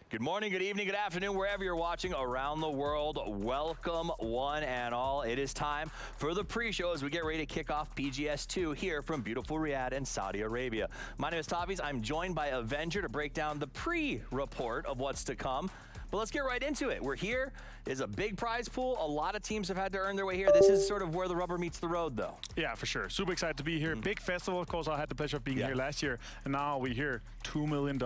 Good morning, good evening, good afternoon, wherever you're watching around the world. Welcome, one and all. It is time for the pre-show as we get ready to kick off PGS 2 here from beautiful Riyadh in Saudi Arabia. My name is Taviz. I'm joined by Avenger to break down the pre-report of what's to come. But let's get right into it. We're here. It's a big prize pool. A lot of teams have had to earn their way here. This is sort of where the rubber meets the road, though. Yeah, for sure. Super excited to be here. Big festival, of course. I had the pleasure of being here last year. And now we're here. $2 million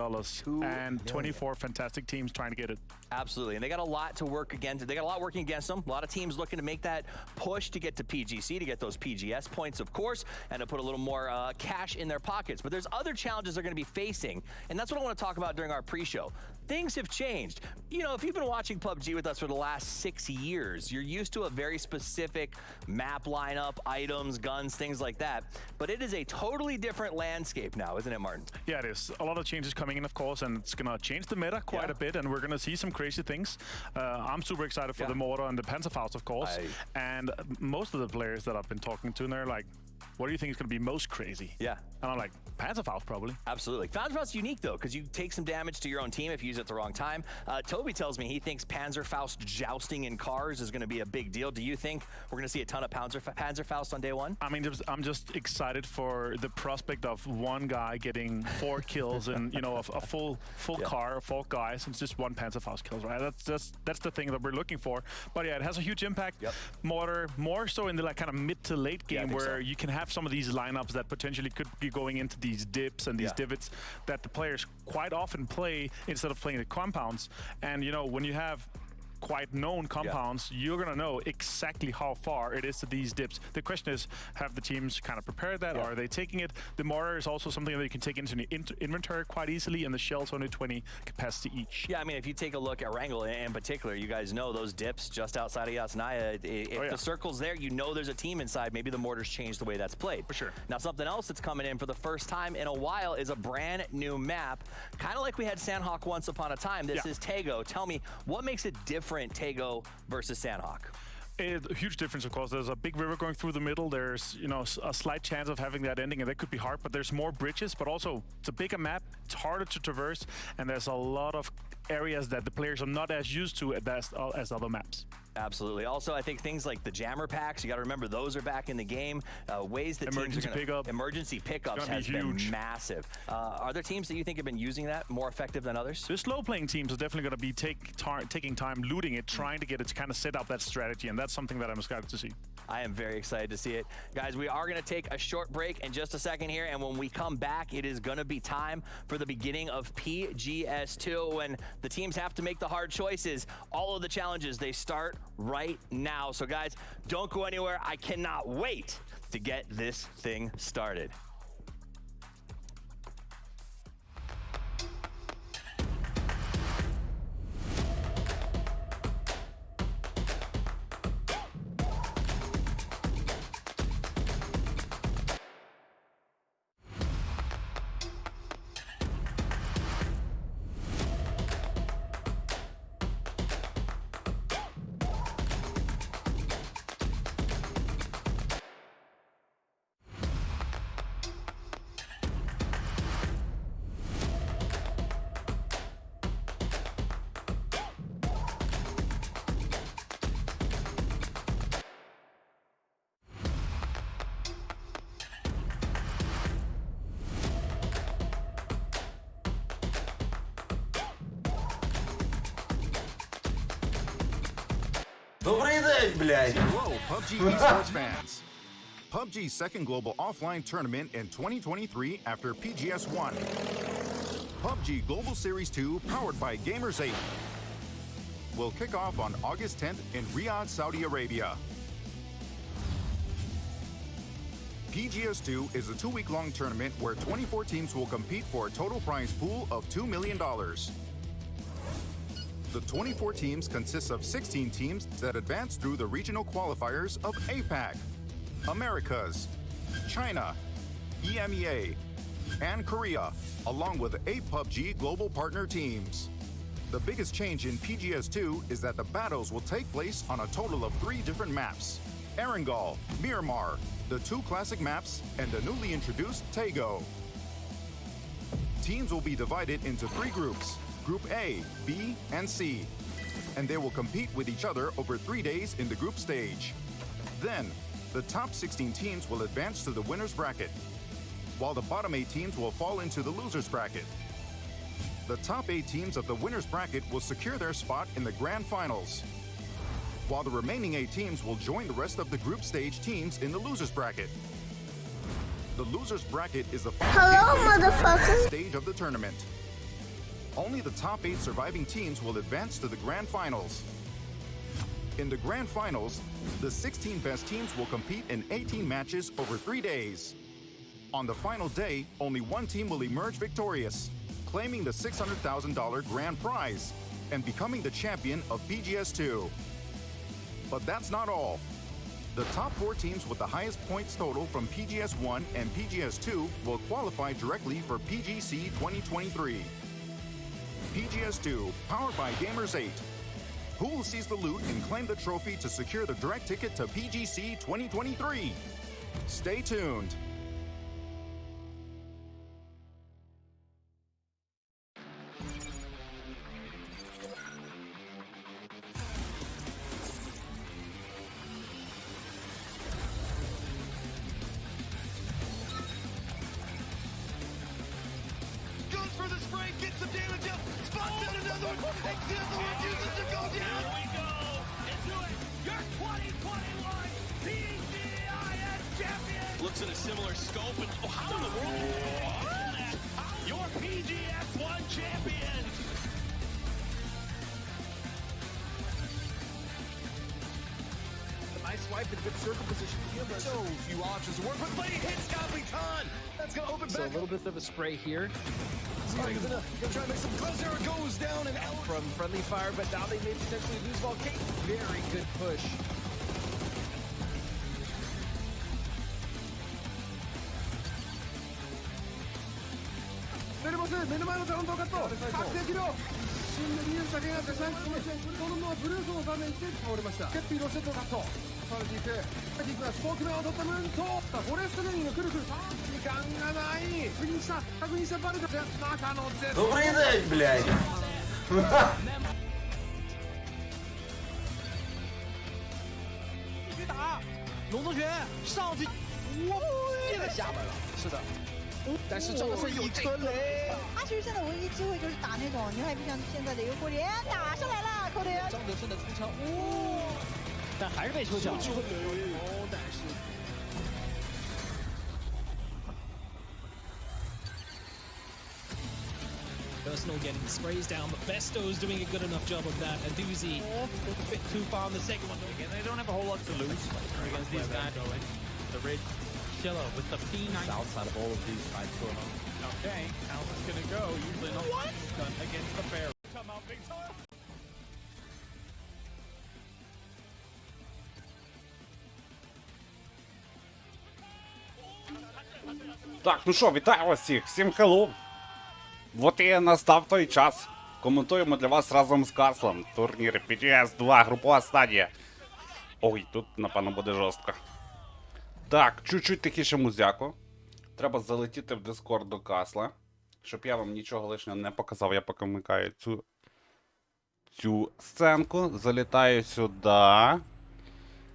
and 24 fantastic teams trying to get it. Absolutely. And they got a lot to work against. They got a lot working against them. A lot of teams looking to make that push to get to PGC, to get those PGS points, of course, and to put a little more cash in their pockets. But there's other challenges they're going to be facing. And that's what I want to talk about during our pre-show. Things have changed. You know, if you've been watching PUBG with us for the last 6 years, you're used to a very specific map lineup, items, guns, things like that. But it is a totally different landscape now, isn't it, Martin? Yeah, it is. A lot of changes coming in, of course, and it's going to change the meta quite a bit, and we're going to see some crazy things. I'm super excited for the Mortar and the Panzerfaust, of course. And most of the players that I've been talking to, and they're like, what do you think is going to be most crazy? Yeah. And I'm like, Panzerfaust, probably. Absolutely. Panzerfaust is unique, though, because you take some damage to your own team if you use it at the wrong time. Toby tells me he thinks Panzerfaust jousting in cars is going to be a big deal. Do you think we're going to see a ton of Panzerfaust on day one? I mean, I'm just excited for the prospect of one guy getting 4 kills and, you know, a full car of 4 guys and just one Panzerfaust kills, right? That's the thing that we're looking for. But yeah, it has a huge impact. Mortar, more so in the like kind of mid to late game where you can have some of these lineups that potentially could be going into these dips and these divots that the players quite often play instead of playing the compounds. And, you know, when you have quite known compounds, you're going to know exactly how far it is to these dips. The question is, have the teams kind of prepared that? Or are they taking it? The mortar is also something that you can take into the inventory quite easily, and the shell's only 20 capacity each. Yeah, I mean, if you take a look at Wrangle in particular, you guys know those dips just outside of Yasnaya, if the circle's there, you know there's a team inside. Maybe the mortar's changed the way that's played. For sure. Now, something else that's coming in for the first time in a while is a brand new map. Kind of like we had Sandhawk once upon a time. This is Tego. Tell me, what makes it different, Tego versus Sandhawk? A huge difference, of course. There's a big river going through the middle. There's, you know, a slight chance of having that ending, and that could be hard, but there's more bridges, but also it's a bigger map. It's harder to traverse, and there's a lot of areas that the players are not as used to as other maps. Absolutely. Also, I think things like the jammer packs, you got to remember those are back in the game. Ways that emergency pickups has been massive. Are there teams that you think have been using that more effective than others? The slow playing teams are definitely going to be taking time, looting it, trying to get it to kind of set up that strategy, and that's something that I'm excited to see. I am very excited to see it. Guys, we are going to take a short break in just a second here, and when we come back, it is going to be time for the beginning of PGS 2, when the teams have to make the hard choices. All of the challenges, they start right now. So guys, don't go anywhere. I cannot wait to get this thing started. Добрий день, блядь! Hello, PUBG esports fans. PUBG's second global offline tournament in 2023 after PGS 1. PUBG Global Series 2, powered by Gamers 8, will kick off on August 10th in Riyadh, Saudi Arabia. PGS 2 is a 2-week-long tournament where 24 teams will compete for a total prize pool of $2 million. The 24 teams consist of 16 teams that advance through the regional qualifiers of APAC, Americas, China, EMEA, and Korea, along with 8 PUBG global partner teams. The biggest change in PGS 2 is that the battles will take place on a total of 3 different maps: Erangel, Miramar, the 2 classic maps, and the newly introduced Tego. Teams will be divided into 3 groups: Group A, B, and C. And they will compete with each other over 3 days in the group stage. Then, the top 16 teams will advance to the winner's bracket, while the bottom 8 teams will fall into the loser's bracket. The top 8 teams of the winner's bracket will secure their spot in the grand finals, while the remaining 8 teams will join the rest of the group stage teams in the loser's bracket. The loser's bracket is the final stage of the tournament. Only the top 8 surviving teams will advance to the grand finals. In the grand finals, the 16 best teams will compete in 18 matches over 3 days. On the final day, only one team will emerge victorious, claiming the $600,000 grand prize and becoming the champion of PGS2. But that's not all. The top 4 teams with the highest points total from PGS1 and PGS2 will qualify directly for PGC 2023. PGS2, powered by Gamers8. Who will seize the loot and claim the trophy to secure the direct ticket to PGC 2023? Stay tuned. Looks at a similar scope and how in the world did that? Your PGS1 champion! Nice swipe and good circle position. So few options to work with, but he hits Capitan! That's gonna open back. So a little bit of a spray here. Gonna try to make some close. There it goes down and out From friendly fire, but now they may potentially lose Volcano. Very good push. Добрий день, блядь!但是这个是有春雷。他其实现在唯一机会就是打那种牛海壁上现在的一个锅连打上来了，口令。张德顺的出场，但还是被球脚。但是。Personal getting sprays down, but Besto's doing a good enough job of that. And Doozy a bit too far on the second one. Again, they don't have a whole lot to lose against these guys. The red Chillo with the P9 outside of all of these fights going on. Okay, how's this gonna go? Usually not done against the bear. Come out big time. Так, ну що, вітаю вас всіх, всім хеллоу! От і настав той час. Коментуємо для вас разом з Каслом. Турнір PGS 2, групова стадія. Ой, тут, напевно, буде жорстко. Так, чуть-чуть тихіше музяку. Треба залетіти в Discord до Касла. Щоб я вам нічого лишнього не показав, я поки вмикаю цю сценку. Залітаю сюди.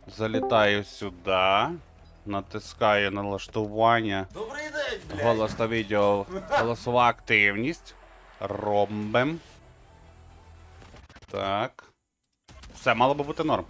Залітаю сюди. Натискаю налаштування. Добрий день, блядь! Голос та відео. Голосова активність. Ромбем. Так. Все, мало би бути норм.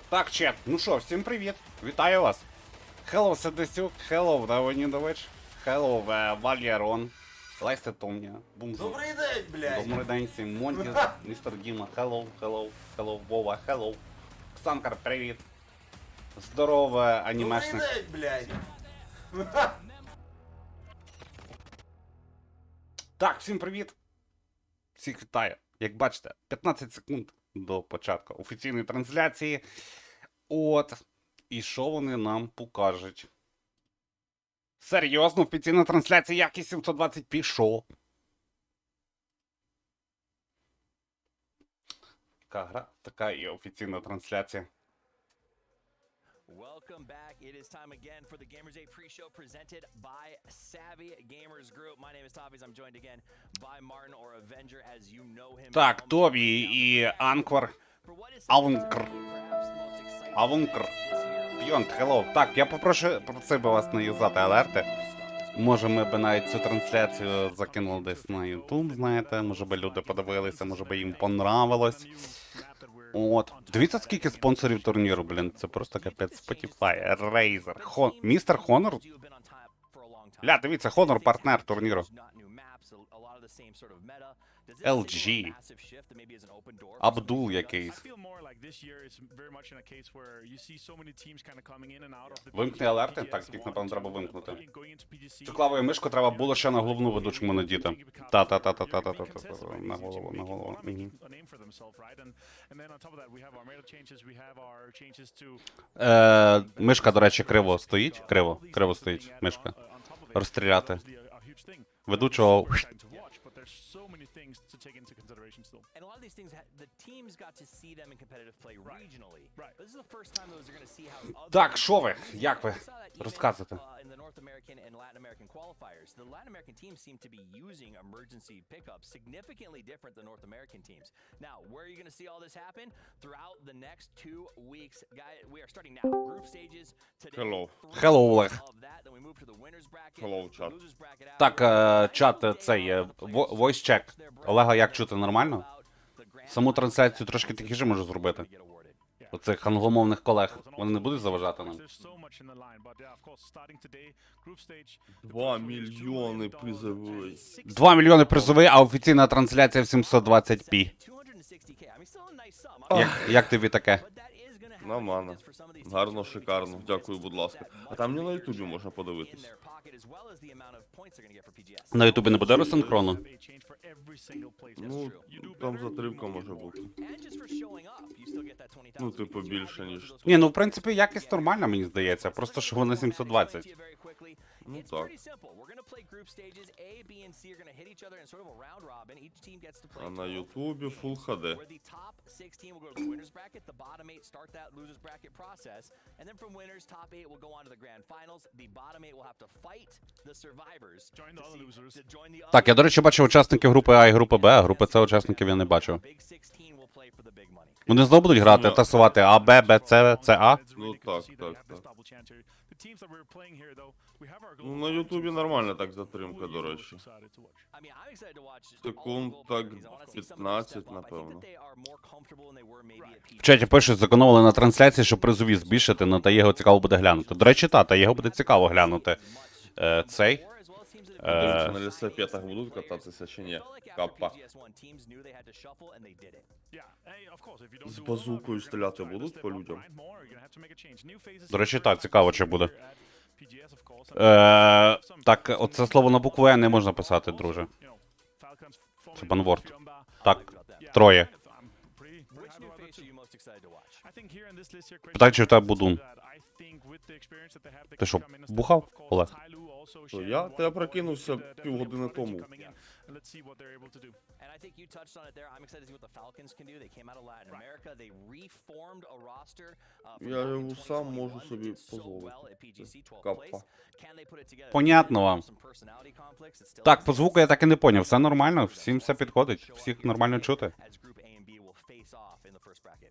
Так, чет, ну що, всім привіт, вітаю вас. Hello, Седесюк, hello, Давонідович, hello, Валєрон, Лайсте Томня, Бумзу. Добрий день, блядь! Добрий день всім, Монтіс, містер Діма, hello, Вова, hello. Ксанкар, привіт. Здорове, анімешник. Добрий день, блядь! Так, всім привіт. Всіх вітаю. Як бачите, 15 секунд до початку офіційної трансляції. От. І що вони нам покажуть? Серйозно, офіційна трансляція, якість 720p, шо? Така гра, така і офіційна трансляція. Welcome back. It is time again for the Gamers 8 pre-show presented by Savvy Gamers Group. My name is Tavis. I'm joined again by Martin or Avenger as you know him. Так, Тобі і Анквар. Авункр. Авункр. П'йонт, хеллоу. Так, я попросив би вас не юзати алерти. Може ми б навіть цю трансляцію закинули десь на YouTube, знаєте. Може би люди подивилися, може би їм понравилось. От. Дивіться, скільки спонсорів турніру, блін. Це просто капець. Spotify, Razer, Містер Хонор. Ля, дивіться, Хонор партнер турніру. LG. Абдул якийсь. Вимкни алерти? Так, їх, напевно, треба вимкнути. Цю клавою мишку треба було ще на головну ведучому надіти. Та-та-та-та-та-та-та. На голову, на голову. Мишка, до речі, криво стоїть. Криво стоїть мишка. Розстріляти. Ведучого... So many things to take into consideration still. And a lot of these things, the teams got to see them in competitive play regionally. Right. But this is the first time those are going to see how other... Так, що ви? Як ви? Розказуйте. In the North American and Latin American qualifiers, the Latin American teams seem to be using emergency pickups significantly different than North American teams. Now, where are you going to see all this happen? Throughout the next 2 weeks. Guys, we are starting now. Group stages today. Hello. Hello, Олег. Then we move to the winners bracket. Hello, чат. Losers bracket out. Так, чат цей, voice check. Олега, як чути, нормально? Саму трансляцію трошки тихіше можу зробити. Оцих англомовних колег. Вони не будуть заважати нам? 2 мільйони призовий. 2 мільйони призовий, а офіційна трансляція в 720p. Як тобі таке? Нормально. Гарно, шикарно. Дякую, будь ласка. А там не на ютубі можна подивитись. На ютубі не буде розсинхрону? Ну, там затримка може бути. Ну, типу, більше, ніж... Ні, ну в принципі якість нормальна, мені здається. Просто що вона 720. Ну так. А на ютубі Full HD. Так, я, до речі, бачив учасників групи А і групи Б, а групи С учасників я не бачив. Вони знову будуть грати, тасувати А, Б, Б, С, С, А? Ну так. Ну, на ютубі нормально так затримка, до речі. Секунд так 15, напевно. В чаті пишуть, зекономили на трансляції, щоб призові збільшити, но та його цікаво буде глянути. До речі, та його буде цікаво глянути. Цей. Дивіться, на лісопетах будуть кататися чи ні? Капа. З базукою стріляти будуть по людям? До речі, так, цікаво, чи буде. Так, оце слово на букву Е не можна писати, друже. Це банворд. Так, 3. Питаю, чи в тебе будун. Ти що, бухав, Олег? То я прокинувся півгодини тому. Я його сам можу собі дозволити. Капа. Понятно вам. Так, по звуку я так і не поняв. Все нормально, всім все підходить, всіх нормально чути.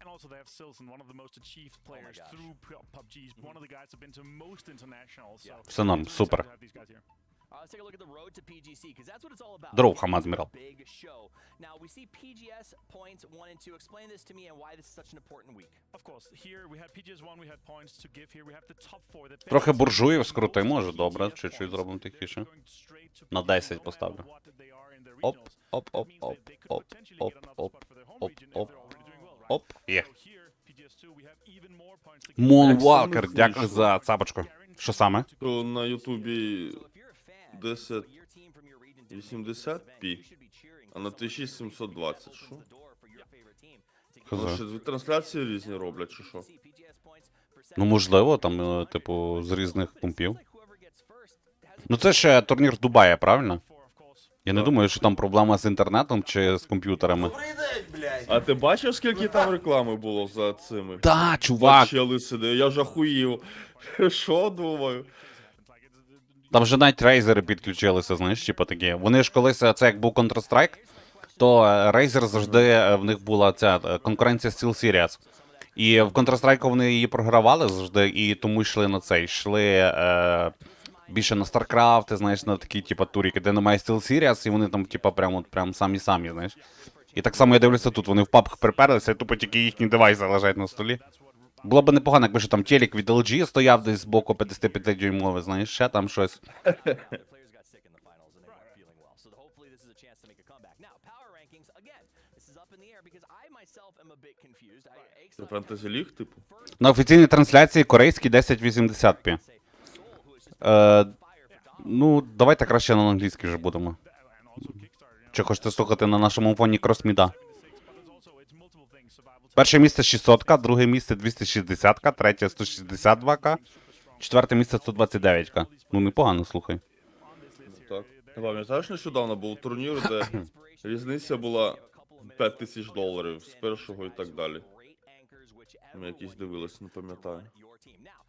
And also they have Silson, one of the most achieved players through PUBG. One of the guys have been to most internationals. So Все норм, супер. Let's take a look at the road to PGC, because that's what it's all about. Здоров, Хамад Адмірал. Big show. Now we see PGS points 1 and 2. Explain this to me and why this is such an important week. Of course, here we have PGS 1, we had points to give. Here we have the top 4. Трохи буржуїв скрути, може, добре, чуть-чуть зробимо тихіше. На 10 поставлю. Оп, оп, оп, оп, оп, оп, оп, оп, оп. Оп, є. Moonwalker, дякую за цапочку. Що саме? То на ютубі 1080p, а на 1720, що? Ще дві трансляції різні роблять, чи що? Ну, можливо, там, типу, з різних компів. Ну це ж турнір в Дубаї, правильно? Я не Так. думаю, що там проблема з інтернетом чи з комп'ютерами. Добрий день, блядь. А ти бачив, скільки там реклами було за цими? Та, чувак! Чели сидить, я ж охуїв. Що думаю? Там вже навіть рейзери підключилися, знаєш, типу такі. Вони ж колись, це як був Counter-Strike, то Razer завжди в них була ця конкуренція з SteelSeries. І в Counter-Strike вони її програвали завжди, і тому йшли на це. Йшли більше на StarCraft, ти знаєш, на такі, типу, туріки, де немає SteelSeries, і вони там, типу, прям самі-самі, знаєш. І так само я дивлюся тут, вони в пабг приперлися, і тупо тільки їхні девайси лежать на столі. Було б непогано, якби що там телек від LG стояв десь з боку 55-дюймовий, знаєш, ще там щось. Це фентезі ліг, типу? На офіційній трансляції корейський 1080p. Ну, давайте краще на англійській вже будемо. Чи хочете слухати на нашому фоні кросміда? Перше місце 600-ка, друге місце 260-ка, третє 162-ка, четверте місце 129-ка. Ну, непогано, слухай. Так. Пам'ятаєш, нещодавно був турнір, де різниця була $5000 з першого і так далі. Ми якісь дивилися, не пам'ятаю.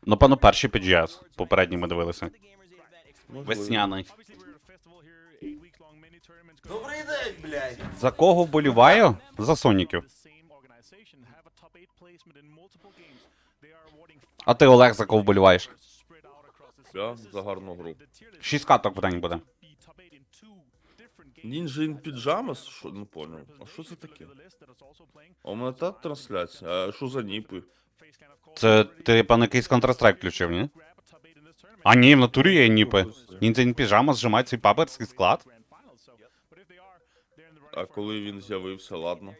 Напевно, перший PGS. Попередній ми дивилися. Можливо. Весняний. Добрий день, блядь. За кого вболіваю? За Соніків. А ти, Олег, за кого вболіваєш? Я за гарну гру. 6 каток в день буде. Ninja in Pyjamas? Що, не поняв. А що це таке? А у мене та трансляція. А що за ніпи? Це ти, певно, якийсь Counter-Strike включив, ні? А ні, в натурі є ніпи. Ніндзя in Pyjamas зжимає свій паперський склад. А коли він з'явився, ладно.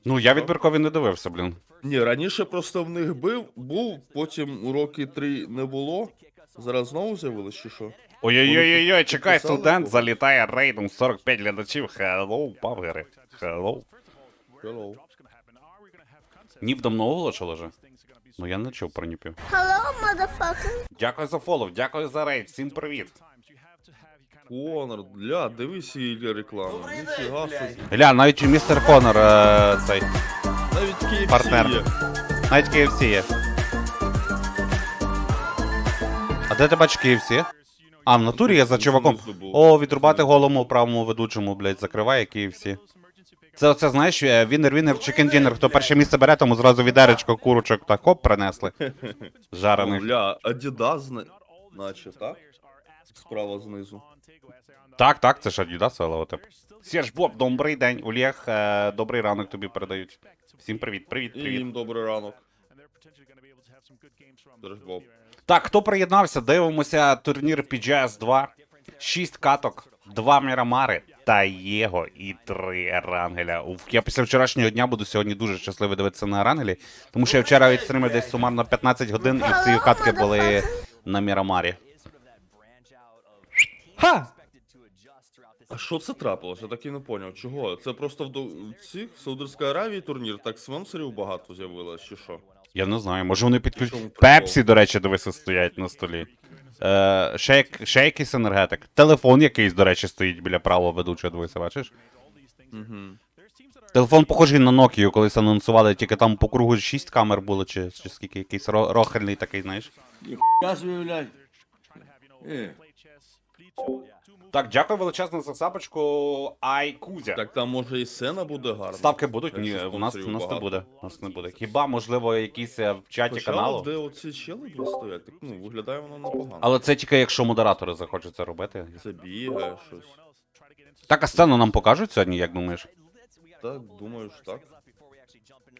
Ну, я відбіркові не дивився, блін. Ні, раніше просто в них був, потім роки 3 не було. Зараз знову з'явилось, чи що? Ой-ой-ой, чекай, підписали студент кого? залітає рейдом 45 глядачів. Хеллоу, павгери. Хеллоу. Hello. Ніп давно оголошили вже? Ну я не чув про ніпів. Дякую за фолов, дякую за рейд, всім привіт. Конор, бля, дивись її рекламу. Добрий Ніфіга день, собі. блядь. Гля, навіть містер Конор цей Навіть KFC партнер. є. Навіть KFC є. А де ти бачиш KFC? А, в натурі я за чуваком. О, відрубати голому правому ведучому, блядь, закриває KFC. Це оце, знаєш, вінер, чикен дінер. Хто перше місце бере, тому зразу відеречко, курочок та хоп принесли. Жарених. Бля, Adidas, наче, так? Справа знизу. Так, це ж Adidas, але отеп. Серж Боб, добрий день. Олег, добрий ранок тобі передають. Всім привіт. І їм добрий ранок. Серж Боб. Так, хто приєднався, дивимося турнір PGS 2. 6 каток, 2 Мірамари та Єго і 3 Ерангеля. Я після вчорашнього дня буду сьогодні дуже щасливий дивитися на Ерангелі, тому що я вчора відстримив десь сумарно 15 годин і всі катки були на Мірамарі. Ха! А що це трапилось? Я так і не поняв. Чого? Це просто в цих в Саудовській Аравії турнір, так спонсорів багато з'явилось, чи що? Я не знаю, може вони Чому підключать. прикол? Пепсі, до речі, дивися, стоять на столі. Ще якийсь енергетик. Телефон якийсь, до речі, стоїть біля правого ведучого, дивися, бачиш? Угу. Телефон похожий на Nokia, колись анонсували, тільки там по кругу 6 камер було, чи скільки, якийсь рохельний такий, знаєш. Я ж блядь. Так, дякую величезно за сапочку, Айкузя. Так там може і сцена буде гарна. Ставки будуть? Ні, Якщо у нас спонсорів не багато. буде. У нас не буде. Хіба, можливо, якісь в чаті Хоча каналу. де оці чели блядь, стоять, так, ну, виглядає воно непогано. Але це тільки якщо модератори захочуть це робити. Це бігає щось. Так, а сцену нам покажуть сьогодні, як думаєш? Так, думаю, ж так.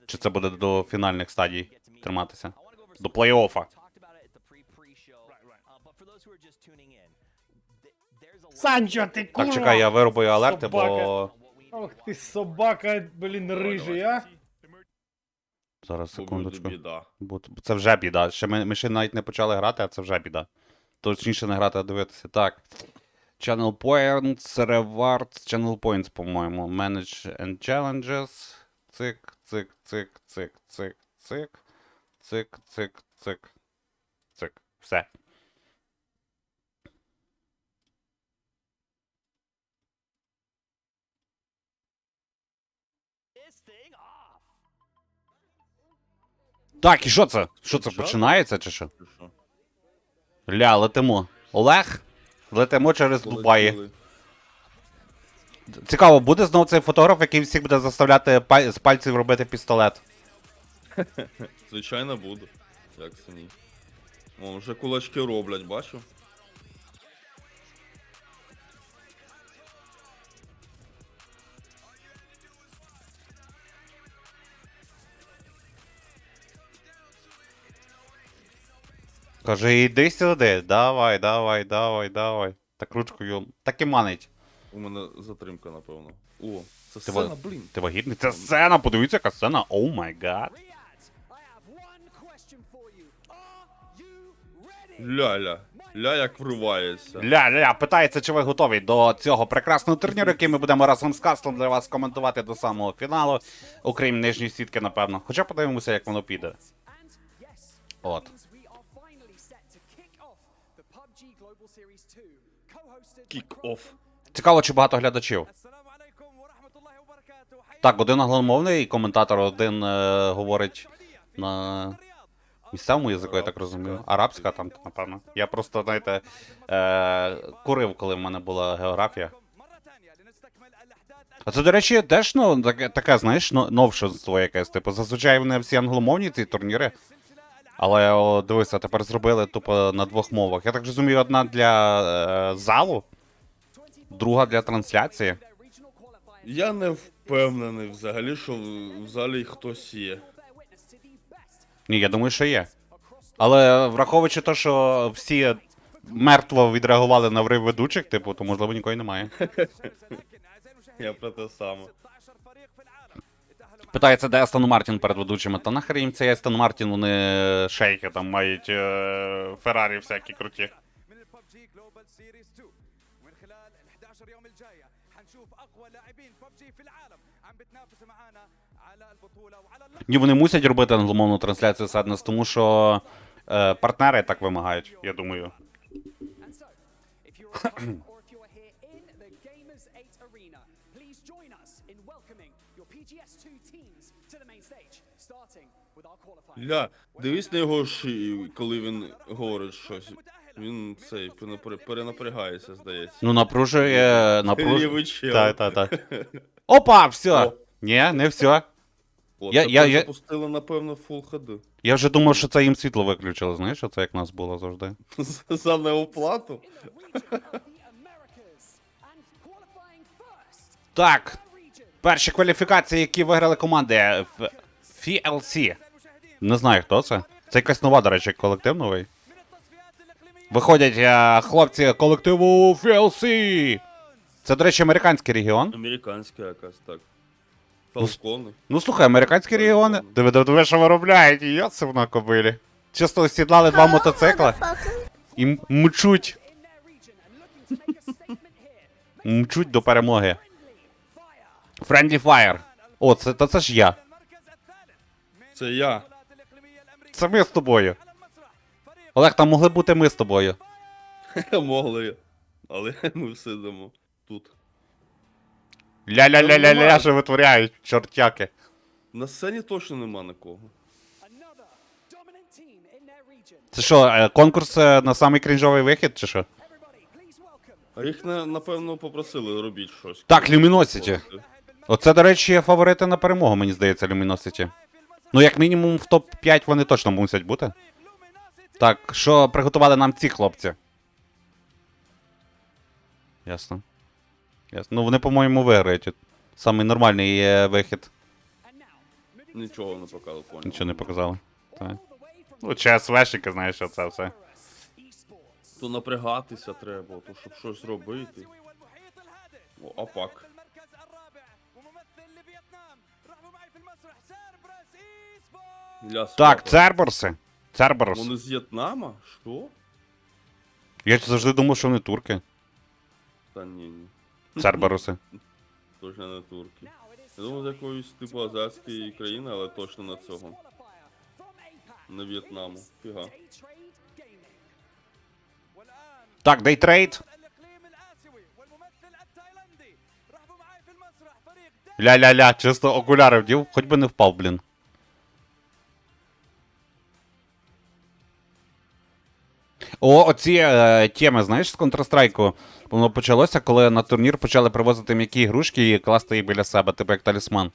Чи це буде до фінальних стадій триматися? До плей-оффа. Санчо, ти курва! Так, чекай, я вирубаю алерти, бо... Собака. Ох ти собака, блін, рижий, а? Зараз, Буде секундочку. біда. Бо це вже біда. Ми ще навіть не почали грати, а це вже біда. Точніше не грати, а дивитися. Так. Channel Points, Rewards, Channel Points, по-моєму. Manage and Challenges. Цик, цик, цик, цик, цик, цик. Цик, цик, цик. Цик. Все. Так, і що це? Що це, починається чи що? Чи що? Ля, летимо. Олег? Летимо через Дубаї. Полетіли. Цікаво, буде знову цей фотограф, який всіх буде заставляти з пальців робити пістолет? Звичайно буде. Як це ні. О, вже кулачки роблять, бачу. Каже, іди сюди, давай, давай, давай, давай. Так ручкою, так і манить. У мене затримка, напевно. О, це Ти, сцена, блін. ти вагітний? Це сцена, подивіться, яка сцена, оу май гад. Ля-ля. Ля як вривається. Ля-ля, питається, чи ви готові до цього прекрасного турніру, який ми будемо разом з Каслом для вас коментувати до самого фіналу. Окрім нижньої сітки, напевно. Хоча подивимося, як воно піде. От. Кік-офф. Цікаво, чи багато глядачів. Так, один англомовний коментатор, один говорить на місцевому язику, я так розумію. Арабська там, напевно. Я просто, знаєте, курив, коли в мене була географія. А це, до речі, теж, ну, таке, знаєш, новшинство якесь. Типу, зазвичай вони всі англомовні, ці турніри. Але, о, дивися, тепер зробили тупо на двох мовах. Я так розумію, одна для залу, друга для трансляції. Я не впевнений взагалі, що в залі хтось є. Ні, я думаю, що є. Але враховуючи те, що всі мертво відреагували на врив ведучих, типу, то можливо нікого й немає. Я про те саме. Питається, де Астон Мартін перед ведучими. Та нахер їм цей Астон Мартін, вони шейхи там мають Феррарі всякі круті. Ні, вони мусять робити англомовну трансляцію Sadness, тому що партнери так вимагають, я думаю. Ля, дивись на його шию, коли він говорить щось. Він цей перенапрягається, здається. Ну, напружує... Лівий чел. Так. Опа, все! О. Ні, не все. О, Я запустили, напевно, Full HD. Я вже думав, що це їм світло виключили, знаєш, оце як в нас було завжди. За неоплату? Так, перші кваліфікації, які виграли команди FLC. Не знаю, хто це. Це якась нова, до речі, колектив новий. Виходять хлопці колективу FLC. Це, до речі, американський регіон. Американська якась, так. Фалкони. Ну, слухай, американські регіони. Диви, що виробляють, і я це на кобилі. Чисто сідлали два мотоцикла і мчуть. Мчуть до перемоги. Friendly Fire. О, це ж я. Це я. Це ми з тобою. Олег, там могли бути ми з тобою. Могли. Але ми сидимо тут. Ля-ля-ля-ля-ля, що витворяють, чортяки. На сцені точно нема нікого. Це що, конкурс на самий крінжовий вихід, чи що? А їх, напевно, попросили робіть щось. Так, Luminosity. Оце, до речі, фаворити на перемогу, мені здається, Luminosity. Ну, як мінімум, в топ-5 вони точно мусять бути. Так, що приготували нам ці хлопці? Ясно. Ну, вони, по-моєму, виграють. Самий нормальний вихід. Нічого не показали, понял. Нічого не показали. Так. Ну, ЧСВшники, знаєш, що це все. То напрягатися треба, то щоб щось робити. О, апак. Так, Церберси. Церберс. Вони з В'єтнама? Що? Я завжди думав, що вони турки. Та ні. Церберуси. Точно не турки. Я думав, з якоїсь типу азіатської країни, але точно не цього. Не В'єтнаму. Фіга. Так, Дейтрейд. Ля-ля-ля, чисто окуляри вдів, хоч би не впав, блін. Оці теми, знаєш, з Counter-Strike, воно почалося, коли на турнір почали привозити м'які ігрушки і класти їх біля себе, типу як талісман.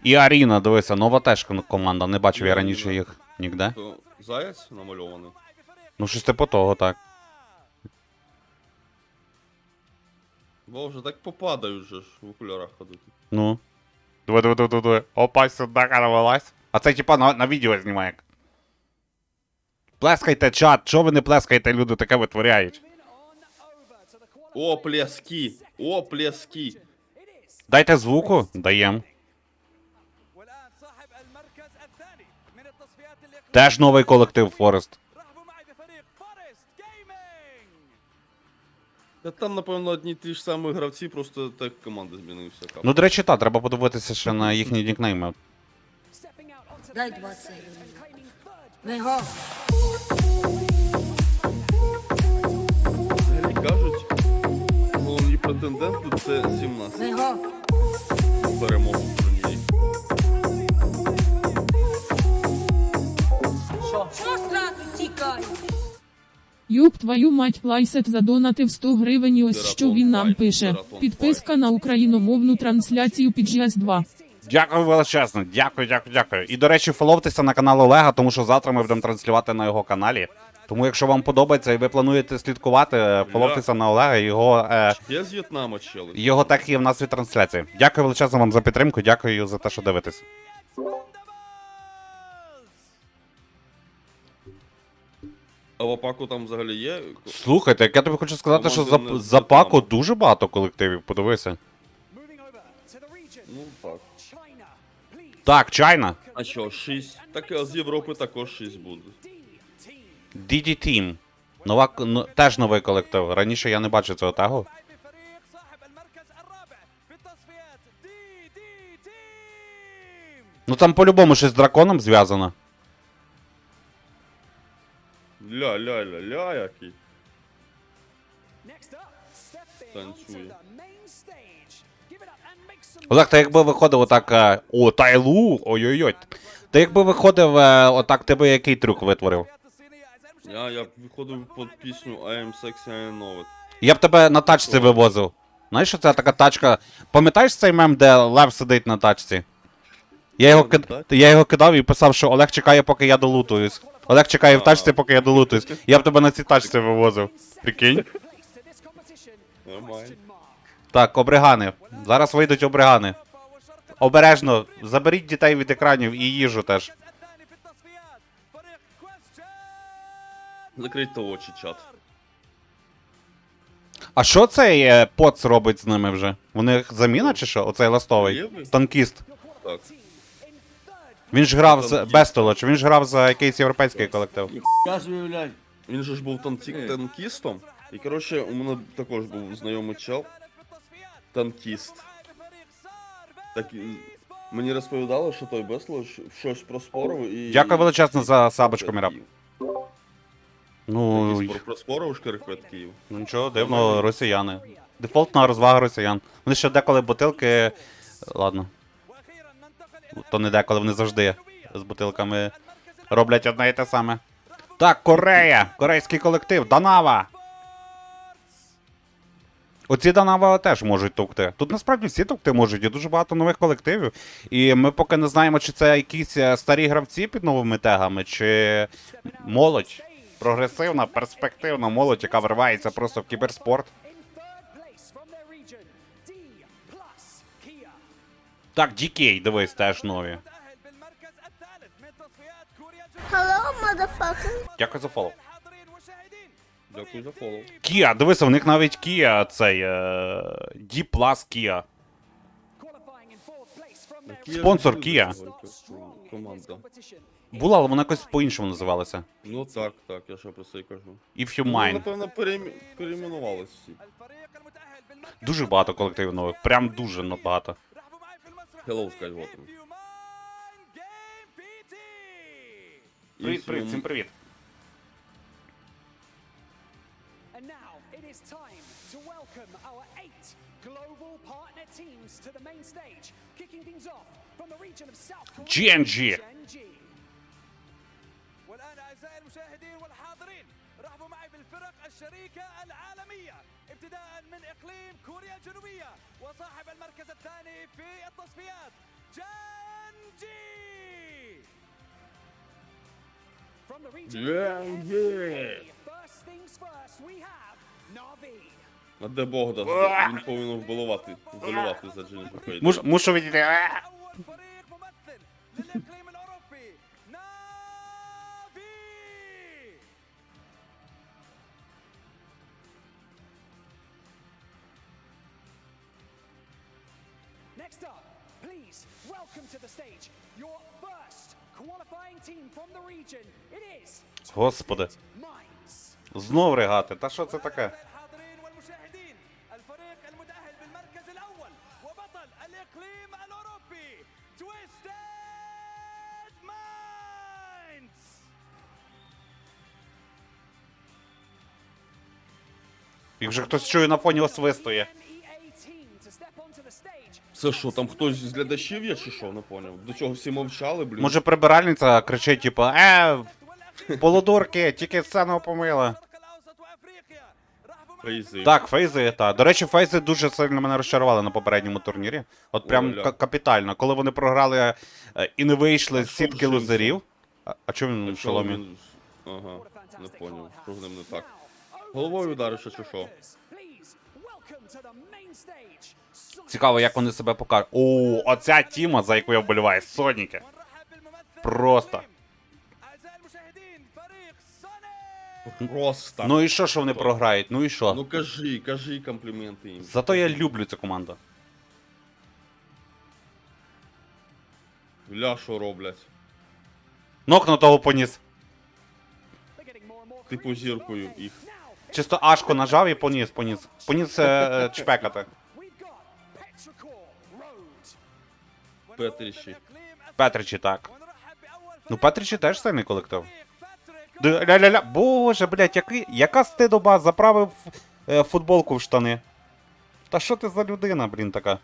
І Аріна, дивися, нова теж команда, не бачив я раніше їх ніде. То заяць намальований. Ну, щось типу того, так. Боже, так попадають же ж в окулярах ходити. Ну. Диви. Опа, сюди карвалась. А це типа на відео знімає. Плескайте, чат, чого ви не плескаєте, люди таке витворяють? О, пляски! О, пляски! Дайте звуку, даєм. Теж новий колектив Форест. Та там, напевно, одні ті ж самі гравці, просто так команда змінився. Ну, до речі, так, треба подивитися ще на їхні нікнейми. Дай 20. Не го. Взагалі кажуть, головні претенденти це 17. Не го. Перемогу в турнірі. Що зразу тікай? Юб твою мать, Плайсет задонатив 100 гривень і ось що він нам пише. Підписка на україномовну трансляцію PGS 2. Дякую величезно, дякую. І, до речі, фоловтеся на канал Олега, тому що завтра ми будемо транслювати на його каналі. Тому, якщо вам подобається і ви плануєте слідкувати, фоловтеся на Олега, Я з В'єтнама, чели. його так є в нас від трансляції. Дякую величезно вам за підтримку, дякую за те, що дивитесь. А в Апаку там взагалі є? Слухайте, як я тобі хочу сказати, що Команди не за Паку дуже багато колективів, подивися. Ну так. Так, Чайна. А що, 6? Так а з Європи також 6 буде. DD Team. Теж новий колектив. Раніше я не бачив цього тегу. Ну там по-любому щось з драконом зв'язано. Ля, який. Танцює. Олег, та якби виходив отак... О, Тайлу! Ой-ой-ой. Та якби виходив отак, ти би який трюк витворив? Я виходив під пісню I am sexy, I know it. Я б тебе на тачці вивозив. Знаєш, що це така тачка... Пам'ятаєш цей мем, де лев сидить на тачці? Я його кидав і писав, що Олег чекає, поки я долутуюсь. Олег чекає в тачці, поки я долутуюсь. Я б тебе на цій тачці вивозив. Прикинь? Нормально. Так, обригани. Зараз вийдуть обригани. Обережно, заберіть дітей від екранів і їжу теж. Закрийте очі, чат. А що цей поц робить з ними вже? Вони заміна чи що? Оцей ластовий? Танкіст. Так. Він ж грав з Бестолоч, він ж грав за якийсь європейський колектив. Він же ж був танкістом. І, коротше, у мене також був знайомий чел. Танкіст. Так, мені розповідали, що той Беслоч щось проспорив і... Дякую величезно за сабочку, Міраб. Ну... Проспорив шкерпет Київ. Ну нічого, дивно, росіяни. Дефолтна розвага росіян. Вони ще деколи бутилки... Ладно. То не деколи, вони завжди з бутилками роблять одне і те саме. Так, Корея! Корейський колектив, Данава! Оці Данава теж можуть товкти. Тут насправді всі товкти можуть, є дуже багато нових колективів. І ми поки не знаємо, чи це якісь старі гравці під новими тегами, чи молодь. Прогресивна, перспективна молодь, яка вривається просто в кіберспорт. Так, DK, дивись, теж нові. Hello, motherfucker. Дякую за фоллоу. Дякую за фоллоу. Kia, дивися, в них навіть Kia цей, D Plus Kia. Спонсор Kia. Команда. Була, але вона якось по-іншому називалася. Ну так, я ще про це і кажу. If you Ну, mind. напевно, перейменувались всі. Дуже багато колективів нових, прям дуже багато. Hello, Skywalker. Привіт, всім привіт. GNG. والآن أعزائي المشاهدين والحاضرين رحبوا معي بالفرق الشريكة العالمية ابتداء من إقليم كوريا الجنوبية وصاحب المركز الثاني في التصفيات جانجي. From the region, first things first, we have Navi. А де Богдан? Він повинен вболівати за Дженніфер Фейдер. Мушу відійти. أول فريق ممثل للإقليم الأوروبي نافي. Next up, please welcome to the stage your first qualifying team from the region. It is Господи. Minds. Знов регати. Та що це таке? الحاضرين والمشاهدين الفريق المتأهل بالمركز الأول وبطل الإقليم الأوروبي Twisted Minds. Їх вже хтось чує на фоні освистує. MEA team to step onto the stage. Це що, там хтось з глядачів є чи що? Не поняв. До чого всі мовчали, блін? Може прибиральниця кричить, типу, полудурки, тільки сцену помила. الأوسط وأفريقيا رحبوا معي Фейзи. Так, фейзи, так. До речі, фейзи дуже сильно мене розчарували на попередньому турнірі. От прям Оля. капітально. Коли вони програли і не вийшли з що сітки в лузерів. А чому він в Що шоломі? він- Ага, не поняв. Що з ним не так? Головою ударив, чи що? Please welcome to the main stage. Цікаво, як вони себе покажуть. О, оця тіма, за яку я вболіваю, Соніки. ونرحب بالممثل Просто. أعزائي المشاهدين فريق سونيك. Просто. Ну і що вони програють? Ну і що? Ну кажи компліменти їм. Зато я люблю цю команду. Ля, що роблять? Нокнутого поніс. Типу зіркою їх. Чисто ашку нажав і поніс. Поніс чпекати. We've got Petrichor Road. Петріші. Петричі, так. ونرحب بأول Ну, فريق Петричі теж сильний колектив. Petrichor. Ля-ля-ля. Боже, блядь, яка стидоба, заправив футболку в штани. Та що ти за людина, блін, така?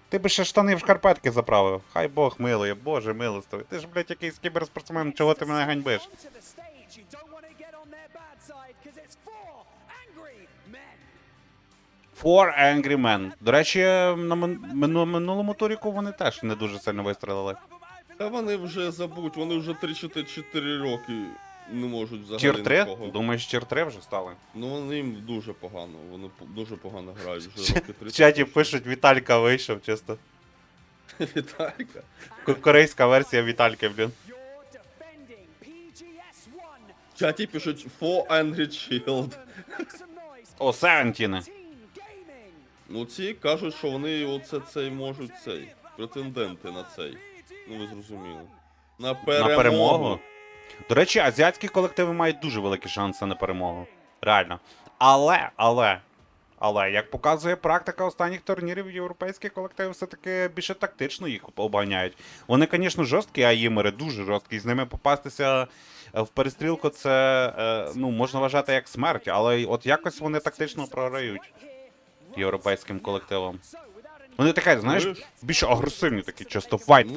Ти би ще штани в шкарпетки заправив. Хай Бог милує, Боже милостивий. Ти ж, блядь, якийсь кіберспортсмен, чого ти мене ганьбиш? Onto the stage. You don't want to get on their bad side because it's four angry men. Four Angry Men. До речі, на минулому туріку вони теж не дуже сильно вистрелили. Та вони вже забудь, вони вже 3-4 роки не можуть взагалі Тір 3? нікого. Думаєш, тір 3 вже стали? Ну вони їм дуже погано, вони дуже погано грають вже роки 3. В чаті пишуть, Віталька вийшов, чисто. Віталька. Корейська версія Вітальки, блін. You're defending PGS 1. В чаті пишуть For Angry Shield. Make some noise. О, Севентіни. Team Gaming. Ну ці кажуть, що вони оце цей можуть цей. Претенденти на цей. Ну ви зрозуміли. На перемогу. На перемогу. До речі, азіатські колективи мають дуже великі шанси на перемогу. Реально. Але, як показує практика останніх турнірів, європейські колективи все-таки більше тактично їх обганяють. Вони, звісно, жорсткі аїмери, дуже жорсткі. З ними попастися в перестрілку це, ну, можна вважати як смерть, але от якось вони тактично програють європейським колективам. Вони таке, знаєш, більше агресивні такі, часто файт.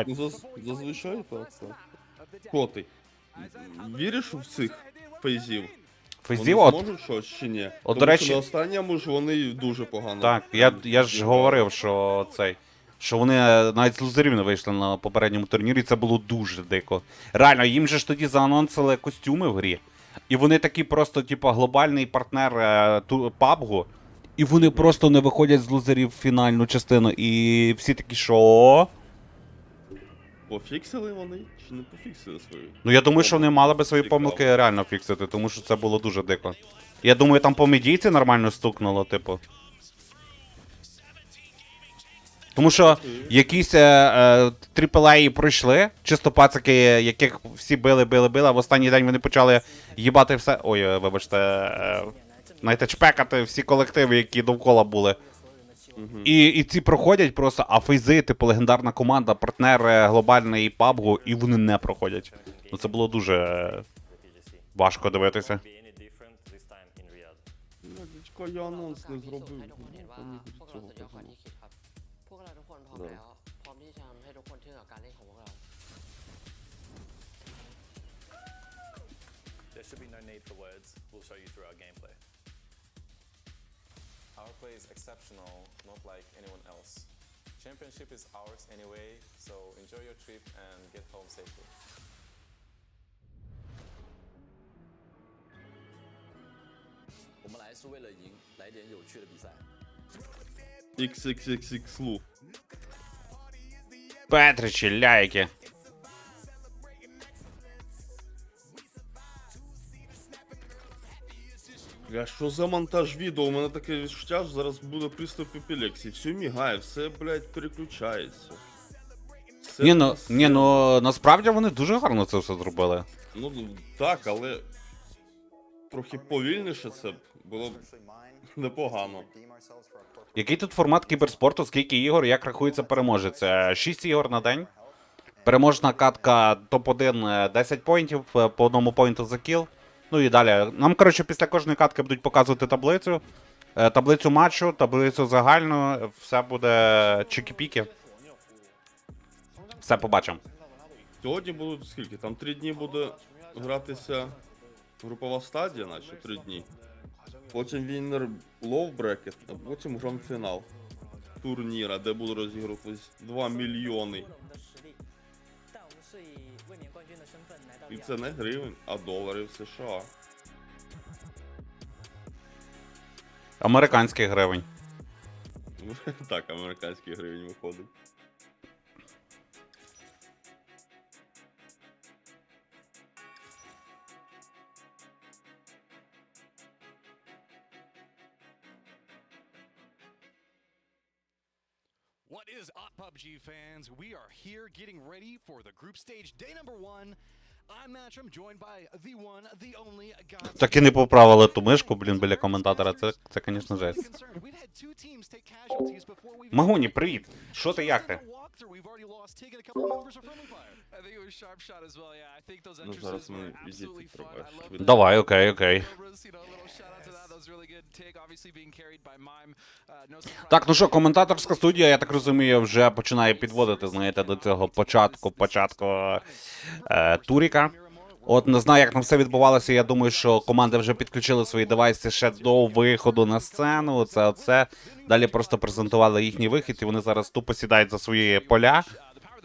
Ну, зазвичай так. Коти. Віриш в цих фейзів? Фейзів, Вони от, зможуть щось чи ні? От, Тому до речі- що на останньому ж вони дуже погано. так, я ж говорив, що вони навіть з лузерів не вийшли на попередньому турнірі, це було дуже дико. Реально, їм же ж тоді заанонсили костюми в грі, і вони такі просто, типу, глобальний партнер PUBG, і вони просто не виходять з лузерів в фінальну частину, і всі такі, що? Пофіксили вони чи не пофіксили свої? Ну, я думаю, що вони мали би свої Цікаво. помилки реально фіксити, тому що це було дуже дико. Я думаю, там по медійці нормально стукнуло, типу. Тому що якісь AAA пройшли, чисто пацики, яких всі били, а в останній день вони почали їбати все. Ой, вибачте, знаєте, чпекати всі колективи, які довкола були. І ці проходять просто, а фейзи, типу, легендарна команда, партнер глобальний PUBG, і вони не проходять. Ну це було дуже важко дивитися. Дядько, я анонс не зробив. Мені від цього кажу. พวกเราทุกคนพร้อมแล้ว พร้อมที่จะทำให้ทุกคนทึ่งกับการเล่นของพวกเรา need for words. We'll show you through our gameplay. Our play is exceptional, not like anyone else. Championship is ours anyway, so enjoy your trip and get home safely. XXXXLU. Петричі, ляйки. Бля, що за монтаж відео? У мене таке відчуття, що зараз буде приступ епілепсії. Все мігає, все, блядь, переключається. Все Ні, ну насправді вони дуже гарно це все зробили. Ну так, але трохи повільніше це було б непогано. Який тут формат кіберспорту, скільки ігор, як рахується переможець? 6 ігор на день. Переможна катка топ-1 10 поінтів, по одному поінту за кіл. Ну і далі. Нам, коротше, після кожної катки будуть показувати таблицю. Таблицю матчу, таблицю загальну. Все буде чики-піки. Все побачимо. Сьогодні будуть скільки? Там 3 дні буде гратися групова стадія, наче 3 дні. Потім віннер лоу брекет, а потім гранд-фінал турніра, де буде розігруватись 2 мільйони. І це не гривень, а доларів США. Американський гривень. Так, американський гривень виходить. What is up, PUBG fans? We are here getting ready for the group stage day number 1. I'm Matcham, joined by the one, the only God. Так і не поправили ту мишку, блін, біля коментатора. Це, звісно, жесть. Магуні, привіт. Що ти, як ти? Ну, зараз ми візити пробачимо. Давай, окей. Так, ну що, коментаторська студія, я так розумію, вже починає підводити, знаєте, до цього початку туріка. От не знаю, як там все відбувалося, я думаю, що команди вже підключили свої девайси ще до виходу на сцену, оце. Далі просто презентували їхній вихід, і вони зараз тупо сідають за свої поля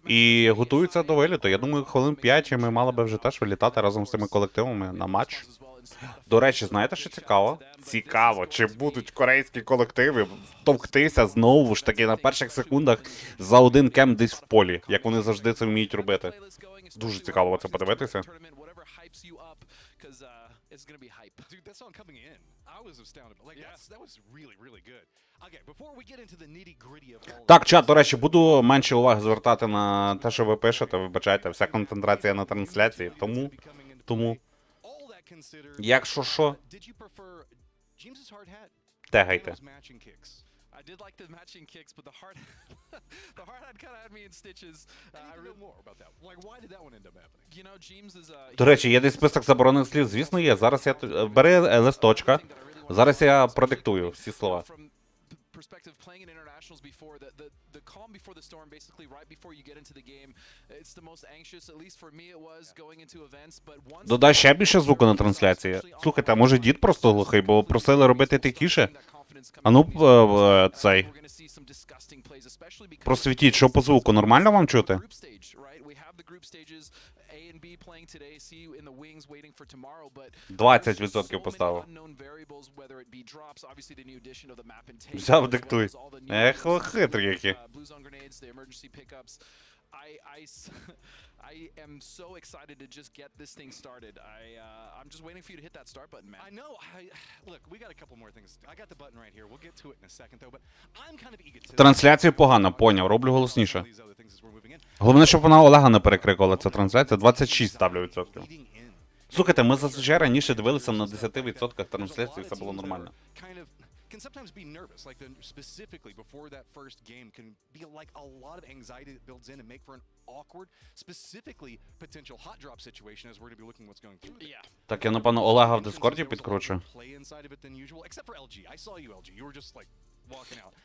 і готуються до виліту. Я думаю, хвилин 5 і ми мали би вже теж вилітати разом з цими колективами на матч. До речі, знаєте, що цікаво? Цікаво, чи будуть корейські колективи товктися знову ж таки на перших секундах за один кемп десь в полі, як вони завжди це вміють робити. Дуже цікаво це подивитися. Так, чат, до речі, буду менше уваги звертати на те, що ви пишете, вибачайте, вся концентрація на трансляції, тому... Якщо що, тегайте. До речі, є десь список заборонених слів? Звісно, є. Зараз я... Бери листочка. Зараз я продиктую всі слова. Perspective playing in internationals before the calm before the storm, basically right before you get into the game. It's the most anxious, at least for me it was, going into events, but once... Додай ще більше звуку на трансляції. Слухайте, а може дід просто глухий, бо просили робити тихіше? А ну, цей... Просвітіть, що по звуку, нормально вам чути? A and B playing today, see you in the wings waiting for tomorrow, but 20% поставив. Взяв, диктуй. Ех, хитрі які. I am so excited to just get this thing started. I'm just waiting for you to hit that start button, man. I know. Look, we got a couple more things. I got the button right here. We'll get to it in a second, though. But I'm kind of eager to. Трансляцію погано, поняв. Роблю голосніше. Головне, щоб вона Олега не перекрикувала, ця трансляція. 26 ставлю відсотків. Слухайте, ми зазвичай раніше дивилися на 10% трансляції, це було нормально. Can sometimes be nervous, like specifically before that first game can be like a lot of anxiety that builds in and make for an awkward, specifically potential hot drop situation as we're going to be looking what's going through. Yeah. Так, я, напевно, Олега в Дискорді підкручу. Play inside of it than usual, except for LG. I saw you, LG. You were just like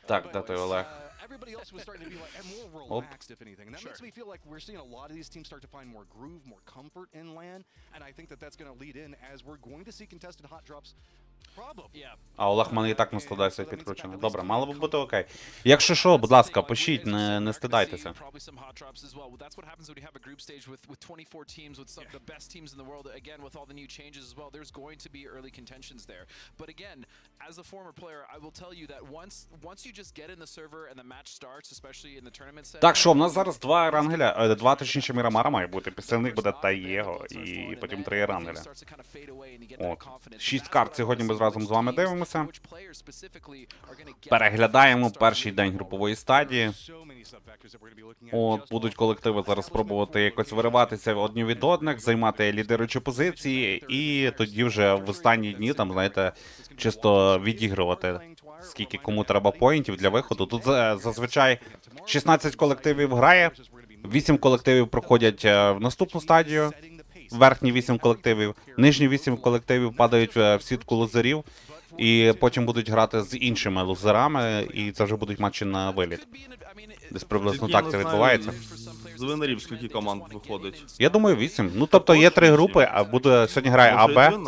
Так, де той Олег? Everybody else was starting to be like and more relaxed, if anything. And that makes me feel like we're seeing a lot of these teams start to find more groove, more comfort in LAN. And I think that that's going to lead in as we're going to see contested hot drops. А Олег мене і так на 110 підкручений. Добре, мало би бути окей. Якщо що, будь ласка, пишіть, не стидайтеся. Так, що, в нас зараз два ерангеля, два, точніше, Мірамара має бути. Після них буде Таєго і потім 3 ерангеля. От. 6 карт сьогодні ми разом з вами дивимося. Переглядаємо перший день групової стадії. От, будуть колективи зараз спробувати якось вириватися одні від одних, займати лідируючі позиції, і тоді вже в останні дні, там, знаєте, чисто відігрувати, скільки кому треба поінтів для виходу. Тут зазвичай 16 колективів грає, 8 колективів проходять в наступну стадію, верхні 8 колективів, нижні 8 колективів падають в сітку лузерів, і потім будуть грати з іншими лузерами, і це вже будуть матчі на виліт. Десь приблизно так це відбувається. З винерів скільки команд виходить? Я думаю, 8. Ну, тобто є 3 групи, а буде сьогодні грає АБ.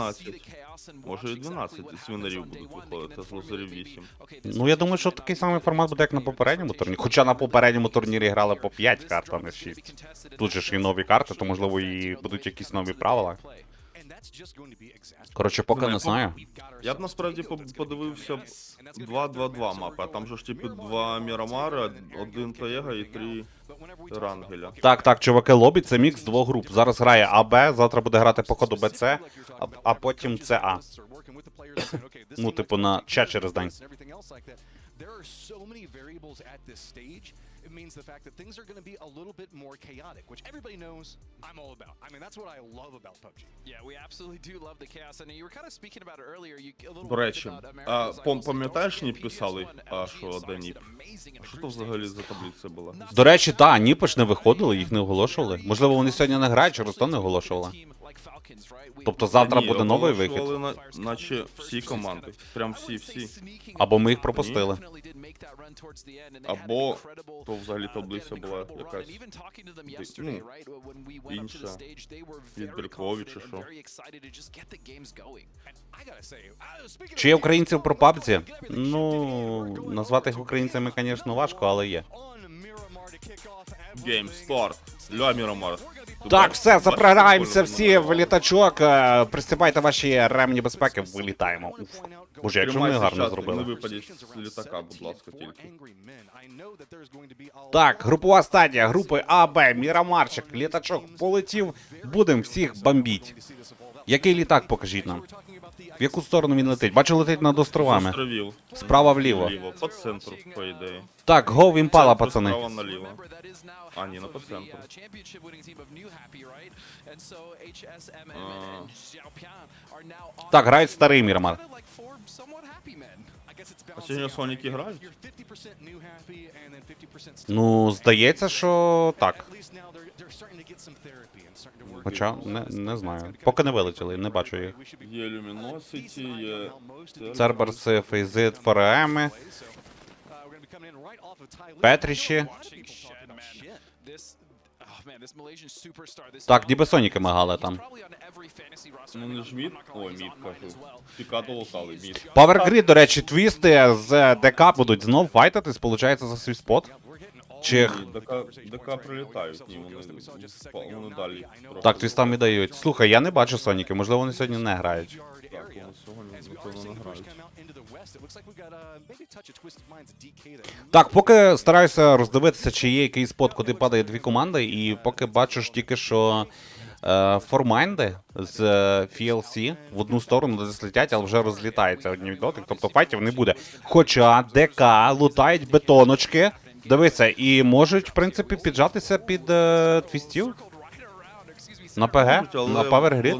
Може і 12 з винерів будуть виходити, з лузерів 8. Ну, я думаю, що такий самий формат буде, як на попередньому турнірі. Хоча на попередньому турнірі грали по 5 карт, а не 6. Тут же ж і нові карти, то, можливо, і будуть якісь нові правила. Коротше, поки не знаю. Я б насправді подивився 2-2-2 мапи, а там же ж типу 2 Мірамара, 1 Таєга і 3 Рангеля. Так, чуваки, лобі це мікс 2 груп. Зараз грає АБ, завтра буде грати по ходу БЦ, а потім ЦА. Ну, типу, на чат через день. It means the fact that things are going to be a little bit more chaotic, which everybody knows I'm all about. I mean, that's what I love about PUBG. Yeah, we absolutely do love the chaos. And you were kind of speaking about it earlier. You a little До речі, пам'ятаєш, НІП писали, що де НІП? А що то взагалі за таблиця була? До речі, так, НІП ж не виходили, їх не оголошували. Можливо, вони сьогодні не грають, через то не оголошували. Тобто завтра буде новий вихід. Наче всі команди. Прям всі. Або ми їх пропустили. Або то взагалі таблиця була якась, ну, інша. Відбіркові чи що. Чи є українців про PUBG? Ну, назвати їх українцями, звісно, важко, але є. Гейм, старт. Ля, Мірамар. Так, все, заправляємося всі в літачок, пристібайте ваші ремні безпеки, вилітаємо. Уф. Боже, як же ми гарно зробили. Не випадіть з літака, будь ласка, тільки. Так, групова стадія, групи АБ, Мірамарчик, літачок полетів, будемо всіх бомбіть. Який літак, покажіть нам? В яку сторону він летить? Бачу, летить над островами. Справа вліво. По центру, по ідеї. Так, гов імпала, пацани. Справа наліво. А, ні, по центру. Так, грають старий Мірамар. А сьогодні Соніки грають? Ну, здається, що так. Хоча, не знаю. Поки не вилетіли, не бачу їх. Є Люміносіті, є... Церберси, Фейзит, Форееми. Петріші. Так, ніби Соніки мигали там. Ну не ж мід? Ой, мід, кажу. Пікато локали, мід. Павергрід, до речі, твісти з ДК будуть знов файтитись, получається, за свій спот. Чи... ДК прилітають, ні, вони далі. Так, твістам і дають. Слухай, я не бачу Соніки, можливо, вони сьогодні не грають. Так, вони сьогодні, напевно, не грають. Так, поки стараюся роздивитися, чи є якийсь спот, куди падає 2 команди, і поки бачу ж тільки, що формайнди з FLC в одну сторону десь летять, але вже розлітаються одні від одних, тобто файтів не буде. Хоча ДК лутають бетоночки, дивися, і можуть, в принципі, піджатися під твістів. На ПГ, на Павергрід.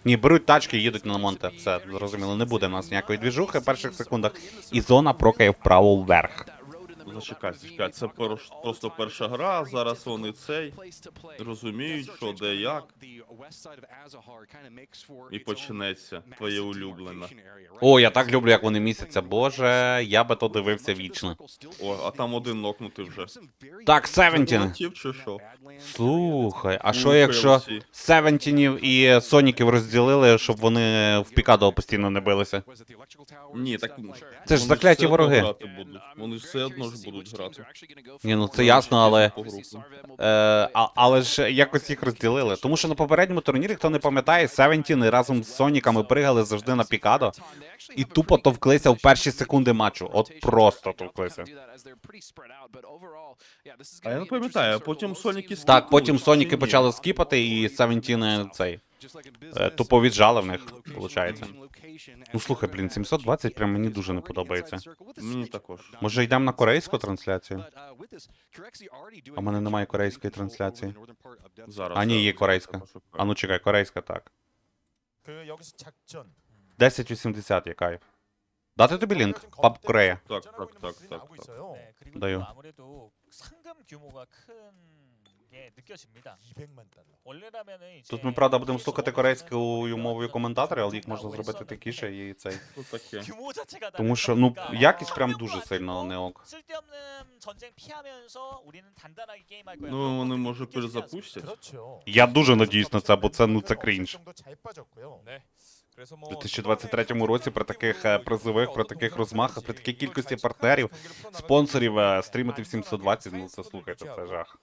Ні, беруть тачки і їдуть на Монте. Все, зрозуміло, не буде в нас ніякої двіжухи в перших секундах. І зона прокає вправо вверх. Зачекай, це просто перша гра, зараз вони розуміють, що де як. І почнеться твоє улюблене. О, я так люблю, як вони місяця. Боже, я би то дивився вічно. О, а там один нокнутий вже. Так, 17. Летів чи що? Слухай, а що якщо 17 і Соніків розділили, щоб вони в пікадо постійно не билися? Ні, так Це ж закляті вороги. Вони ж все одно ж будуть грати. Ні, ну це ясно, але ж якось їх розділили. Тому що на попередньому турнірі, хто не пам'ятає, 17 разом з Соніками пригали завжди на пікадо і тупо товклися в перші секунди матчу. От просто товклися. А я не пам'ятаю, а потім Соніки скіпали. Так, потім Соніки почали скіпати, і 17 тупо віджали в них, виходить. Ну слухай, блін, 720 прям мені дуже не подобається. Мені також. Може йдемо на корейську трансляцію? А в мене немає корейської трансляції. Зараз. А ні, є корейська. А ну чекай, корейська, так. 1080 є кайф. Дати тобі лінк? PUBG Корея. Так. Даю. Тут ми, правда, будемо слухати корейською мовою коментатори, але їх можна зробити такіше і цей. Тому що, ну, якість прям дуже сильно не ок. Ну, вони, може, перезапустять. Я дуже надіюсь на це, бо це, ну, це крінж. У 2023 році при таких призових, при таких розмахах, при такій кількості партнерів, спонсорів стрімити в 720, ну це, слухайте, це жах.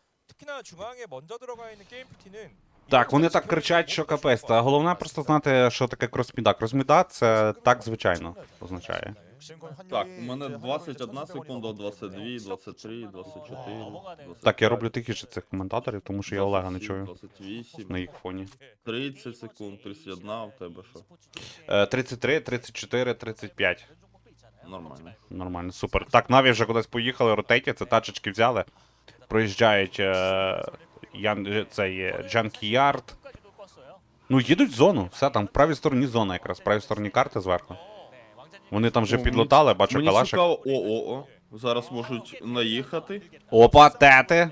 Так, вони так кричать, що капець. Та головне просто знати, що таке кросміда. Кросміда — це так звичайно означає. Так, у мене 21 секунда, 22, 23, 24. Так, я роблю тихіше цих коментаторів, тому що я Олега не чую 28, на їх фоні. 30 секунд, 31, а в тебе що? 33, 34, 35. Нормально. Нормально, супер. Так, Наві вже кудись поїхали, ротейті, це тачечки взяли. Проїжджають цей Джанкіярд. Ну, їдуть в зону, все, там в правій стороні зона якраз, в правій стороні карти зверху. Вони там вже підлутали, бачу калашик. Мені цікаво, зараз можуть наїхати. Опа, тети.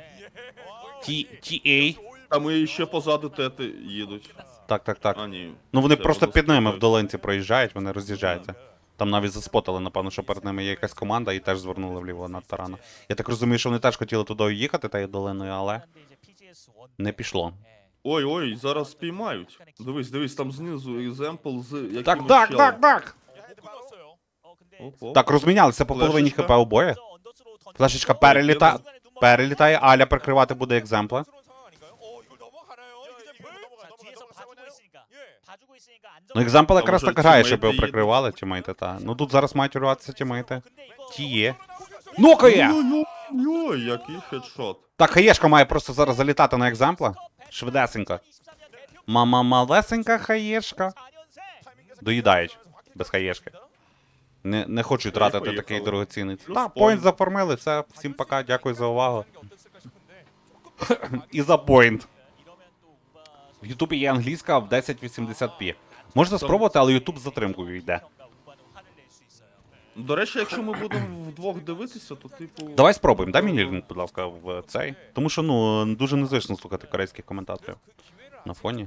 TA. Там і ще позаду тети їдуть. Так. А, ні. Ну вони просто під ними в долинці проїжджають, вони роз'їжджаються. Там навіть заспотали, напевно, що перед ними є якась команда і теж звернули вліво на тарана. Я так розумію, що вони теж хотіли туди їхати, тією долиною, але не пішло. Ой, зараз спіймають. Дивись, там знизу екземпл з якимось Так. Так, розмінялися по половині хп обоє. Флешечка перелітає, Аля прикривати буде екземпла. Ну, екземпл якраз так грає, щоб його прикривали, тімейти, та. Ну тут зараз мають урватися тімейти. Тіє. Нокає! Ой, який хедшот. Так, хаєшка має просто зараз залітати на екземпла. Швидесенько. Малесенька хаєшка. Доїдають. Без хаєшки. Не хочу тратити такий дорогоцінний. Так, поінт заформили, все, всім пока, дякую за увагу. І за поінт. В Ютубі є англійська в 1080p. Можна спробувати, але Ютуб з затримкою йде. До речі, якщо ми будемо вдвох дивитися, то типу... Давай спробуємо, дай мені лінк, будь ласка, в цей. Тому що, ну, дуже незвично слухати корейських коментаторів на фоні.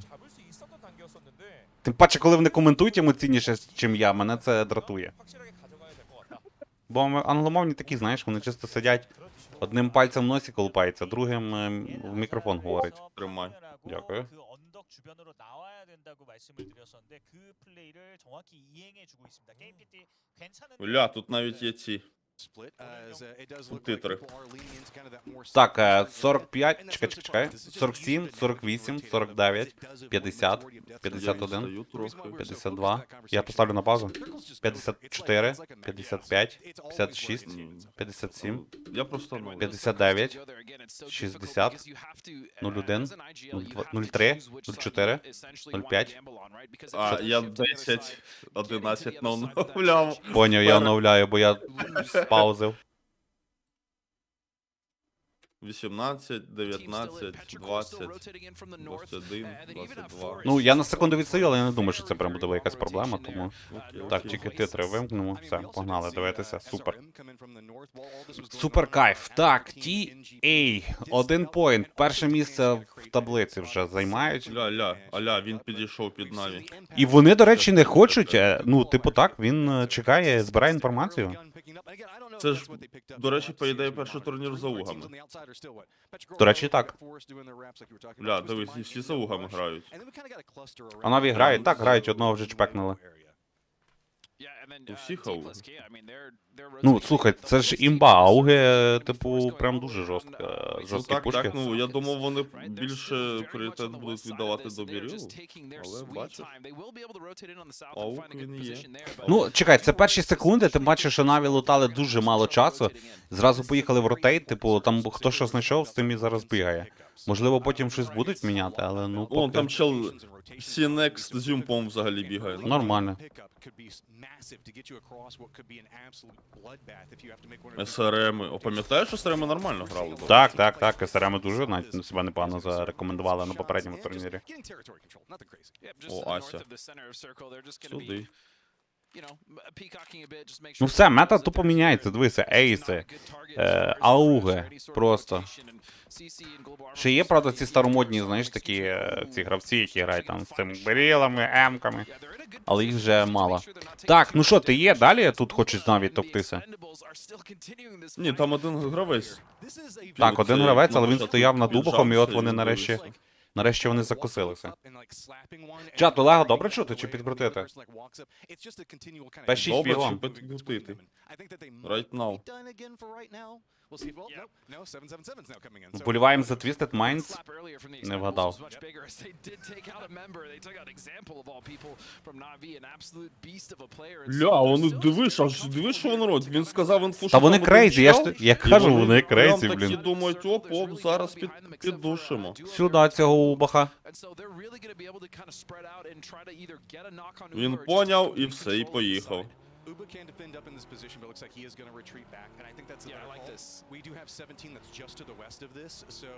Тим паче, коли вони коментують емоційніше, чим я, мене це дратує. Бо англомовні такі, знаєш, вони часто сидять, одним пальцем в носі колупається, другим в мікрофон говорить. Тримай. Дякую. Бля, тут навіть є ці субтитри. Так, 45, чекай, 47, 48, 49, 50, 51, 52. Я поставлю на паузу. 54, 55, 56, 57, Я просто 59, 60, 01, 03, 04, 05. А, я 10, 11 оновляв. Поняв, я оновляю, бо я спаузив. 18, 19, 20, 21, 22. Ну, я на секунду відстаю, але я не думаю, що це прям буде якась проблема, тому... Так, тільки титри вимкнемо. Все, погнали дивитися. Супер. Супер кайф. Так, TA. 1 поінт. Перше місце в таблиці вже займають. Аля, він підійшов під Наві. І вони, до речі, не хочуть, ну, типу так, він чекає, збирає інформацію. Це ж, до речі, по ідеї, перший турнір за угами. До речі, так. Дивись, і всі за угами грають. А Наві грають? Так, грають, одного вже чпекнули. У всіх ауги. Ну, слухай, це ж імба, ауги, типу, прям дуже жорсткі пушки. Так, ну, я думав, вони більше пріоритет будуть віддавати до Бірілу, але бачиш, ауг він і є. Ну, чекай, це перші секунди, ти бачиш, що Наві лутали дуже мало часу, зразу поїхали в ротейт, типу, там хто що знайшов, з тим і зараз бігає. Можливо, потім щось будуть міняти, але ну, поки... Вон, там чел C-Next з Юмпом взагалі бігає. Нормально. СРМи. Пам'ятаєш, що СРМи нормально грали? Так, СРМи дуже навіть себе непогано зарекомендували на попередньому турнірі. О, Ася. Сюди. Ну все, мета тупо міняється, дивися, ейси, ауги, просто. Ще є, правда, ці старомодні, знаєш, такі ці гравці, які грають там з цими берілами, емками, але їх вже мало. Так, ну що, ти є? Далі тут хочуть навіть топтися? Ні, там один гравець. Так, один гравець, але він стояв над Дубухом, і от вони нарешті вони закусилися. Чат, Олега, добре чути чи підкрутити? P6 Добре, бігом. чи підкрутити? Right now. Вболіваємо за Twisted Minds. Не вгадав. Вони дивиш, що вони роблять. Він сказав інфу, що Та вони там крейзі, один чел, я кажу, вони крейзі, прям такі блін. думають, оп, зараз піддушимо. Сюди цього убаха. Він поняв і все, і поїхав. Uba can defend up in this position, but looks like he is going to retreat back, and I think that's the better call. We do have 17 that's just to the west of this, so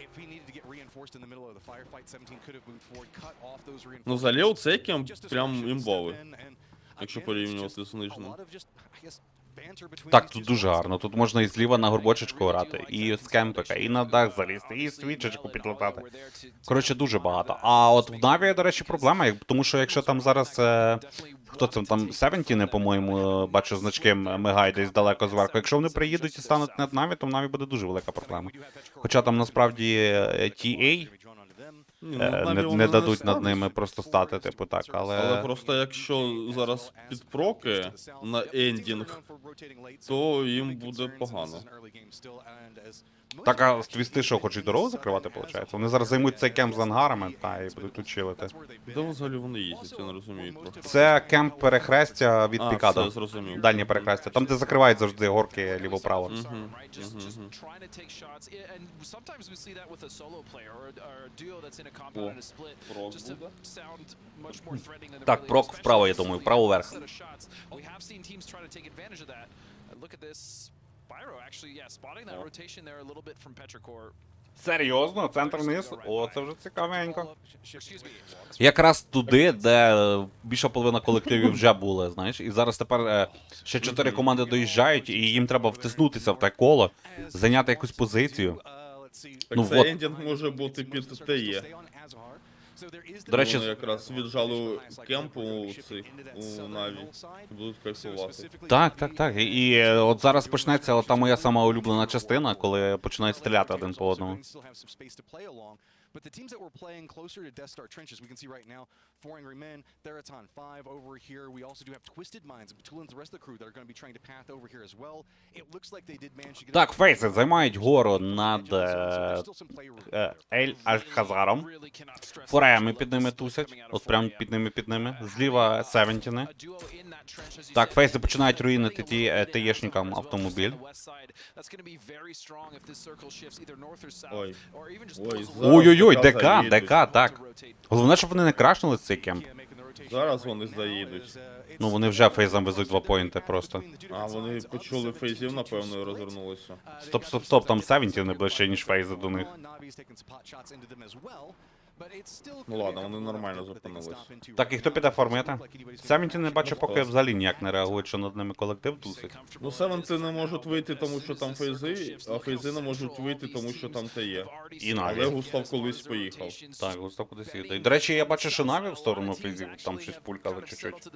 if he needed to get reinforced in the middle of the firefight, 17 could have moved forward, cut off those reinforcements. Ну, взагалі, оцей кемп прям імбовий, якщо порівнювати з нижнім. Так, тут дуже гарно. Тут можна і зліва на горбочечку грати, і з кемпика, і на дах залізти, і свічечку підлатати. Коротше, дуже багато. А от в Наві, до речі, проблема, тому що якщо там зараз... Хто це там? 17, по-моєму, бачу, значки мигають десь далеко зверху. Якщо вони приїдуть і стануть над Наві, то в Наві буде дуже велика проблема. Хоча там насправді TA не дадуть над ними просто стати, типу так, але просто якщо зараз підпроки на ендінг, то їм буде погано. Так, а твісти що, хочуть дорогу закривати, виходить? Вони зараз займуть цей кемп з ангарами, та, і будуть тут чилити. Де взагалі вони їздять, я не розумію просто. Це кемп перехрестя від Пікадо. Все, зрозумів. Дальнє перехрестя. Там, де закривають завжди горки ліво-право. Так, прок вправо, я думаю, вправо вверх. Серйозно? Центр вниз? О, це вже цікавенько. Якраз туди, де більша половина колективів вже були, знаєш. І зараз тепер ще 4 команди доїжджають, і їм треба втиснутися в те коло, зайняти якусь позицію. Так це ендінг може бути під ТЕ. До речі, вони якраз віджали кемпу у Наві і будуть кайфувати. Так. І от зараз почнеться та моя сама улюблена частина, коли починають стріляти один по одному. But the teams that were playing closer to Death Star trenches, we can see right now, 4 Angry Men, Theraton 5 over here. We also do have Twisted Minds and Batula and the rest of the crew that are going to be trying to path over here as well. It looks like they did manage to get... Так, фейси займають гору над Ель-Аль-Хазаром. Фореями під ними тусять. От прямо під ними. Зліва Севентіни. Так, фейси починають руїнити ТЕшникам автомобіль. Ой. Ой-ой-ой, ДК, так. Головне, щоб вони не крашнули цей кемп. Зараз вони заїдуть. Ну, вони вже фейзом везуть 2 поінти просто. А, вони почули фейзів, напевно, і розвернулися. Стоп, там 70 не ближче, ніж фейзи до них. Ну ладно, вони нормально зупинились. Так, і хто піде формити? 70 не бачу, поки взагалі ніяк не реагують, що над ними колектив тусить. Ну, Севенти не можуть вийти, тому що там фейзи, а фейзи не можуть вийти, тому що там те є. І Наві. Але Густав колись поїхав. Так, Густав кудись їде. І, до речі, я бачу, що Наві в сторону фейзів, там щось пулькали чуть-чуть.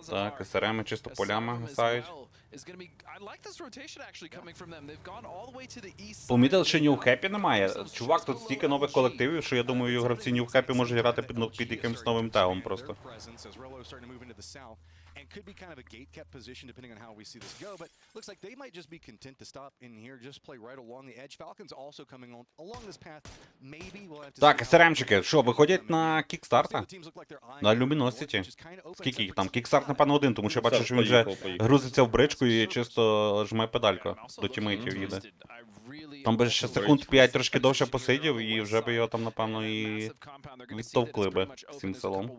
Так, СРМи чисто полями гасають. Помітили, що New Happy немає? Чувак, тут стільки нових колективів, що я думаю, гравці New Happy можуть грати під якимось новим тегом просто. And could be kind of a gate-kept position depending on how we see this go, but looks like they might just be content to stop in here, just play right along the edge. Falcons also coming on along this path. Maybe we'll have to. Так, СРМчики, що, виходять на кікстарта? На Luminosity. Скільки їх там? Кікстарт, напевно, один, тому що я бачу, що він вже грузиться в бричку і чисто жме педальку. До тімейтів їде. Там би ще секунд 5 трошки довше посидів, і вже би його там, напевно, і відтовкли би цим селом.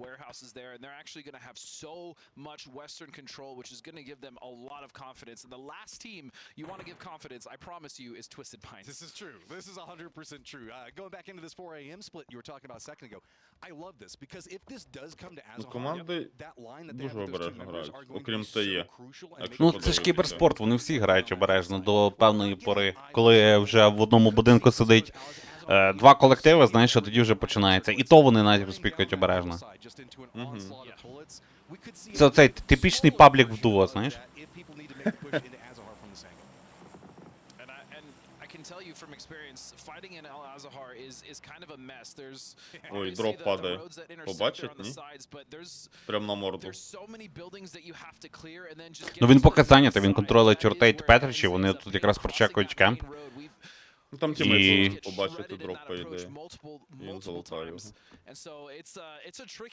Western control, which is going to give them a lot of confidence. And the last team you want to give confidence, I promise you, is Twisted Pines. This is true. This is 100% true. Going back into this 4 a.m. split you were talking about a second ago, I love this because if this does come to Azahar, команди that line that they дуже have with those two обережно members грають, are going to окрім be so ТЕ. crucial. Ну, це ж кіберспорт, вони всі грають обережно до певної пори. Коли вже в одному будинку сидить 2 колективи, знаєш, а тоді вже починається. І то вони навіть спікають обережно. Це оцей типічний паблік в дуо, знаєш? Ой, дроп падає. Побачить, ні? Прям на морду. Ну він поки зайнятий, він контролить Тюртейт Петричі, вони тут якраз прочекують кемп. Ну там тімейт побачити дроп, по ідеї. Він залутає його.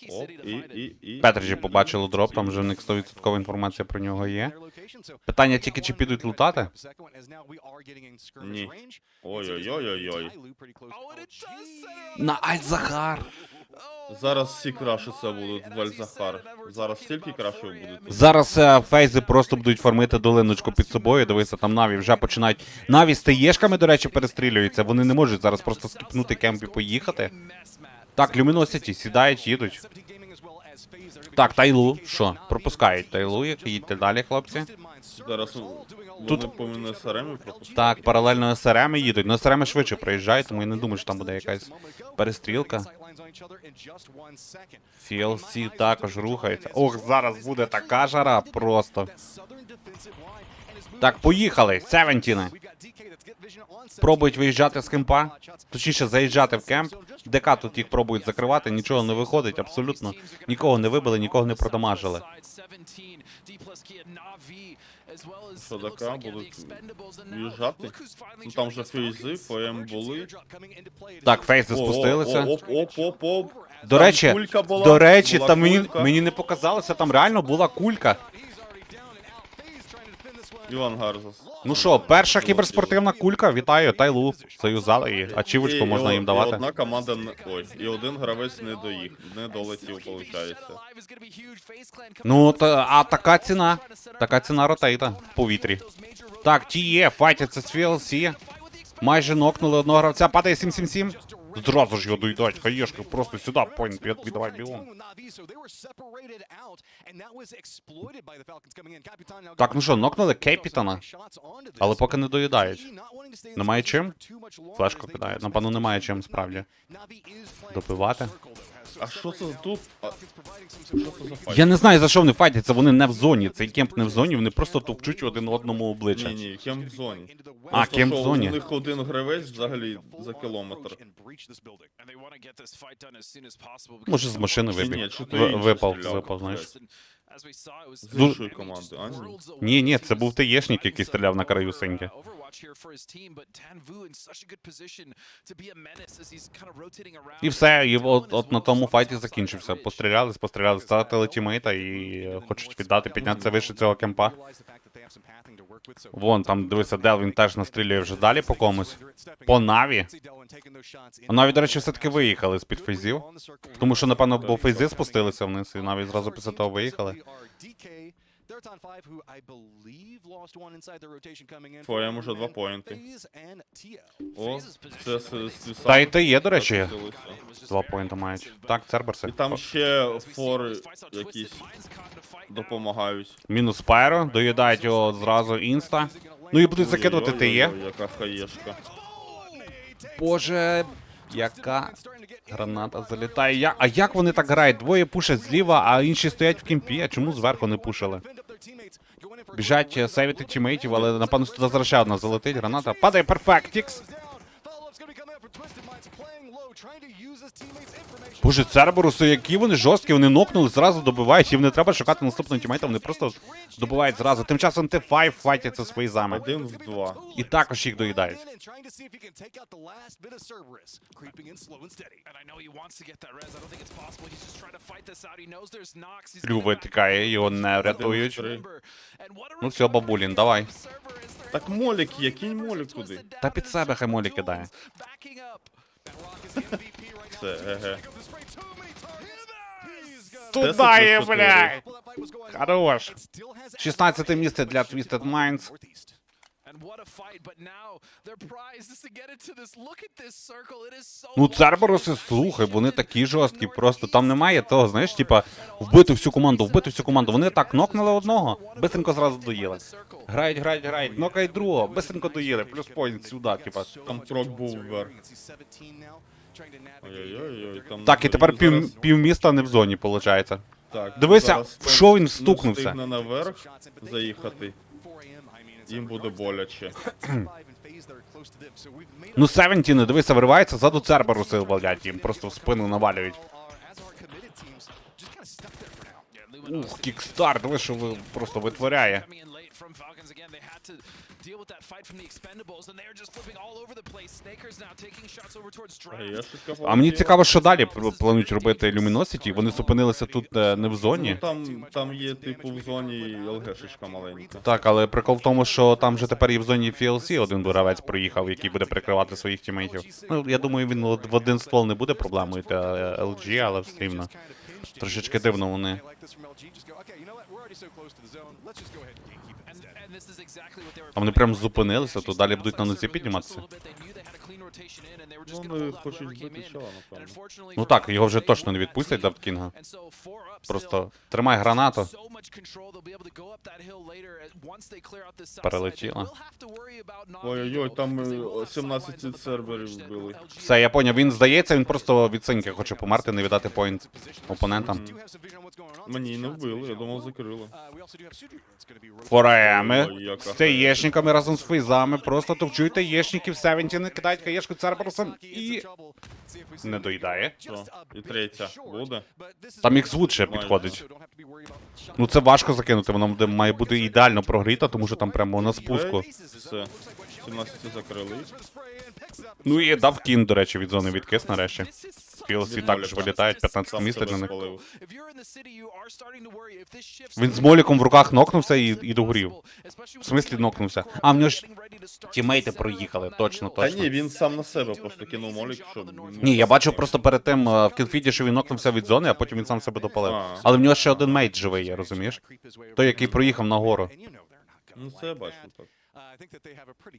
Оп, і... Петричі побачили дроп, там вже в них 100% інформація про нього є. Питання тільки, чи підуть лутати? Ні. Ой-ой-ой-ой-ой. На Аль-Захар! Зараз всі крашиться будуть в Аль-Захар. Зараз стільки крашів будуть. Зараз фейзи просто будуть формити долиночку під собою. Дивися, там Наві вже починають. Наві з ТЕшками, до речі, перестрілюються. Вони не можуть зараз просто скіпнути кемп і поїхати. Так, Luminosity сідають, їдуть. Так, Тайлу, що? Пропускають Тайлу, їдьте далі, хлопці. Зараз Тут повинні СРМ пропустити. так, паралельно СРМ їдуть. Ну, СРМ швидше приїжджають, тому я не думаю, що там буде якась перестрілка. CLC також рухається. Ох, зараз буде така жара просто. Так, поїхали, Севентіни. Пробують виїжджати з кемпа, точніше заїжджати в кемп. ДК тут їх пробують закривати, нічого не виходить, абсолютно. Нікого не вибили, нікого не продамажили. Що ДК будуть виїжджати? Ну там же фейзи, ФМ були. Так, фейзи спустилися. Оп. До речі, там мені не показалося, там реально була кулька. Іван Гарзас. Ну що, перша кіберспортивна кулька, вітаю, Тайлу, союзали її, ачівочку можна їм давати. І одна команда, і один гравець не долетів, виходить. Ну, а така ціна ротейта в повітрі. Так, ТЕ, файтяться з FLC, майже нокнули одного гравця, падає 7-7-7. Зразу ж його доїдають, хаєшки, просто сюди, поінт, віддавай бігом. Так, ну що, нокнули Кепітана, але поки не доїдають. Немає чим? Флешку кидають, напевно, немає чим, справді. Добивати. А що це тут? Що це за файт? Я не знаю, за що вони файтяться, вони не в зоні. Цей кемп не в зоні, вони просто товчуть один одному обличчя. Ні, кемп в зоні. А, кемп в зоні. У них один гравець взагалі за кілометр. Може з машини випав, знаєш. З іншої команди, а ні? Ні, це був ТЕшник, який стріляв на краю синьки. І все, і от на тому файті закінчився. Постріляли, стратили тімейта і хочуть віддати, піднятися вище цього кемпа. Вон, там, дивися, Дел, він теж настрілює вже далі по комусь. По Наві. А Наві, до речі, все-таки виїхали з-під фейзів. Тому що, напевно, бо фейзи спустилися вниз, і Наві зразу після того виїхали. Твоєму вже 2 поінти. О, це Та й те є, до речі. 2 поінти мають. Так, Церберси. І там ще фори якісь допомагають. Мінус Пайро, доїдають його зразу інста. Ну і будуть закидувати ТЕ. Яка хаєшка. Боже, яка граната залітає. А як вони так грають? Двоє пушать зліва, а інші стоять в кімпі. А чому зверху не пушили? Біжать сейвити тімейтів, але напевно туди зараз ще одна залетить. Граната. Падає Перфектікс. Боже, Церберуси, які вони жорсткі, вони нокнули, зразу добивають, їм не треба шукати наступного тімейта, вони просто добивають зразу. Тим часом Т5 файтяться свої зами. 1 в 2. І також їх доїдають. Рю витікає, його не рятують. Ну все, бабулін, давай. Так молік є, кинь молік туди. Та під себе хай молі кидає. Це, еге. Туда є, блядь! Хорош. 16 місце для Twisted Minds. Ну, Церберуси, слухай, вони такі жорсткі, просто там немає того, знаєш, типа, вбити всю команду. Вони так нокнули одного, бистренько зразу доїли. Грають, нокають другого, бистренько доїли, плюс поінт сюди, типа. Там прок був вверх. Ой-ой-ой, там... Так, і тепер півміста не в зоні, виходить. Так, Дивися, в що він стукнувся. Встигне наверх заїхати. Їм буде боляче. Ну, 17, дивися, виривається, ззаду Церберуси валять, їм просто в спину навалюють. Ух, кікстар, диви, що ви просто витворяє. А мені цікаво, що далі планують робити Luminosity. Вони зупинилися тут не в зоні. Ну, там є, типу, в зоні ЛГшечка маленька. Так, але прикол в тому, що там же тепер і в зоні FLC один буравець проїхав, який буде прикривати своїх тімейтів. Ну, я думаю, він в один ствол не буде проблемою для LG, але все рівно. Трошечки дивно вони. А вони прям зупинилися, то далі будуть на нозі підніматися. Ну, вони хочуть збити чола, напевно. Ну так, його вже точно не відпустять, Дафткінга. Просто тримай гранату. Перелетіла. Ой-ой-ой, там 17 серверів вбили. Все, я поняв, він здається, він просто від синьки хоче померти, не віддати поінт опонентам. Мені не вбили, я думав закрили. Фореми з таєшниками разом з фейзами, просто товчують таєшників, 17 кидають каєшку Церберусом і... Не доїдає. Що? І третя буде? Там Іксвуд ще підходить. Ну це важко закинути, воно має бути ідеально прогріта, тому що там прямо на спуску. Все, 17 закрили. Ну і дав кін, до речі, від зони відкис нарешті. PLC також вилітають, 15 місце для них. Він з моліком в руках нокнувся і догорів. В смислі нокнувся? А, в нього ж тімейти проїхали, точно. Та ні, він сам на себе просто кинув молік, щоб... Ні, я бачив просто перед тим в кілфіді, що він нокнувся від зони, а потім він сам себе допалив. Але в нього ще один мейт живий є, розумієш? Той, який проїхав нагору. Ну це я бачу, так.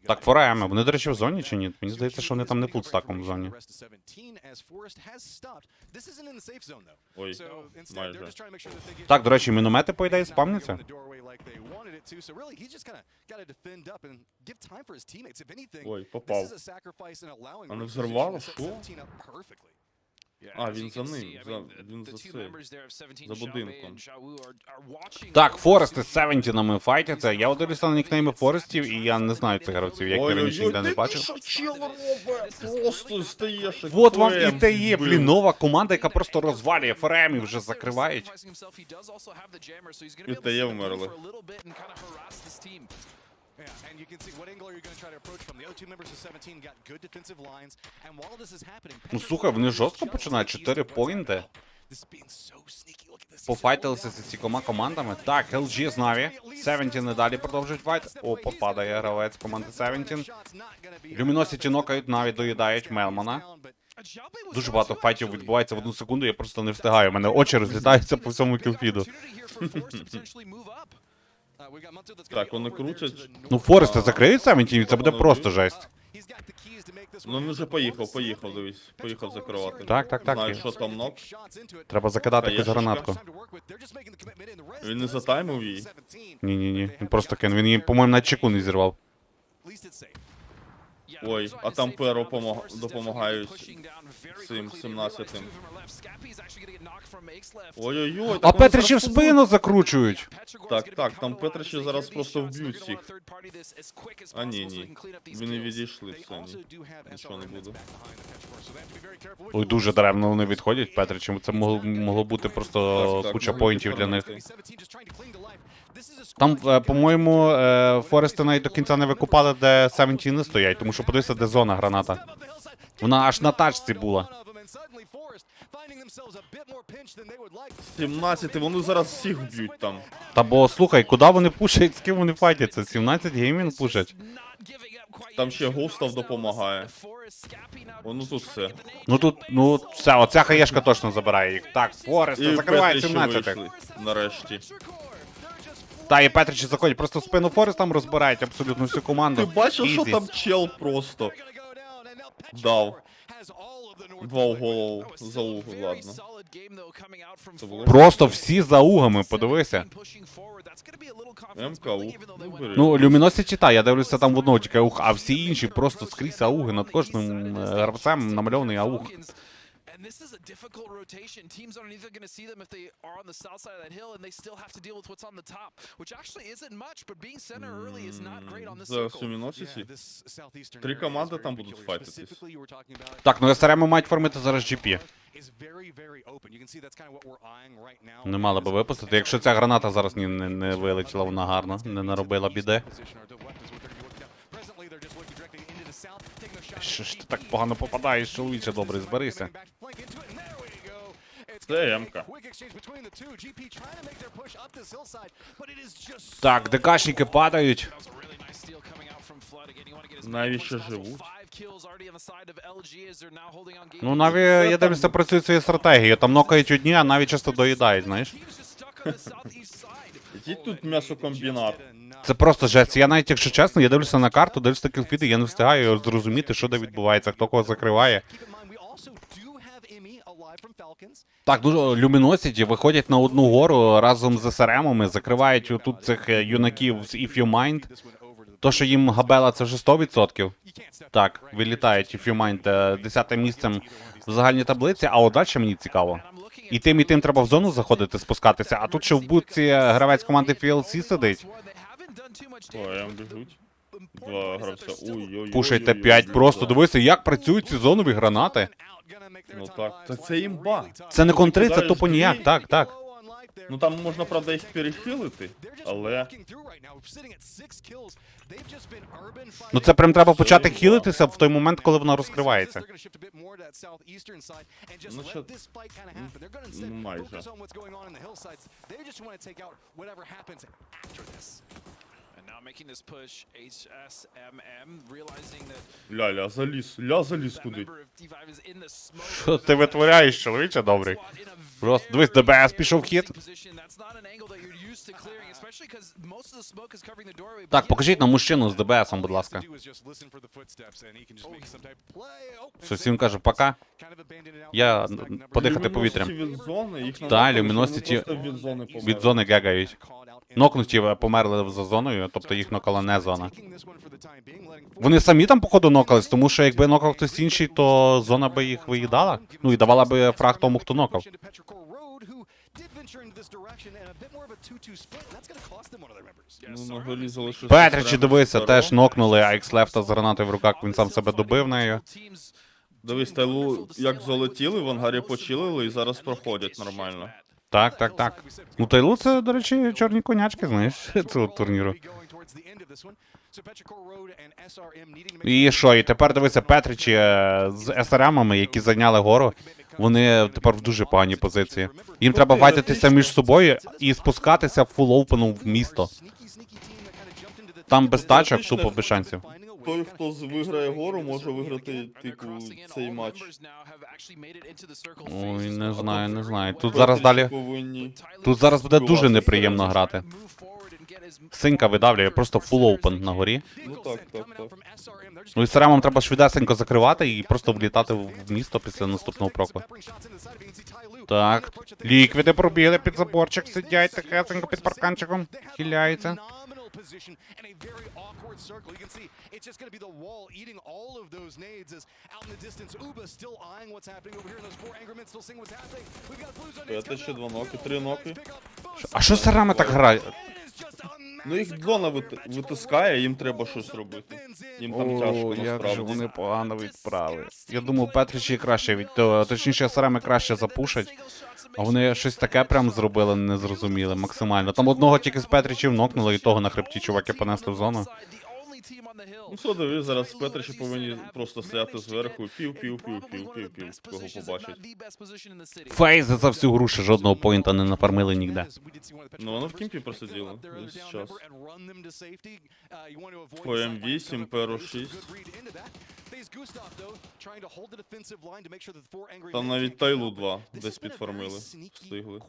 Так, фореми. Вони, до речі, в зоні чи ні? Мені здається, що вони там не фулстаком в зоні. Ой, майже. Так, до речі, міномети, по ідеї, спавняться? Ой, попав. А не взорвало? Що? А, він за ним, він за це, за будинком. Так, Форести з 17-нами файтяться. Я дивлюся на нікнейми Форестів, і я не знаю цих гравців, як я раніше ніде не бачив. Що чел робить? Просто стаєш. Вот вам і те є, блін, нова команда, яка просто розвалює, ФРМів вже закривають. І те є вмерли. Ну, слухай, вони жорстко починають, 4 поінти. Пофайтилися з цількома командами. Так, LG з Na'Vi. 17 і далі продовжують файт. О, попадає гравець команди 17. Luminosity нокають, Na'Vi доїдають Мелмана. Дуже багато файтів відбувається в 1 секунду, я просто не встигаю. У мене очі розлітаються по всьому кілфіду. Так, вони крутять. Ну, Форести закриють 17, це буде просто жесть. Ну він вже поїхав, дивись. Поїхав закривати. Так. Знаю, що там нок. Треба закидати якусь гранатку. Він не затаймив її. Ні. Він просто кинув. Він її, по-моєму, на чеку не зірвав. Ой, а там Перо допомагають цим 17-тим. Ой-ой-ой. А Петричі в спину закручують. Так, там Петричі зараз просто вб'ють всіх. А ні. Вони відійшли, все, ні. Нічого не буде. Ой, дуже даремно вони відходять Петричі. Це могло бути просто куча поінтів для них. Там, по-моєму, Форести навіть до кінця не викупали, де 17 стоять, тому що подивися, де зона граната. Вона аж на тачці була. 17, вони зараз всіх вб'ють там. Та бо, слухай, куди вони пушать, з ким вони файтяться? 17 геймінг пушать. Там ще Густав допомагає. Ну тут все. Ну все, оця хаєшка точно забирає їх. Так, Форести закриває 17. Нарешті. Та, і Петричі заходять, просто в спину Форестам розбирають абсолютно всю команду. Ти бачив, що там чел просто дав. 2 в голову за угол, ладно. Просто всі за угами, подивися. МК, ух. Ну, Luminosity, та, я дивлюся там в одного тільки аух, а всі інші просто скрізь ауги, над кожним гравцем намальований аух. This is a difficult rotation. Teams aren't either going to see them if they are on the south side of that hill, and they still have to deal with what's on the top, which actually isn't much, but being center early is not great on this circle. Luminosity. 3 команди там будуть файтитись. Так, ну СРМ мають формити зараз GP. Не мали би випустити. Якщо ця граната зараз не вилетіла, вона гарно, не наробила біди. Що ж ти так погано попадаєш, чоловіче, добре, зберися. Це МК. Так, ДКшники падають. Навіщо живуть? Ну, Na'Vi, я дивлюся, працюють своєю стратегією. Там нокають одні, а Na'Vi часто доїдають, знаєш. Який тут м'ясокомбінат? Це просто жесть. Я навіть, якщо чесно, я дивлюся на карту, дивлюся кілфіди, я не встигаю зрозуміти, що де відбувається, хто кого закриває. Так, дуже Luminosity виходять на одну гору разом з СРМами, закривають тут цих юнаків з If You Mind. То, що їм габела, це вже 100%. Так, вилітають If You Mind 10-те місцем в загальній таблиці, а от далі мені цікаво. І тим треба в зону заходити, спускатися, а тут ще в будці гравець команди FLC сидить. Ой, біжуть. 2 гравця. Ой-ой-ой. Пушайте 5 просто. Дивися, як працюють ці зонові гранати. Ну так. Та це імба. Це не контри, це тупо ніяк. Так. Ну там можна, правда, їх перехилити, але... Ну це прям треба почати хілитися в той момент, коли вона розкривається. Ну що... Ну майже. Ля заліз куди. Що ти витворяєш, чоловіче добрий? Просто, дивись, ДБС пішов в хід. Так, покажіть нам мужчину з ДБСом, будь ласка. Що всім кажу, пока. Я подихати повітрям. Так, Luminosity від зони гегають. Нокнуті померли за зоною, тобто їх нокала не зона. Вони самі там, походу, нокались, тому що якби нокав хтось інший, то зона би їх виїдала. Ну і давала би фраг тому, хто нокав. Петричі, дивися, теж нокнули, а X-Left з гранатою в руках, він сам себе добив нею. Дивись, Тайлу як залетіли, в ангарі почилили і зараз проходять нормально. Так. Ну Тайлу це, до речі, чорні конячки, знаєш, цього турніру. І що, і тепер дивися, Петричі з СРМами, які зайняли гору, вони тепер в дуже поганій позиції. Їм треба файтитися між собою і спускатися в фул-оупену в місто. Там без тачок, тупо без шансів. Той, хто виграє гору, може виграти, типу, цей матч. Ой, не знаю. Тут зараз далі... Тут зараз буде дуже неприємно грати. Синька видавлює, просто фул-оупен на горі. Ну так. Ну і СРМам треба швидесенько закривати і просто влітати в місто після наступного проку. Так, ліквіди пробігли під заборчик, сидять тихесенько під парканчиком, хиляються. Position and a very awkward circle. You can see it's just going to be the wall eating all of those nades as out in the distance. Uba still eyeing what's happening over here, and those four angry men still seeing what's happening. We've got blue zone. Це ще 2 ноки, 3 ноки. А що СРМи так грають? Ну їх Дона витискає, їм треба щось робити. Їм там тяжко, насправді. Як же вони погано відправили. Я думав, Петричі краще точніше, СРМи краще запушать. А вони щось таке прям зробили незрозуміле, максимально. Там одного тільки з Петричів нокнули, і того на хребті чуваки понесли в зону. Ну що, дивись, зараз Петричі повинні просто стояти зверху, пів, кого побачить. Фейзи за всю гру ще жодного поінта не нафармили ніде. Ну воно в кімпі просиділо весь час. ФМ8, ПРО6. Там навіть Тайлу 2 десь підфармили, встигли.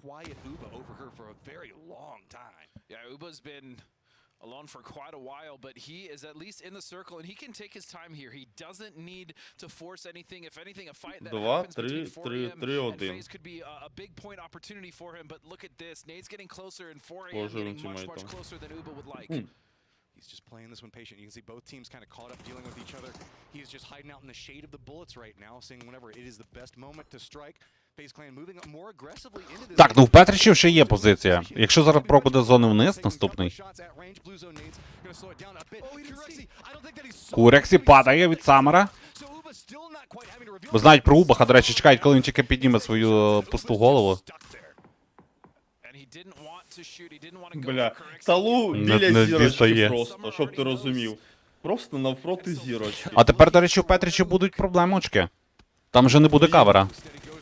Alone for quite a while, but he is at least in the circle, and he can take his time here. He doesn't need to force anything. If anything, a fight that happens between 4AM and FaZe could be a big point opportunity for him, but look at this. Nade's getting closer, and 4AM getting much closer than Uba would like. He's just playing this one patient. You can see both teams kind of caught up dealing with each other. He's just hiding out in the shade of the bullets right now, seeing whenever it is the best moment to strike. Так, ну в Петричів ще є позиція. Якщо зараз прок буде з зони вниз, наступний. Курексі падає від Самера. Бо знають про Убаха, до речі, чекають, коли він тільки підніме свою пусту голову. Бля, Талу біля зірочки просто, щоб ти розумів. Просто навпроти зірочки. А тепер, до речі, у Петричі будуть проблемочки. Там вже не буде кавера.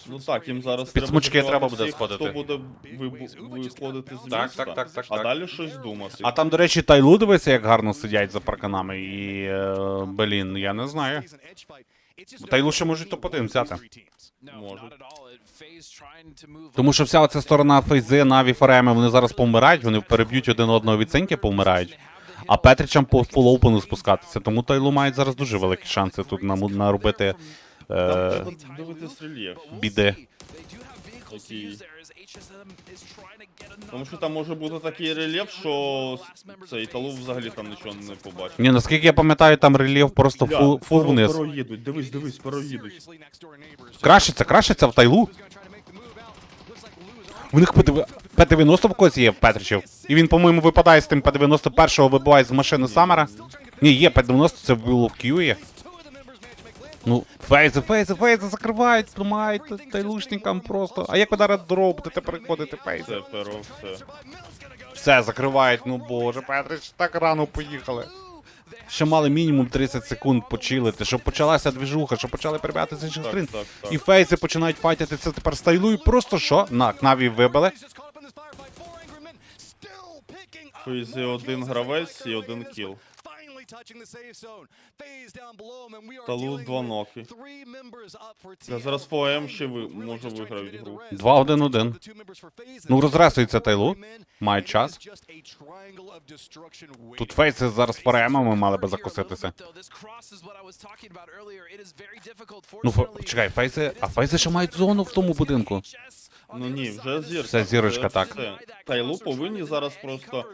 Ну так, їм зараз під смучки треба буде сходити. Хто буде виходити з міста, так. А далі щось думати. А там, до речі, Тайлу, дивися, як гарно сидять за парканами. І, блін, я не знаю. Тайлу ще можуть топ-1 взяти. Можуть. Тому що вся оця сторона Фейзи, Наві, Фареми, вони зараз помирають, вони переб'ють один одного від синьки, помирають. А Петричам по фул-оупену спускатися. Тому Тайлу мають зараз дуже великі шанси тут наробити біди. Тому що там може бути такий рельєф, що цей Талу взагалі там нічого не побачить. Ні, наскільки я пам'ятаю, там рельєф просто фул вниз. Пероїдуть, дивись, пероїдуть. Кращиться в Тайлу. У них П-90 в когось є в Петричів. І він, по-моєму, випадає з тим П-91-го, вибиває з машини Самера. Ні, є П-90, це було в Кьюї. Ну, фейзи закривають, ламають тайлушникам просто. А як ви зараз дорогу будете переходити, фейзи? Це перо, все. Все, закривають, ну боже, Петрич, так рано поїхали. Ще мали мінімум 30 секунд почилити, щоб почалася двіжуха, щоб почали перебігати з інших сторін. І фейзи починають файтити це тепер з Тайлу, і просто що? На, Наві вибили. Фейзи один гравець і один кіл. Талу 2 ноки. Зараз ФОМ ще може виграють гру. 2-1-1. Ну, розресується Тайлу. Мають час. Тут фейси зараз ФРМами мали би закоситися. Ну, чекай, фейси ще мають зону в тому будинку. Ну ні, вже зірка. Все, зірочка, так. Тайлу повинні зараз просто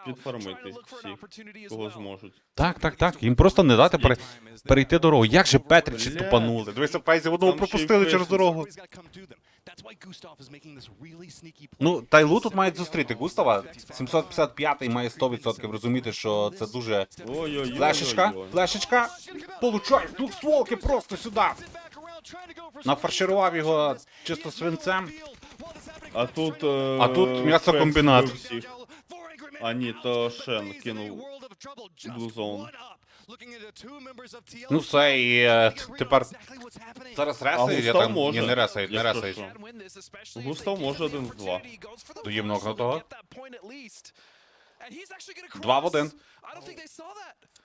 підфармити всіх, кого зможуть. Так. Їм просто не дати перейти дорогу. Як же Петричі тупанули? Дивися, фейзи одного пропустили через дорогу. Ну, Тайлу тут мають зустріти Густава. 755-й має 100% розуміти, що це дуже... Флешечка. Получай, двохстволки просто сюди. Нафарширував його чисто свинцем. А тут м'ясокомбінат. А ні, то Шен кинув Blue Zone. Ну все, і тепер зараз ресають, я Густав там може, не ресають, не якщо ресають. що. Густав може 1-2. Доїм на того. 2 в 1.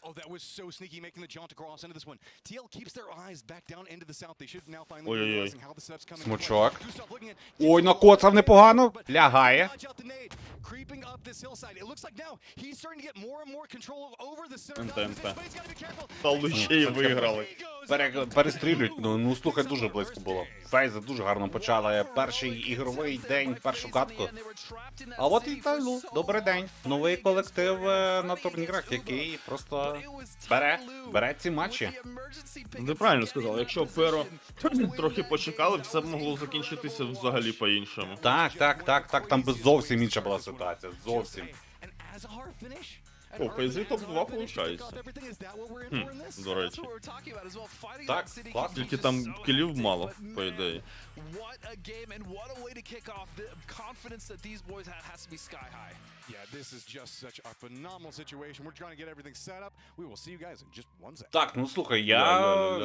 Oh, that was so sneaky, making the jaunt across into this one. TL keeps their eyes back down into the south. They should now finally be Ой-ой-ой. realizing how the setup's coming. Смучок. Ой, накоцав непогано. Лягає. Creeping up this hillside. It looks like now he's starting to get more and more control over the center. НТ. Та лучше і виграли. Перестрілюють. Ну, слухай, дуже близько було. Фейзи дуже гарно почали перший ігровий день, першу катку. А от і Тайлу. Добрий день. Новий колектив на турнірах, який просто бере ці матчі. Ти правильно сказав, якщо Перо трохи почекали, все б могло закінчитися взагалі по-іншому. Так, там би зовсім інша була ситуація, зовсім. О, фейзи топ-2 виходить. До речі. Так, класно. Тільки там кілів мало, по ідеї. What a game and what a way to kick off. The confidence that these boys have has to be sky high. Yeah, this is just such a phenomenal situation. We're trying to get everything set up. We will see you guys in just 1 second. Так, ну слухай,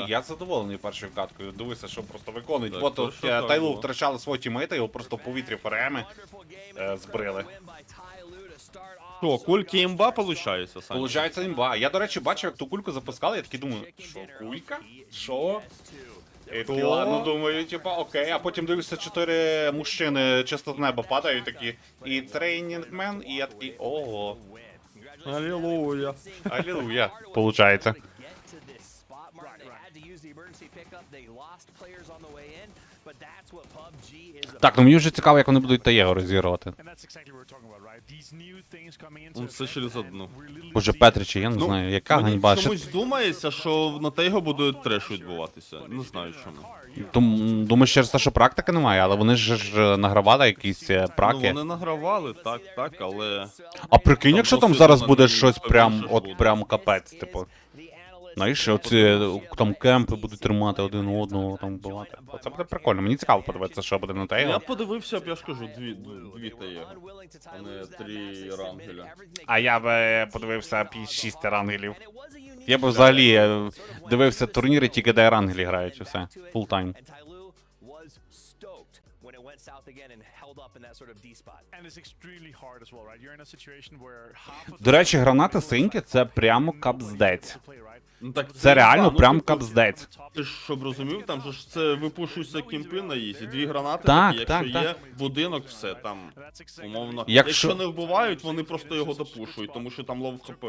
я задоволений першою каткою. Дивися, що просто виконують. Так, От то, тут що так Тайлу було. втрачали свого тімейта, його просто в повітрі ФРМи збрили. Що, кульки імба виходить, Саня? Получається імба. Я, до речі, бачив, як ту кульку запускали, я такий думаю, що, кулька? Що? І такий, ладно, думаю, типа, окей, а потім дивлюся, 4 мужчини чисто з неба падають такі, і трейнінгмен, і я такий, ого. Алілуя. Алілуя, получається. Так, ну мені вже цікаво, як вони будуть Таєго розігрувати. Це через одну. Боже, Петричі, я не знаю, яка ганьба. Чомусь думається, що на Тейго буде треш відбуватися. Не знаю чому. Думаєш, через те, що практики немає, але вони ж награвали якісь праки. Ну, вони награвали, так, але... А прикинь, якщо там зараз буде досвіду щось прям, менше от буде. прям капець, типу. Знаєш, оці там кемпи будуть тримати один одного, там вбивати. Це буде прикольно, мені цікаво подивитися, що буде на Я Тейго. подивився б, я ж кажу, дві Тейго, а не 3 рангеля. А я би подивився 5-6 рангелів. Я би взагалі дивився турніри, тільки де рангелі грають, і все. Full time. До речі, гранати синьки — це прямо капздець. Ну, так Це реально ну, прям типу, капздець. Ти ж щоб розумів, там же ж це випушуються кімпи на ізі. 2 гранати Так, такі, так, якщо є так. будинок, все, там, умовно. Якщо- Якщо не вбивають, вони просто його допушують, тому що там лов хп.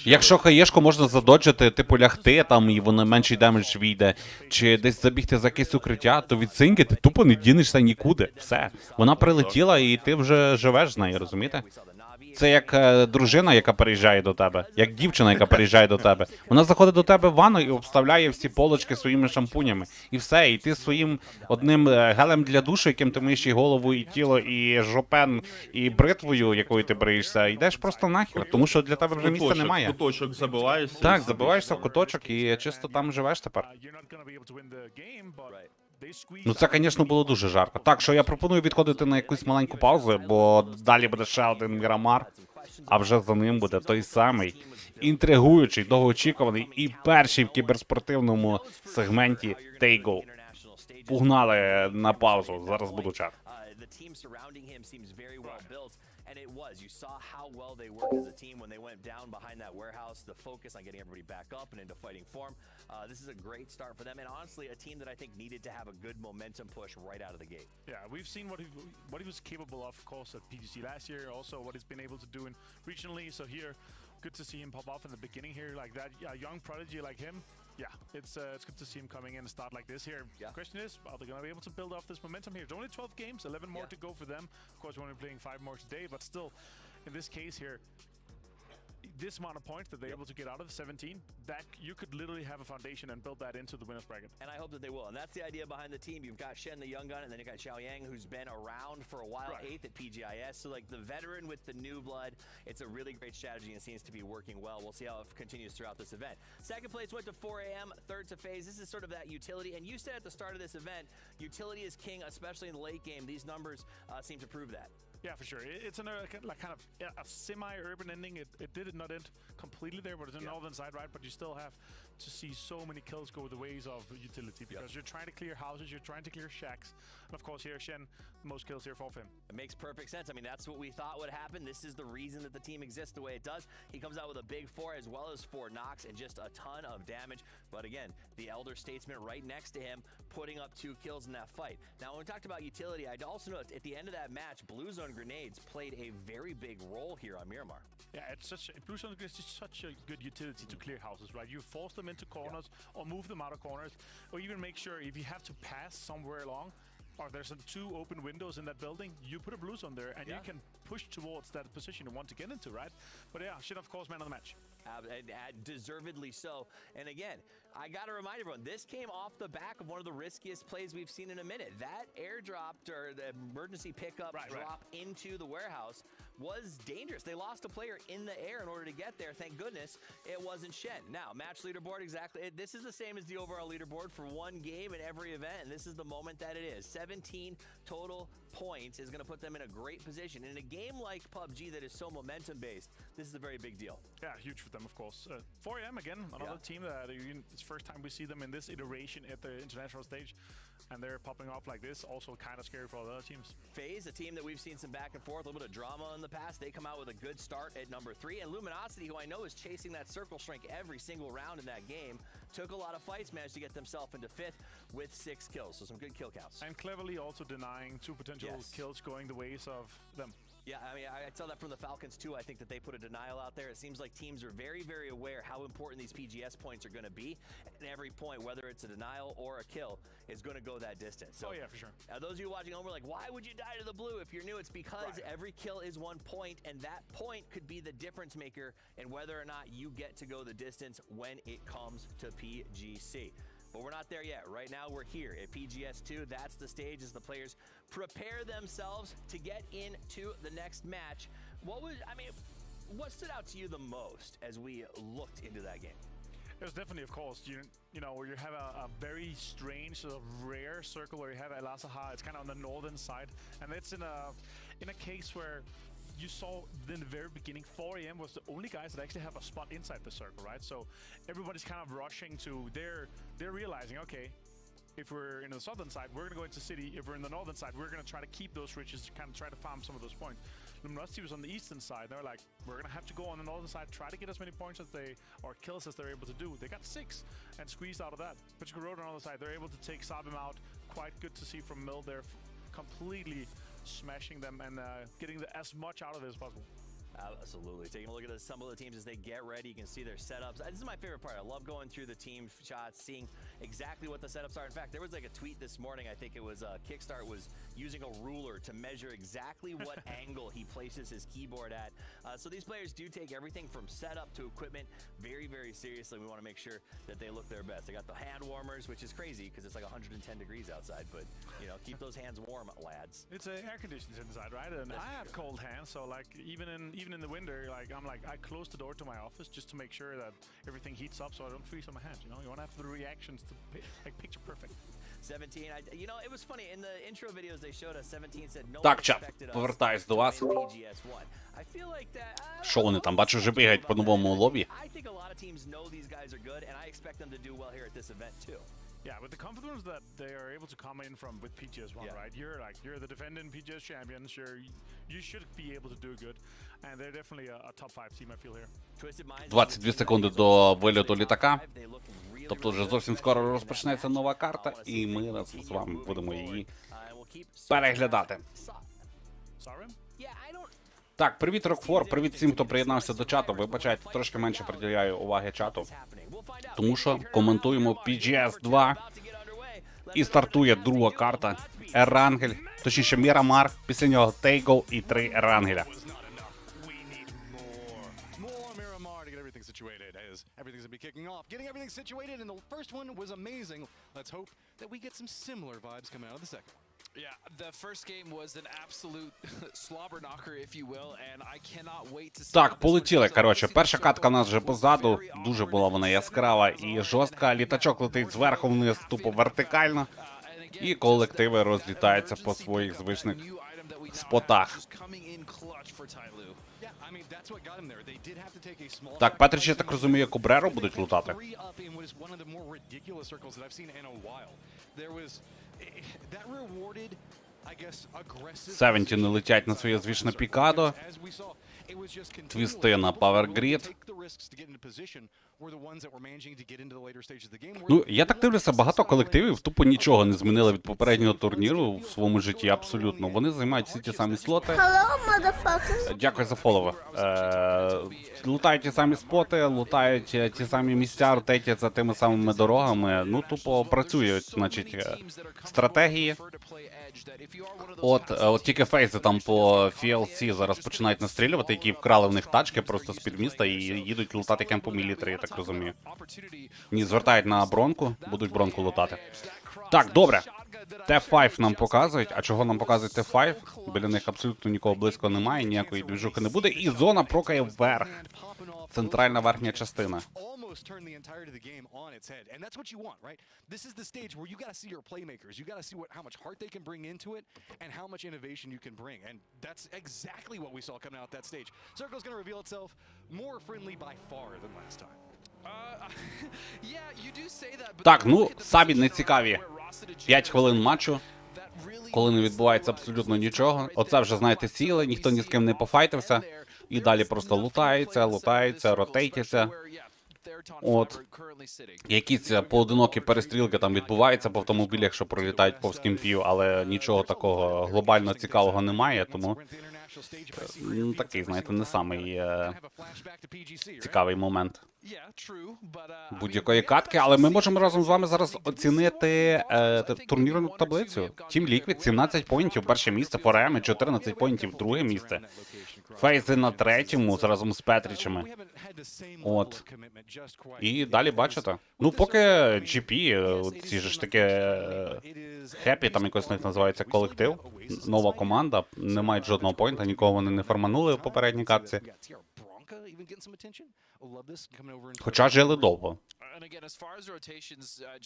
Якщо хаєшку можна задоджити, типу лягти там, і воно менший демедж війде, чи десь забігти за якесь укриття, то від синьки ти тупо не дінешся нікуди. Все. Вона прилетіла, і ти вже живеш з нею, розумієте? Це як дружина, яка переїжджає до тебе, як дівчина, яка переїжджає до тебе. Вона заходить до тебе в ванну і обставляє всі полочки своїми шампунями. І все, і ти своїм одним гелем для душу, яким ти миєш і голову, і тіло, і жопен, і бритвою, якою ти бриєшся, йдеш просто нахер, тому що для тебе вже місця немає. Куточок забиваєшся. Так, і забиваєшся в сидиш. куточок і чисто там живеш тепер. Ну це, звісно, було дуже жарко. Так, що я пропоную відходити на якусь маленьку паузу, бо далі буде ще один Мірамар, а вже за ним буде той самий інтригуючий, довгоочікуваний і перший в кіберспортивному сегменті Тейго. Погнали на паузу, зараз буду чат. And it was. You saw how well they worked as a team when they went down behind that warehouse, the focus on getting everybody back up and into fighting form. This is a great start for them, and honestly, a team that I think needed to have a good momentum push right out of the gate. Yeah, we've seen what he was capable of course, at PGC last year, also what he's been able to do in regionally, so here, good to see him pop off in the beginning here like that. Yeah, young prodigy like him. Yeah, it's good to see him coming in and start like this here. Yeah. The question is, are they going to be able to build off this momentum here? It's only 12 games, 11 more to go for them. Of course, we're only playing 5 more today, but still, in this case here, this amount of points that they're able to get out of 17, that you could literally have a foundation and build that into the winner's bracket. And I hope that they will. And that's the idea behind the team. You've got Shen, the young gun, and then you've got Xiao Yang, who's been around for a while, Right. 8th at PGIS. So, like, the veteran with the new blood, it's a really great strategy and seems to be working well. We'll see how it continues throughout this event. Second place went to 4 a.m., third to FaZe. This is sort of that utility. And you said at the start of this event, utility is king, especially in the late game. These numbers seem to prove that. Yeah, for sure. It's in a like kind of a semi-urban ending. It did not end completely there, but it's on the northern side, right? But you still have to see so many kills go the ways of utility because you're trying to clear houses, you're trying to clear shacks, and of course here Shen, most kills here for him. It makes perfect sense. I mean, that's what we thought would happen. This is the reason that the team exists the way it does. He comes out with a big 4 as well as 4 knocks and just a ton of damage. But again, the Elder Statesman right next to him, putting up 2 kills in that fight. Now, when we talked about utility, I'd also noticed at the end of that match, Blue Zone grenades played a very big role here on Miramar. Yeah, Blue Zone grenades is such a good utility to clear houses, right? You force them into corners or move them out of corners, or even make sure if you have to pass somewhere along, or there's 2 open windows in that building, you put a Blue Zone there and you can push towards that position you want to get into, right? But yeah, Shen, of course, man of the match. Deservedly so. And again, I got to remind everyone, this came off the back of one of the riskiest plays we've seen in a minute. That airdrop or the emergency pickup drop into the warehouse was dangerous. They lost a player in the air in order to get there. Thank goodness it wasn't Shen. Now, match leaderboard, exactly. This is the same as the overall leaderboard for one game in every event, and this is the moment that it is. 17 total points is going to put them in a great position. In a game like PUBG that is so momentum-based, this is a very big deal. Yeah, huge for them, of course. 4AM, again, another team that it's the first time we see them in this iteration at the international stage. And they're popping off like this, also kind of scary for all the other teams. FaZe, a team that we've seen some back and forth, a little bit of drama in the past. They come out with a good start at number 3. And Luminosity, who I know is chasing that circle shrink every single round in that game, took a lot of fights, managed to get themselves into 5th with 6 kills. So some good kill counts. And cleverly also denying 2 potential kills going the ways of them. Yeah, I mean, I saw that from the Falcons too. I think that they put a denial out there. It seems like teams are very, very aware how important these PGS points are going to be. And every point, whether it's a denial or a kill, is going to go that distance. So, yeah, for sure. Those of you watching home are like, why would you die to the blue? If you're new, it's because every kill is 1 point, and that point could be the difference maker in whether or not you get to go the distance when it comes to PGC. But we're not there yet. Right now, we're here at PGS 2. That's the stage as the players prepare themselves to get into the next match. What stood out to you the most as we looked into that game? It was definitely, of course, you know, where you have a very strange, sort of rare circle where you have El Asaha. It's kind of on the northern side, and it's in a case where you saw in the very beginning, 4AM was the only guys that actually have a spot inside the circle, right? So everybody's kind of rushing to, they're realizing, okay, if we're in the southern side, we're going to go into city. If we're in the northern side, we're going to try to keep those riches, kind of try to farm some of those points. Luminosity was on the eastern side. They're like, we're going to have to go on the northern side, try to get as many points as or kills as they're able to do. They got 6 and squeezed out of that. But you rode on the other side. They're able to take Sabim out. Quite good to see from Mill. They're completely smashing them and getting as much out of it as possible. Absolutely. Taking a look at some of the teams as they get ready. You can see their setups. This is my favorite part. I love going through the team shots, seeing exactly what the setups are. In fact, there was like a tweet this morning. I think it was Kickstart was using a ruler to measure exactly what angle he places his keyboard at. So these players do take everything from setup to equipment very, very seriously. We want to make sure that they look their best. They got the hand warmers, which is crazy because it's like 110 degrees outside. But, you know, keep those hands warm, lads. It's air conditioned inside, right? And I have cold hands, so like even in the winter, I close the door to my office just to make sure that everything heats up so I don't freeze on my hands. You know, you want to have the reactions to picture perfect. 17, you know, it was funny in the intro videos they showed us. 17 said no. Так, чат, повертаюсь до вас. Що вони там, бачу, вже бігають по новому лобі. Yeah, with the confidence that they are able to come in from with PGS1, right? You're the defending PGS champions. You should be able to do good, and they're definitely a top 5 team, I feel here. 22 секунди до вильоту літака. Тобто вже зовсім скоро розпочнеться нова карта, і ми з вами будемо її переглядати. Так, привіт, Рокфор, привіт всім, хто приєднався до чату. Вибачайте, трошки менше приділяю уваги чату, тому що коментуємо PGS 2 і стартує друга карта. Ерангель, точніше Мірамар, після нього Тейго і 3 Ерангеля. Everything's gonna be kicking off, getting everything situated, and the first one was amazing. Let's hope that we get some similar vibes coming out of the second. Yeah, the first game was an absolute slobber knocker, if you will, and I cannot wait to see. Так, полетіли, коротше. Перша катка у нас вже позаду, дуже була вона яскрава і жорстка. Літачок летить зверху вниз, тупо вертикально. І колективи розлітаються по своїх звичних спотах. Так, Петрич, я так розумію, Кубреро будуть лутати. Севенті не летять на своє звичне пікадо. Твісти на павергрід. Ну, я так дивлюся, багато колективів тупо нічого не змінили від попереднього турніру в своєму житті, абсолютно. Вони займають всі ті самі слоти. Дякую за фолово. Лутають ті самі споти, лутають ті самі місця, ротеті за тими самими дорогами. Ну, тупо працюють, значить, стратегії. От тільки фейзи там по FLC зараз починають настрілювати, які вкрали в них тачки просто з-під міста і їдуть лутати кемпу мілітарі, я так розумію. Ні, звертають на бронку, будуть бронку лутати. Так, добре. Т5 нам показують. А чого нам показують Т5? Біля них абсолютно нікого близько немає, ніякої двіжухи не буде. І зона прокає вверх. Центральна верхня частина. Turn the entirety of the game on its head, and that's what you want, right? This is the stage where you got to see your playmakers. You got to see how much heart they can bring into it, and how much innovation you can bring. And that's exactly what we saw coming out that stage. Circle's going to reveal itself more friendly by far than last time. Так, ну, Сабі не цікаві 5 хвилин матчу, коли не відбувається абсолютно нічого. Оце вже, знаєте, сіли, ніхто ні з ким не пофайтився. І далі просто лутається, ротейтяться. От. Якісь поодинокі перестрілки там відбуваються по автомобілях, що пролітають повз кемпів, але нічого такого глобально цікавого немає, тому такий, знаєте, не самий цікавий момент будь-якої катки, але ми можемо разом з вами зараз оцінити турнірну таблицю. Team Liquid 17 поінтів, перше місце, Фореми 14 поінтів, друге місце. Фейзи на третьому, разом з Петрічами. От. І далі бачите. Ну, поки GP, ці ж таки Happy, там якось них називається колектив, нова команда, не мають жодного поінта, нікого вони не фарманули в попередній катці. Хоча жили довго.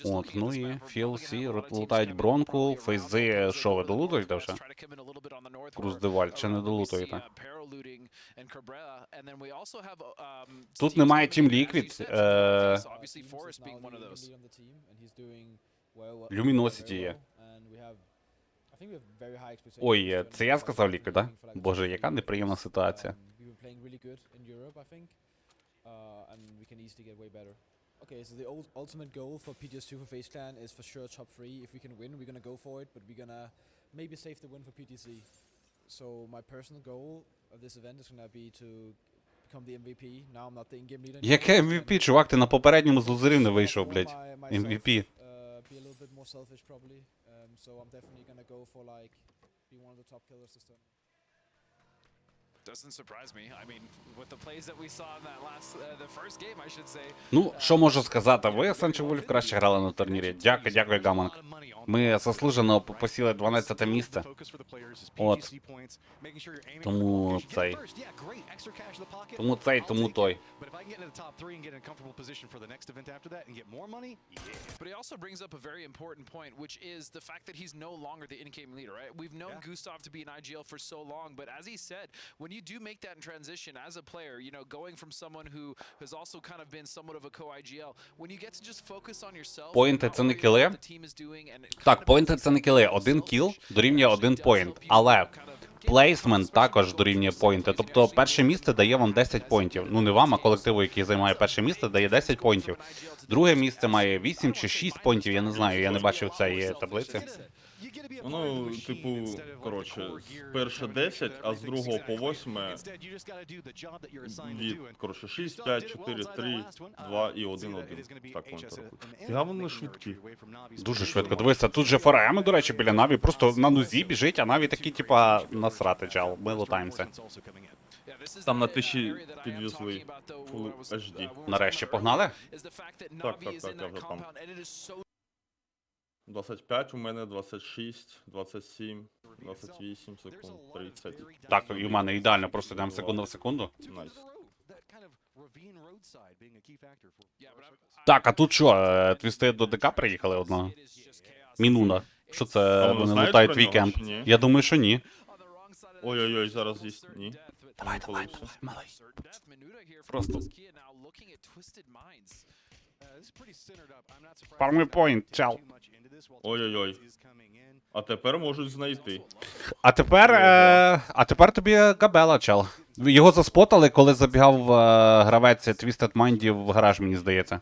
От, ну і FLC лутають бронку, фейзи, що ви долутуєте вже? Круздеваль, чи не долутуєте? Тут немає Team Liquid. Luminosity є. Ой, це я сказав Liquid, да? Боже, яка неприємна ситуація. Okay, so the ultimate goal for PGS2 for FaZe Clan is for sure top 3. If we can win, we're gonna go for it, but we're gonna maybe save the win for PTC. So my personal goal of this event is gonna be to become the MVP. Now I'm not the in-game leader. Яке MVP, чувак, ти на попередньому з лузерів не вийшов, блядь. MVP. Be a little bit more selfish probably. So I'm definitely gonna go for like be one of the top killer system. Doesn't surprise me. I mean, with the plays that we saw in that the first game, I should say. Ну, що можу сказати, ви, Санчо Вульф, краще грали на турнірі. Дякую, Гаманг. Ми заслужено посіли 12-те місце. От. Тому цей. Тому той. But he also brings up a very important point, which is the fact that he's no longer the in-game leader, right? We've known Gustav to be in IGL for so long, but as he said, when you do make that transition as a player, you know, going from someone who has also kind of been somewhat of a co-IGL, when you get to just focus on yourself, Поінти це не кіли. Так, поінти це не кіли. Один кіл дорівнює один поінт. Але плейсмент також дорівнює поінти. Тобто перше місце дає вам 10 поінтів. Ну не вам, а колективу, який займає перше місце, дає 10 поінтів. Друге місце має 8 чи 6 поінтів, я не знаю, я не бачив цієї таблиці. Ну, типу, коротше, з перше 10, а з другого по 8 від, коротше, 6, 5, 4, 3, 2 і 1, 1. Так вони рахують. Я вони швидкі. Дуже швидко. Дивися, тут же Фореми, до речі, біля Наві, просто на нозі біжить, а Наві такі, типа, насрати, чал, ми лутаємося. Там на 1000 підвезли Full HD. Нарешті погнали? Так, я вже там. 25 у мене, 26, 27, 28 секунд, 30. Так, і у мене ідеально, просто йдемо секунду в секунду. Найс. Так, а тут що, твісти до ДК приїхали одного? Мінуна. Що це, вони лутають твій кемп? Я думаю, що ні. Ой-ой-ой, зараз з'їсть. Ні. Давай, давай, малий. Просто. Farming point, чел. Ой-ой-ой. А тепер можуть знайти. А тепер тобі габела, чел. Його заспотали, коли забігав гравець Twisted Mind в гараж, мені здається.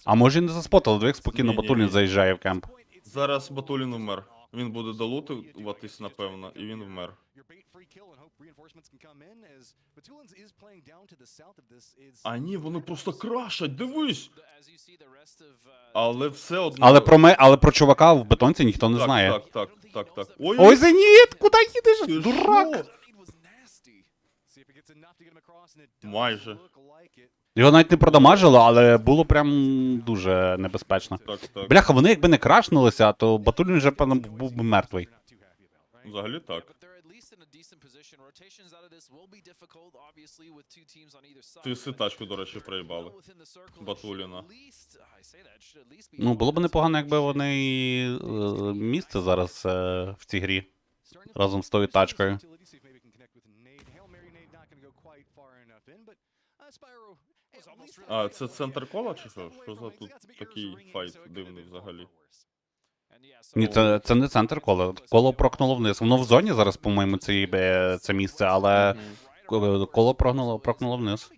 А може і не заспотали, двох спокійно Ні-ні-ні. Батулін заїжджає в кемп. Зараз Батулін вмер. Він буде долутуватись, напевно, і він вмер. А ні, вони просто крашать, дивись! Але все одно... Але про чувака в бетонці ніхто не знає. Так. Ой, Зеніт! Куди їдеш? Ти Дурак! що? Майже. Його навіть не продамажило, але було прям дуже небезпечно. Так. Бляха, вони якби не крашнулися, то Батулін вже, певно, був би мертвий. Взагалі так. Ти ситачку, до речі, проїбали. Батуліна. Ну, було б непогано, якби вони місце зараз в цій грі. Разом з тою тачкою. А, це центр кола чи що? Що за тут такий файт дивний взагалі? Ні, це не центр кола. Коло прокнуло вниз. Воно в зоні зараз, по-моєму, це місце, але коло прокнуло вниз.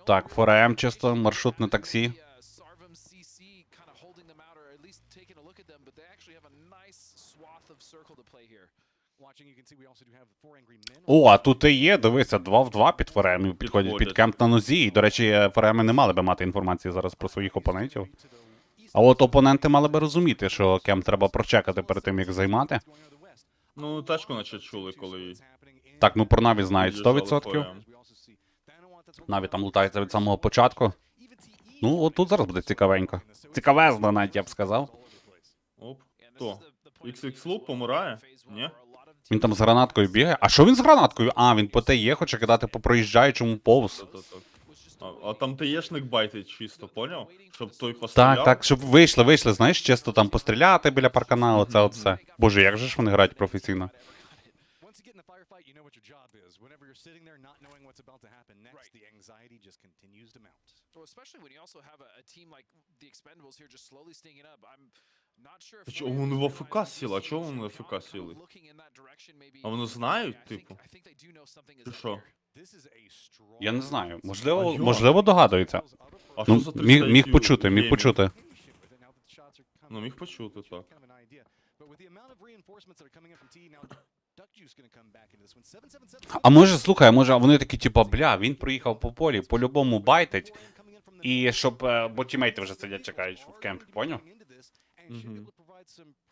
Так, 4AM чисто, маршрутне таксі. О, а тут і є, дивися, 2 в 2 під 4AM підходять під кемп на нозі. І, до речі, 4AM не мали би мати інформації зараз про своїх опонентів. А от опоненти мали би розуміти, що кемп треба прочекати перед тим, як займати. Ну, тачку наче чули, коли... Так, ну про Наві знають 100%. Наві там лутається від самого початку. Ну, от тут зараз буде цікавенько. Цікавезно, навіть я б сказав. Оп, хто? XX Loop помирає? Ні? Він там з гранаткою бігає. А що він з гранаткою? А, він по ТЕ хоче кидати по проїжджаючому повз. А там ТЕшник байтить чисто, поняв? Щоб той постріляв? Так, щоб вийшли, знаєш, чисто там постріляти біля паркана, оце от все. Боже, як же ж вони грають професійно. Чого вони в АФК сіли? А чого вони в АФК сіли? А вони знають, типу? Чи що? Я не знаю. Можливо, догадуються. А Ну, що за міг почути. Ну, міг почути, так. А може, слухай, а вони такі, типа, бля, він проїхав по полі, по-любому байтить, і щоб, бо тімейти вже сидять, чекають в кемпі, поняв?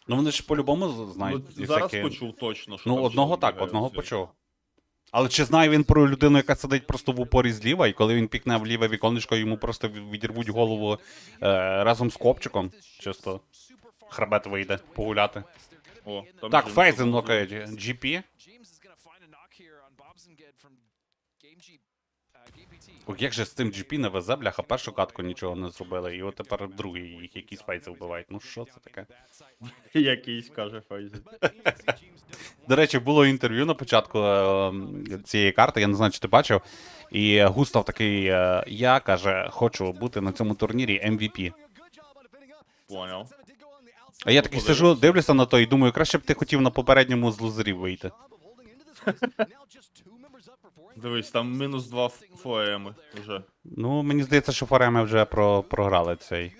Ну вони ж по-любому знають. Ну, зараз почув точно, що ну, там одного так, бігає одного всі. почув. Але чи знає він про людину, яка сидить просто в упорі зліва, і коли він пікне в ліве віконечко, йому просто відірвуть голову разом з копчиком, чисто хребет вийде погуляти. О, там так, Джим Фейзен побачив. нокає GP. Ох, як же з цим GP не везе, бляха, першу катку нічого не зробили, і от тепер другий їх якісь фейзи вбивають. Ну що це таке? Якийсь, каже Фейзен. До речі, було інтерв'ю на початку цієї карти, я не знаю, чи ти бачив, і Густав такий, я, каже, хочу бути на цьому турнірі MVP. Поняв. А я такий сижу, дивлюся на то і думаю, краще б ти хотів на попередньому з лузерів вийти. Дивись, там мінус 2 ФОЕМи вже. Ну, мені здається, що Фореми вже програли цей.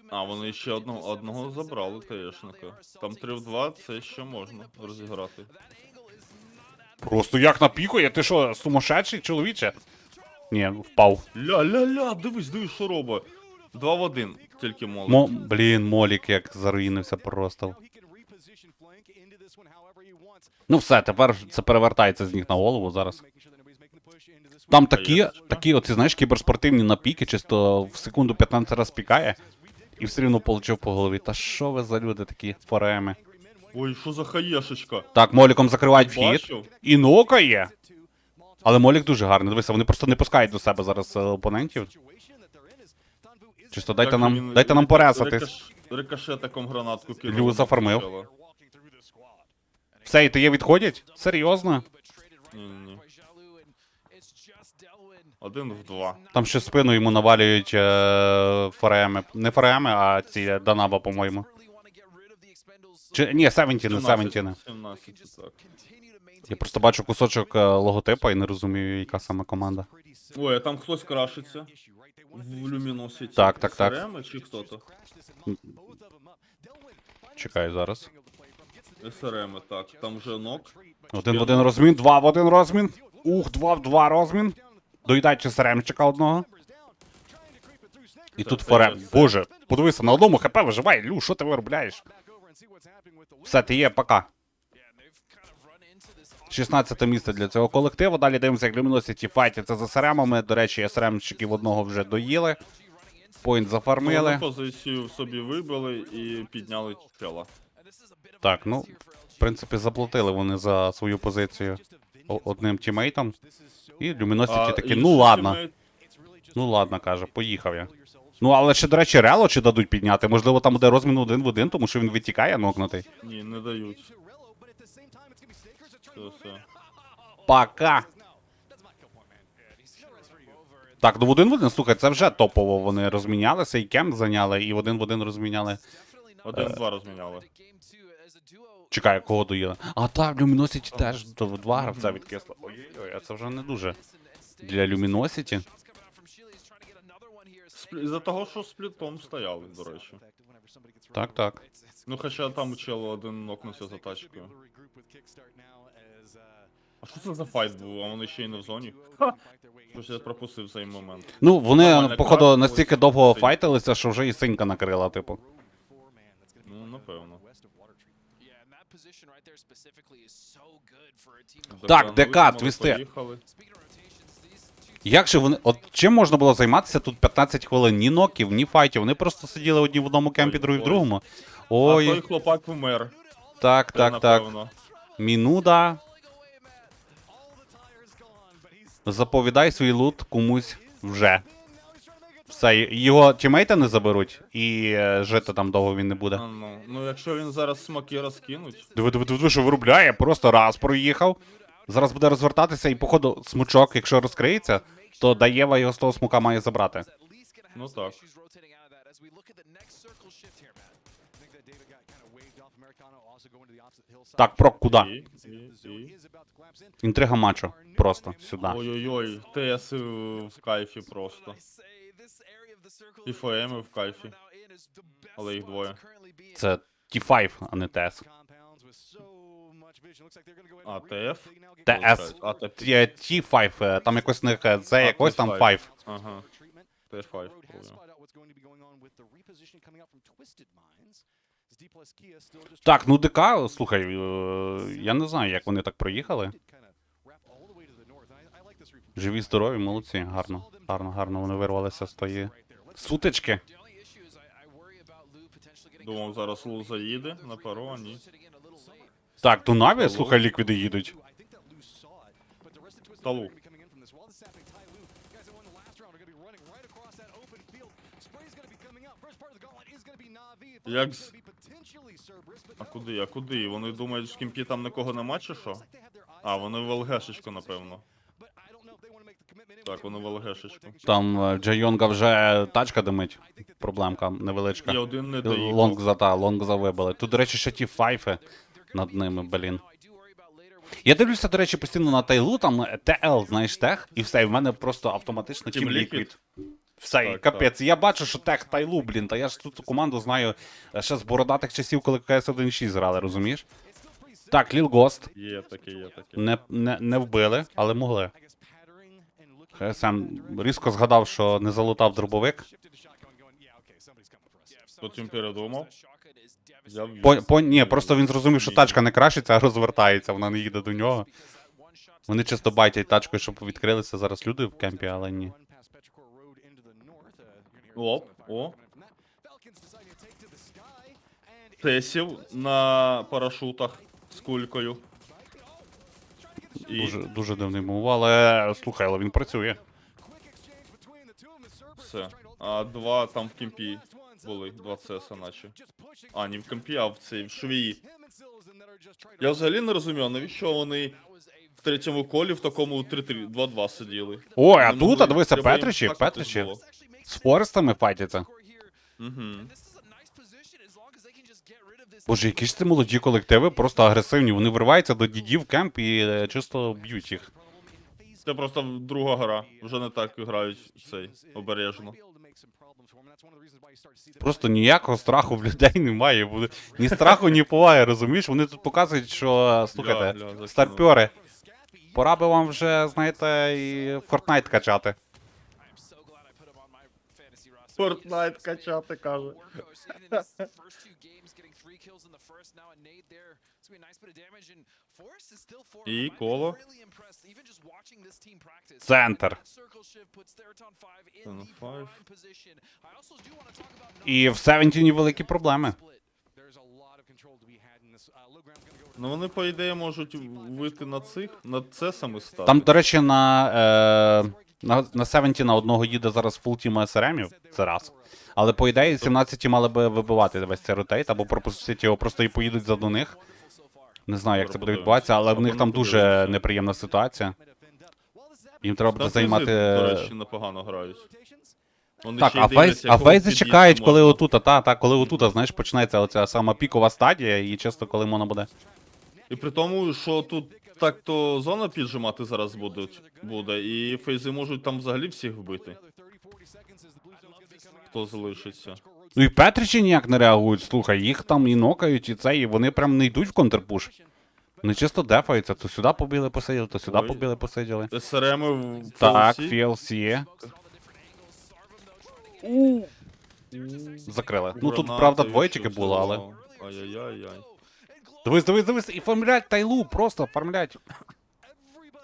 А, вони ще одного забрали, ТЕшника. Там 3 в 2, це ще можна розіграти. Просто як напікує? Ти що, сумасшедший, чоловіче? Ні, впав. Ля-ля-ля, дивись, що робить. 2 в 1, тільки молик. Блін, Молік як заруїнився просто. Ну все, тепер це перевертається з ніг на голову зараз. Там такі оці, знаєш, кіберспортивні напіки, чисто в секунду 15 раз пікає, і все рівно получив по голові. Та що ви за люди такі, фореми? Ой, що за хаєшечка? Так, Моліком закривають вхід. Бачив? І нокає. Але Молік дуже гарний. Дивися, вони просто не пускають до себе зараз опонентів. Чисто дайте нам поресатись. Рикошетиком гранатку кинув. Лю зафармив. Все, і ТЄ відходять? Серйозно? Ні. 1 в 2. Там ще спину йому навалюють фореми. Не фореми, а ці Данаба, по-моєму. Чи, ні, 17, 17, так. Я просто бачу кусочок логотипа і не розумію, яка саме команда. Ой, а там хтось крашиться. В люміносіті. Так. СРМ чи хто-то? Чекаю зараз. СРМ, так. Там вже нок. 1 в 1 розмін, 2 в 1 розмін. 2 в 2 розмін. Доїдаючи СРМчика одного. І тут форем. Боже, подивися, на одному ХП виживай, Лю, що ти виробляєш? Все, ти є, пока. 16 місце для цього колективу. Далі дивимося, як люміносіті файтяться за СРМами. До речі, СРМчиків одного вже доїли. Пойнт зафармили. Позицію собі вибили і підняли чела. Так, ну, в принципі, заплатили вони за свою позицію одним тімейтом. І люміносіті такі, ну ладно. Ну ладно, каже, поїхав я. Ну, але ще, до речі, Рело чи дадуть підняти? Можливо, там буде розмін 1 в 1, тому що він витікає нокнутий. Ні, не дають. Все. Пока. Так, ну в 1 в 1, слухай, це вже топово. Вони розмінялися, і кемп зайняли, і в 1 в 1 розміняли. 1 в 2 розміняли. Чекай, кого доїли? А так, Люміносіті теж в 2 гравця відкисло. Ой-ой-ой, а це вже не дуже. Для Люміносіті. Із-за того, що сплітом стояли, до речі. Так. Ну, хоча там чел один нокнувся за тачкою. А що це за файт був? А вони ще й не в зоні? Ха! Щось я пропустив цей момент. Ну, вони, походу, настільки довго файтилися, що вже і синька накрила, типу. Ну, напевно. Так, ДК, твісти. Як же вони... От чим можна було займатися тут 15 хвилин? Ні ноків, ні файтів. Вони просто сиділи одні в одному кемпі, другі в другому. Ой. А той хлопак вмер. Так. Мінуда. Заповідай свій лут комусь вже. Все, його тімейти не заберуть, і жити там довго він не буде. Ну, якщо він зараз смаки розкинуть. Диви, що виробляє, просто раз проїхав. Зараз буде розвертатися, і походу смучок, якщо розкриється, то Даєва його з того смука має забрати. Ну так. Так, прок куди? Інтрига матчу. Просто сюди. Ой-ой-ой, ТС в кайфі просто. І ФМ в кайфі. Але їх двоє. Це T5, а не ТС. А, ТФ? ТС. T5, там якось не це якось там 5. Ага. Т5. Так, ну ДК, слухай, я не знаю, як вони так проїхали. Живі, здорові, молодці, гарно вони вирвалися з тої сутички. Думав, зараз Лу заїде на пару, а ні. Так, то Наві, слухай, ліквіди їдуть. Талу. Як з... А куди? Вони думають, в кімпі там нікого нема чи що? А, вони в ЛГшечку, напевно. Так, вони в ЛГшечку. Там Джайонга вже тачка димить. Проблемка невеличка. Я один не доїхав. Лонгза вибили. Тут, до речі, ще ті файфи над ними, блін. Я дивлюся, до речі, постійно на Тайлу, там ТЛ, знаєш, тех, і все, і в мене просто автоматично Team Liquid. Все, і капець. Я бачу, що тех Тайлу, блін, та я ж тут команду знаю ще з бородатих часів, коли CS 1.6 грали, розумієш? Так, Lil Ghost. Є таке. Не вбили, але могли. ХСМ різко згадав, що не залутав дробовик. Потім передумав. Ні, просто він зрозумів, що тачка не крашиться, а розвертається, вона не їде до нього. Вони чисто байтять тачкою, щоб відкрилися зараз люди в кемпі, але ні. О. Тесів на парашутах з кулькою. Дуже дивний мув, але слухай, але він працює. Все. А два там в кемпі були, два ЦСа наче. А, не в кемпі, а в цій, в швії. Я взагалі не розумію, навіщо вони в третьому колі в такому 3-3, 2-2 сиділи. Ой, а Не тут, могли- дивися, треба їм Петричі, так Петричі. було. З Форестами файтяться. Угу. Боже, які ж це молоді колективи, просто агресивні. Вони вриваються до дідів в кемп і чисто б'ють їх. Це просто друга гра. Вже не так грають цей обережно. Просто ніякого страху в людей немає. Ні страху, ні поваги, розумієш? Вони тут показують, що, слухайте, закинули. старпьори, пора би вам вже, знаєте, і Fortnite качати. Fortnite качати, каже. І коло. Центр. І в Севентіні великі проблеми. Ну вони, по ідеї, можуть вийти на цих, на це саме стати. Там, до речі, на Севенті на одного їде зараз фултіма СРМів, це раз. Але, по ідеї, 17 мали би вибивати весь цей ротейт, або пропустити його просто і поїдуть за до них. Не знаю, як це буде відбуватися, але в них там дуже неприємна ситуація. Їм треба буде займати... До речі, непогано грають. Вони Так, ще й дивляться, а якого фейзи під'їзду чекають, коли можна. отута, коли отута, знаєш, починається оця сама пікова стадія, і чисто коли можна буде. І при тому, що тут так-то зона піджимати зараз буде, і фейзи можуть там взагалі всіх вбити. Хто залишиться. Ну і Петричі ніяк не реагують, слухай, їх там і нокають, і це, і вони прям не йдуть в контрпуш. Вони чисто дефаються, то сюди побіли, посиділи, то сюди Ой. побіли, посиділи. СРМи в Так, FLC. FLC. Закрили. Ну тут, Гранати, правда, і двоє що тільки це було, але... було? Ай-яй-яй-яй. Дивись, і фармлять тайлу, просто фармлять.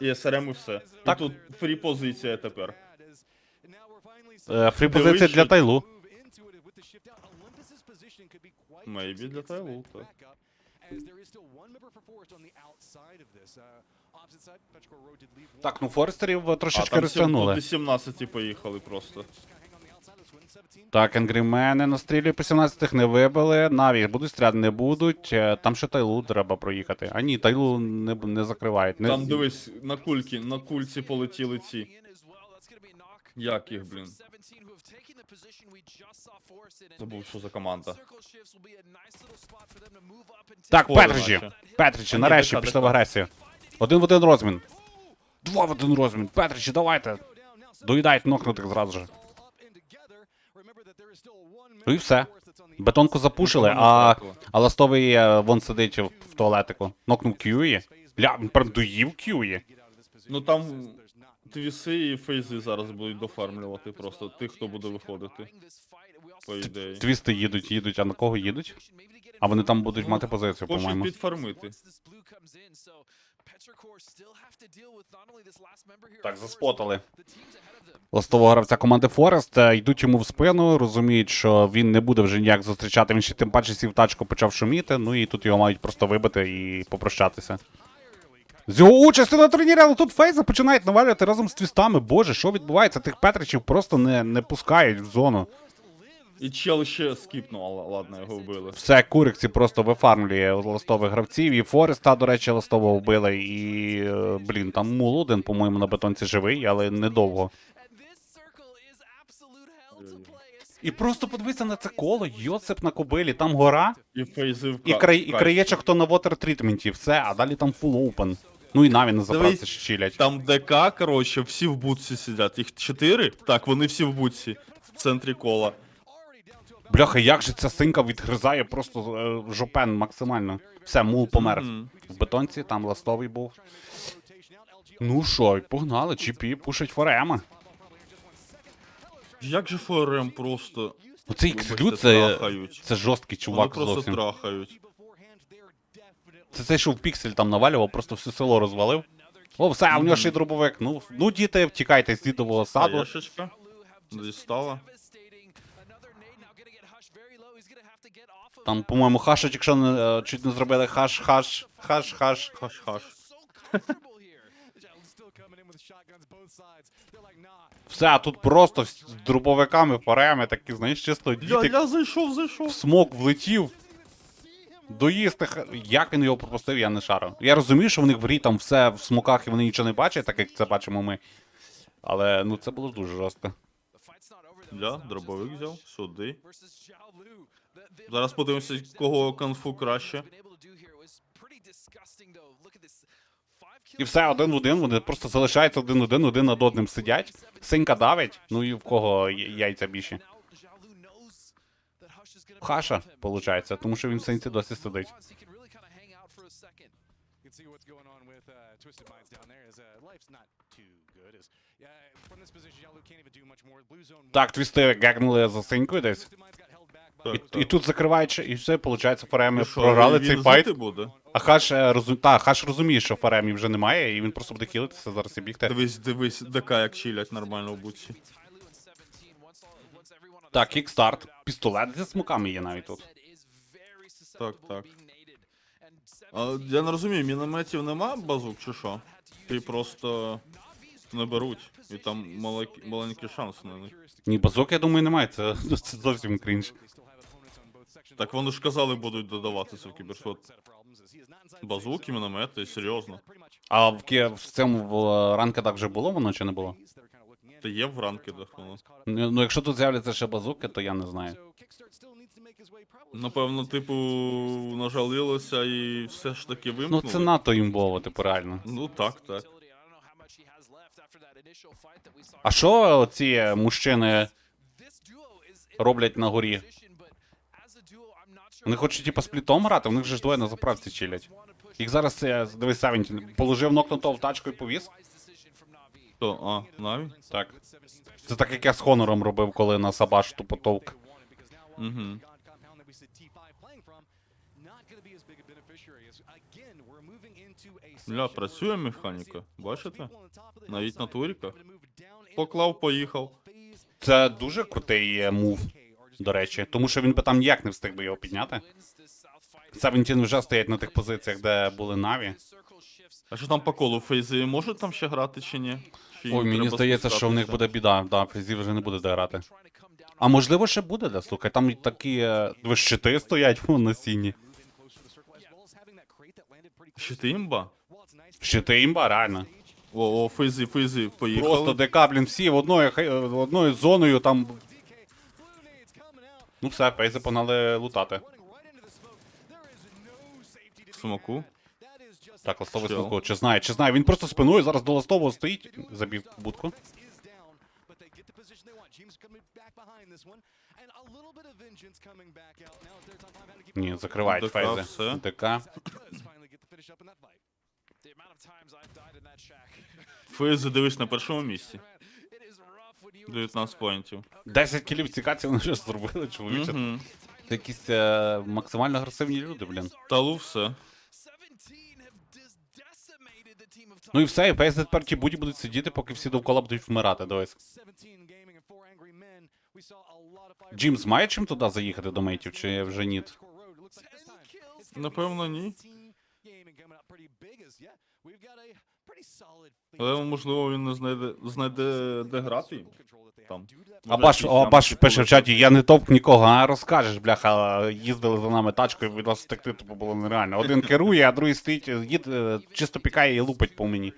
І СРМ і все. Так. І тут фрі позиція тепер. Фрі позиція для тайлу. Мейбі для Тайлу, так. Так, ну Форестерів трошечки Тут розтягнули. і 17 поїхали просто. Так, енгрімени настрілює по 17-х, не вибили. Наві будуть стріляти, не будуть. Там ще Тайлу треба проїхати. А ні, Тайлу не закривають. Не... Там дивись, на кульці полетіли ці. Як їх, блін? Забув, що за команда. Так, Фори Петричі. наче. Петричі, А ні, нарешті ДК. пішли в агресію. 1 в 1 розмін. 2 в 1 розмін. Петричі, давайте. Доїдайте нокнутих зразу же. Ну і все. Бетонку запушили, а ластовий вон сидить в туалетику. Нокнув Кьюї. Бля, він прям доїв Кьюї. Ну там твіси і фейзи зараз будуть дофармлювати просто тих, хто буде виходити. По ідеї. Твісти їдуть, а на кого їдуть? А вони там будуть мати позицію, Хочуть по-моєму. підфармити. Так, заспотали. Ластового гравця команди Форест, йдуть йому в спину, розуміють, що він не буде вже ніяк зустрічати, він ще тим паче сів тачку, почав шуміти, ну і тут його мають просто вибити і попрощатися. З його участю на турнірі, але тут фейзи починають навалювати разом з твістами. Боже, що відбувається? Тих Петричів просто не пускають в зону. І чел ще скіпнув, але ладно, його вбили. Все, Курикці просто вифармлює ластових гравців, і Фореста, до речі, ластового вбили, і, блін, там Мул один, по-моєму, на бетонці живий, але недовго. І просто подивися на це коло, Йосип на кобилі, там гора, І фейзи в і краєчок хто на вотер-трітменті, все, а далі там фул оупен. Ну і Наві на заправці ще чилять. Там ДК, коротше, всі в бутсі сидять. Їх 4? Так, вони всі в бутсі. В центрі кола. Бляха, як же ця синька відгризає просто жопен максимально. Все, Мул помер. В бетонці, там ластовий був. Ну що, погнали, GP пушить Форема. Як же ФРМ просто... Оцей вибачте, Xlu, трахають. це жорсткий чувак Вони просто зовсім. трахають. Це цей, що в піксель там навалював, просто все село розвалив. О, все, а в нього ще й дробовик. Ну діти, втікайте з дідового саду. Хаєшечка. Дістала. Там, по-моєму, хашать, якщо не, чуть не зробили хаш. Хаш-хаш. Все, а тут просто з дробовиками, фореми, такі, знаєш, чисто діти. Я зайшов. В смок влетів. Доїсти, як він його пропустив, я не шарю. Я розумію, що в них в грі там все в смоках і вони нічого не бачать, так як це бачимо ми. Але, ну, це було дуже жорстко. Да, дробовик взяв, сюди. Зараз подивимося, кого конфу краще. І все, 1 в 1, вони просто залишаються 1 в 1, один над одним сидять. Синька давить, ну і в кого яйця більші. Хаша, виходить, тому що він в синці досі сидить. Так, твісти гагнули за синькою десь. І тут закривають, і все, виходить, Фаремі програли цей файт. Буде? А Хаш розуміє, що Фаремі вже немає, і він просто буде хілитися зараз і бігти. Дивись, ДК як чилять нормально в буці. Так, кікстарт. Пістолет зі смоками є навіть тут. Так, так. А, я не розумію, мінометів нема базук чи що? Ти просто не беруть. І там маленький шанс на них. Ні, базук, я думаю, немає, це зовсім крінж. Так вони ж казали, будуть додаватися в кіберспорт. Базуки, міномети, серйозно. А в цьому ранкедах вже було воно чи не було? Та є в ранкедах воно. Ну, якщо тут з'являться ще базуки, то я не знаю. Напевно, типу, нажалилося і все ж таки Ну, вимкнули. це надто імбово, типу, реально. Ну, так, так. А що ці мужчини роблять на горі? Вони хочуть, типу, сплітом грати? У них же ж двоє на заправці чилять. Їх зараз, дивись, Савінтін, положив нокнутого в тачку і повіз. То, Наві? Так. Це так, як я з Хонором робив, коли на Сабаш тупо товк. Угу. Бля, працює механіка, бачите? Навіть на туріках. Поклав, поїхав. Це дуже крутий мув, до речі, тому що він би там ніяк не встиг би його підняти. Савінтін вже стоять на тих позиціях, де були Наві. А що там по колу? Фейзи можуть там ще грати чи ні? Чи Ой, мені треба здається, що в них буде біда, да, Фейзі вже не буде де грати. А можливо ще буде, да, слухай, там і такі щити стоять на сіні. Щити імба? Щити імба, реально. О, Фейзи, поїхали. Просто ДК, блін, всі одною зоною там. Ну все, Фейзи погнали лутати. Смоку. Так, ластовий смоку. Чи знає? Він просто спиною зараз до ластового стоїть, забіг в будку. Ні, закривають Фейзи. ДК. Фейзи, дивись, на першому місці. 19 поінтів. 10 кілів цікавці вони щось зробили, чоловіче. Це якісь максимально агресивні люди, блін. Талу все. Ну і все, і Фейзи тепер ті будуть сидіти, поки всі довкола будуть вмирати, дивись. Джимс має чим туди заїхати до мейтів, чи вже ні? Напевно, ні. Але, можливо, він не знайде де грати. Там. А баш пише в чаті, я не товк нікого, а розкажеш, бляха, їздили за нами тачкою, від вас втекти, типу, було нереально. Один керує, а другий стоїть, чисто пікає і лупить по мені.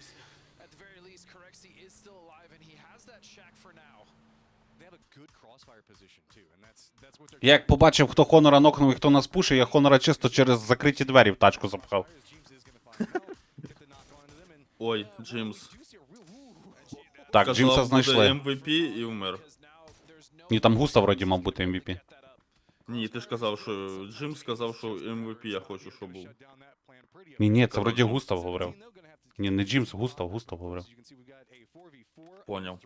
Я як побачив, хто Хонора нокнув і хто нас пушить, я Хонора чисто через закриті двері в тачку запхав. Ой, Джимс. Так, Джимса знайшли. MVP і вмер. Ні, там Густа вроді мав бути MVP. Ні, ти ж казав, що Джимс сказав, що MVP я хочу, щоб був. Ні, це вроді Густав говорив. Ні, не Джимс, Густав говорив. Поняв.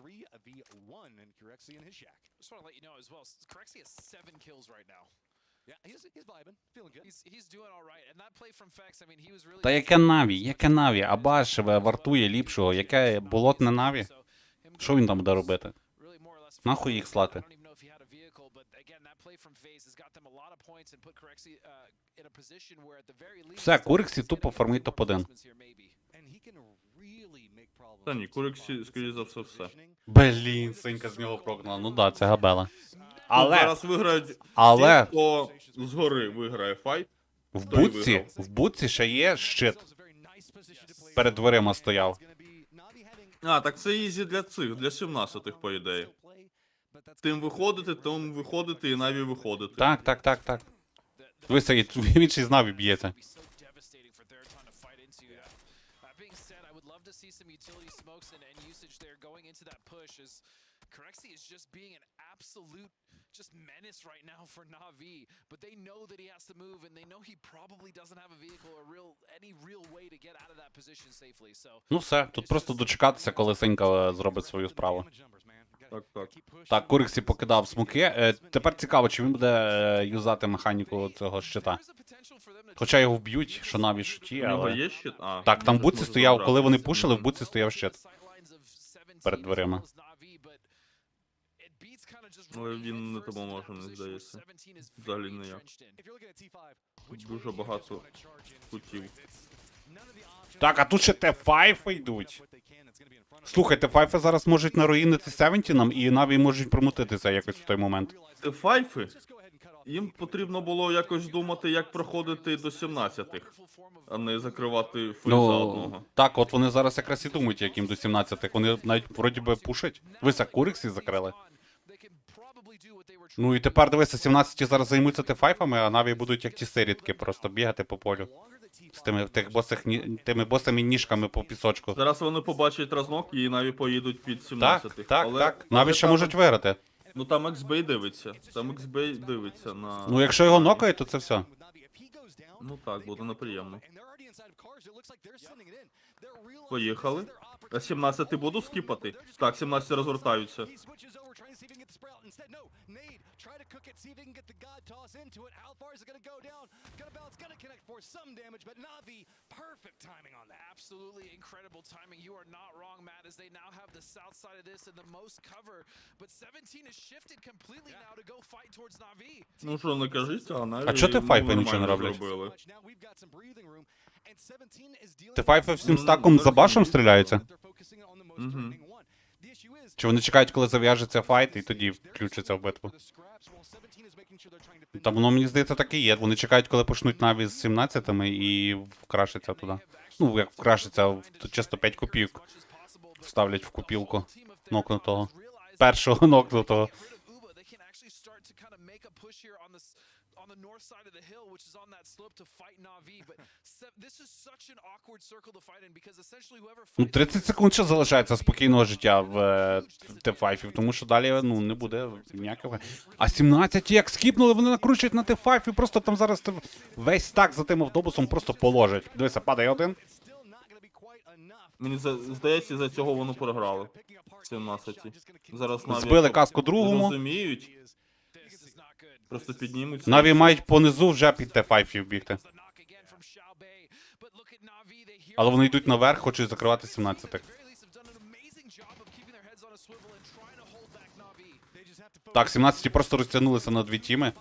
Та яке Наві? Абаш вартує ліпшого, яке болотне Наві? Що він там буде робити? Нахуй їх слати? Все, Куриксі тупо фармить топ-1. Та ні, Куриксі, скоріше за все. Блін, Синька з нього прогнала. Ну да, це габела. Але зараз виграють ті, хто згори виграє файт, В будці ще є щит. Перед дверима стояв. А, так це ізі для цих, для 17-х, по ідеї. Тим виходити і Наві виходити. Так. Дивися, він ще з Наві б'ється. Just menace right now for Na'Vi, but they know that he has to move, and they know he probably doesn't have a vehicle or any real way to get out of that position safely. So Ну все, тут просто дочекатися, коли Сенька зробить свою справу. Так. Так, Куриксі покидав смоки. Тепер цікаво, чи він буде юзати механіку цього щита. Хоча його вб'ють, що Наві шуті, але... є щит? Так, там в буці стояв, коли вони пушили, в буці стояв щит. Перед дверима. Але він не допоможе, мені здається. Взагалі ніяк. Дуже багато кутів. Так, а тут ще Т5 йдуть. Слухай, Т5 зараз можуть наруїнити 17-нам, і Наві можуть промутитися якось в той момент. Т5? Їм потрібно було якось думати, як проходити до 17-х, а не закривати фейза одного. Так, от вони зараз якраз і думають, як їм до 17-х. Вони навіть вроді би пушать. Дивися, Куриксі закрили. Ну і тепер, дивися, 17-ті зараз займуться Т5-ами, а Наві будуть як ті сирітки, просто бігати по полю. З тими босими ніжками по пісочку. Зараз вони побачать рознок і Наві поїдуть під 17-х. Так. Наві ще можуть виграти. Ну там XB дивиться на... Ну якщо його нокають, то це все. Ну так, буде неприємно. Поїхали. А 17-й буду скіпати? Так, 17-ті розвертаються. Absolutely incredible timing. You are not wrong, Matt, as they now have the south side of this and the most cover. But 17 has shifted completely now to go fight towards Na'Vi. Ну що, не кажіть, а Наві... А чого Т5 нічого не роблять? Т5 всім стаком за башом стріляються? Чи вони чекають, коли зав'яжеться файт, і тоді включаться в битву? Та воно, мені здається, так і є. Вони чекають, коли почнуть Наві з 17-ми і вкрашиться туди. Ну, як вкрашиться, чисто 5 копійок вставлять в купілку нокнутого. Першого нокнутого. On the north side of the hill, which is on that slope to fight Na'Vi, but this is such an awkward circle to fight in because essentially whoever Ну, 30 секунд ще залишається спокійного життя в Т5, тому що далі, ну, не буде ніякого. А 17 як скіпнули, вони накручують на Т5 і просто там зараз весь стак за тим автобусом просто положать. Дивися, падає один. Мені здається, за цього вони програли. 17-ті. Зараз Наві... Збили каску другому. Розуміють. Просто піднімуться. Наві мають понизу вже під Т5 бігти. Але вони йдуть наверх, хочуть закривати 17-х. Так, 17-ті просто розтягнулися на дві тіми.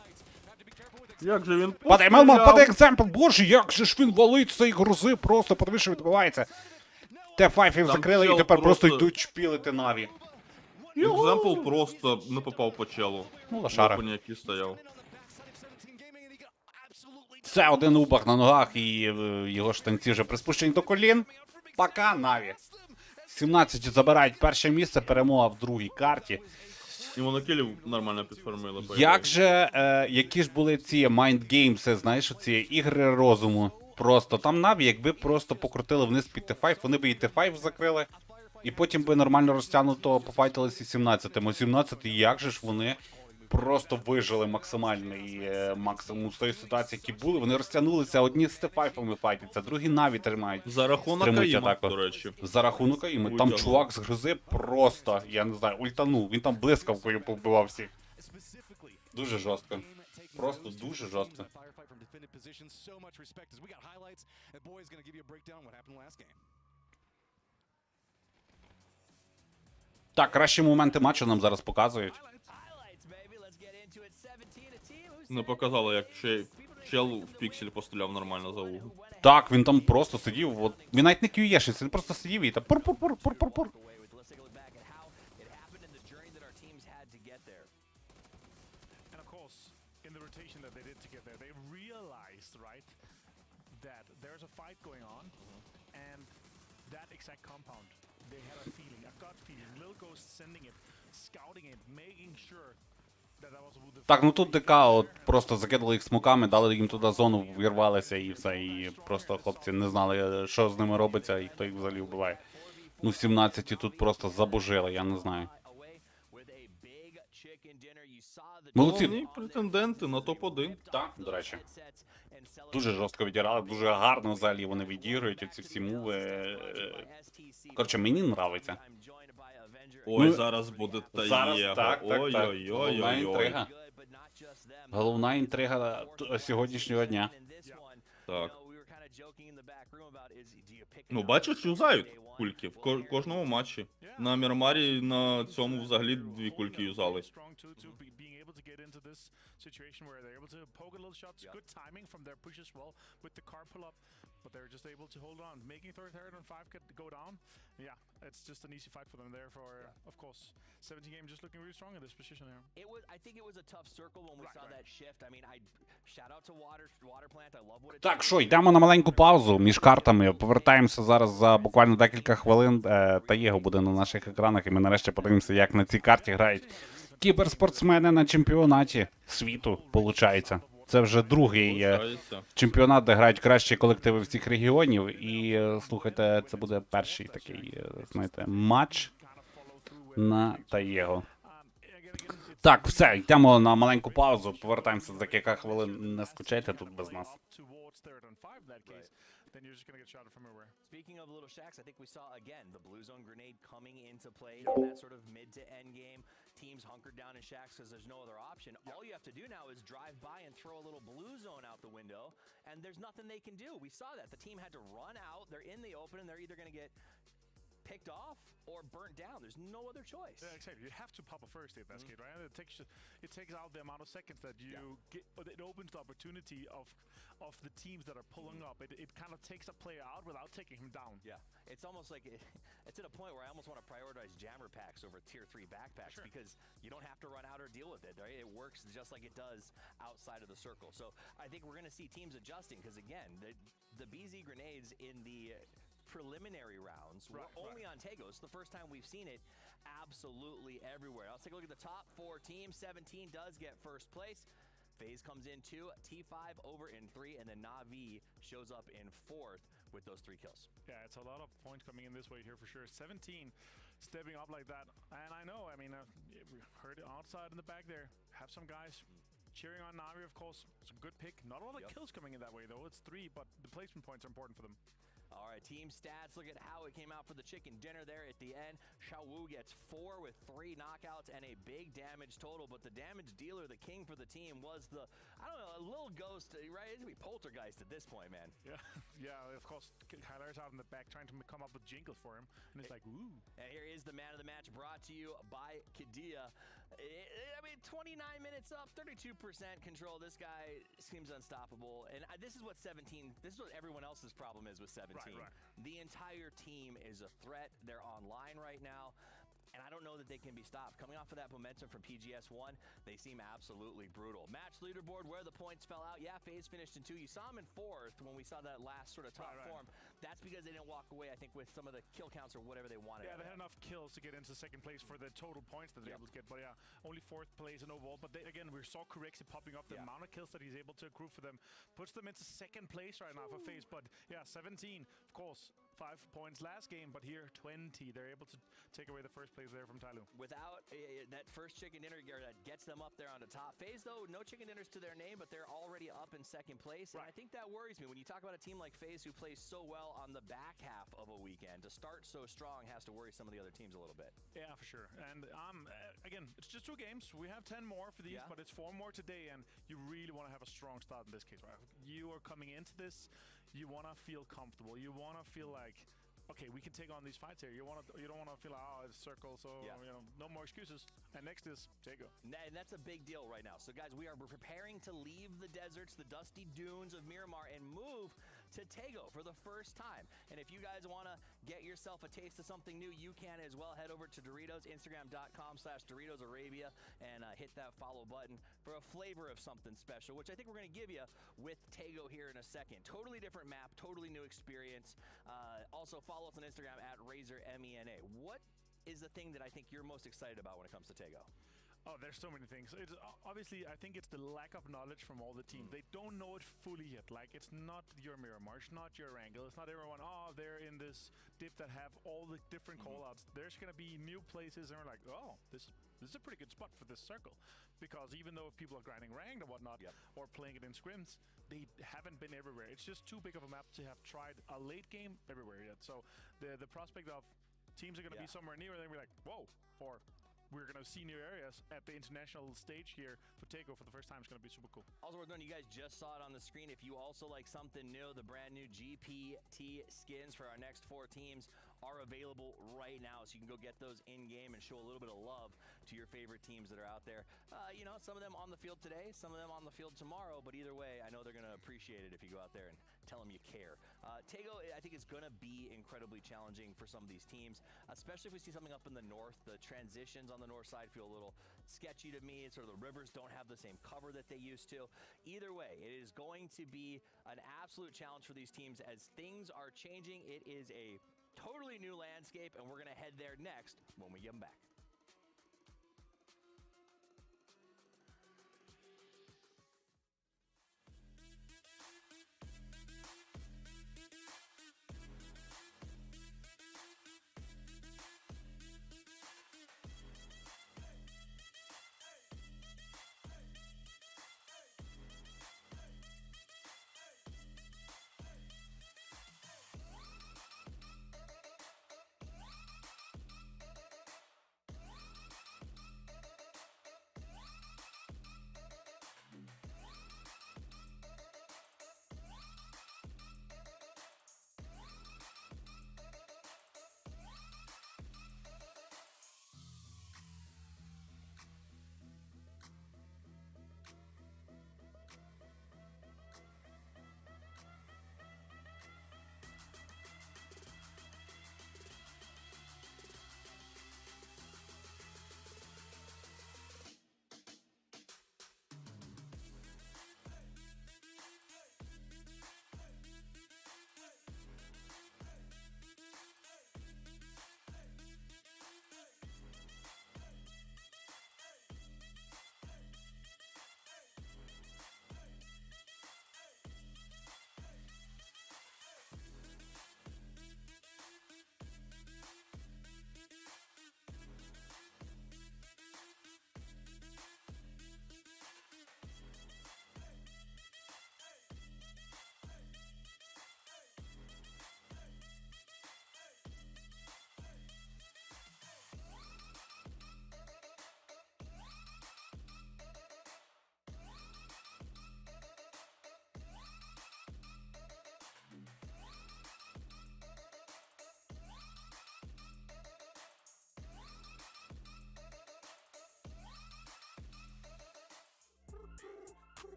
Як же він Падає Мелман, падає екземпл. Боже, як же ж він валить цей грузи, просто подивись, що відбувається. Т5 закрили і тепер просто йдуть шпілити Наві. Екземпл просто не попав по челу. Ну, лошара. Який стояв. Це один убах на ногах, і його штанці вже приспущені до колін. Пока, Наві. 17 забирають перше місце, перемога в другій карті. І монокілів нормально підформили. Як же, які ж були ці Mind Games, знаєш, ці ігри розуму. Просто там Наві, якби просто покрутили вниз під Т5, вони б і Т5 закрили. І потім би нормально розтягнуто пофайтилися 17-м. 17-й, як же ж вони просто вижили максимум з тої ситуації, які були. Вони розтягнулися, одні з Т5-ами файтяться, другі Наві тримають. За рахунок Аїма, до речі. За рахунок Аїма. Там чувак з грози просто, я не знаю, ультанув. Він там блискавкою повбивав всіх. Дуже жорстко. Просто дуже жорстко. Так, кращі моменти матчу нам зараз показують. Не показало, як чел в піксель постріляв нормально за угол. Так, він там просто сидів, от, він навіть не к'юєшиться, він просто сидів і там пур-пур-пур-пур-пур. there's a fight going on, and that exact compound, they had a feeling, a gut feeling. Lil Ghost sending it, scouting it, making sure that that was the... Так, ну тут ДК от просто закидали їх смоками, дали їм туди зону, вірвалися і все, і просто хлопці не знали, що з ними робиться і хто їх взагалі вбиває. Ну, 17 тут просто забожили, я не знаю. Молодці. Головні претенденти на топ-1. Так, до речі. Дуже жорстко відіграли, дуже гарно взагалі вони відіграють ці всі мови. Коротше, мені нравиться. Ой, Ну, зараз буде зараз, Таєго. так. Головна Ой-ой-ой. інтрига. Головна інтрига сьогоднішнього дня. Так. Ну, бачиш, юзають кульки в кожному матчі. На Мірмарі на цьому взагалі 2 кульки юзали. Situation where they're able to poke a little shots, good timing from their push as well with the car pull up, but they're just able to hold on, making third and 5 go down. Yeah, it's just an easy fight for them there. For of course, 17 game just looking really strong in this position here. I think it was a tough circle when we saw that shift. I mean, I shout out to Water Plant. I love what it's. Так, що, йдемо на маленьку паузу між картами. Повертаємося зараз за буквально декілька хвилин. Таєго буде на наших екранах, і ми нарешті подивимося, як на цій карті грають кіберспортсмени на чемпіонаті світу, виходить. Це вже другий чемпіонат, де грають кращі колективи всіх регіонів. І, слухайте, це буде перший такий, знаєте, матч на Таєго. Так, все, йдемо на маленьку паузу, повертаємося за декілька хвилин, не скучайте тут без нас. Then you're just going to get shot from everywhere. Speaking of little shacks, I think we saw again the blue zone grenade coming into play in that sort of mid to end game. Teams hunkered down in shacks because there's no other option. All you have to do now is drive by and throw a little blue zone out the window, and there's nothing they can do. We saw that. The team had to run out. They're in the open, and they're either going to get picked off or burnt down. There's no other choice. Yeah, exactly. You have to pop a first hit, that's right? It takes out the amount of seconds that you get. It opens the opportunity of the teams that are pulling up. It kind of takes a player out without taking him down. Yeah, it's almost like it's at a point where I almost want to prioritize jammer packs over tier 3 backpacks because you don't have to run out or deal with it. Right? It works just like it does outside of the circle. So I think we're going to see teams adjusting because again, the BZ grenades in the preliminary rounds were only on Tagos. The first time we've seen it absolutely everywhere. Let's take a look at the top 4 teams. 17 does get first place. FaZe comes in 2, T5 over in 3, and then Na'Vi shows up in 4th with those 3 kills. Yeah, it's a lot of points coming in this way here for sure. 17 stepping up like that. And I know, I mean, we heard it outside in the back there. Have some guys cheering on Na'Vi, of course. It's a good pick. Not a lot of kills coming in that way, though. It's 3, but the placement points are important for them. All right, team stats. Look at how it came out for the chicken dinner there at the end. Xiaowu gets 4 with 3 knockouts and a big damage total, but the damage dealer, the king for the team, was the, I don't know, a little ghost, right? It's gonna be Poltergeist at this point, man. Yeah, of course. Kyler's out in the back trying to come up with jingles for him, and it's like, ooh. And here is the man of the match brought to you by Kadia. I mean, 29 minutes up, 32% control. This guy seems unstoppable. And this is what 17, this is what everyone else's problem is with 17. Right. The entire team is a threat. They're online right now. And I don't know that they can be stopped. Coming off of that momentum from PGS 1, they seem absolutely brutal. Match leaderboard, where the points fell out. Yeah, FaZe finished in 2. You saw them in 4th when we saw that last sort of top form. That's because they didn't walk away, I think, with some of the kill counts or whatever they wanted. Yeah, they had enough kills to get into 2nd place for the total points that they're able to get. But yeah, only 4th place in overall. But they, again, we saw Corexi popping up. The amount of kills that he's able to accrue for them puts them into 2nd place right now for FaZe. But yeah, 17, of course, 5 points last game, but here 20. They're able to take away the 1st place there from Tyloo. Without that first chicken dinner gear that gets them up there on the top. FaZe, though, no chicken dinners to their name, but they're already up in 2nd place. And I think that worries me. When you talk about a team like FaZe who plays so well on the back half of a weekend, to start so strong has to worry some of the other teams a little bit. Yeah, for sure. And again, it's just 2 games. We have 10 more for these, but it's 4 more today, and you really want to have a strong start in this case, right? You are coming into this, you want to feel comfortable. You want to feel like, okay, we can take on these fights here. You don't want to feel like, oh, it's circle, so you know, no more excuses. And next is Tego. And that's a big deal right now. So guys, we're preparing to leave the deserts, the dusty dunes of Miramar, and move to Tego for the first time. And if you guys want to get yourself a taste of something new, you can as well. Head over to Doritos, Instagram.com/DoritosArabia, and hit that follow button for a flavor of something special, which I think we're going to give you with Tego here in a second. Totally different map, totally new experience. Also, follow us on Instagram at RazorMENA. What is the thing that I think you're most excited about when it comes to Tego? Oh, there's so many things. It's obviously, I think it's the lack of knowledge from all the teams. They don't know it fully yet. Like, it's not your Miramar, it's not your Angle, it's not everyone, oh, they're in this dip that have all the different callouts. There's going to be new places, and we're like, oh, this is a pretty good spot for this circle. Because even though if people are grinding ranked or whatnot, or playing it in scrims, they haven't been everywhere. It's just too big of a map to have tried a late game everywhere yet. So the prospect of teams are going to be somewhere near, and then we're like, whoa, or we're going to see new areas at the international stage here for Tego for the first time. It's going to be super cool. Also worth noting, you guys just saw it on the screen. If you also like something new, the brand new GPT skins for our next 4 teams are available right now. So you can go get those in-game and show a little bit of love to your favorite teams that are out there. You know, some of them on the field today, some of them on the field tomorrow. But either way, I know they're going to appreciate it if you go out there and tell them you care. Tego, I think, is going to be incredibly challenging for some of these teams, especially if we see something up in the north. The transitions on the north side feel a little sketchy to me. It's sort of the rivers don't have the same cover that they used to. Either way, it is going to be an absolute challenge for these teams as things are changing. It is a totally new landscape, and we're going to head there next when we get them back.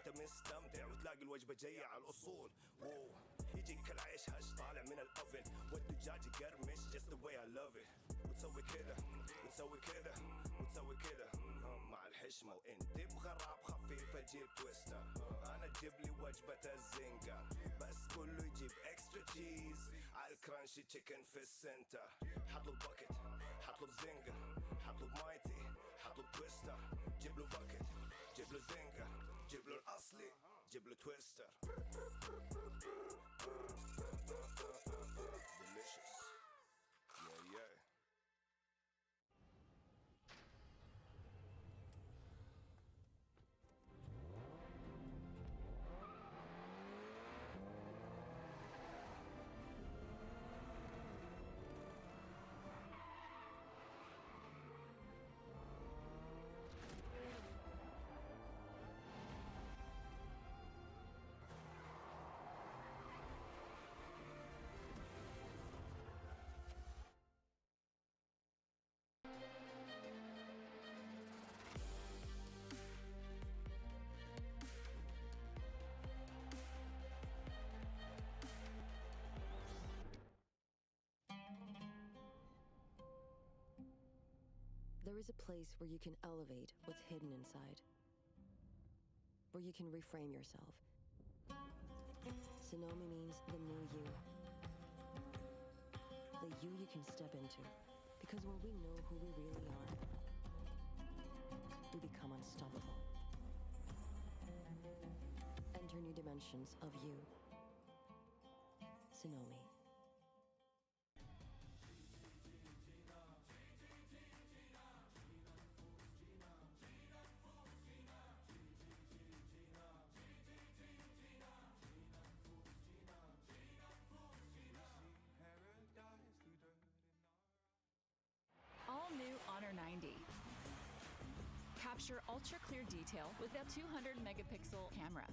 وانت مستمتع وتلاقي الوجبه جايه على الاصول. واو يجيك العيش هش طالع من الاوفن والدجاج يقرمش just the way I love it. وتسوي كده وتسوي كده وتسوي كده مع الحشمه وانت بغراب خفيفه جيب تويستر. انا تجيب لي وجبه الزنقه بس كله يجيب اكسترا تشيز على الكرانشي تشيكن في السنتر. حطلب باكيت حطلب زنقه حطلب مايتي حطلب تويستر. جيب له باكيت جيب له زنقه جيب له الاصلي جيب له تويستر. delicious yeah. There is a place where you can elevate what's hidden inside. Where you can reframe yourself. Sonomi means the new you. The you can step into. Because when we know who we really are, we become unstoppable. Enter new dimensions of you. Sonomi. All new Honor 90. Capture ultra clear detail with a 200 megapixel camera.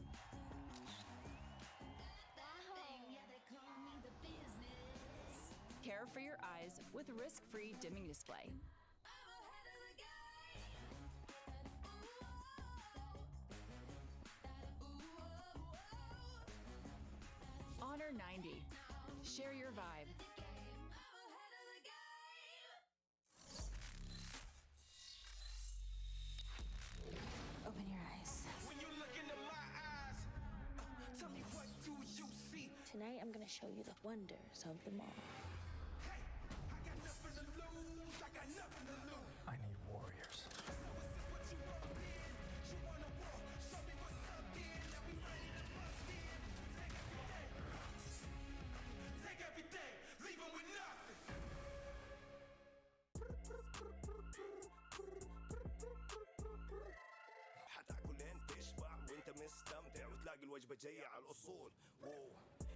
Care for your eyes with risk-free dimming display. Honor 90. Share your vibe. Open your eyes. Tonight I'm gonna show you the wonders of the mall. I need warriors. حتاكل انت تشبع وانت مستمتع وتلاقي الوجبه جايه على الاصول.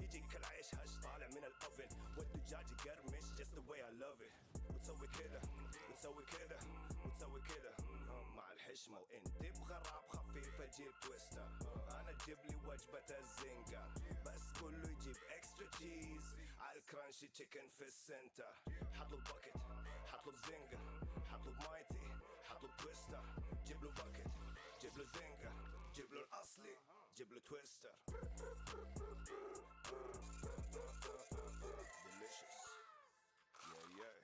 يجيك العيش هش طالع من الاوفن والدجاج يقرمش just the way I love it. وتسوي كده وتسوي كده وتسوي كده مع الحشمه وانت بغراب خفيفه جيب تويستر. انا اجيب لي وجبه الزنجر بس كله يجيب اكسترا تشيز على الكرانشي تشيكن في السنتر. حطوا الباكت حطوا الزنجر حطوا مايتي حطوا تويستر. جيب له باكت جيب له زنجر جيب له الاصلي جيب له تويستر. Delicious. Yeah, yeah.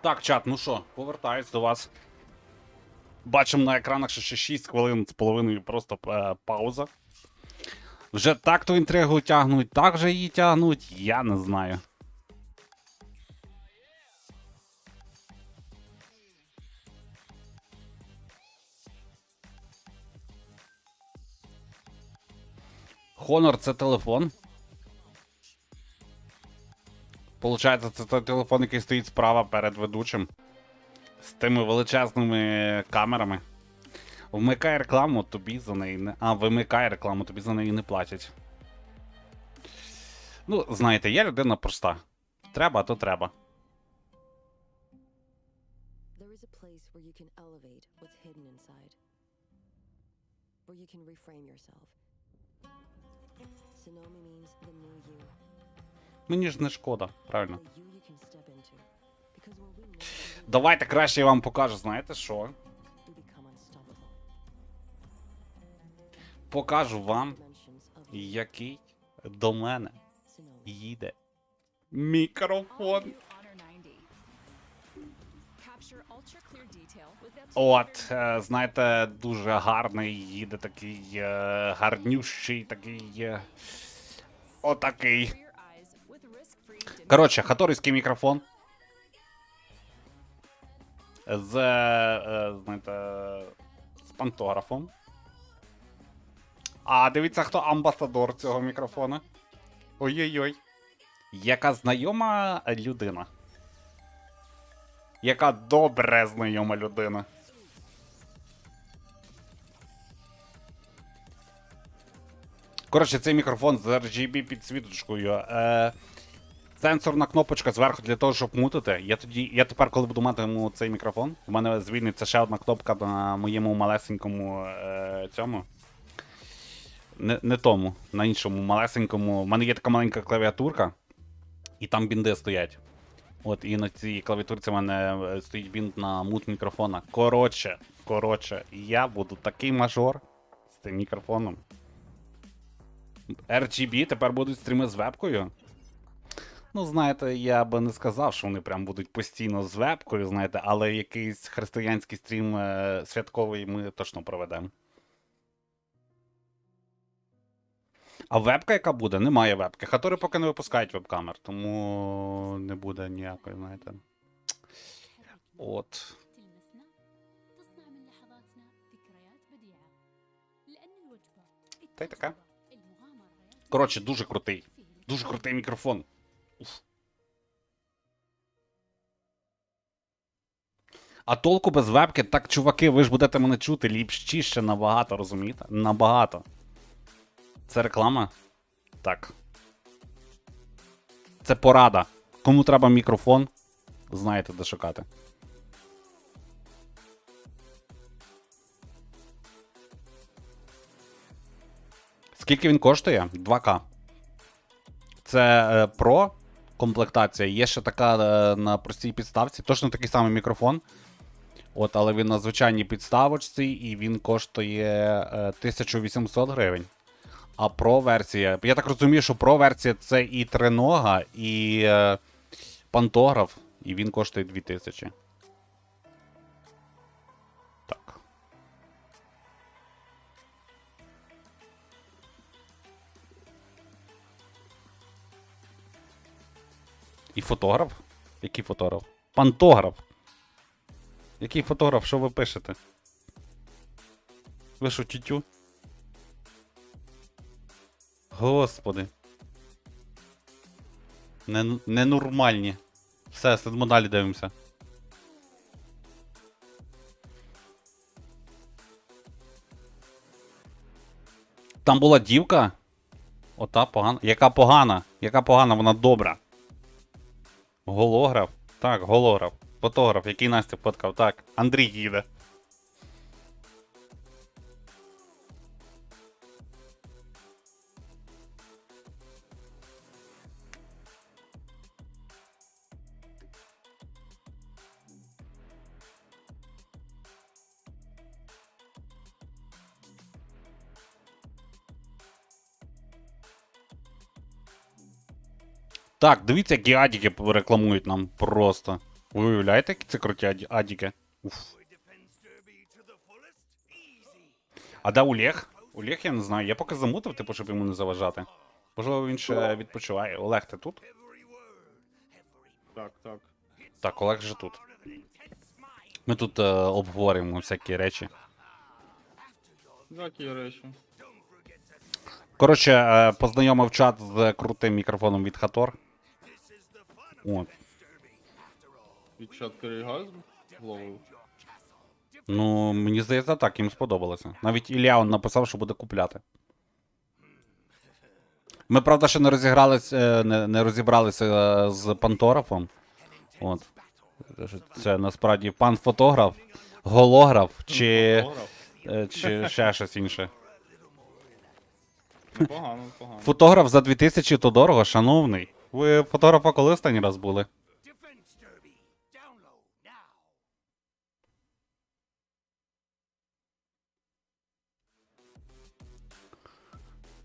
Так, чат, ну що, повертаюсь до вас. Бачимо на екранах, що ще 6 хвилин з половиною просто пауза. Вже так ту інтригу тягнуть, так же її тягнуть, я не знаю. Honor — це телефон. Получається, це той телефон, який стоїть справа перед ведучим. З тими величезними камерами. Вмикай рекламу, тобі за неї не... вимикай рекламу, тобі за неї не платять. Ну, знаєте, я людина проста. Треба, то треба. There is a place where you can elevate what's hidden inside. Where you can reframe yourself. Sonomi means the new you. Мені ж не шкода, правильно. The you can step into. Because when we know Давайте краще я вам покажу, знаєте що? we become unstoppable. Покажу вам, Dimensions of you. який до мене Sonomi. їде мікрофон. All new Honor 90. Capture ultra clear detail with a От, знаєте, дуже гарний, їде такий гарнющий, такий. Отакий. for your eyes with risk-free dimming. Коротше, хаторівський мікрофон. З, знаєте, з пантографом. А дивіться, хто амбасадор цього мікрофона. Ой-ой-ой. Яка знайома людина. Яка добре знайома людина. Коротше, цей мікрофон з RGB підсвіточкою. Сенсорна кнопочка зверху для того, щоб мутити. Я тепер, коли буду мати цей мікрофон, у мене звільниться ще одна кнопка на моєму малесенькому цьому. Не тому, на іншому малесенькому. У мене є така маленька клавіатурка, і там бінди стоять. От, і на цій клавіатурці в мене стоїть бінд на мут мікрофона. Коротше, я буду такий мажор з тим мікрофоном. RGB тепер будуть стріми з вебкою? Ну, знаєте, я би не сказав, що вони прям будуть постійно з вебкою, знаєте, але якийсь християнський стрім святковий ми точно проведемо. А вебка яка буде? Немає вебки. Хатори поки не випускають веб-камер, тому не буде ніякої, знаєте. От. Та й таке. Коротше, дуже крутий. Дуже крутий мікрофон. Уф. А толку без вебки? Так, чуваки, ви ж будете мене чути ліпшіше набагато, розумієте? Набагато. Це реклама? Так. Це порада. Кому треба мікрофон, знаєте, де шукати. Скільки він коштує? 2К. Це Pro комплектація. Є ще така на простій підставці. Точно такий самий мікрофон. От, але він на звичайній підставочці і він коштує 1800 гривень. А Pro-версія... Я так розумію, що Pro-версія це і тринога, і пантограф, і він коштує 2000. Так. І фотограф? Який фотограф? Пантограф. Який фотограф? Що ви пишете? Ви що, тютю? Господи. Ненормальні. Все, сидимо далі, дивимося. Там була дівка? Ота погана. Яка погана? Яка погана, вона добра. Голограф? Так, голограф. Фотограф, який Настя фоткав. Так, Андрій їде. Так, дивіться, які адіки рекламують нам просто. Ви уявляєте, які це круті адіки? Уф. А де Олег? Олег, я не знаю. Я поки замутив, типу, щоб йому не заважати. Можливо, він ще відпочиває. Олег, ти тут? Так, так. Так, Олег же тут. Ми тут обговорюємо всякі речі. Які речі? Коротше, познайомив чат з крутим мікрофоном від Хатор. От. Від чат Керігазм? Вловив. Ну, мені здається, так, їм сподобалося. Навіть Ілля он написав, що буде купляти. Ми, правда, ще не розібралися з пантографом. От. Це насправді пан фотограф, голограф чи ще щось інше. Погано, погано. Фотограф за 2000 то дорого, шановний. Ви фотографа коли останній раз були?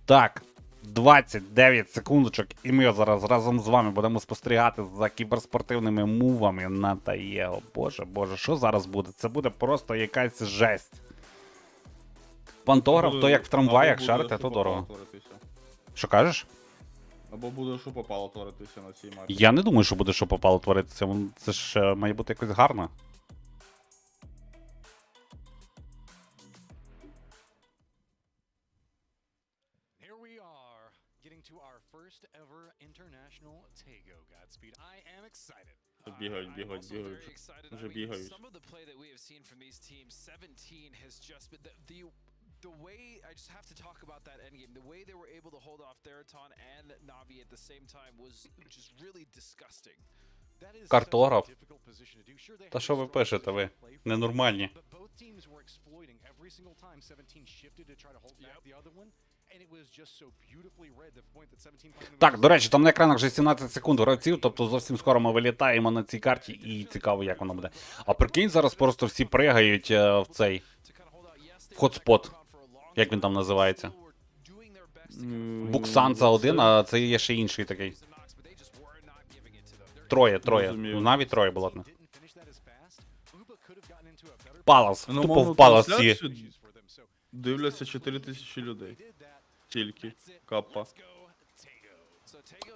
Так, 29 секундочок, і ми зараз разом з вами будемо спостерігати за кіберспортивними мувами на Таєго. Боже, що зараз буде? Це буде просто якась жесть. Пантограф, то як в трамваях, шарите, то дорого. Що кажеш? Або буде, що попало творитися на цій мапі. Я не думаю, що буде, що попало творитися. Це ж має бути якось гарно. Бігають. Вже бігають. The way I just have to talk about that endgame, the way they were able to hold off Theraton and Navi at the same time was just really disgusting. Картограф. Та що ви пишете, ви? Ненормальні. Так, до речі, там на екранах вже 17 секунд гравців, тобто зовсім скоро ми вилітаємо на цій карті і цікаво, як воно буде. А прикинь, зараз просто всі пригають в цей хотспот, як він там називається. Буксанца один, а це є ще інший такий. Троє. Навіть троє було. Палас, тупо в Палас всі. Дивляться 4000 людей. Тільки. Капа.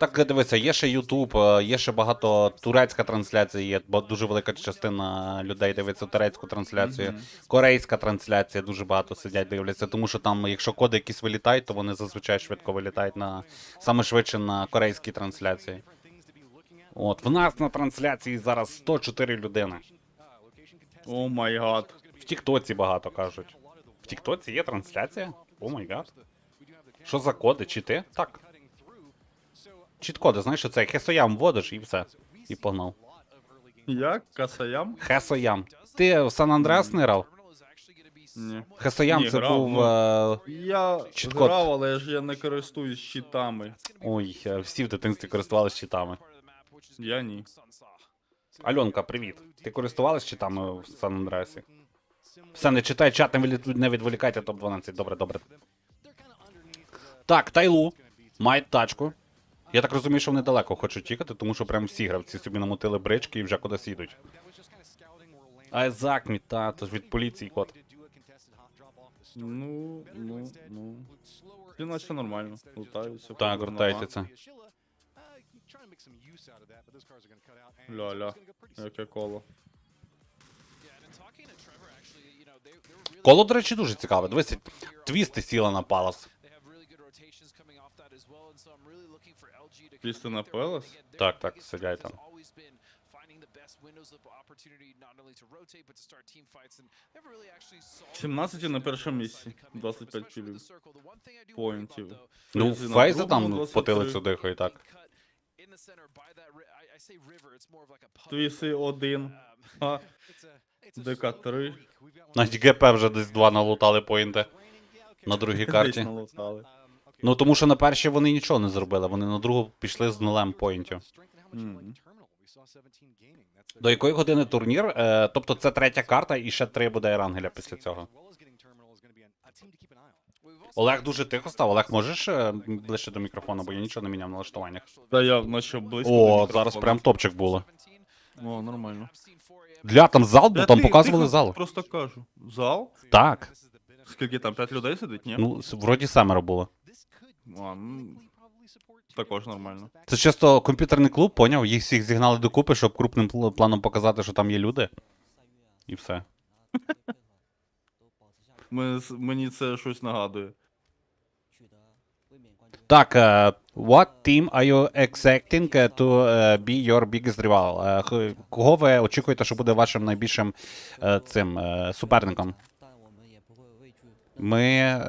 Так, дивися, є ще Ютуб, є ще багато турецька трансляція, є, бо дуже велика частина людей дивиться турецьку трансляцію. Корейська трансляція, дуже багато сидять, дивляться, тому що там, якщо коди якісь вилітають, то вони зазвичай швидко вилітають саме швидше на корейській трансляції. От, в нас на трансляції зараз 104 людини. О май гад. В Тіктоці багато кажуть. В Тіктоці є трансляція? О май гад. Що за коди? Чити? Так. Чіт-коди, знаєш, що це Хесоям вводиш і все. І погнав. Як? Касаям? Хесоям. Ти в Сан-Андреас не грав? Ні. Хесоям це грав, був я чіт-код. грав, але ж я не користуюсь щитами. Ой, всі в дитинстві користувалися щитами. Я ні. Альонка, привіт. Ти користувалась щитами в Сан-Андреасі? Все, не читай чат, не відволікайте топ-12. Добре. Так, Тайлу. Мають тачку. Я так розумію, що вони далеко хочуть тікати, тому що прям всі гравці собі намотили брички і вже кудись їдуть. Айзак, міта, то ж від поліції кот. Ну. Ти наче нормально. Лутаються. Так, вертайте це. Ля-ля. Яке коло. Коло, до речі, дуже цікаве. Дивись, твісти сіла на Палас. Твісти на Пелес? Так, сидять там. 17 на першому місці. 25 кілів. Поінтів. Ну, Фейза там потилицю дихає, так. Твіси 1. ДК-3. Навіть ГП вже десь 2 налутали поінти на другій карті. Ну, тому що на першій вони нічого не зробили, вони на другу пішли з нулем поінтів. До якої години турнір? Тобто це третя карта і ще 3 буде Ерангеля після цього. Олег дуже тихо став. Олег, можеш ближче до мікрофону, бо я нічого не міняв на налаштуваннях. Та я наче близько. О, зараз прям топчик було. О, нормально. Для, там зал був, там показували зал. Просто кажу. Зал? Так. Скільки там, 5 людей сидить, ні? Ну, вроді 7 було. А, також нормально. Це чисто комп'ютерний клуб, поняв? Їх всіх зігнали докупи, щоб крупним планом показати, що там є люди. І все. Мені це щось нагадує. Так, what team are you expecting to be your biggest rival? Кого ви очікуєте, що буде вашим найбільшим суперником? Ми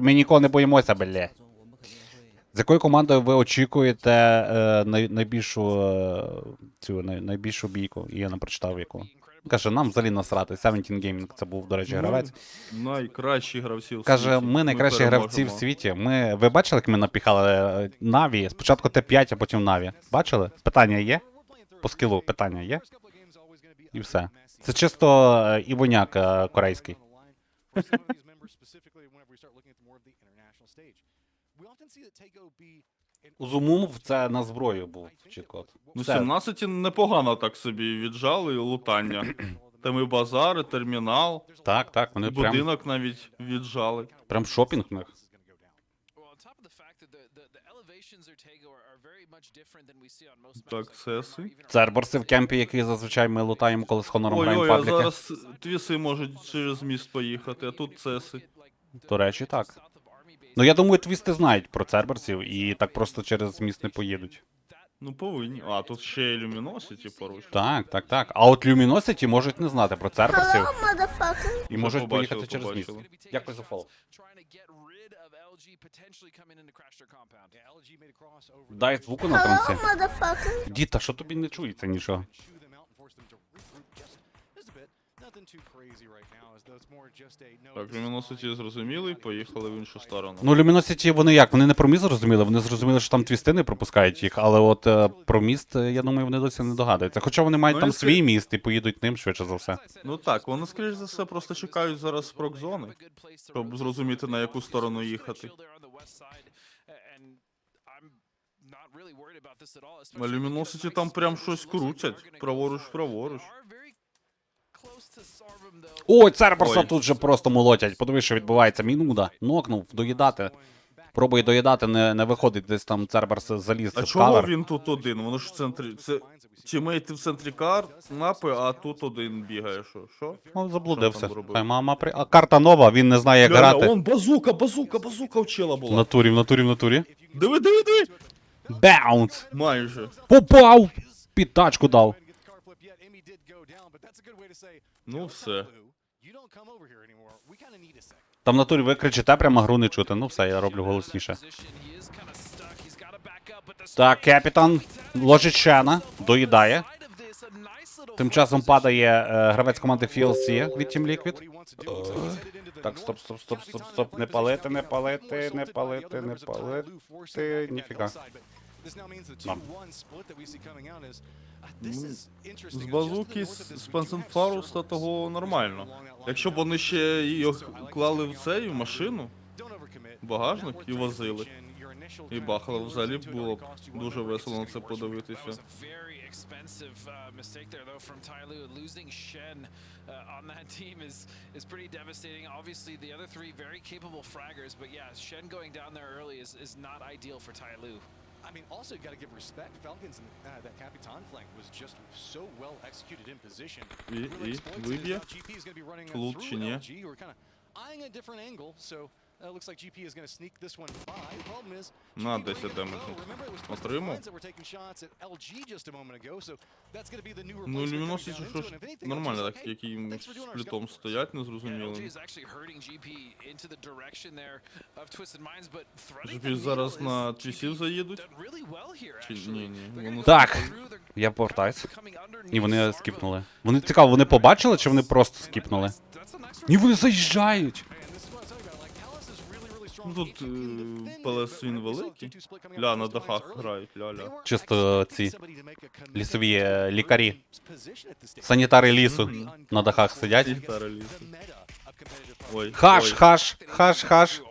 ніколи не боїмося, бля. З якою командою ви очікуєте найбільшу бійку? І я не прочитав яку. Каже, нам взагалі насрати. 17 Gaming, це був, до речі, гравець. Найкращі гравці в світі. Каже, ми найкращі гравці в світі. Ви бачили, як ми напіхали Наві? Спочатку Т5, а потім Наві. Бачили? Питання є? По скілу питання є? І все. Це чисто івоняк корейський. Зумумов це на зброю був чіткот. Ну, 17 непогано так собі віджали лутання. Там і базар, і термінал. Так, вони прям... Будинок навіть віджали. Прям шопінг в них. Так, цеси. Церборси в кемпі, які зазвичай ми лутаємо, коли з Хонором граємо в пабліки. Зараз твіси можуть через міст поїхати, а тут цеси. До речі, так. Ну, я думаю, твісти знають про церберсів і так просто через міст не поїдуть. Ну, повинні. А, тут ще й Люміносіті поруч. Так. А от Люміносіті можуть не знати про церберсів. І можуть поїхати через міст. Дякую за фоллоу. Дай звуку на трансі. Діта, що тобі не чується нічого? Так, Люміноситі зрозуміли, поїхали в іншу сторону. Ну, Люміносіті, вони як? Вони не про міст зрозуміли, вони зрозуміли, що там твісти не пропускають їх, але от про міст, я думаю, вони досі не догадуються. Хоча вони мають там свій міст і поїдуть ним швидше за все. Ну так, вони, скоріш за все, просто чекають зараз прок-зони, щоб зрозуміти, на яку сторону їхати. На Люміноситі там прям щось крутять, праворуч. Ой, Церберса тут же просто молотять. Подивись, що відбувається. Мінуда. Нокнув, доїдати. Пробує доїдати, не виходить, десь там Церберс заліз. А чого він тут один? Воно ж в центрі... Це тімейти в центрі мапи, а тут один бігає. Що? Ну, заблудився. Хай мама при... А карта нова, він не знає як грати. Он базука у чела була. В натурі. Диви! Баунс! Майже. Попав! Під тачку дав. Ну все. Там в натурі ви кричите, прямо гру не чути. Ну все, я роблю голосніше. Так, Капітан ложить Шена, доїдає. Тим часом падає гравець команди FLC від Team Liquid. Так, стоп. Не палити. Ніфіга. З базуки, з Пенсенфаруста того нормально. Якщо б вони ще їх клали в цей, в машину, багажник і возили. І бахало, взагалі було б дуже весело на це подивитися. On that team is pretty devastating. Obviously, the other three very capable fraggers, but yeah, Shen going down there early is not ideal for Tyloo. I mean, also you got to give respect. Falcons and that Capitan flank was just so well executed in position. І виб'є? Флут чи ні? We're kind of eyeing a different angle, so looks like GP is going to sneak this one by. The problem is На 10 демеджу. Отримав? Ну, Люміносі що ж нормально так, яким сплітом стоять, незрозуміло. GP зараз на твісів заїдуть? Чи ні? Так, я повертаюсь. І вони скіпнули. Вони, цікаво, вони побачили, чи вони просто скіпнули? Ні, вони заїжджають! Ну тут ПЛС він великий. Ля, на дахах грають, ля-ля. Чисто ці лісові лікарі. Санітари лісу на дахах сидять. Санітари лісу. Ой, Хаш.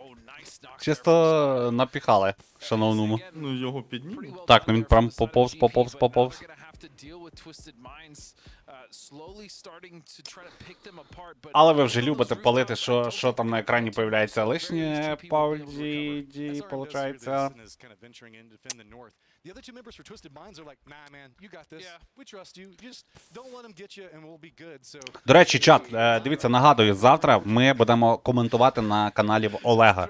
Чисто напіхали, шановному. Ну його піднімуть. Так, ну він прям поповз. Але ви вже любите палити, що там на екрані появляється лишнє PUBG, получається. До речі, чат, дивіться, нагадую, завтра ми будемо коментувати на каналі в Олега.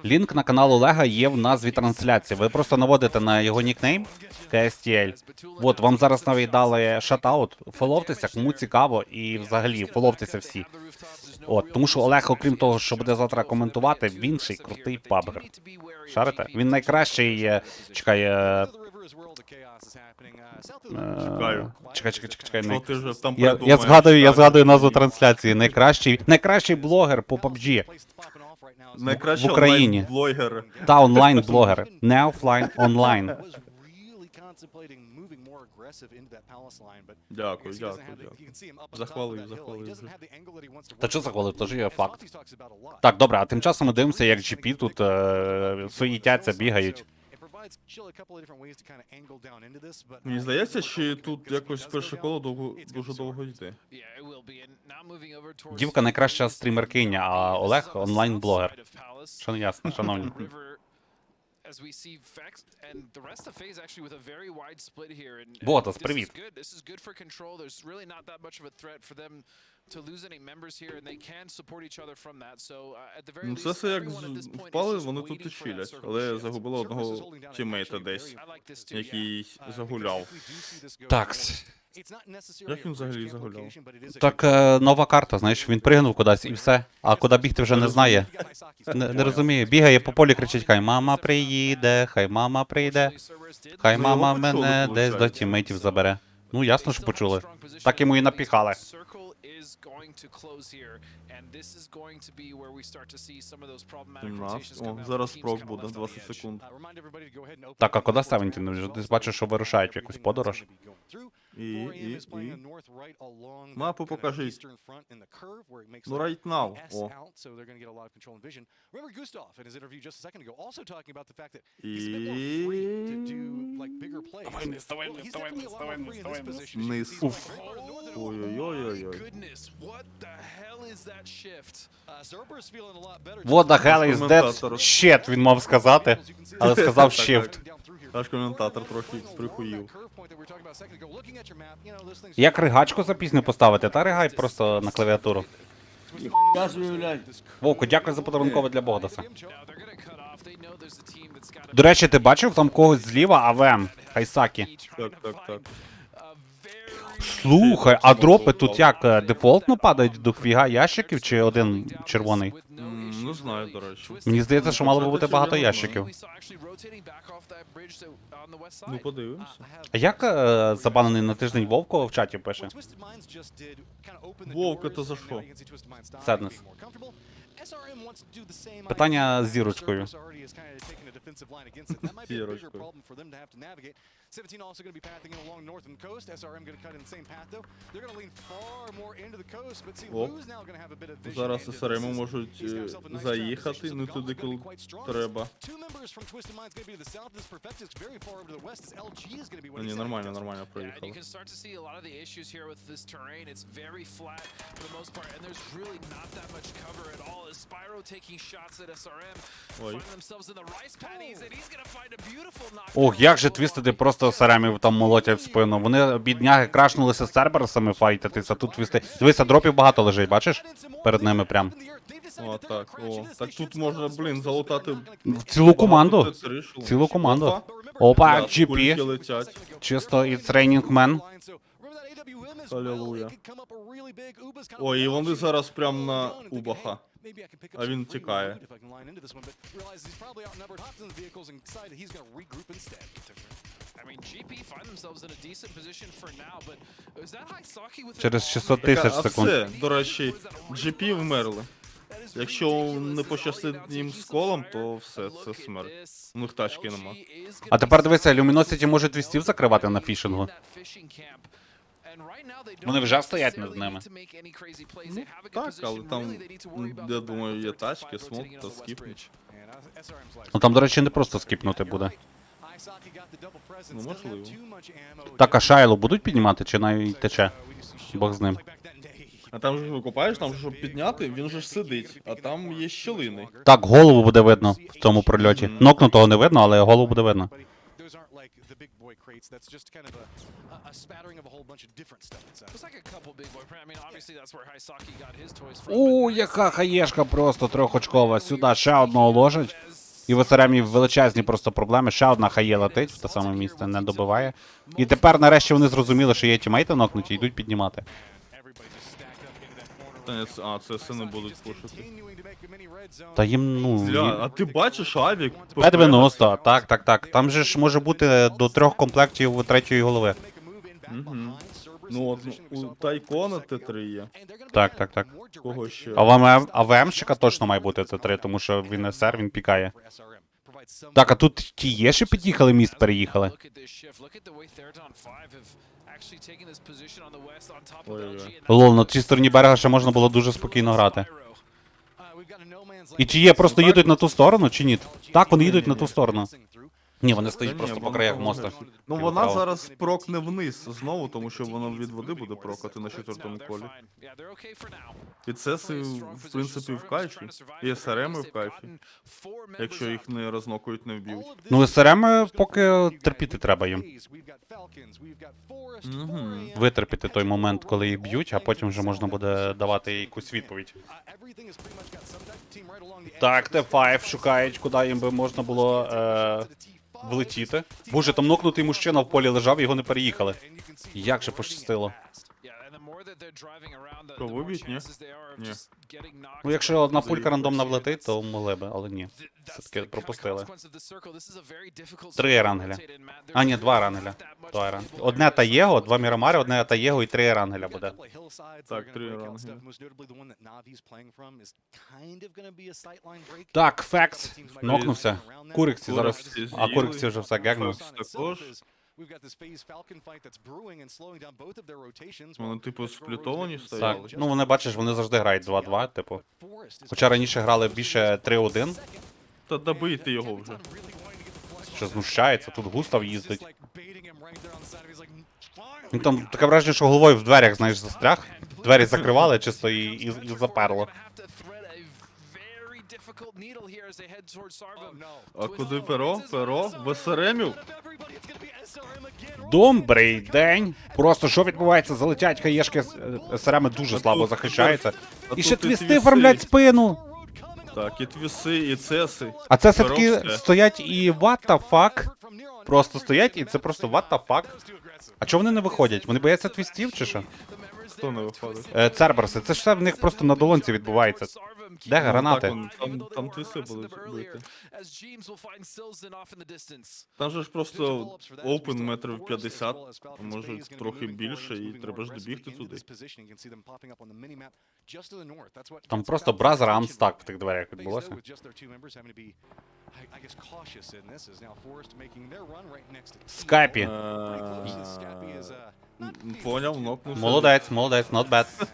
Лінк на канал Олега є в назві трансляції. Ви просто наводите на його нікнейм KSTL. От, вам зараз навіть дали шатаут. Фоловтеся, кому цікаво, і взагалі фоловтеся всі. От, тому що Олег, окрім того, що буде завтра коментувати, він ще й крутий пабгер. Шарите? Він найкращий, чекай, Чекай. Я згадую назву трансляції. Найкращий блогер по PUBG в Україні. Та онлайн-блогер. Не офлайн, онлайн. Дякую. Захвалив. Та що захвалив? Тож є факт. Так, добре, а тим часом ми дивимося, як GP тут суїтяться, бігають. Мені здається, що тут якось перше коло дуже довго йде. Дівка найкраща стрімеркиня, а Олег онлайн-блогер. Що не ясно, шановні. Ботас, привіт. Ну це все як впали, вони тут і чилять. Але загубили одного тіммейта десь, який загуляв. Такс. Як він взагалі загуляв? Так, нова карта, знаєш, він пригнув кудись і все. А куди бігти вже не знає. Не розумію. Бігає по полі, кричить, хай мама приїде, хай мама прийде. Хай мама мене десь до тімейтів забере. Ну, ясно, що почули. Так йому і напіхали. is going to close here, and this is going to be where we start to see some of those problematic rotations come out. Зараз прок буде, 20 секунд. Так, а куди ставити? Ти бачиш, що вирушають в якусь подорож? І. Мапу покажіть. Ну, right now. О. Низ. Уф. Ой-ой-ой-ой. What the hell is that shit, він мав сказати, але сказав shift. Аж коментатор трохи прихуїв. Як ригачку запізню поставити, та ригай просто на клавіатуру. Вовку, дякую за подарункове для Богдаса. До речі, ти бачив там когось зліва, АВМ, Хайсакі? Так. Слухай, а дропи тут як, дефолтно падають до фіга ящиків чи один червоний? Не знаю, до речі. Мені здається, що мало би бути багато ящиків. Ну, подивимося. А як забанений на тиждень Вовко в чаті пише? Вовка, то за що? Sadness. Питання з зірочкою. Зірочкою. 17 also going to be pathing in along northern coast. SRM going to cut in the same path though. They're going to lean far more into the coast, but see Lou's now going to have a bit of vision. Зараз СРМ можуть заїхати, не туди, коли треба. Two members from Twisted Minds going to be to the south. This Perfectus very far over to the west. As LG is going to be Ні, нормально проїхали. You can start to see a lot of the issues here with this terrain. It's very flat for the most part, and there's really not that much cover at all. As Spyro taking shots at SRM find themselves in the rice paddies, and he's going to find a beautiful knock. Ох, як же твістеди просто саремів там молотять в спину. Вони, бідняги, крашнулися з Церберсами файтитися, тут твісти. Дивися, дропів багато лежить, бачиш? Перед ними прям. О, так, о. Так тут можна, блін, залутати... Цілу команду. Цілу команду. Опа, GP. Летять. Чисто і Training Man. Алілуя. Ой, і вони зараз прям на Убаха. А він тікає. Через 600 тисяч секунд. А все, до речі, GP вмерли. Якщо не пощастить їм з колом, то все, це смерть. У них тачки нема. А тепер дивися, Luminosity може твістів закривати на фішингу. Вони вже стоять над ними. Ну, так, але там, я думаю, є тачки, смок та скіпнуть. Ну там, до речі, не просто скіпнути буде. Ну, можливо. Так, а Шайло будуть піднімати, чи навіть тече? Бог з ним. А там же викупаєш, там же, щоб підняти, він же ж сидить, а там є щілини. Так, голову буде видно в цьому прольоті. Нокнутого не видно, але голову буде видно. О, яка хаєшка просто трьохочкова. Сюди ще одного ложать. І в СРМі величезні просто проблеми. Ще одна хає летить в те саме місце, не добиває. І тепер нарешті вони зрозуміли, що є тімейти нокнуті, йдуть піднімати. А, це все не будуть пушити. Та їм, ну... Бля, а ти бачиш авік? П-90, так. Там же ж може бути до 3 комплектів третьої голови. Угу. Ну от, у Тайкона Т3 є. Так. Кого ще? А ВМщика точно має бути Т3, тому що він СР, він пікає. Так, а тут ті є, що під'їхали, міст переїхали? Лол, на цій стороні берега ще можна було дуже спокійно грати. І чи є, просто їдуть на ту сторону, чи ні? Так, вони їдуть на ту сторону. Ні, вони стоять просто по краях моста. Ну вона зараз прокне вниз знову, тому що вона від води буде прокати на 4-му колі. І це, в принципі, в кайфі. І СРМ в кайфі. Якщо їх не рознокують, не вб'ють. Ну СРМ поки терпіти треба їм. Витерпіти той момент, коли їх б'ють, а потім вже можна буде давати якусь відповідь. Так, Т5 шукають, куди їм би можна було влетіти. Боже, там нокнутий мужчина в полі лежав, його не переїхали. Як же пощастило. Що, виб'ють, ні? Ні. Ну, якщо одна пулька рандомна влетить, то могли би, але ні. Все-таки пропустили. 3 ерангеля. А, ні, 2 ерангеля. Одне Таєго, 2 Мірамари, одне Таєго і 3 ерангеля буде. Так, 3 ерангеля. Так, Фекс. Нокнувся. Куриксі зараз. А Куриксі вже все гегнув. Також. Вони, типу, сплютовані Так, стояли? ну вони, бачиш, вони завжди грають 2-2, типу. Хоча раніше грали більше 3-1. Та добийте його вже. Що знущається, тут Густав їздить. Він там таке враження, що головою в дверях, знаєш, застряг. Двері закривали чисто і заперло. А куди перо? Перо? Весеремів? Добрий день! Просто що відбувається? Залетять хаєшки, СРМ дуже слабо захищаються. І ще твісти оформлять спину! Так, і твіси, і цеси. А це все-таки стоять і what the fuck? Просто стоять і це просто what the fuck? А чого вони не виходять? Вони бояться твістів чи що? Хто не виходить? Церберси, це ж все в них просто на долонці відбувається. Де гранати? Там твіси будуть бити. Там же ж просто опен метрів 50, а може трохи більше, і треба ж добігти туди. Там просто бразер амстак в тих дверях відбулося. Скайпі. Поняв, нокнувся. Молодець, молодець, not bad.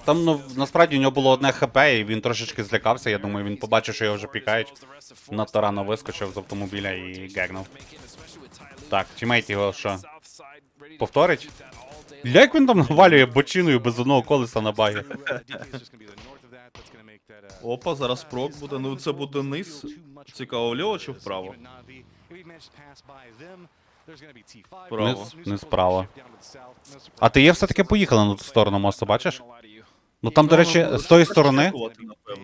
Там, ну, насправді у нього було одне ХП, і він трошечки злякався. Я думаю, він побачив, що його вже пікають. Надто рано вискочив з автомобіля і гегнув. Так, тімейт його що? Повторить? Як він там навалює бочиною без одного колеса на багі? Опа, зараз прок буде. Ну це буде низ. Цікаво, вліво чи вправо? Вправо. Не справа. А ти є все-таки поїхала на ту сторону мосту, бачиш? Ну там, до речі, з тої сторони...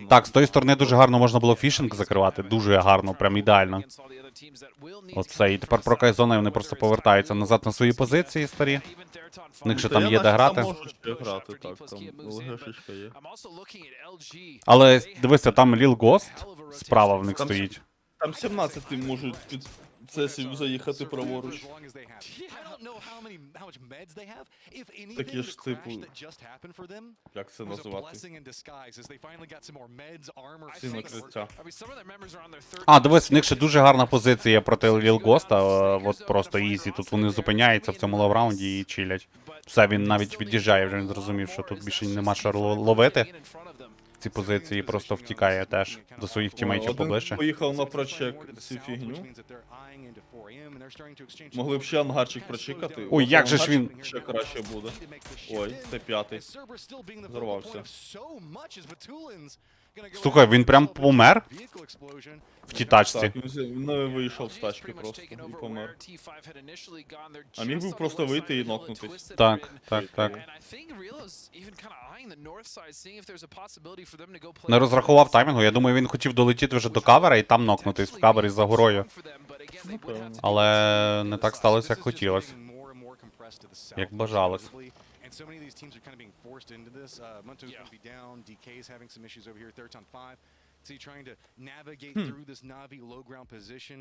Так, з тої сторони дуже гарно можна було фішинг закривати. Дуже гарно, прям ідеально. Оце, і тепер прокайзона, і вони просто повертаються назад на свої позиції старі. У них ще там є де грати. Грати, так, там легешечка є. Але дивися, там Lil Ghost справа в них стоїть. Там 17 можуть під цесів заїхати праворуч. Такі ж типу... Як це називати? Ці накриття. А, дивись, в них ще дуже гарна позиція проти Lil Ghost, от просто ізі. Тут вони зупиняються в цьому лоу-раунді і чилять. Все, він навіть від'їжджає, вже він зрозумів, що тут більше нема що ловити. Ці позиції просто втікає теж до своїх тімейтів поближче. Один поїхав на прочек цю фігню. Могли б ще ангарчик прочекати. Ой, як же ж він... Ще краще буде. Ой, це п'ятий. Зорвався. Слухай, він прям помер? В тій тачці. Так, він не вийшов з тачки просто і помер. А міг би просто вийти і нокнутись. Так, так, так. Не розрахував таймінгу, я думаю, він хотів долетіти вже до кавера і там нокнутись в кавері за горою. Але не так сталося, як хотілося. Як бажалось. So many of these teams are kind of being forced into this. Munto's going to be down. DK's having some issues over here. Third on 5. So you're trying to navigate through this Na'Vi low ground position.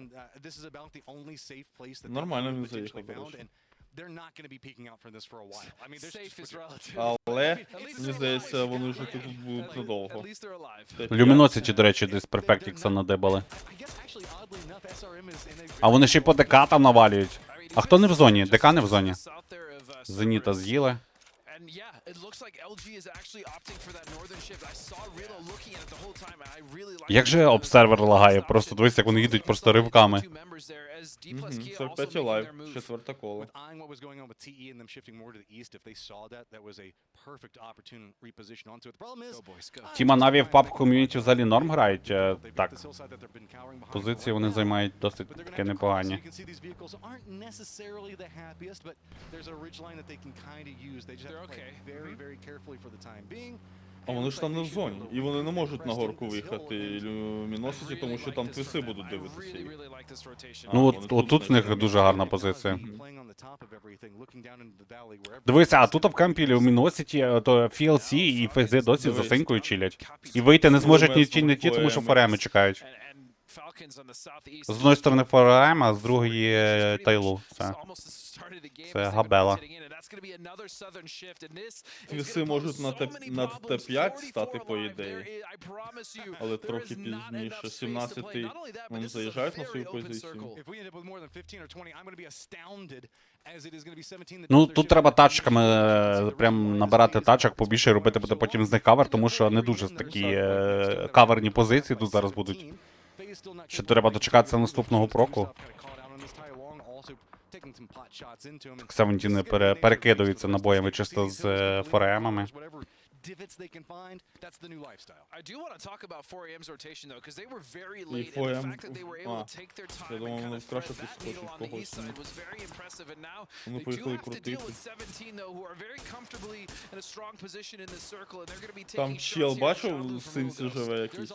This is about the only safe place that Нормально він potentially заїхав, found. And they're not going to be peeking out for this for a while. I mean, safe is relative. Але, мені здається, вони вже тут будуть недовго. Люміносіті, до речі, десь перфектікса надибали. А вони ще й по ДК там навалюють. А хто не в зоні? ДК не в зоні. Зеніта з'їли. Як же обсервер лагає? Просто дивись, як вони їдуть просто ривками. 45 лайв, четверте коло. Тіма Наві в PUBG ком'юніті взагалі норм грають? Так. Позиції вони займають досить таки непогані. А вони ж там не в зоні. І вони не можуть на горку виїхати Люміноситі, тому що там твіси будуть дивитися. Ну, отут в них дуже гарна позиція. Дивися, а тут в кампі Люміноситі, то FLC і FZ досі за синькою чилять. І вийти не зможуть ні ті, ні ті, тому що фореми чекають. З одної сторони ФРМ, а з другої Тайлу. Це габела. Твіси можуть на Т5 стати, по ідеї. Але трохи пізніше. 17-й вони заїжджають на свою позицію. Ну, тут треба тачками прям набирати тачок побільше і робити буде потім з них кавер, тому що не дуже такі каверні позиції тут зараз будуть. Ще треба дочекатися наступного проку. Так 17 перекидуються набоями чисто з фореемами. divots they can find, that's the new lifestyle. I do want to talk about 4AM's rotation though, because they were very І late, and the 4AM, fact that they were able to take their time я думав, and kind вони of вкраще thread that підскочать needle on the east когось. side was very impressive, and now Вони they do поїхали have to deal крутити. with 17 though, who are very comfortably in a strong position in this circle, and they're going to be Там taking чел shots here. бачив в синці живе якийсь?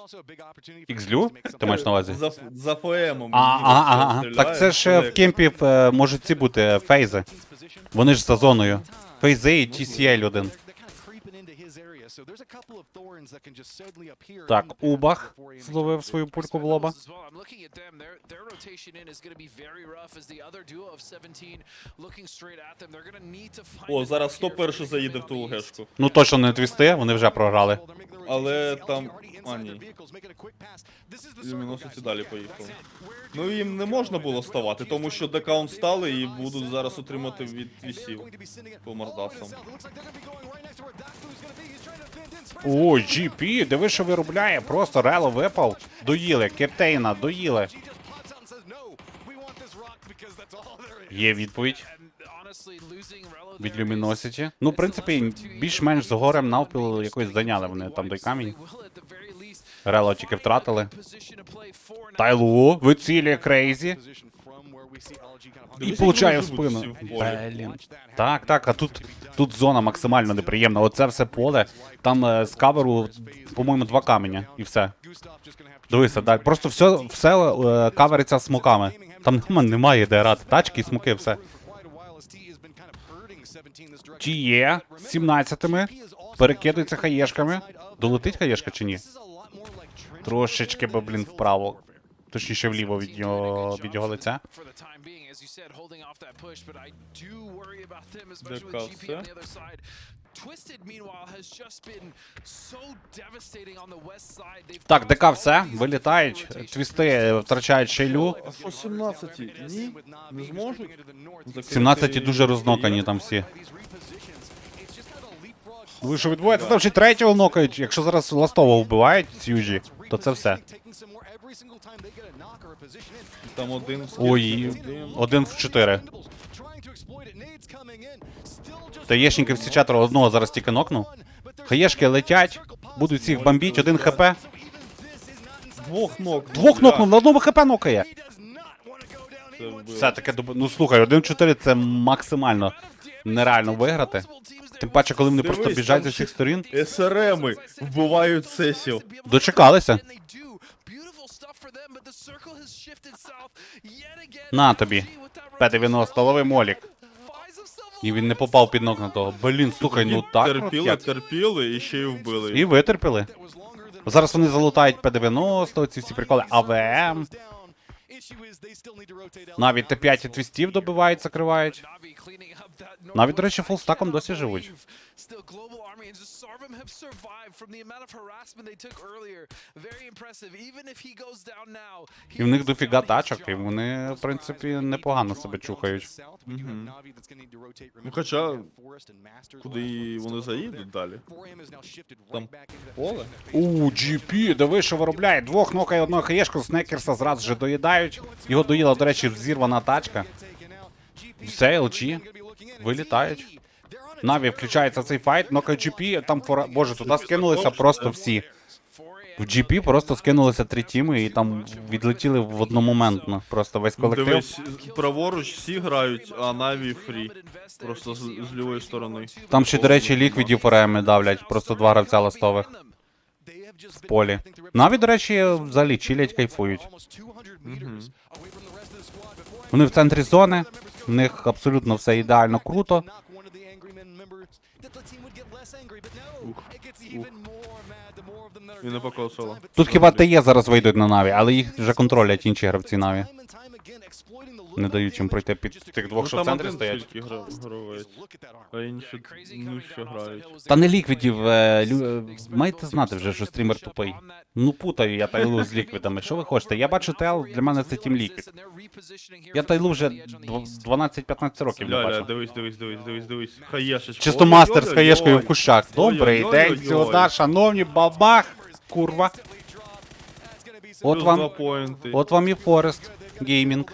Ікслю? Ти маєш на увазі? За ФМом. Ага. Так це ж в кемпі можуть ці бути фейзи. Вони ж за зоною. Фейзи і TCL один. Так, Убах зловив свою пульку в лоба. О, зараз 101 заїде в ту ЛГшку. Ну точно не твісти, вони вже програли. Але там... А, ні. Люміносиці далі поїхали. Ну їм не можна було ставати, тому що декаунт стали і будуть зараз отримати від твісів по мордасам. О, GP, диви, що виробляє, просто рело випав. Доїли, Кептейна, доїли. Є відповідь від Люміносіті. Ну, в принципі, більш-менш з горем навпіл якось зайняли вони там той камінь. Рело тільки втратили. Тайлу вицілює Крейзі. І получає в спину. Блін. Так, а тут зона максимально неприємна. Оце все поле. Там з каверу, по-моєму, 2 каменя. І все. Дивися, далі. Просто все кавериться смоками. Там немає де грати. Тачки і смоки, все. Чи є 17-ми? Перекидується хаєшками. Долетить хаєшка чи ні? Трошечки, блін, вправо. Точніше, вліво від його лиця. Так, ДК все, вилітають, твісти втрачають шейлю. А що 17-ті? Ні? Не зможуть? 17-ті дуже рознокані там всі. Ви що відбувається? Там ще 3-го нокають. Якщо зараз ластового вбивають Сьюджі, то це все. Там один... Ой, 1 в 4. Таєшники всі 4, одного зараз тільки нокнув. Хаєшки летять, будуть всіх бомбіть, 1 хп. Двох нокнув, на одному хп нокає. Все таке, ну слухай, 1 в 4 це максимально нереально виграти. Тим паче, коли вони просто біжать з усіх сторін. СРМи вбивають сесів. Дочекалися. На тобі. П-90, лови молік. І він не попав під ног на того. Блін, слухай, ну так. Терпіли і ще й вбили. І витерпіли. Зараз вони залутають П-90, ці всі приколи, АВМ. Навіть Т-5 і твістів добивають, закривають. Навіть, до речі, фулстаком досі живуть. І в них дофіга тачок, і вони, в принципі, непогано себе чухають. Ну, хоча, куди вони заїдуть далі? Там поле? GP, диви, що виробляє. 2 нокає, 1 хаєшку, Снекерса зразу же доїдають. Його доїла, до речі, взірвана тачка. Все, LG вилітають. Наві включається цей файт, нокає GP, там Боже, туди скинулися просто всі. В GP просто скинулися 3 тіми і там відлетіли в одномоментно. Просто весь колектив. Дивись, праворуч всі грають, а Наві фрі. Просто з лівої сторони. Там ще, до речі, ліквідів ФРМ давлять. Просто 2 гравця ластових. В полі. Наві, до речі, взагалі чилять, кайфують. Вони в центрі зони. В них абсолютно все ідеально круто. І не покосило. Тут хіба ТЕ зараз вийдуть на Наві, але їх вже контролять інші гравці Наві. Не дають їм пройти під тих двох, що в центрі стоять. А інші ну що грають. Та не ліквідів, маєте знати вже, що стрімер тупий. Ну путаю я Тайлу з ліквідами, що ви хочете? Я бачу ТЛ, для мене це тім ліквід. Я Тайлу вже 12-15 років не бачу. Дивись. Хаєшечка. Чисто мастер з хаєшкою в кущах. Добрий день сюди, шановні, бабах, курва. От вам і Форест Геймінг.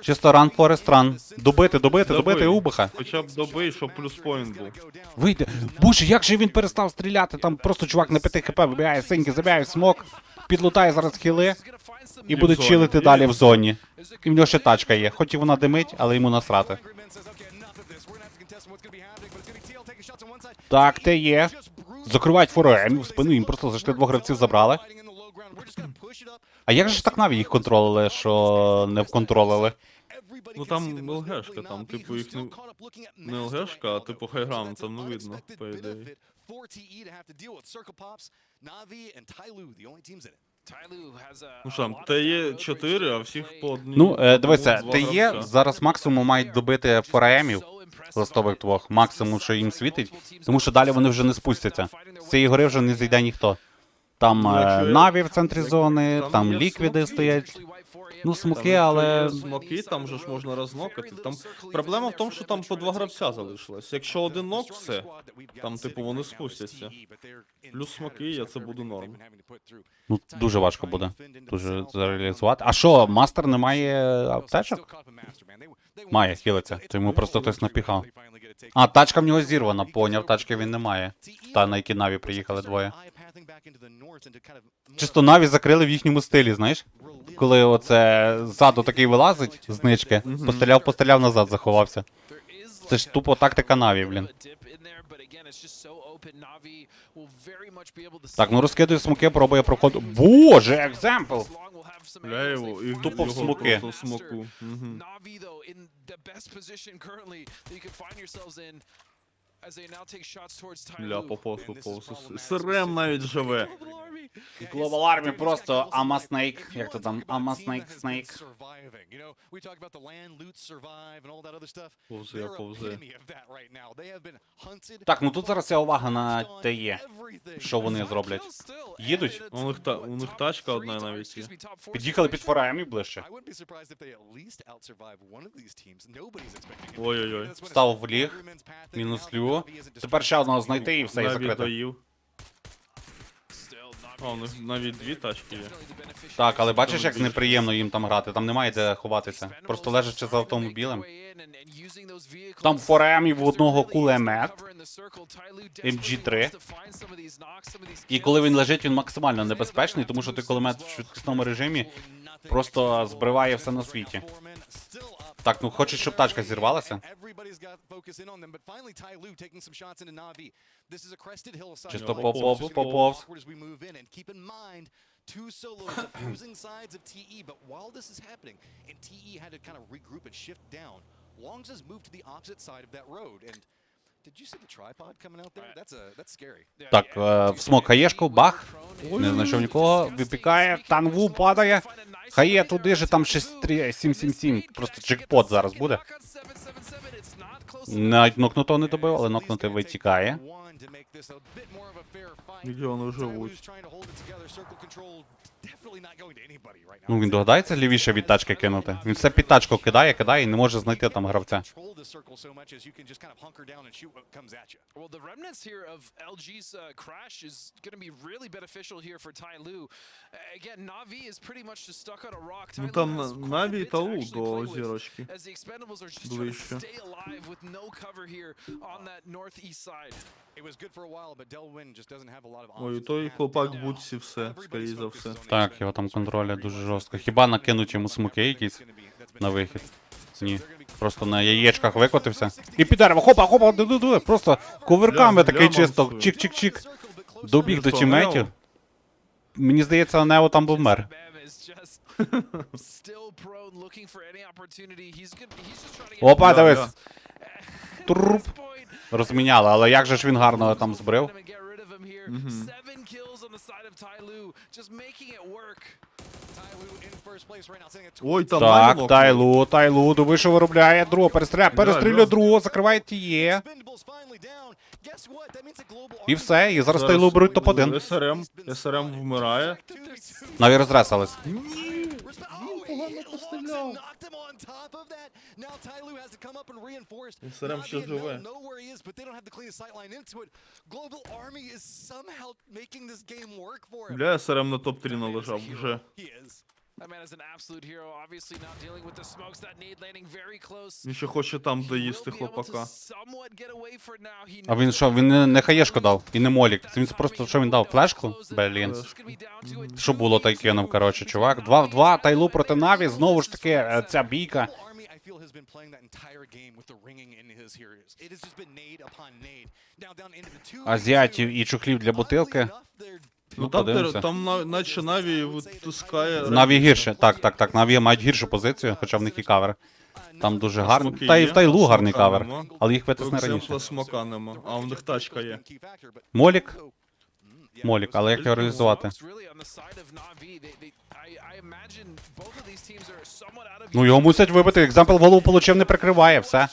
Чисто ран, Форест, ран. Добити Убиха. Хоча б добий, щоб плюс-поінт був. Вийде. Боже, як же він перестав стріляти? Там просто чувак на 5 хп вибігає синьки, забігає в смок, підлутає зараз хіли і буде чилити далі в зоні. І в нього ще тачка є. Хоч і вона димить, але йому насрати. Так, те є. Закривають форем в спину, їм просто зайшли 2 гравців забрали. А як же ж так Наві їх контролили, що не вконтролили? Ну там ЛГшка, там, типу, їх не ЛГшка, а типу хайграунд, там не видно, по ідеї. Ну що там, ТЕ 4, а всіх по одній. Ну, дивіться, ТЕ зараз максимум мають добити фораемів ластових 2, максимум, що їм світить, тому що далі вони вже не спустяться. З цієї гори вже не зайде ніхто. Там Наві в центрі зони, там ліквіди стоять. Ну, смоки, але... Смоки, там же ж можна рознокати. Там проблема в тому, що там по 2 гравця залишилось. Якщо один нок, все, там, типу, вони спустяться. Плюс смоки, я це буду норм. Ну, дуже важко буде. Дуже реалізувати. А що, мастер не має аптечок? Має, хілиться. То йому просто хтось напіхав. А, тачка в нього зірвана, поняв, тачки він не має. Та, на які Наві приїхали 2. Чисто Наві закрили в їхньому стилі, знаєш? Коли оце ззаду такий вилазить з нички, постріляв назад, заховався. Це ж тупо тактика Наві, блін. Так, ну розкидує смоки, пробує проходити. Боже, екземпл! Тупо в смоки. Бля, поповз. СРМ навіть живе. Global Army просто Ама Снейк. Як то там? Ама Снейк. Повзе. Так, ну тут зараз вся увага на ТЕ. Що вони зроблять? Їдуть? У них тачка одна навіть є. Під'їхали під фораемі ближче. Ой-ой-ой. Став в ліг. Мінус-лю. Тепер ще одного знайти і все, і закрити. А, у них навіть 2 тачки є. Так, але бачиш, як неприємно їм там грати? Там немає де ховатися. Просто лежачи за автомобілем. Там форемів у одного кулемет. MG3. І коли він лежить, він максимально небезпечний, тому що той кулемет в швидкісному режимі просто збриває все на світі. Так, ну хочеш, щоб тачка зірвалася? Чисто поповз. Two solos opposing sides of TE, but while this is happening, and TE had to kind of regroup and shift down, Longs has moved to the opposite side of that road, and did you see the tripod coming out there? That's scary. Так, в смок хаєшку, бах, не знайшов нікого, випікає, танву падає, хає туди же, там 777, просто джекпот зараз буде. Навіть нокнутого не добив, але нокнути витікає. Де вони живуть? Ну він догадається лівіше від тачки кинути. Він все під тачку кидає і не може знайти там гравця. Ну там Наві і Талу до зірочки. Ближче. Ой, той хлопак в бутсі все, скоріше за все. Так, його там контролять дуже жорстко. Хіба накинуть йому смоки якісь на вихід? Ні. Просто на яєчках викотився. І під дерево, хопа, хопа, ду-ду-ду. Просто кувирками такий чисто, чик-чик-чик. Добіг до тімейтів. Мені здається, Нео там був мер. Опа, дивись. Труп. Розміняли, але як же ж він гарно там збрив. Ой, там так, Тайлу, диви, що виробляє. Другого перестрілює другого, закриває тіє. І все, і зараз Тайлу беруть топ-1. СРМ вмирає. Наві розресались. СРМ ще живе. Бля, СРМ на топ-3 належав вже. Він ще хоче там доїсти хлопака. А він що, він не хаєшку дав? І не молік. Це він просто, що він дав? Флешку? Блін. Що було, та й кинув, коротше, чувак. 2 в 2, Тайлу проти Наві, знову ж таки, ця бійка. Азіатів і чухлів для бутилки. Ну там наче Наві витискає... Наві гірше, так, Наві мають гіршу позицію, хоча в них і кавер. Там дуже гарно. Та й в Тайлу гарний кавер, але їх витисне раніше. Смока нема, а в них тачка є. Молік, але як його реалізувати? Ну його мусять вибити, екземпл в голову получив, не прикриває, все.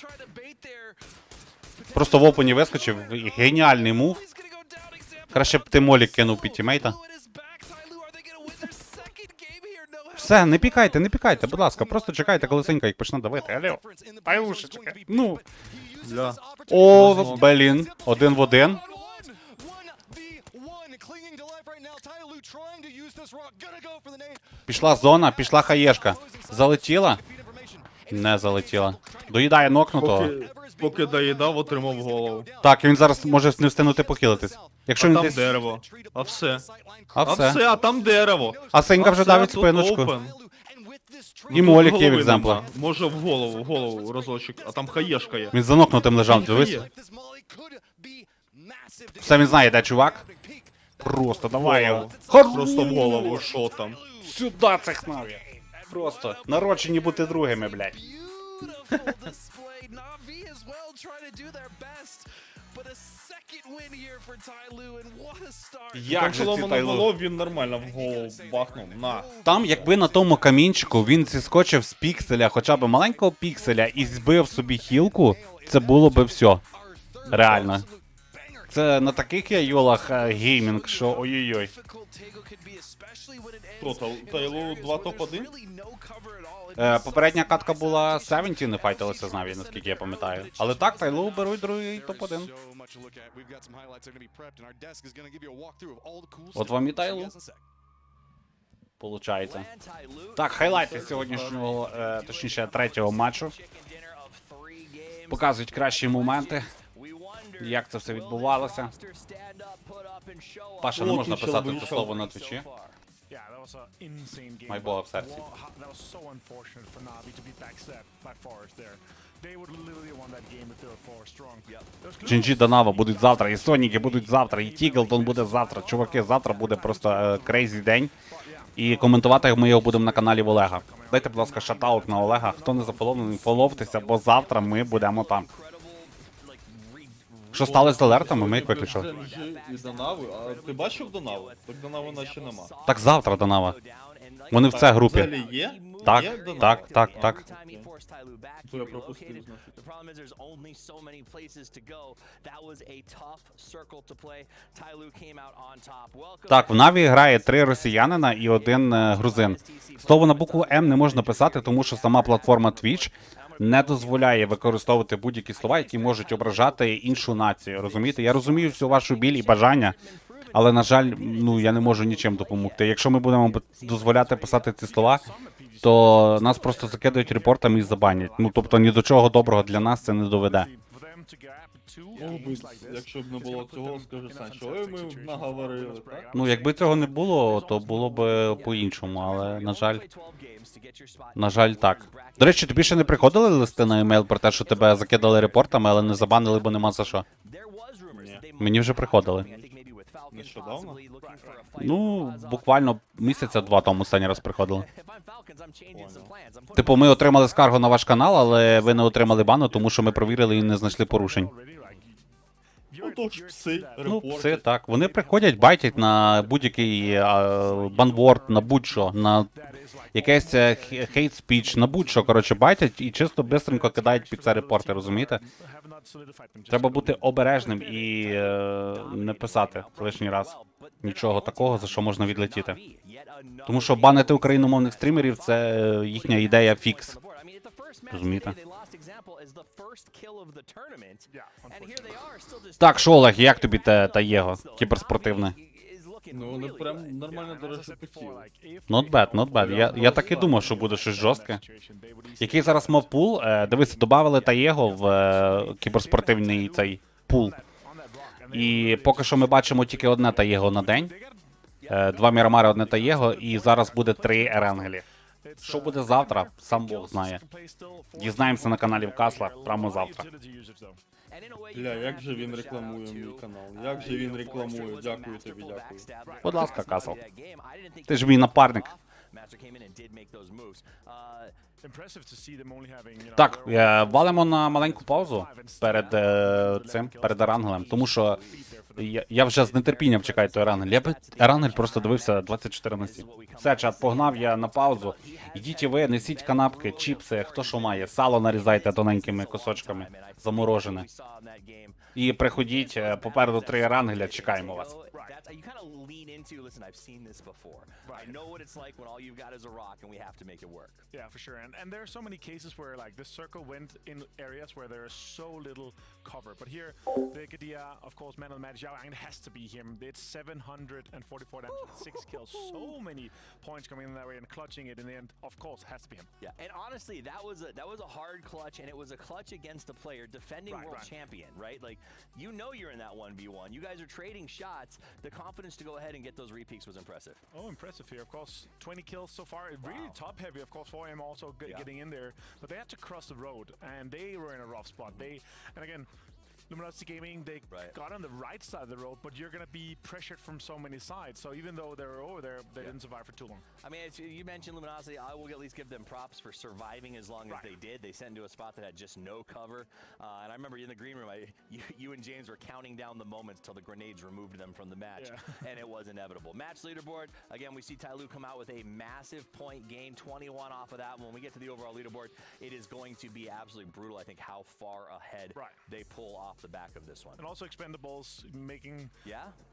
Просто в опені вискочив, геніальний мув. Краще б ти молік кинув під тімейта. Все, не пікайте, будь ласка, просто чекайте, коли Сенька їх почне давити. Алло, Тайлушечка, ну. О, блін, 1 в 1. Пішла зона, пішла хаєшка. Залетіла? Не залетіла. Доїдає нокнутого. Поки доїдав, отримав голову. Так, він зараз може не встигнути похилитись. Якщо а він там десь... дерево. А все, а там дерево. А Сенька вже давить спиночку. І молік є в екземпла. Може в голову разочок, а там хаєшка є. Він за нокнутим лежав, дивись. Все він знає, де чувак. Просто давай його. Просто в голову, що там. Сюди цих Наві. Просто народжені бути другими, блядь. Як же ці Тайлу? Він нормально в голову бахнув, на. Там, якби на тому камінчику він зіскочив з пікселя, хоча б маленького пікселя, і збив собі хілку, це було би все. Реально. Це на таких яйолах геймінг, що ой-ой-ой. Тайлу 2 топ-1? Попередня катка була 70, не файтилися з Наві, наскільки я пам'ятаю. Але так, Тайлу беруть другий топ-1. От вам і Тайлу. Получається. Так, хайлайти сьогоднішнього, точніше, третього матчу. Показують кращі моменти. Як це все відбувалося. Паша, не можна писати це слово на твічі. Май Бога в серці. Джинджі Данава будуть завтра, і Соніки будуть завтра, і Тіглтон буде завтра. Чуваки, завтра буде просто крейзі день. І коментувати ми його будемо на каналі в Олега. Дайте, будь ласка, шатаут на Олега. Хто не зафоловлений, фоловтеся, бо завтра ми будемо там. Що сталося з алертами, ми їх виключили. І Донави, а ти бачив Донаву? Так Донави наче нема. Так завтра Донава. Вони в цій групі. Взагалі є? Так, Є Донава? так. То я пропустив, значить. Так, в Наві грає 3 росіянина і 1 грузин. Слово на букву М не можна писати, тому що сама платформа Twitch не дозволяє використовувати будь-які слова, які можуть ображати іншу націю. Розумієте? Я розумію всю вашу біль і бажання, але, на жаль, ну, я не можу нічим допомогти. Якщо ми будемо дозволяти писати ці слова, то нас просто закидають репортами і забанять. Ну, тобто, ні до чого доброго для нас це не доведе. Якщо б не було цього, скажу сам, що ой, ми наговорили, так? Ну, якби цього не було, то було б по-іншому, але, на жаль, так. До речі, тобі ще не приходили листи на емейл про те, що тебе закидали репортами, але не забанили, бо нема за що? Ні. Мені вже приходили. Нещодавно? Ну, буквально місяця 2 тому останній раз приходили. Типу, ми отримали скаргу на ваш канал, але ви не отримали бану, тому що ми провірили і не знайшли порушень. Ну то ж пси, Ну, репортять. пси, так. Вони приходять, байтять на будь-який банворд, на будь-що, на якийсь хейт-спіч, на будь-що, коротше, байтять і чисто бистренько кидають під це репорти, розумієте? Треба бути обережним і не писати лишній раз нічого такого, за що можна відлетіти. Тому що банити україномовних стрімерів – це їхня ідея фікс. Розумієте? Так, що, Олег, як тобі та Єго, кіберспортивне? Ну, вони прям нормально, до речі, хотіли. Not bad, not bad. Я так і думав, що буде щось жорстке. Який зараз мав пул? Дивися, додавали Таєго в кіберспортивний цей пул. І поки що ми бачимо тільки одне Таєго на день. 2 Мірамари, одне Таєго, і зараз буде 3 Еренгелі. Що буде завтра, сам Бог знає. Дізнаємося на каналі в Касла прямо завтра. Бля, як же він рекламує мій канал? Як же він рекламує? Дякую тобі, дякую. Будь ласка, Касл. Ти ж мій напарник. Так, валимо на маленьку паузу перед перед Ерангелем, тому що я вже з нетерпінням чекаю той Ерангель. Я би Ерангель просто дивився 24/7. Все, чат, погнав я на паузу. Ідіть і ви, несіть канапки, чіпси, хто що має, сало нарізайте тоненькими кусочками, заморожене. І приходіть, попереду 3 Ерангеля, чекаємо вас. You kind of lean into, listen, I've seen this before. I know what it's like when all you've got is a rock and we have to make it work. Yeah, for sure. And there are so many cases where like the circle went in areas where there is so little cover. But here, the Gadia, of course, man of the match, Yao has to be him. It's 744 damage with 6 kills. So many points coming in that way and clutching it in the end, of course, has to be him. Yeah, and honestly, that was a hard clutch, and it was a clutch against a player defending world champion, right? Like, you know you're in that 1v1. You guys are trading shots. The confidence to go ahead and get those repeats was impressive. Oh, impressive here, of course. 20 kills so far. Really top heavy, of course, for him also getting in there. But they had to cross the road, and they were in a rough spot. And again, Luminosity Gaming, they got on the right side of the road, but you're going to be pressured from so many sides. So even though they were over there, they didn't survive for too long. I mean, you mentioned Luminosity. I will at least give them props for surviving as long as they did. They sent into a spot that had just no cover. And I remember in the green room, you and James were counting down the moments till the grenades removed them from the match, and it was inevitable. Match leaderboard, again, we see Tyloo come out with a massive point gain, 21 off of that. When we get to the overall leaderboard, it is going to be absolutely brutal, I think, how far ahead they pull off the back of this one. And also Expendables making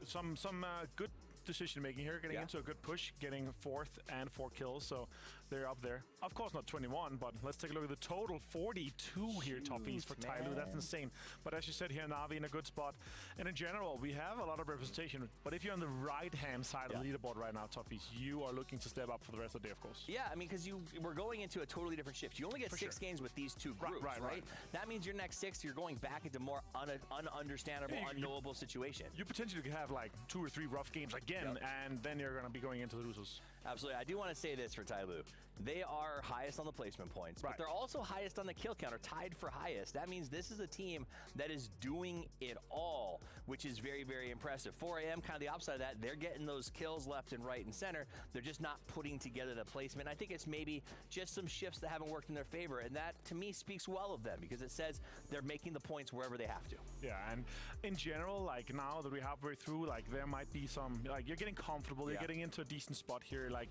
some good decision making here, getting into a good push, getting 4th and 4 kills, so they're up there. Of course not 21, but let's take a look at the total. 42 here, Toppies, for Tyloo. That's insane. But as you said here, Navi in a good spot. And in general, we have a lot of representation. But if you're on the right-hand side of the leaderboard right now, Toppies, you are looking to step up for the rest of the day, of course. Yeah, I mean, because we're going into a totally different shift. You only get 6 games with these 2 groups, right? That means your next 6, you're going back into more ununderstandable, unknowable situation. You potentially could have like 2 or 3 rough games again, and then you're going to be going into the losers. Absolutely. I do want to say this for Tyloo. They are highest on the placement points, but they're also highest on the kill count, or tied for highest. That means this is a team that is doing it all, which is very, very impressive. 4AM, kind of the opposite of that. They're getting those kills left and right and center. They're just not putting together the placement. I think it's maybe just some shifts that haven't worked in their favor, and that, to me, speaks well of them, because it says they're making the points wherever they have to. Yeah, and in general, like now that we halfway through, like there might be some, like you're getting comfortable, you're getting into a decent spot here, like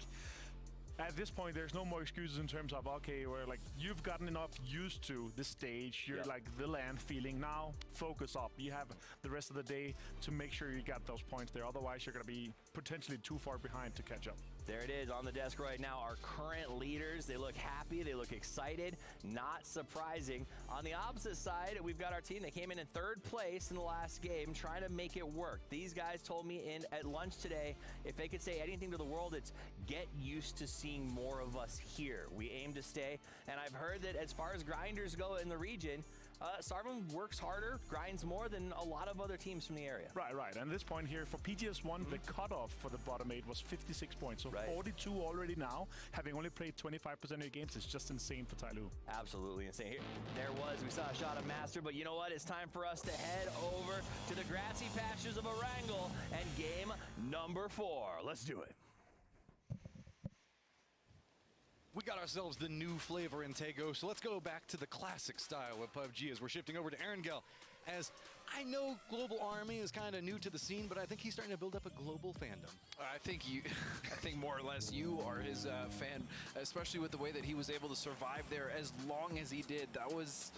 at this point, there's no more excuses in terms of, okay, where like you've gotten enough used to this stage, you're like the land feeling, now focus up. You have the rest of the day to make sure you got those points there, otherwise you're going to be potentially too far behind to catch up. There it is on the desk right now. Our current leaders, they look happy, they look excited, not surprising. On the opposite side, we've got our team. They came in 3rd place in the last game, trying to make it work. These guys told me at lunch today, if they could say anything to the world, it's get used to seeing more of us here. We aim to stay, and I've heard that as far as grinders go in the region, Sarvum works harder, grinds more than a lot of other teams from the area. Right. And this point here for PGS1, the cutoff for the bottom 8 was 56 points. So 42 already now, having only played 25% of your games, is just insane for Tyloo. Absolutely insane. Here, there was, we saw a shot of Master, but you know what? It's time for us to head over to the grassy pastures of Erangel and game number 4. Let's do it. We got ourselves the new flavor in Tego, so let's go back to the classic style of PUBG as we're shifting over to Erangel. As I know Global Army is kind of new to the scene, but I think he's starting to build up a global fandom. I think more or less you are his fan, especially with the way that he was able to survive there as long as he did. That was,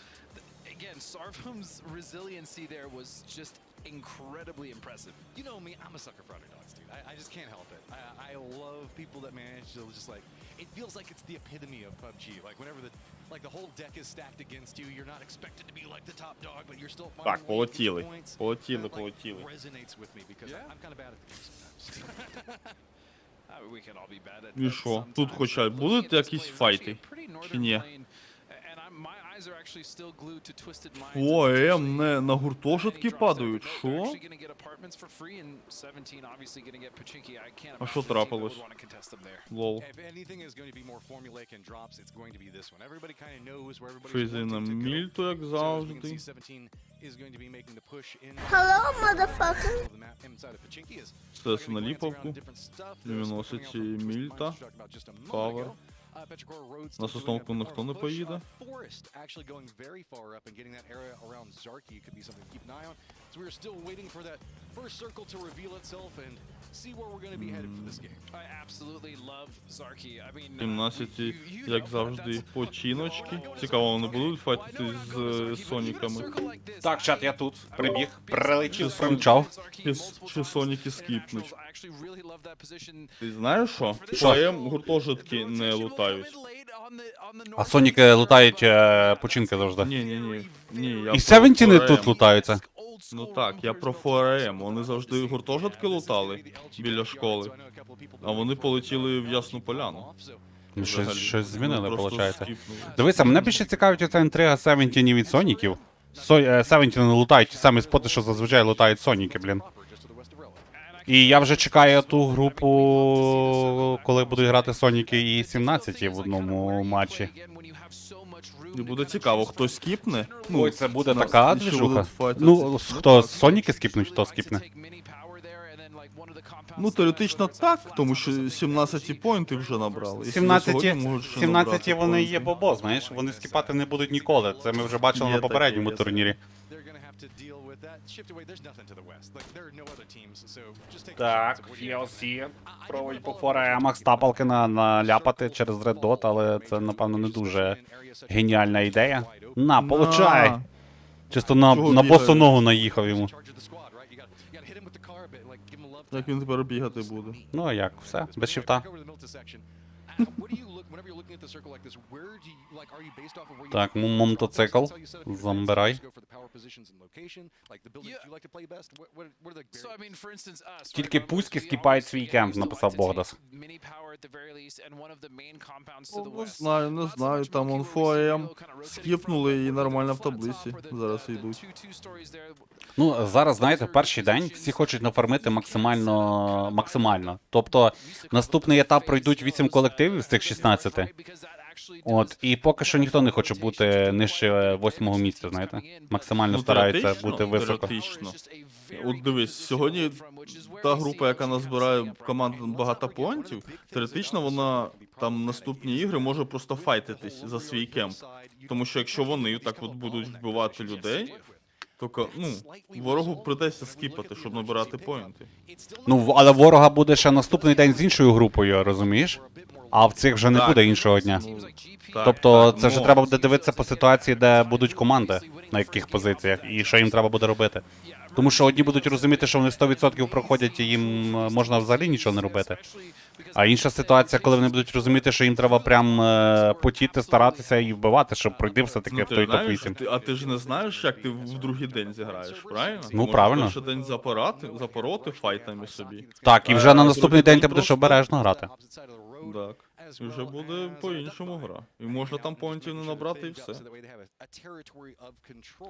again, Sarvum's resiliency there was just incredibly impressive. You know me, I'm a sucker for underdogs, dude. I just can't help it. I love people that manage to just like, it feels like it's the epitome of PUBG. Like whenever the whole deck is stacked against you, you're not expected to be like the top dog, but you're still finding Так, полетіли. Полетіли. Resonates with me because I'm kind of bad at the game sometimes. We can all be bad at І що? Тут хоча будуть якісь файти? Чи ні? ФОМ не на гуртожитки падають, що? А що трапилось? Лол. Фейзи на мільту, як завжди. Hello, motherfucker. Стеси на ліповку. Не виносить мільта. Павер. На сосновку ніхто не поїде. I absolutely love Zarki. I mean, 17, як завжди, починочки. Цікаво, вони будуть файтити з соніками. Так, чат, я тут. Прибіг, прилетів, примчав. Чи соніки скіпнуть. Ти знаєш що? ФОМ гуртожитки не лутають. А соніки лутають починки завжди. Ні, І 17 тут лутаються. Ну так, я про ФОРМ. Вони завжди гуртожитки лутали біля школи, а вони полетіли в Ясну Поляну. Щось змінили, виходить. Дивися, мене більше цікавить оця інтрига 17 від соніків. 17 не лутають ті самі споти, що зазвичай лутають соніки, блін. І я вже чекаю ту групу, коли будуть грати соніки і 17 в одному матчі. І буде цікаво, хто скіпне. Ой, це буде така движуха. Ну, хто соніки скіпнуть, хто скіпне. Ну, теоретично так, тому що 17 поінтів вже набрали. 17 вони є бобо, знаєш, вони скіпати не будуть ніколи. Це ми вже бачили на попередньому турнірі. Так, PLC пробують по фореамах стапалки наляпати через Red Dot, але це, напевно, не дуже геніальна ідея. На, получай! Чисто на босу ногу наїхав йому. Як він тепер бігати буде? Ну а як, все, без шифта. Так, мотоцикл, забирай. Тільки пуськи скіпають свій кемп, написав Богдас. Не знаю, там он ФОМ скіпнули і нормально в таблиці зараз йдуть. Ну, зараз, знаєте, перший день всі хочуть нафармити максимально. Тобто, наступний етап пройдуть 8 колективів з цих 16. От, і поки що ніхто не хоче бути нижче 8-го місця, знаєте. Максимально стараються бути високо. От дивись, сьогодні та група, яка назбирає команд багато поінтів, теоретично вона там наступні ігри може просто файтитись за свій кемп. Тому що якщо вони так от будуть вбивати людей, то, ворогу придеться скіпати, щоб набирати поінти. Ну, але ворога буде ще наступний день з іншою групою, розумієш? А в цих вже не буде іншого дня. Тобто це вже треба буде дивитися по ситуації, де будуть команди, на яких позиціях, і що їм треба буде робити. Тому що одні будуть розуміти, що вони 100% проходять і їм можна взагалі нічого не робити. А інша ситуація, коли вони будуть розуміти, що їм треба прям потіти, старатися і вбивати, щоб пройти все-таки в той топ-8. А ти ж не знаєш, як ти в другий день зіграєш, правильно? Ну, правильно. Перший день запороти файтами собі. Так, і вже на наступний день ти будеш обережно грати. Так. І вже буде по-іншому гра. І можна там поінтів не набрати і все.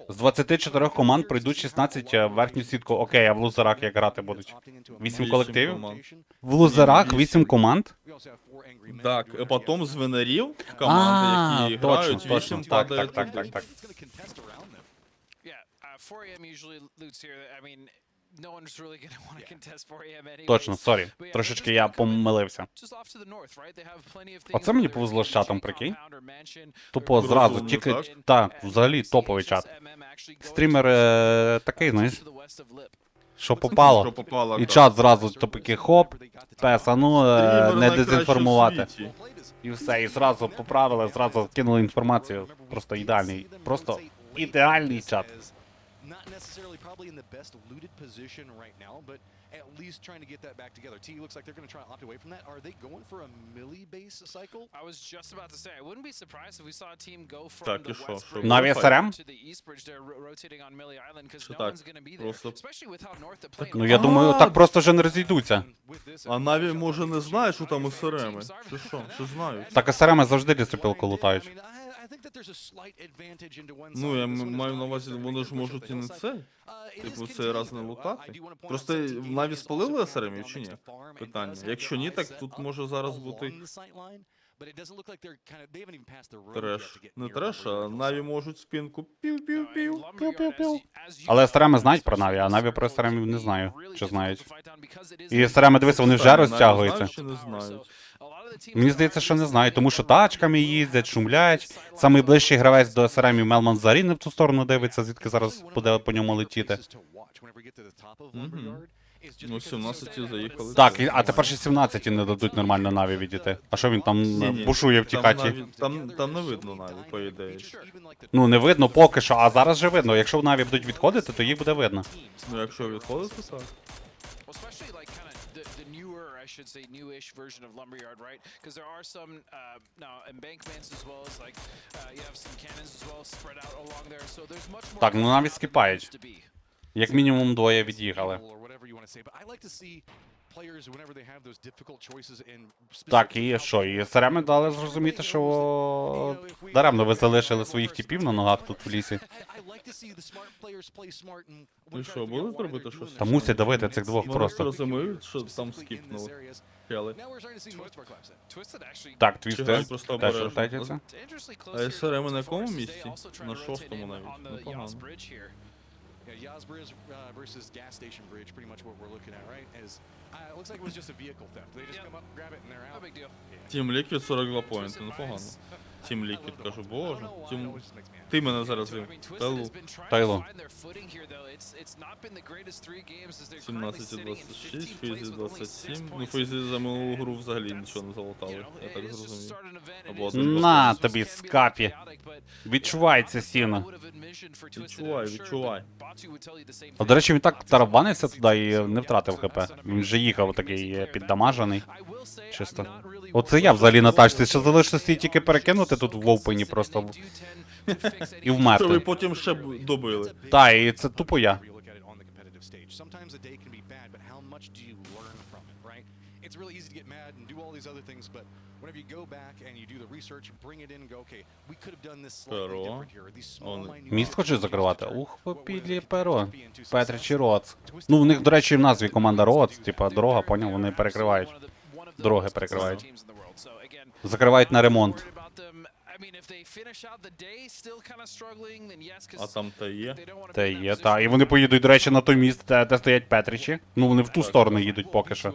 З 24 команд прийдуть 16 в верхню сітку. Окей, а в лузерах як грати будуть? 8 колективів? В лузерах 8 команд? Так, а потім з винарів команди, які грають, 8 падає туди. Так. Точно, сорі. Трошечки я помилився. Оце мені повезло з чатом, прикинь. Тупо зразу, тільки, так, взагалі топовий чат. Стрімер такий, знаєш, що попало. І чат зразу тупики хоп, пес, а ну не дезінформувати. І все, і зразу поправили, зразу кинули інформацію. Просто ідеальний чат. Not necessarily probably in the best looted position right now, but at least trying to get that back together. T looks like they're going to try to opt away from that. Are they going for a melee base cycle? I was just about to say, I wouldn't be surprised if we saw a team go from Так, the і що? west Що, bridge Наві СРМ? to the east bridge. They're rotating on Millie Island because Що no так? one's going to be there. Просто... Especially with how north the plane. Ну я думаю, так просто вже не розійдуться. А Наві, може, не знає, що там СРМи? Чи що? Чи знають? Так СРМи завжди лісопілку лутають. Ну, я маю на увазі, вони ж можуть і не це. Типу, цей раз не лутати. Просто Наві спалили СРМів чи ні? Питання. Якщо ні, так тут може зараз бути треш. Не треш, а Наві можуть спінку пів-пів-пів. Але СРМи знають про Наві, а Наві про СРМів не знаю, чи знають. І СРМи, дивися, вони вже розтягуються. Чи не знають? Мені здається, що не знають, тому що тачками їздять, шумлять. Самий ближчий гравець до СРМів Мелман взагалі не в ту сторону дивиться, звідки зараз буде по ньому летіти. Ну, 17 заїхали. Так, а тепер ще 17 не дадуть нормально Наві відійти. А що він там бушує в тій хаті? Там не видно Наві, по ідеї. Ну, не видно поки що, а зараз же видно. Якщо в Наві будуть відходити, то їх буде видно. Ну, якщо відходити, так. I should say newish version of Lumberyard, right? Because there are some now embankments as well as like you have some cannons as well spread out along there. So there's much more. Так, ну навіть скіпають. Як мінімум двоє від'їхали. Так, і що? І СРМи дали зрозуміти, що даремно ви залишили своїх типів на ногах тут в лісі. І що, будуть робити щось? Та мусять давити цих двох просто. Вони розуміють, що там скіпнули. Так, Твістер теж ротайтяться. А СРМи на якому місці? На 6-му навіть. Непогано. Yeah, Yas Bridge versus gas station bridge, pretty much what we're looking at, right? Is it looks like it was just a vehicle theft. They just come up, grab it, and they're out. No big deal. Team Liquid 42 поінти, непогано. Team Liquid, кажу, боже. Ти мене зараз вів. Тайлу. 17-26, Фейзі 27. Ну, Фейзі за минулу гру взагалі нічого не залутали, я так зрозумів. На тобі, скапі. Відчувай це сіно. Відчувай. А, до речі, він так тарабанився туди і не втратив ХП. Він вже їхав такий піддамажений. Чисто. Оце я взагалі на тачці. Ще залишилося тільки перекинути тут в опені просто. І вмерти. Що ви потім ще б добили. Так, і це тупо я. It's really easy to get mad and do all these other things, but whenever you go back and you do the research, you bring it in and go, okay, we could have done this slightly different here. These small minute... Міст хочуть закривати? Ух, попідлі перо. Петрич і Роц. Ну, в них, до речі, в назві команда Роц, типа дорога, поняв, вони перекривають. Дороги перекривають. Закривають на ремонт. А там та є? Та є, та. І вони поїдуть, до речі, на той міст, де стоять Петричі. Ну, вони в ту сторону їдуть поки що.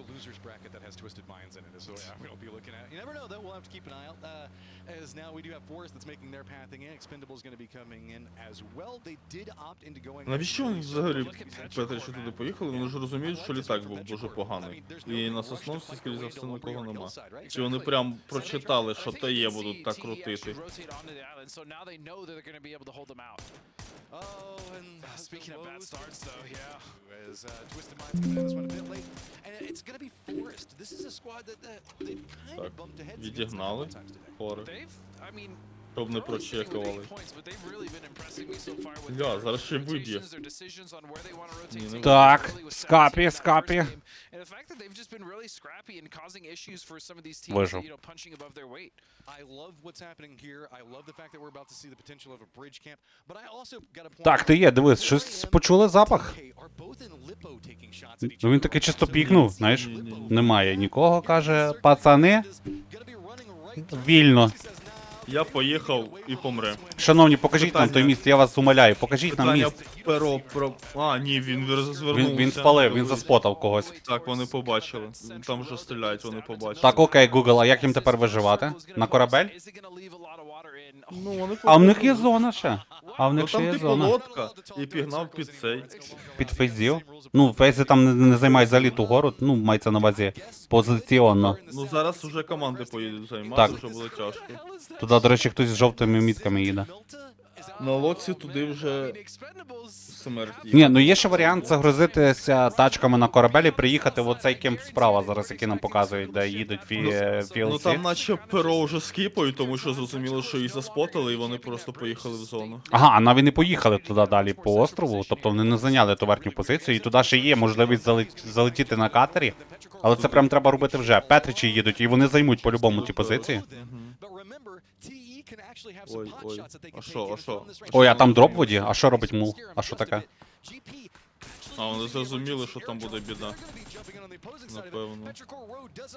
As now we do have Forest that's making their pathing in. Expendables going to be coming in as well. They did opt into going. Навіщо взагалі Петричі туди поїхали? Вони ж розуміють, що літак був дуже поганий. І на Сосновці, скоріше за все, нікого нема. Чи вони прям прочитали, що ТЕ будуть так крутити? Oh, and speaking of bad starts, though, yeah, as Twisted Minds coming in this one a bit late, and it's going to be Forest. This is a squad that they've kind of bumped ahead. Відігнали фори. Щоб не прочекували. Так, скапі. and the fact that they've just been really scrappy and causing issues for some of these teams, Вижив. you know, punching above their weight. I love what's happening here. I love the fact that we're about to see the potential of a bridge camp, but I also got a point. Так, ти є, дивись, щось почули запах? Ну він таки чисто пікнув, знаєш? Немає нікого, каже, пацани, вільно. Я поїхав і помре. Шановні, покажіть нам той міст, я вас умоляю, покажіть нам Питання міст. про... А, ні, він розвернувся. Він спалив, він заспотав когось. Так, вони побачили. Там вже стріляють, вони побачили. Так, окей, Google, а як їм тепер виживати? На корабель? Ну, вони А в них є зона ще. А в них ще там є типу зона. лодка і пігнав під цей. Під фейзів? Ну, фейзи там не займають взагалі ту гору, ну, мається на увазі позиціонно. Ну зараз вже команди поїдуть займати, Так. вже буде тяжко. Туди, до речі, хтось з жовтими мітками їде. На лодці туди вже смерть є. Ні, ну є ще варіант загрузитися тачками на корабель і приїхати в оцей кемп справа зараз, який нам показують, де їдуть Ну VLC. там наче перо вже скіпають, тому що зрозуміло, що їх заспотали, і вони просто поїхали в зону. Ага, а навіть не поїхали туди далі по острову, тобто вони не зайняли ту верхню позицію, і туди ще є можливість залетіти на катері, але це прям треба робити вже. Петричі їдуть, і вони займуть по-любому ті позиції. Ой, а що? Ой, а там дроп в воді? А що робить мул? А що таке? А, вони зрозуміли, що там буде біда. Напевно.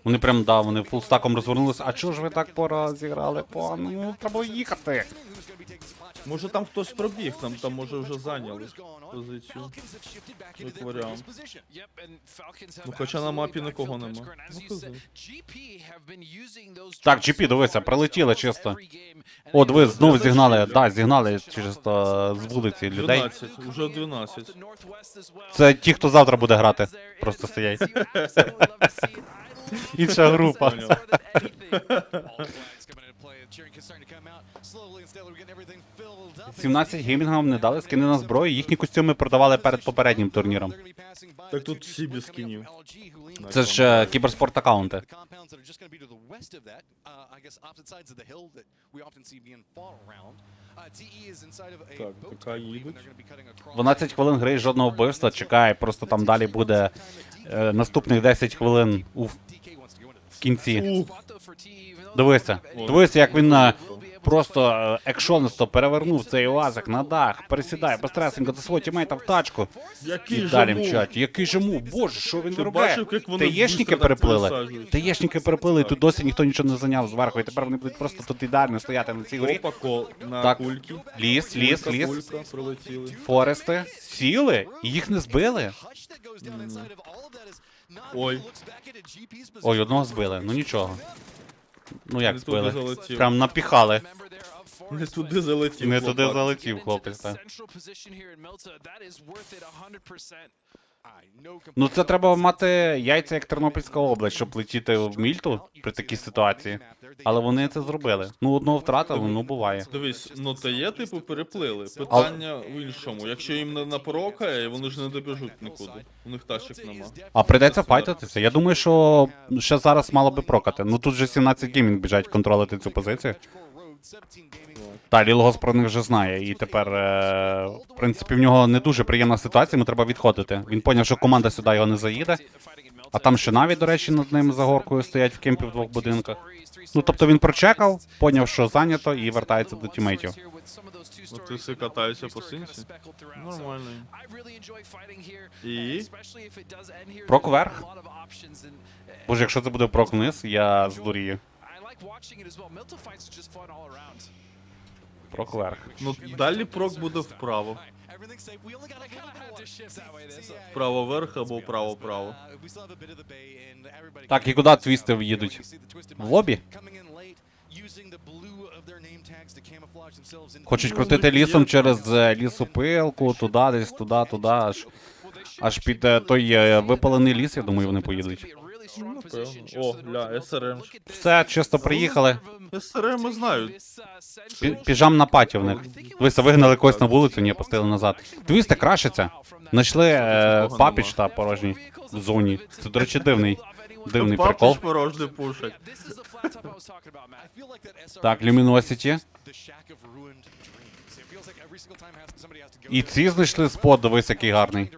Вони прям, да, вони фулстаком розвернулися. А чого ж ви так пора зіграли? Ну, треба їхати. Може там хтось пробіг, там може вже зайняли позицію. Як варіант. Ну хоча на мапі нікого нема. Ну, хз. Так, GP, дивися, прилетіли чисто. О, дивись, знову зігнали, да, зігнали чисто з вулиці людей. 12, вже 12. Це ті, хто завтра буде грати. Просто стоять. Інша група. 17 геймінгам не дали скини на зброю, їхні костюми продавали перед попереднім турніром. Так тут всі без скінів. Це ж кіберспорт аккаунти. Так, така їдуть. 12 хвилин гри, жодного вбивства, чекай, просто там далі буде наступних 10 хвилин в кінці. Дивися, як він просто екшонисто перевернув цей УАЗик на дах, пересідає безстресенько до свого тімейта в тачку. І далі мчать. Який же мув? Боже, що він робить? Таєшники переплили. Таєшники переплили, і тут досі ніхто нічого не зайняв зверху. І тепер вони будуть просто тут ідеально стояти на цій горі. Так, ліс. Форести. Сіли? І їх не збили? Ой. Ой, одного збили, ну нічого. Ну як збили? Прям напіхали. Не туди залетів. Не туди залетів, хлопець, так. Ну це треба мати яйця як Тернопільська область, щоб летіти в Мільту при такій ситуації. Але вони це зробили. Ну одного втратили, ну буває. Дивись, ну та є, типу, переплили. Питання в іншому. Якщо їм не напрокає, вони ж не добіжуть нікуди. У них тачок нема. А прийдеться файтитися. Я думаю, що ще зараз мало би прокати. Ну тут же 17 геймінг біжать контролити цю позицію. Та, Лілгос про них вже знає, і тепер, в принципі, в нього не дуже приємна ситуація, йому треба відходити. Він поняв, що команда сюди його не заїде, а там ще навіть, до речі, над ним за горкою стоять в кемпі в двох будинках. Ну, тобто він прочекав, поняв, що зайнято, і вертається до тімейтів. От ти все катаються по синці. Нормально. І? Прок вверх. Боже, якщо це буде прок вниз, я здурію. Прок вверх. Ну, далі прок буде вправо. Вправо вверх або вправо-право. Так, і куди твісти їдуть? В лобі? Хочуть крутити лісом через лісопилку, туди, десь, туди, аж під той випалений ліс, я думаю, вони поїдуть. Ну, напевно. О, ля, СРМ. Все, чисто приїхали. СРМ знають. Піжам на паті в них. Дивися, вигнали когось на вулицю, ні, пустили назад. Твісти крашиться. Знайшли папіч та порожній в зоні. Це, до речі, дивний прикол. Папіч порожній пушать. Так, Luminosity. І ці знайшли спот, дивись, який гарний.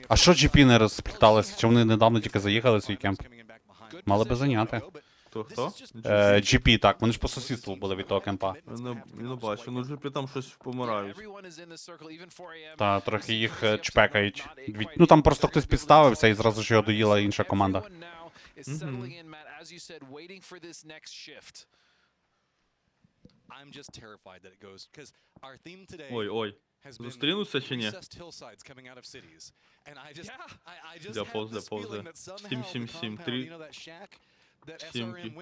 А що GP не розспліталися? Чи вони недавно тільки заїхали в свій кемп? Мали би зайняти. Хто? GP, так, вони ж по сусідству були від того кемпа. Не бачу, ну GP там щось помирають. Та, трохи їх чпекають. Ну там просто хтось підставився і зразу ж його доїла інша команда. Ой. Зустрінуться чи ні? Для повзе. 7-7-7, 3. Сімки.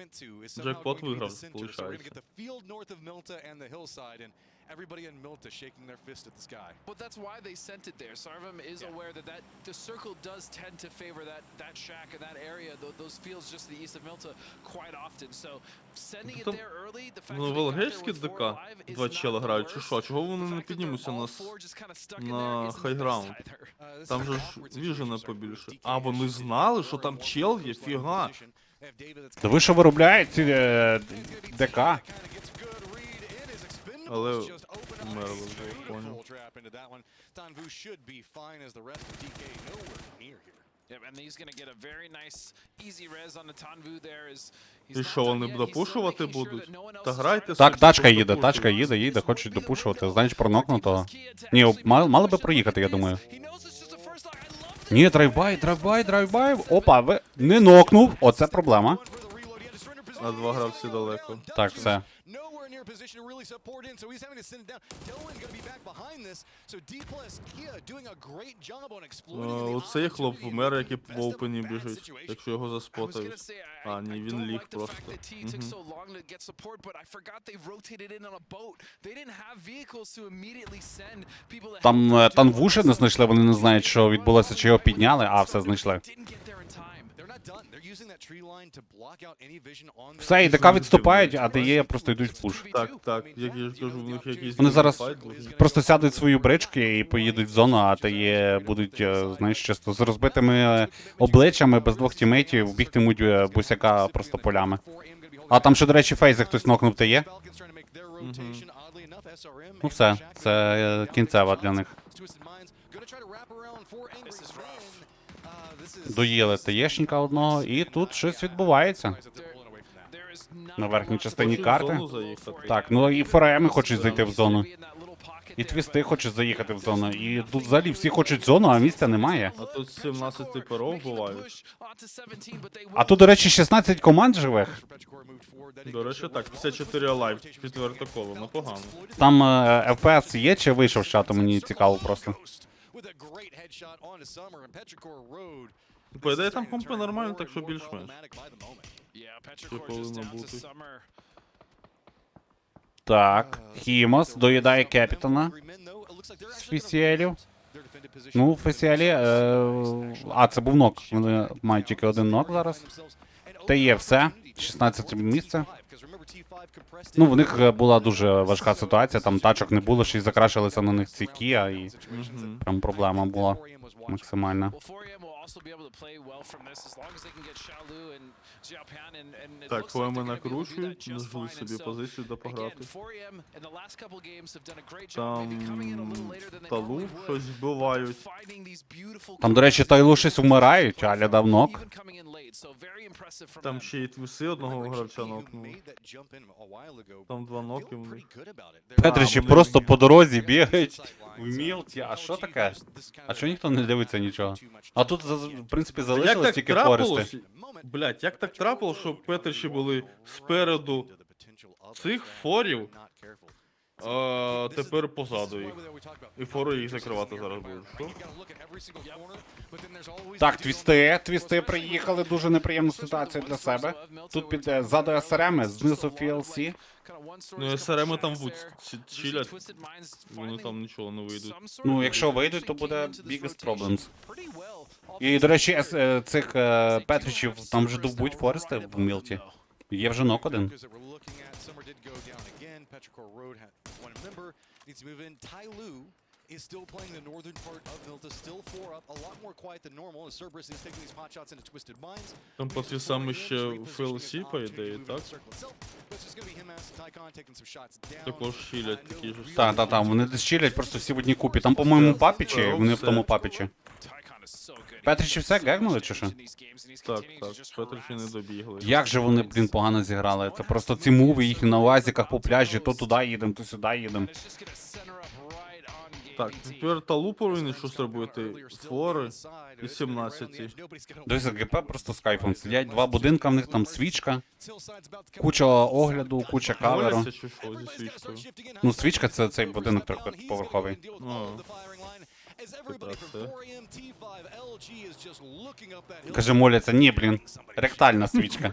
Джекпот виграв, виходить. Everybody in Milta shaking their fist at the sky. But that's why they sent it there. Sarvam is aware that the circle does tend to favor that shack and that area, those fields just to the east of Milta quite often. So sending it there early, the fact that Велгейські ДК два чела грають, чи що? Чого вони не піднімуться на хайграунд? Там же ж віжена побільше. А, вони знали, що там чел є? Фіга. Та ви що виробляють ці ДК? Але умерли вже, понял. І що, вони допушувати будуть? Та грайте. Так, тачка їде, хочуть допушувати. Значить, пронокнуто. Ні, мали би проїхати, я думаю. Ні, драйвбай. Опа, ви не нокнув. Оце проблема. А два гравці далеко. Так, все. Position to really support in, so he's having to send it down. Dylan going to be back behind this, so D plus Kia doing a great job on exploiting. Оцей хлоп вмер, який в опені біжить, якщо його заспотають. А, ні, він ліг просто. Там танвуші не знайшли, вони не знають, що відбулося, чи його підняли, а все знайшли. Все, і ДК відступають, а ДЕ просто йдуть в пуш. Так, як я ж кажу, в них якийсь... Вони зараз просто сядуть свої брички і поїдуть в зону, а ДЕ будуть, знаєш, чисто з розбитими обличчями, без двох тімейтів, бігтимуть бусяка просто полями. А там ще, до речі, фейзи хтось нокнув ДЕ. Ну все, це кінцева для них. Доїли ТЕшника одного, і тут щось відбувається. На верхній частині карти. Так, ну і ФРМи хочуть зайти в зону. І твісти хочуть заїхати в зону. І тут взагалі всі хочуть зону, а місця немає. А тут 17 перов бувають. А тут, до речі, 16 команд живих. До речі, так, 54 алайв, четверте коло, непогано. Там FPS є чи вийшов з чату, мені цікаво просто. По ідеї там компи нормально, так що більш-менш. Що повинно бути. Так, Хімос доїдає Кепітана з Фесіелів. Ну, Фесіелі... А, це був нок. Вони мають тільки один нок зараз. ТЕ все, 16 місце. Ну, в них була дуже важка ситуація, там тачок не було, ще й закрашилися на них ці Кіа, і прям проблема була максимальна. Так, ФМи накручують, знайшли собі позицію де пограти. Там Талу щось вбивають. Там, до речі, Тайлу щось вмирають, Аля дав нок. Там ще й твіси одного гравця нокнули. Там два ноки в них. Петричі просто по дорозі бігають в мілті. А що таке? А чого ніхто не дивиться нічого? А тут, в принципі, залишилось тільки Форести. Блять, як так трапилось, що Петричі були спереду цих форів, а тепер позаду їх. І фори їх закривати зараз будуть. Що? Так, твісти приїхали, дуже неприємна ситуація для себе. Тут під ззаду СРМ, знизу FLC. Ну, СРМи там чилять, вони там нічого не вийдуть. Ну, якщо вийдуть, то буде biggest problems. І, до речі, цих Петричів там вже довбуть Форести в мілті. Є вже нок один. Is still playing the northern part of Milta, still 4 up, a lot more quiet than normal as Cerberus is taking these pot shots into Twisted Minds. Там по твісам ще FLC, по ідеї, так? Також щілять такі ж. Так, вони десь щілять, просто всі в одній купі. Там, по-моєму, папічі, вони в тому папічі. Петричі все гегнули чи що? Так, Петричі не добігли. Як же вони, блін, погано зіграли. Це просто ці муви їхні на лазіках по пляжі, то туди їдемо, то сюди їдемо. Так, тепер Талу повинен щось робити. Фори і 17. Дивіться, ГП просто з кайфом сидять, два будинка в них, там свічка, куча огляду, куча каверу. Моляться чи що зі свічкою? Ну, свічка це цей будинок трьохповерховий. Каже, моляться, ні, блін, ректальна свічка.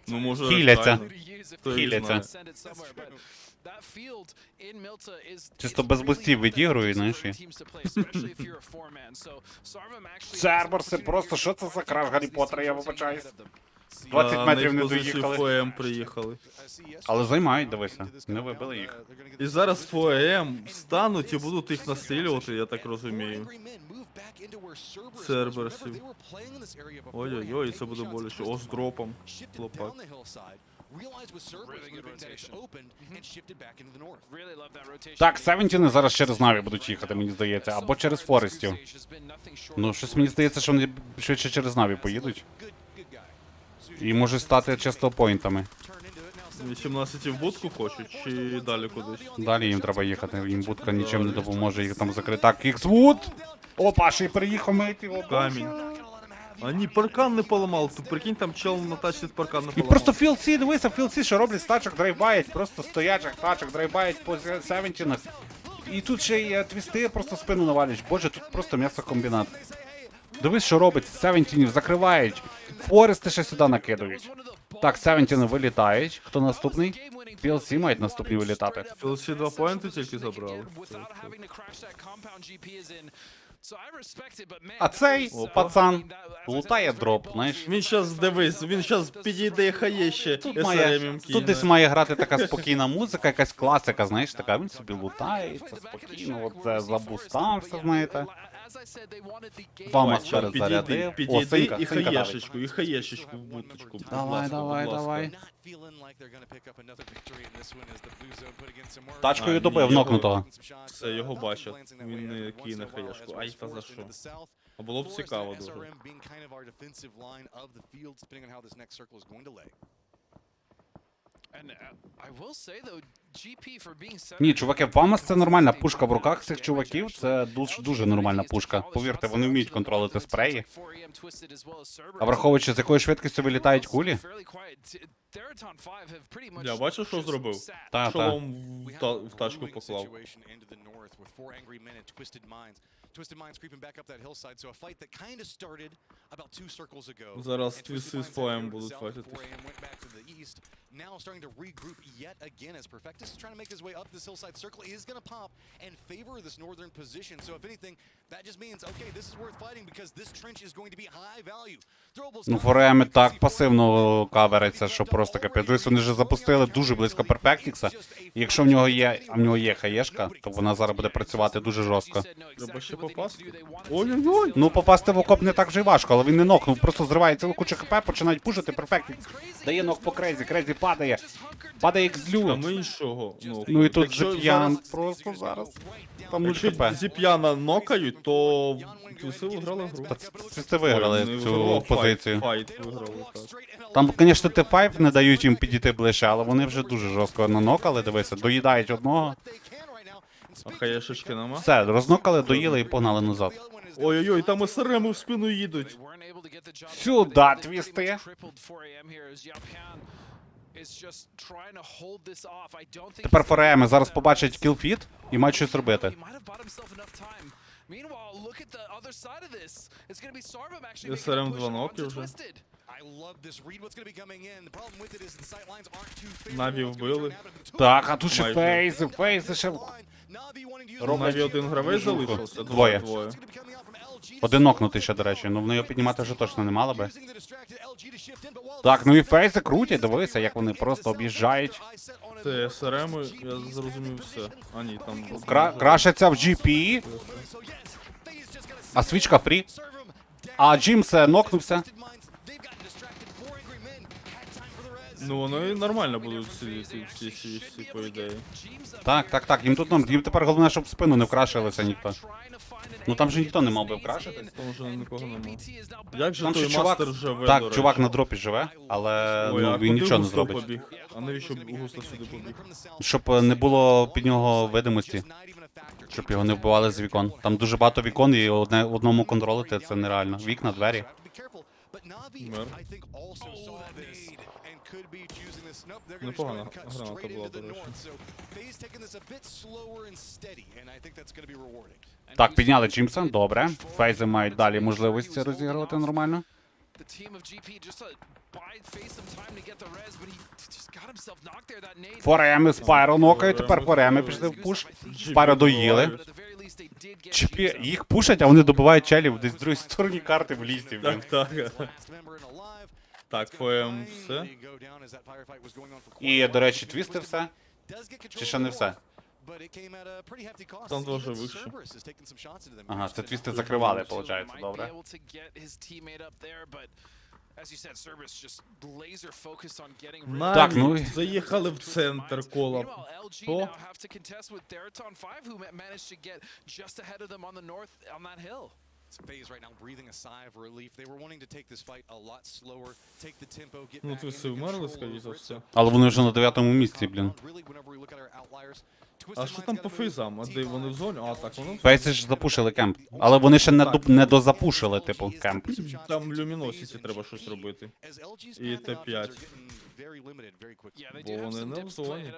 Ну, може, Хіляться. Хто її Хіляться. знає. Чисто без бустів відігрують, знаєш. Церберси, просто що це за краш Гаррі Поттера, я вибачаюсь. 20 метрів не доїхали. ФОМ приїхали. Але займають, дивися, не вибили їх. І зараз ФОМ стануть і будуть їх настрілювати, я так розумію. Церберсів. Ой-ой-ой, це буде боляче. О, з дропом. Лопак. Так, Севентіни зараз через Наві будуть їхати, мені здається, або через Форестів. Ну, щось мені здається, що вони швидше через Наві поїдуть. І можуть стати чисто поінтами. 18 в будку хочуть, чи далі кудись? Далі їм треба їхати, їм будка нічим не допоможе їх там закрити. Так, Іксвуд! Опа, ще й приїхав мити, опа. Камінь. А ні, паркан не поламав, ти прикинь, там чел на тачці паркан не І поламав. просто філсі, дивися, філсі, що роблять з тачок, драйвбають, просто стоячих тачок, драйвбають по Севентінах. І тут ще й твісти просто спину навалюють. Боже, тут просто м'ясокомбінат. Дивись, що робить, Севентінів закривають, Форести ще сюди накидають. Так, Севентіни вилітають. Хто наступний? PLC мають наступні вилітати. PLC 2 поінти тільки забрали. А цей пацан лутає дроп, знаєш. Він щас, дивись, він щас підійде і хаєще. Тут десь має грати така спокійна музика, якась класика, знаєш, така, він собі лутається спокійно, от це забустався, знаєте. Вамас перезарядив. О, Підійди і синька давить. хаєшечку, і хаєшечку в будочку. Давай. Тачкою добив нокнутого. Все, його бачать. Він не кине хаєшку. Ай, та за що? А було б цікаво дуже. Ні, чуваки, Вамас це нормальна пушка в руках цих чуваків, це дуже нормальна пушка. Повірте, вони вміють контролити спреї. А враховуючи, з якою швидкістю вилітають кулі? Я бачу, що зробив. Та. Шолом в тачку поклав. Зараз твіси з ФОМ будуть файтити. Now starting to regroup yet again as Perfectus is trying to make his way up this hillside circle. He is going to pop and favor this northern position. So if anything, that just means, okay, this is worth fighting because this trench is going to be high value. Ну, Фореами так пасивно кавериться, що просто капець. Дивись, вони вже запустили дуже близько Перфектікса. І якщо в нього є хаєшка, то вона зараз буде працювати дуже жорстко. Треба ще попасти. Ой-ой-ой! Ну, попасти в окоп не так вже й важко, але він не нокнув, просто зриває цілу кучу хп, починають пушити, Перфектікс дає нок по Крейзі, Крейзі падає Ікс-Злю. А ми іншого. Ну і тут Зіп'ян просто зараз. Там якщо Зіп'яна нокають, то твіси виграли гру. Твісти виграли цю позицію. Файт виграли, так. Там, звісно, Т5 не дають їм підійти ближче, але вони вже дуже жорстко нанокали, дивися, доїдають одного. А хаєшечки нема? Все, рознокали, доїли і погнали назад. Ой-ой-ой, там СРМи в спину їдуть. Сюди, твісти. Тепер Фореами зараз побачать кілфіт і мають щось робити. СРМ 2 ноки вже. Наві вбили. Так, а тут ще фейзи ще... Наві один гравець залишився? Двоє. Один нокнутий ще, до речі, ну в неї піднімати вже точно не мало би. Так, ну і фейзи крутять, дивися, як вони просто об'їжджають. Це СРМи, я зрозумів все. А ні, там... Крашаться в GP. А свічка фрі. А Джимс нокнувся. Ну, воно і нормально будуть сидіти всі, по ідеї. Так. Їм тут їм тепер головне, щоб в спину не вкрашилися ніхто. Ну там же ніхто не мав би вкрашитись. Там вже нікого немає. Як же Там той чувак, мастер живе, так, до чувак речі? на дропі живе, але Ой, а він куди нічого не Густо зробить. побіг? А навіщо Густо сюди побіг? Щоб не було під нього видимості. Щоб його не вбивали з вікон. Там дуже багато вікон і одному контролити це нереально. Вікна, двері. Непогана граната була, до речі. Так, підняли Джимса, добре. Фейзи мають далі можливості розігрувати нормально. Фореми Спайро нокають, тепер фореми пішли в пуш. Спайро доїли. Їх пушать, а вони добивають челів десь з другої сторони карти в лісі. Так. Так, ФМ все. І, до речі, твісти все? Чи ще не все? Там дуже вище. Ага, це твісти закривали, виходить, добре. Так, ну заїхали в центр кола. О. Ну, твісти вмерли, скоріше за все. Але вони вже на 9-му місці, блін. А що там по фейзам? А де вони в зоні? А, так, воно... Фейси ж запушили кемп. Але вони ще не дозапушили, типу, кемп. Там люміносіті треба щось робити. І Т5. Бо вони не в зоні.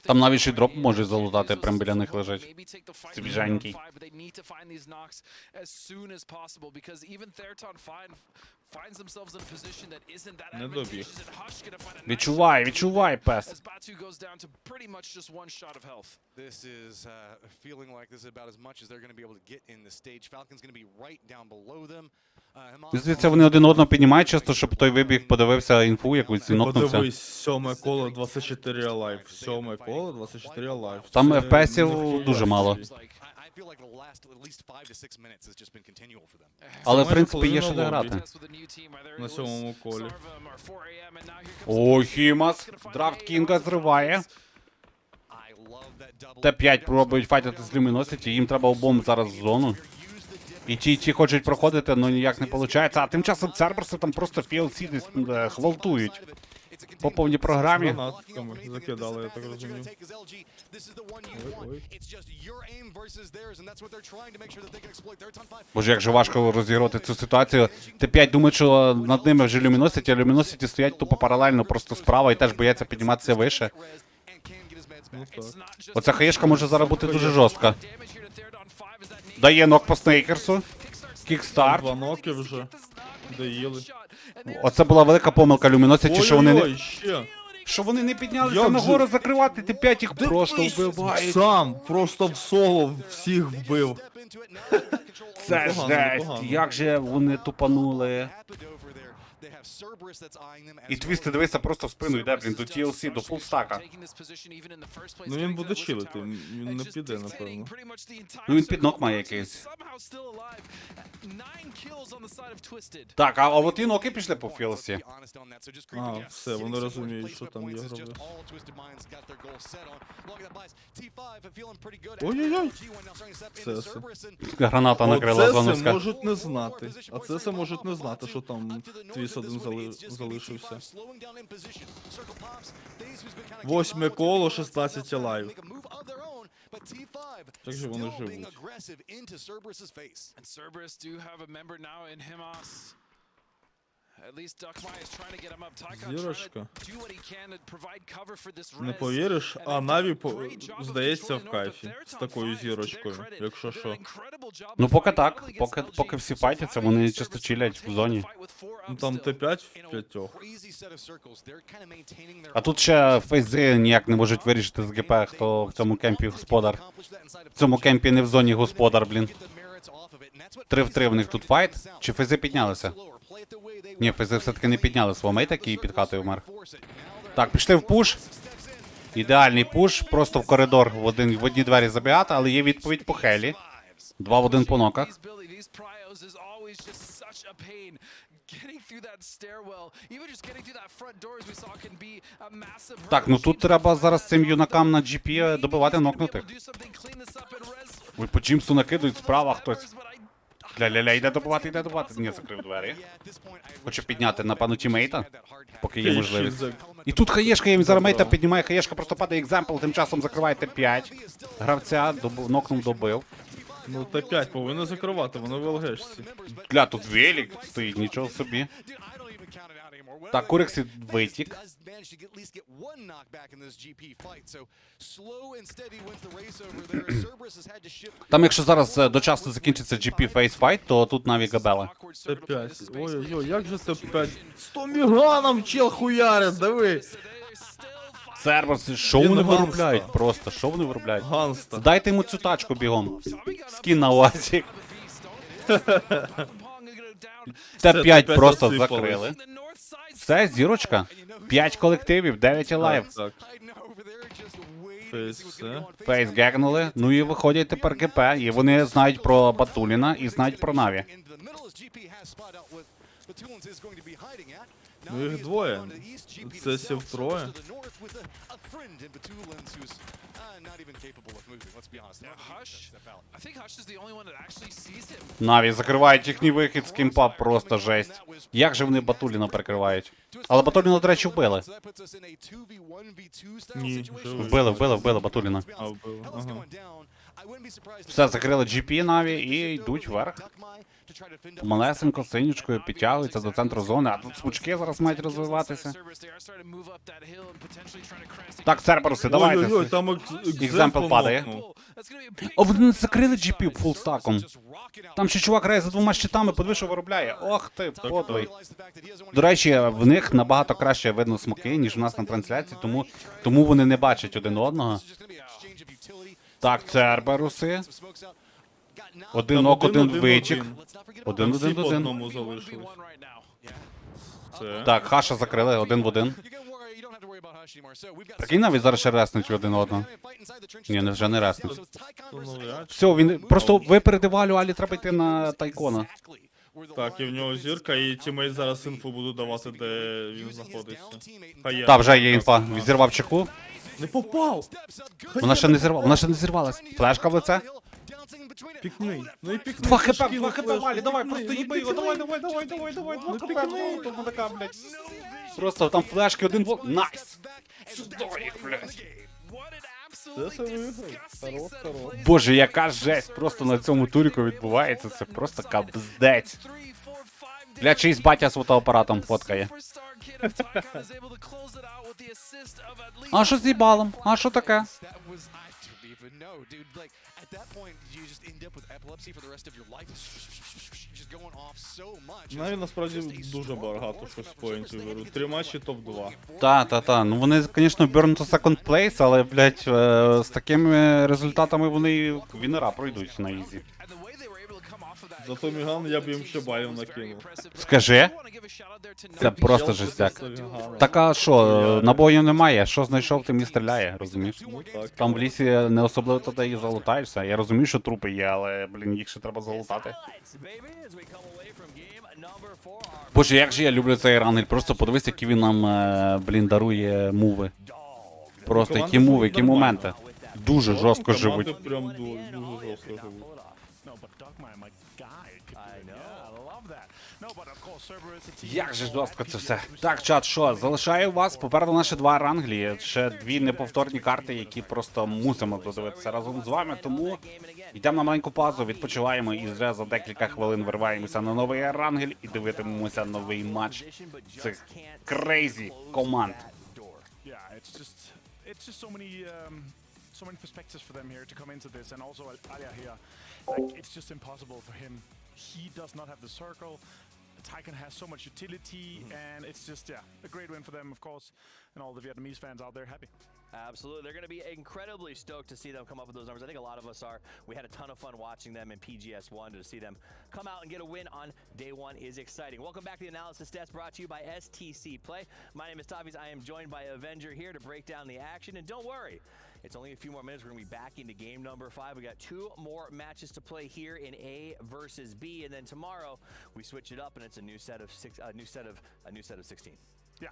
Там навіть ще дроп може залутати, прям біля них лежить. Свіженький. Не добіг. Відчувай, пес. Здається, вони один одного піднімають часто, щоб той вибіг, подивився інфу якусь і нокнувся. Подивись, 7-е коло, 24 алайв. 7-е коло, 24 алайв. Там ФПСів дуже мало. Але, в принципі, є що де грати. На 7-му колі. О, Хімас. Драфт Кінга зриває. Т5 пробують файтити з Люміносіті, їм треба обом зараз в зону. І ті хочуть проходити, але ніяк не виходить. А тим часом Церберси там просто PLC десь хвалтують. По повній програмі. Гранатками закидали, я так розумію. Боже, як же важко розіграти цю ситуацію. Т5 думає, що над ними вже Люміносіті, а Люміносіті стоять тупо паралельно просто справа і теж бояться підніматися вище. Ну, так. Оця хаєшка може зараз бути дуже жорстка. Дає нок по Снейкерсу. Кікстарт. 2 ноки вже. Доїли. Оце була велика помилка Люміносіті, що вони не... ще. Що вони не піднялися нагору закривати, Т5 їх просто вбивають. Сам просто в соло всіх вбив. Це жесть, як же вони тупанули. І твісти, дивися, просто в спину йде, блін, до TLC, до фулстака. Ну він буде чилити, він не піде, напевно. Ну він під нок має якийсь. Так, а от і ноки пішли по філсі. А, все, вони розуміють, що там є гроби. Ой-ой-ой! Це. Граната накрила зону. А це можуть не знати. А це можуть не знати, що там твіс один залишився. 8-е коло, 16 лайв. Так же вони живуть. Зірочка. Не повіриш, а Наві, здається, в кайфі з такою зірочкою, якщо що. Ну поки так, поки всі файтяться, вони часто чилять в зоні. Ну там Т5 в 5. А тут ще фейзи ніяк не можуть вирішити з ГП, хто в цьому кемпі господар. В цьому кемпі не в зоні господар, блін. 3 в 3 в них тут файт. Чи фейзи піднялися? Ні, фейзи все-таки не підняли свого мейта, який під хатою вмер. Так, пішли в пуш. Ідеальний пуш, просто в коридор в одні двері забігати, але є відповідь по Хелі. 2 в 1 по ноках. these pryos is always just such a pain. Getting through that stairwell, even just getting through that front door, as we saw, can be a massive hurdle. Так, ну тут треба зараз цим юнакам на GP добивати, нокнути. Ой, по Джимсу накидують справа хтось. Ля-ля-ля, йде добивати. Ні, закрив двері. Хочу підняти, напевно, тімейта, поки є можливість. І тут хаєшка є, він зараз мейта піднімає, хаєшка просто падає, екземпл, тим часом закриває Т5. Гравця, нокнув, добив. Ну, Т5 повинно закривати, воно в ЛГшці. Гля, тут велик стоїть, нічого собі. Так, Курексі витік. Там, якщо зараз дочасно закінчиться GP Face Fight, то тут навіть Габела. Т5. Ой-ой-ой, як же Т5? 100 меганом чел хуярить, диви. Серверси, що вони виробляють просто, що вони виробляють? Ганста. Дайте йому цю тачку бігом. Скін на УАЗик. Т5 просто закрили. Все, зірочка. 5 колективів, 9 лайв. Фейс гегнули. Ну і виходять тепер ГП. І вони знають про Батуліна і знають про Наві. Ну їх двоє. Це сів троє. Наві закривають їхній вихід з кімпа, просто жесть. Як же вони Батуліна перекривають? Але Батуліна, до речі, вбили. Ні, Вбили Батуліна. А, вбили, ага. Все, закрили GP Наві і йдуть вверх. Малесенько, синючкою підтягуються до центру зони, а тут смучки зараз мають розвиватися. Так, Церберуси, давайте. Ой-ой-ой, там Екземпл падає. О, вони закрили GP фулстаком. Там ще чувак грає за 2 щитами, подвишу виробляє. Ох ти, подлий. До речі, в них набагато краще видно смоки, ніж у нас на трансляції, тому вони не бачать один одного. Так, Церберуси. Один нок, один витік. Один. Так, Хаша закрили, 1 в 1. Прикинь, навіть зараз ще реснуть один одного. Ні, вже не реснуть. Все, він просто випередив Алю, Алі треба йти на Тайкона. Так, і в нього зірка, і тімейт зараз інфу буду давати, де він знаходиться. Так, вже є інфа. Відзірвав чеку. Не попав! Вона ще не зірвалась. Флешка в лице. Пікни. Ну і пікни. 2 хп, Валі, давай, просто їби його, давай. 2 хп, блядь. Просто там флешки, один в... Найс! Сюди їх, блядь. Боже, яка жесть просто на цьому туріку відбувається, це просто кабздець. Бля, чийсь батя з фотоапаратом фоткає. А що з їбалом? А що таке? Навіть насправді дуже багато щось поінтів беруть. 3 матчі топ-2. Та. Ну вони, звісно, burn to second place, але, блядь, з такими результатами вони вінера пройдуть на ізі. Зато Міган я б їм ще балів накинув. Скажи? Це просто жестяк. Так а що, набоїв немає, що знайшов, тим і стріляє, розумієш? Там в лісі не особливо туди і залутаєшся. Я розумію, що трупи є, але, блін, їх ще треба залутати. Боже, як же я люблю цей рангель, просто подивись, які він нам, блін, дарує муви. Просто які муви, які моменти. Дуже жорстко живуть. Прям дуже жорстко живуть. Як же жорстко це все. Так, чат, що, залишаю вас. Попереду наші 2 ранглі. Ще 2 неповторні карти, які просто мусимо додивитися разом з вами. Тому йдемо на маленьку паузу, відпочиваємо і вже за декілька хвилин вириваємося на новий рангель і дивитимемося новий матч цих крейзі команд. So many perspectives for them here to come into this, and also Alia here. Like, it's just impossible for him. He does not have the circle. Tycoon has so much utility, and it's just, a great win for them, of course, and all the Vietnamese fans out there happy. Absolutely. They're going to be incredibly stoked to see them come up with those numbers. I think a lot of us are. We had a ton of fun watching them in PGS 1. To see them come out and get a win on day 1 is exciting. Welcome back to the Analysis Desk, brought to you by STC Play. My name is Tavis. I am joined by Avenger here to break down the action. And don't worry, It's only a few more minutes. We're going to be back into game number 5. We got 2 more matches to play here in A versus B, and then tomorrow we switch it up, and it's a new set of 16. Yeah,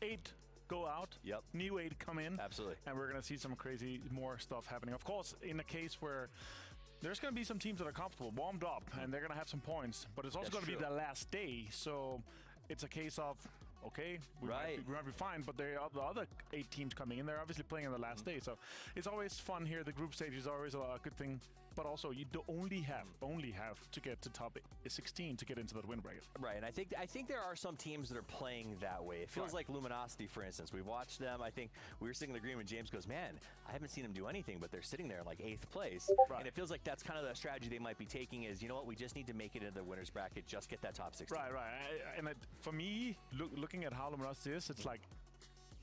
8 go out. Yep. New 8 come in. Absolutely. And we're going to see some crazy more stuff happening. Of course, in a case where there's going to be some teams that are comfortable, warmed up, and they're going to have some points, but it's also going to be the last day, so it's a case of, okay, we might be fine, but there are the other 8 teams coming in. They're obviously playing on the last day, so it's always fun here. The group stage is always a good thing, but also you only have to get to top 16 to get into that win bracket. Right, and I think there are some teams that are playing that way. It feels like Luminosity, for instance. We've watched them. I think we were sitting in the green when James goes, man, I haven't seen them do anything, but they're sitting there in like 8th place. And it feels like that's kind of the strategy they might be taking is, you know what, we just need to make it into the winner's bracket, just get that top 16. Right. For me, looking at how Luminosity is, it's like,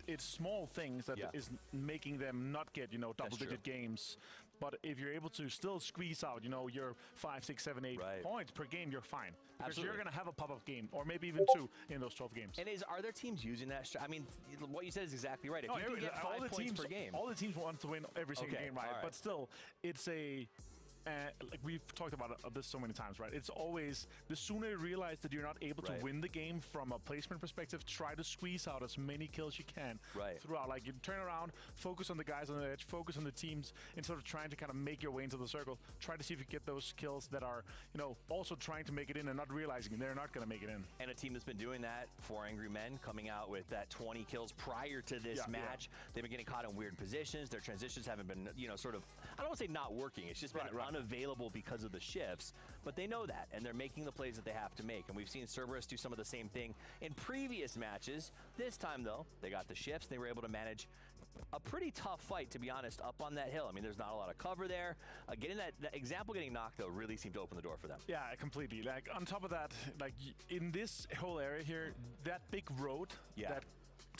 it's small things that is making them not get, double-digit games. But if you're able to still squeeze out, your 5, 6, 7, 8 points per game, you're fine. Because you're going to have a pop-up game, or maybe even 2 in those 12 games. And are there teams using that? I mean, what you said is exactly right. If you can get 5 points per game. All the teams want to win every single game, right? But still, it's a... like we've talked about this so many times, right? It's always, the sooner you realize that you're not able to win the game from a placement perspective, try to squeeze out as many kills you can throughout. Like, you turn around, focus on the guys on the edge, focus on the teams, instead of trying to kind of make your way into the circle. Try to see if you get those kills that are, also trying to make it in and not realizing they're not going to make it in. And a team that's been doing that for Angry Men, coming out with that 20 kills prior to this match. They've been getting caught in weird positions. Their transitions haven't been, sort of, I don't want to say not working. It's just been unavailable because of the shifts, but they know that, and they're making the plays that they have to make. And we've seen Cerberus do some of the same thing in previous matches. This time, though, they got the shifts. They were able to manage a pretty tough fight, to be honest, up on that hill. I mean, there's not a lot of cover there. Getting that example getting knocked, though, really seemed to open the door for them. Yeah, completely. Like, on top of that, like, in this whole area here, that big road that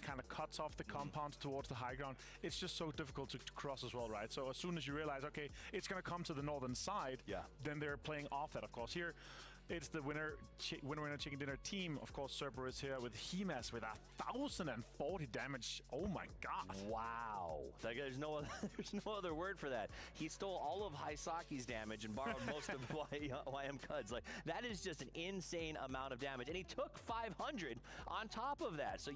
kind of cuts off the compounds towards the high ground, it's just so difficult to cross as well, right? So as soon as you realize, okay, it's going to come to the northern side, then they're playing off that, of course. Here, it's the winner chicken dinner team. Of course, Cerberus here with Hemas with 1,040 damage. Oh my god! Wow, like, there's no other word for that. He stole all of Haisaki's damage and borrowed most of YM Cud's. Like, that is just an insane amount of damage, and he took 500 on top of that. So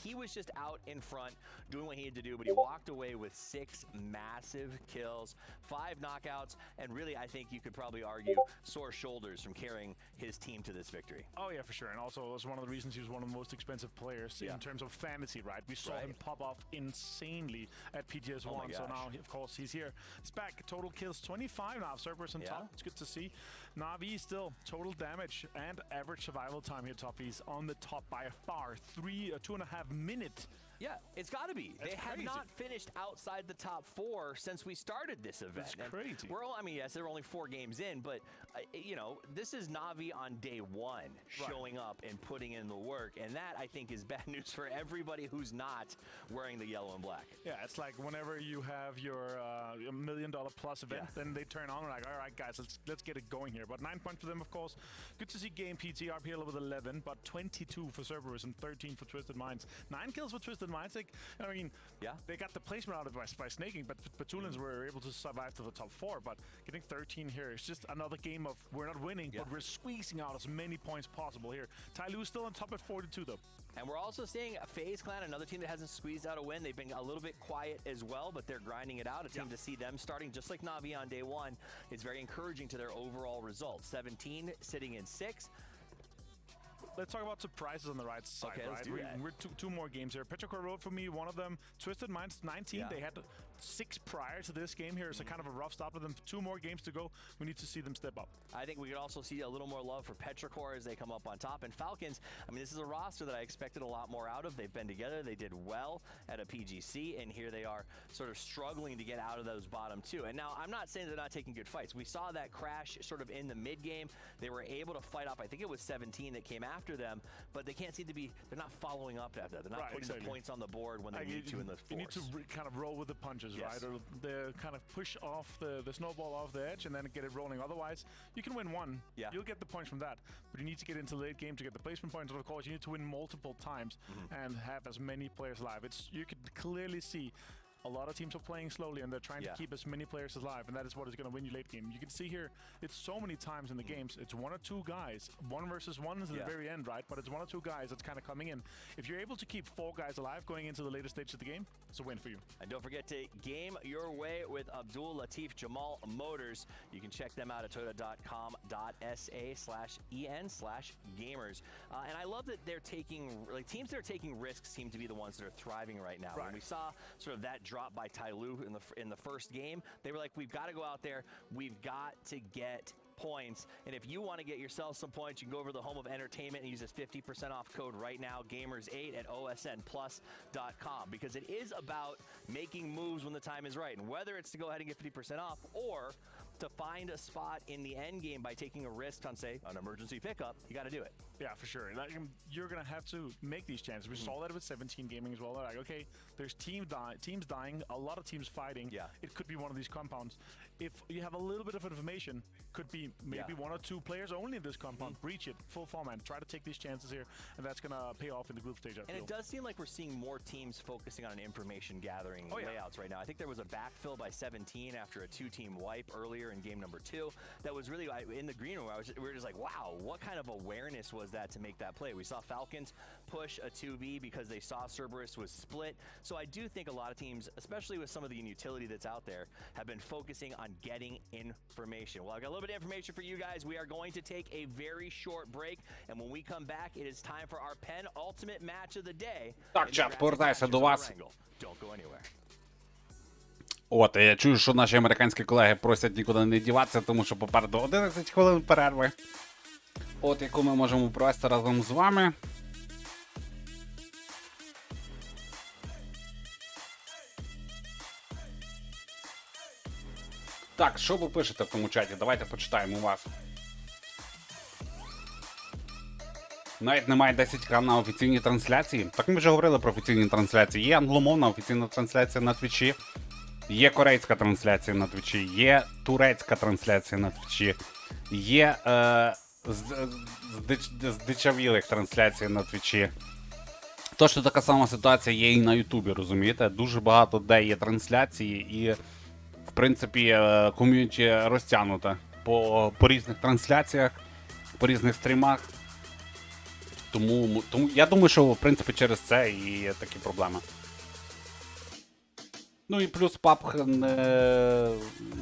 he was just out in front doing what he had to do, but he walked away with 6 massive kills, 5 knockouts, and really, I think you could probably argue sore shoulders from carrying his team to this victory. Oh yeah, for sure. And also, it was one of the reasons he was one of the most expensive players in terms of fantasy, right? We saw him pop off insanely at PGS 1, so now, of course, he's here. It's back. Total kills 25 now. Cerberus on top. It's good to see. Na'Vi still total damage and average survival time here, top. He's on the top by a far. 2.5 minutes. Yeah, it's got to be. They have not finished outside the top 4 since we started this event. That's crazy. I mean, yes, there are only 4 games in, but, this is Na'Vi on day 1 showing up and putting in the work, and that, I think, is bad news for everybody who's not wearing the yellow and black. Yeah, it's like whenever you have your $1 million plus event, then they turn on and like, all right, guys, let's get it going here. But 9 points for them, of course. Good to see Game PT RPL with 11, but 22 for Cerberus and 13 for Twisted Minds. 9 kills for Twisted Minds. Like, I mean, they got the placement out of it by snaking, but Batulans were able to survive to the top 4. But getting 13 here is just another game of we're not winning, but we're squeezing out as many points possible here. Tai Lu's still on top at 42, though. And we're also seeing FaZe Clan, another team that hasn't squeezed out a win. They've been a little bit quiet as well, but they're grinding it out. A team to see them starting just like Na'Vi on day 1 is very encouraging to their overall results. 17 sitting in 6. Let's talk about surprises on the right side, right? Let's do that. We're two more games here. Petrichor Road for me, one of them. Twisted Minds, 19. They had 6 prior to this game here, so kind of a rough stop with them. 2 more games to go. We need to see them step up. I think we could also see a little more love for Petrichor as they come up on top. And Falcons, I mean, this is a roster that I expected a lot more out of. They've been together. They did well at a PGC, and here they are sort of struggling to get out of those bottom 2. And now, I'm not saying they're not taking good fights. We saw that crash sort of in the mid-game. They were able to fight off, I think it was 17 that came after them, but they can't seem to be, they're not following up after that. They're not putting the points on the board when they need to in the force. You need to kind of roll with the punches, right? Or they kind of push off the snowball off the edge and then get it rolling. Otherwise, you can win 1. You'll get the points from that, but you need to get into the late game to get the placement points. And of course, you need to win multiple times and have as many players alive. You could clearly see a lot of teams are playing slowly and they're trying to keep as many players alive, and that is what is going to win you late game. You can see here, it's so many times in the games, it's one or two guys. 1 versus 1 is at the very end, right? But it's 1 or 2 guys that's kind of coming in. If you're able to keep 4 guys alive going into the later stage of the game, it's a win for you. And don't forget to game your way with Abdul Latif Jamal Motors. You can check them out at toyota.com.sa/en/gamers. And I love that they're taking, like, teams that are taking risks seem to be the ones that are thriving right now. When we saw sort of that drop by Tyloo in the first game, they were like, we've got to go out there, we've got to get points, and if you want to get yourself some points, you can go over to the home of entertainment and use this 50% off code right now, Gamers8 at osnplus.com, because it is about making moves when the time is right, and whether it's to go ahead and get 50% off or to find a spot in the end game by taking a risk on, say, an emergency pickup, you got to do it. Yeah, for sure. Like, you're going to have to make these chances. We saw that with 17 Gaming as well. They're like, okay, there's teams dying, a lot of teams fighting. Yeah. It could be one of these compounds. If you have a little bit of information, could be maybe 1 or 2 players only in this compound. Breach it, full format. Try to take these chances here, and that's going to pay off in the group stage, I feel. And it does seem like we're seeing more teams focusing on information gathering layouts right now. I think there was a backfill by 17 after a 2-team wipe earlier in game number 2. That was really, in the green room, we were just like, wow, what kind of awareness was that to make that play? We saw Falcons push a 2v because they saw Cerberus was split. So I do think a lot of teams, especially with some of the utility that's out there, have been focusing on getting information. Well, I've got a little bit of information for you guys. We are going to take a very short break, and when we come back, it is time for our penultimate match of the day. Так, чат, повертайся до вас. Don't go anywhere. От, я чую, що наші американські колеги просять нікуди не діватися, тому що попереду 11 хвилин перерви. От, яку ми можемо провести разом з вами. Так, що ви пишете в тому чаті? Давайте почитаємо у вас. Навіть немає 10к на офіційній трансляції. Так ми вже говорили про офіційні трансляції. Є англомовна офіційна трансляція на Твічі. Є корейська трансляція на Твічі. Є турецька трансляція на Твічі. Є здичавілих трансляцій на Твічі. Точно така сама ситуація є і на Ютубі, розумієте? Дуже багато де є трансляції і, в принципі, ком'юніті розтягнуте по різних трансляціях, по різних стрімах. Тому я думаю, що, в принципі, через це і є такі проблеми. Ну і плюс PUBG,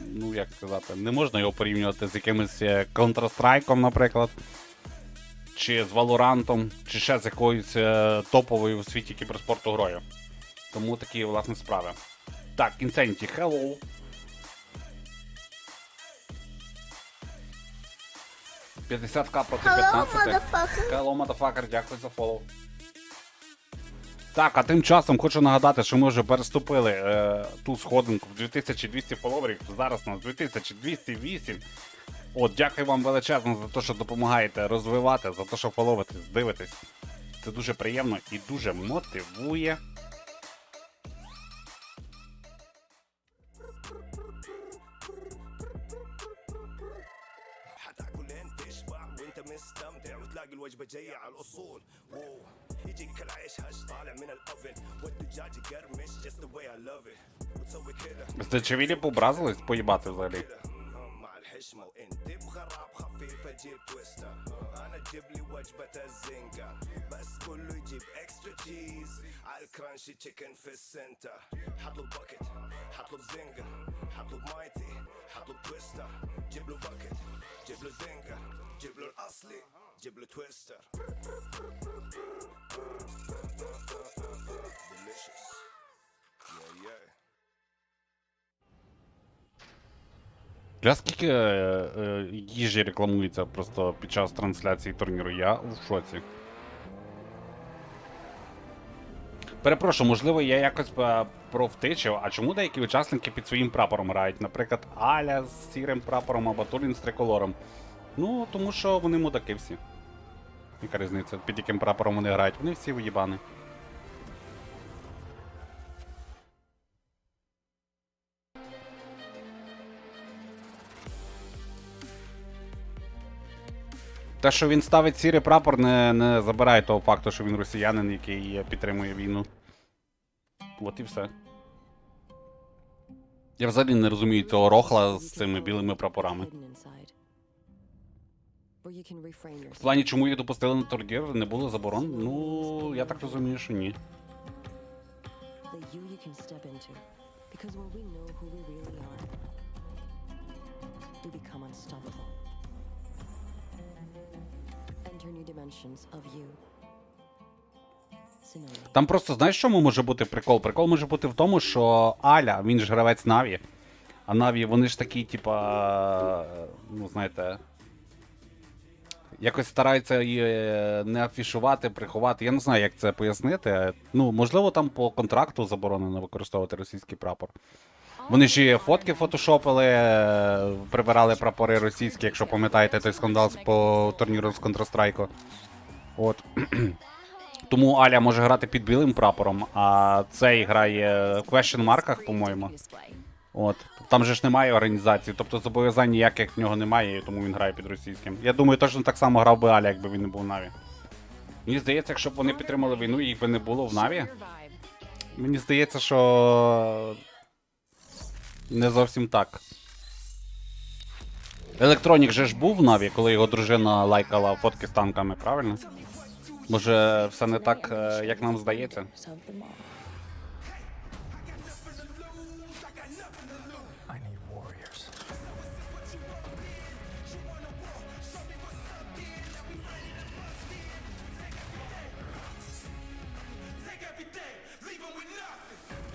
ну як сказати, не можна його порівнювати з якимось Counter-Strike'ом, наприклад, чи з Valorant'ом, чи ще з якоюсь топовою у світі кіберспорту грою. Тому такі, власне, справи. Так, Insanity, hello! $50к проти 15. Hello, motherfucker, дякую за фоллоу. Так, а тим часом хочу нагадати, що ми вже переступили ту сходинку в 2200 фоловерів, зараз у нас 2208. От, дякую вам величезно за те, що допомагаєте розвивати, за те, що фоловитесь, дивитесь. Це дуже приємно і дуже мотивує. الوجبة جاية على الأصول يجيك العيش هش طالع من الأوفن والدجاج يقرمش just the way I love it وتسوي كده Здичавілі пообразились поїбати взагалі. مع الحشمة وانت بغراب خفيف اجيب تويستر أنا اجيب لي وجبة الزنجر بس كله يجيب اكسترا تشيز على الكرانشي تشيكن في السنتر حطلب باكيت حطلب زنجر حطلب مايتي حطلب تويستر جيب له باكيت جيب له زنجر جيب له الأصلي جيب له تويستر delicious yeah. Для скільки їжі рекламується просто під час трансляції турніру, я у шоці. Перепрошую, можливо, я якось провтичив, а чому деякі учасники під своїм прапором грають? Наприклад, Аля з сірим прапором або Турін з триколором. Ну, тому що вони мудаки всі. Яка різниця, під яким прапором вони грають? Вони всі уїбани. Те, що він ставить сірий прапор, не забирає того факту, що він росіянин, який підтримує війну. От і все. Я взагалі не розумію цього рохла з цими білими прапорами. В плані, чому їх допустили на турнір, не було заборон? Ну, я так розумію, що ні. Там просто, знаєш, чому може бути прикол? Прикол може бути в тому, що Аля, він ж гравець Наві, а Наві, вони ж такі, типа, ну, знаєте, якось стараються її не афішувати, приховати. Я не знаю, як це пояснити. Ну, можливо, там по контракту заборонено використовувати російський прапор. Вони ж і фотки фотошопили, прибирали прапори російські, якщо пам'ятаєте той скандал по турніру з Counter-Strike. От. Тому Аля може грати під білим прапором, а цей грає в question марках, по-моєму. От. Там же ж немає організації, тобто зобов'язань ніяких в нього немає, тому він грає під російським. Я думаю, точно так само грав би Аля, якби він не був в Наві. Мені здається, якщо б вони підтримали війну, їх би не було в Наві. Мені здається, що не зовсім так. Електронік же ж був в Наві, коли його дружина лайкала фотки з танками, правильно? Може, все не так, як нам здається?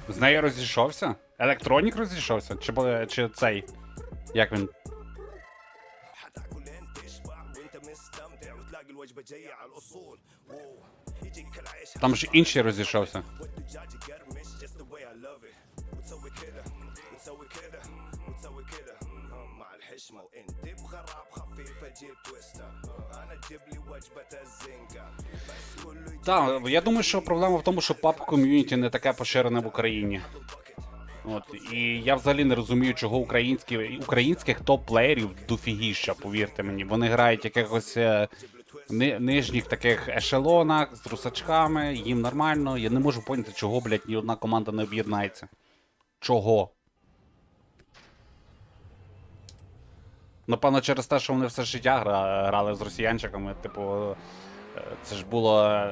З нею розійшовся? Електронік розійшовся? Чи цей? Як він? Там ж інший розійшовся. Так, я думаю, що проблема в тому, що PUBG ком'юніті не таке поширене в Україні. От, і я взагалі не розумію, чого українських топ-плеєрів дофігіща, повірте мені. Вони грають якихось нижніх таких ешелонах з русачками, їм нормально. Я не можу поняти, чого, блядь, ні одна команда не об'єднається. Чого? Напевно, через те, що вони все життя грали з росіянчиками, типу, це ж було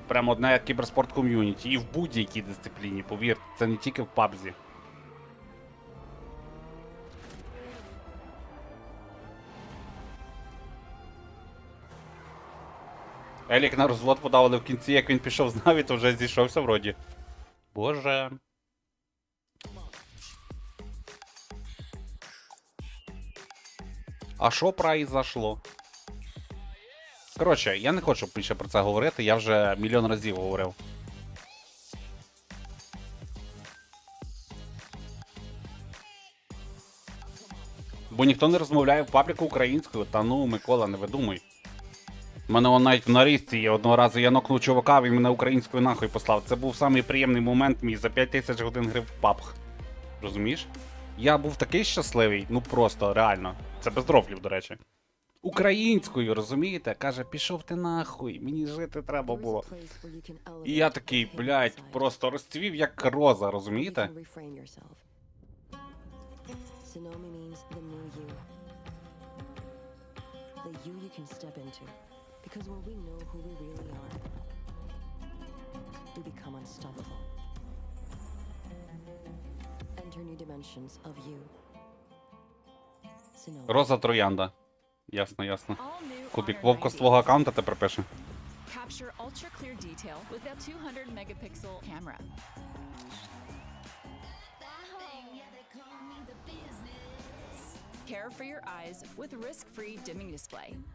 прямо одне кіберспорт ком'юніті. І в будь-якій дисципліні, повірте, це не тільки в PUBG. Елік на розвод подав, але в кінці, як він пішов з Наві, то вже зійшовся вроді. Боже. А що произошло? Коротше, я не хочу більше про це говорити, я вже мільйон разів говорив. Бо ніхто не розмовляє в пабліку українською, та ну, Микола, не видумуй. У мене вон навіть в нарізці є, одного разу я нокнув чувака, він мене українською нахуй послав. Це був самий приємний момент мій за 5000 годин гри в PUBG. Розумієш? Я був такий щасливий, ну просто, реально. Це без дрофлів, до речі. Українською, розумієте? Каже, пішов ти нахуй, мені жити треба було. І я такий, блядь, просто розцвів як роза, розумієте? Роза Троянда. Ясно, ясно. Кубік, Вовко з твого аккаунта тепер пише.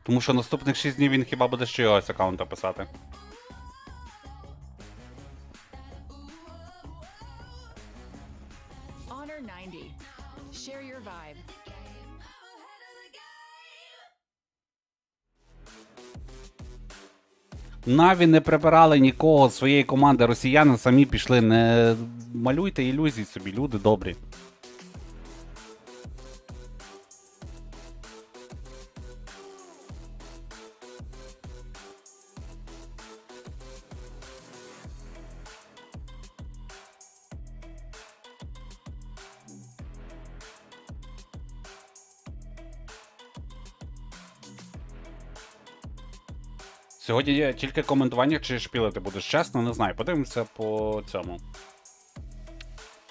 Тому що наступних 6 днів він хіба буде ще йогось аккаунта писати. Наві не прибирали нікого з своєї команди, росіяни самі пішли. Не малюйте ілюзій собі, люди добрі. Сьогодні тільки коментування, чи шпілити будеш. Чесно, не знаю. Подивимося по цьому.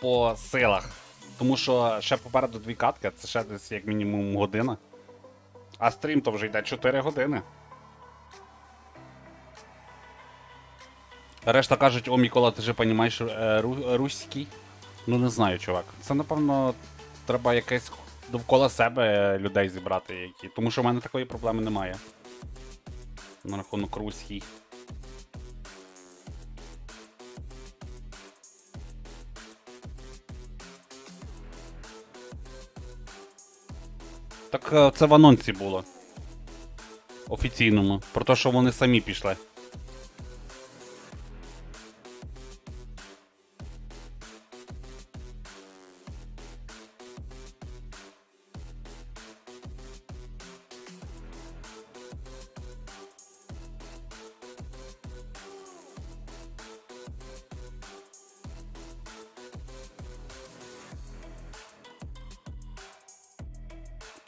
По силах. Тому що ще попереду 2 катки, це ще десь як мінімум година. А стрім то вже йде 4 години. Решта кажуть, о, Микола, ти же розумієш руський? Ну не знаю, чувак. Це, напевно, треба якесь довкола себе людей зібрати, які. Тому що в мене такої проблеми немає. На рахунок руський. Так це в анонсі було. Офіційному. Про те, що вони самі пішли.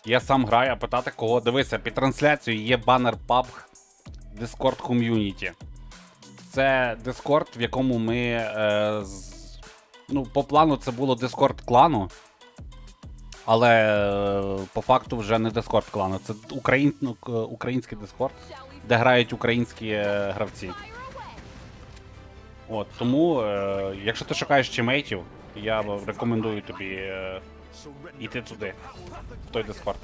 Я сам граю, а питати кого. Дивися, під трансляцією є банер PUBG Discord Community. Це Discord, в якому ми... ну, по плану це було Discord клану. Але по факту вже не Discord клану. Це український Discord, де грають українські гравці. От, тому, якщо ти шукаєш чимейтів, я рекомендую тобі йти туди, в той Discord.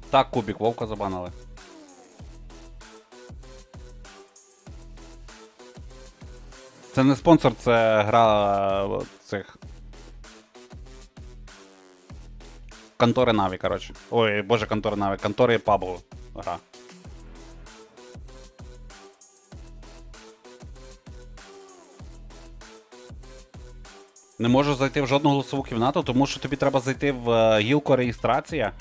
Так, Кубік, Вовка забанили. Це не спонсор, це гра цих... Контори Наві, коротше. Ой, боже, Контори Наві, Контори PUBG гра. Не можу зайти в жодну голосову кімнату, тому що тобі треба зайти в гілку реєстрація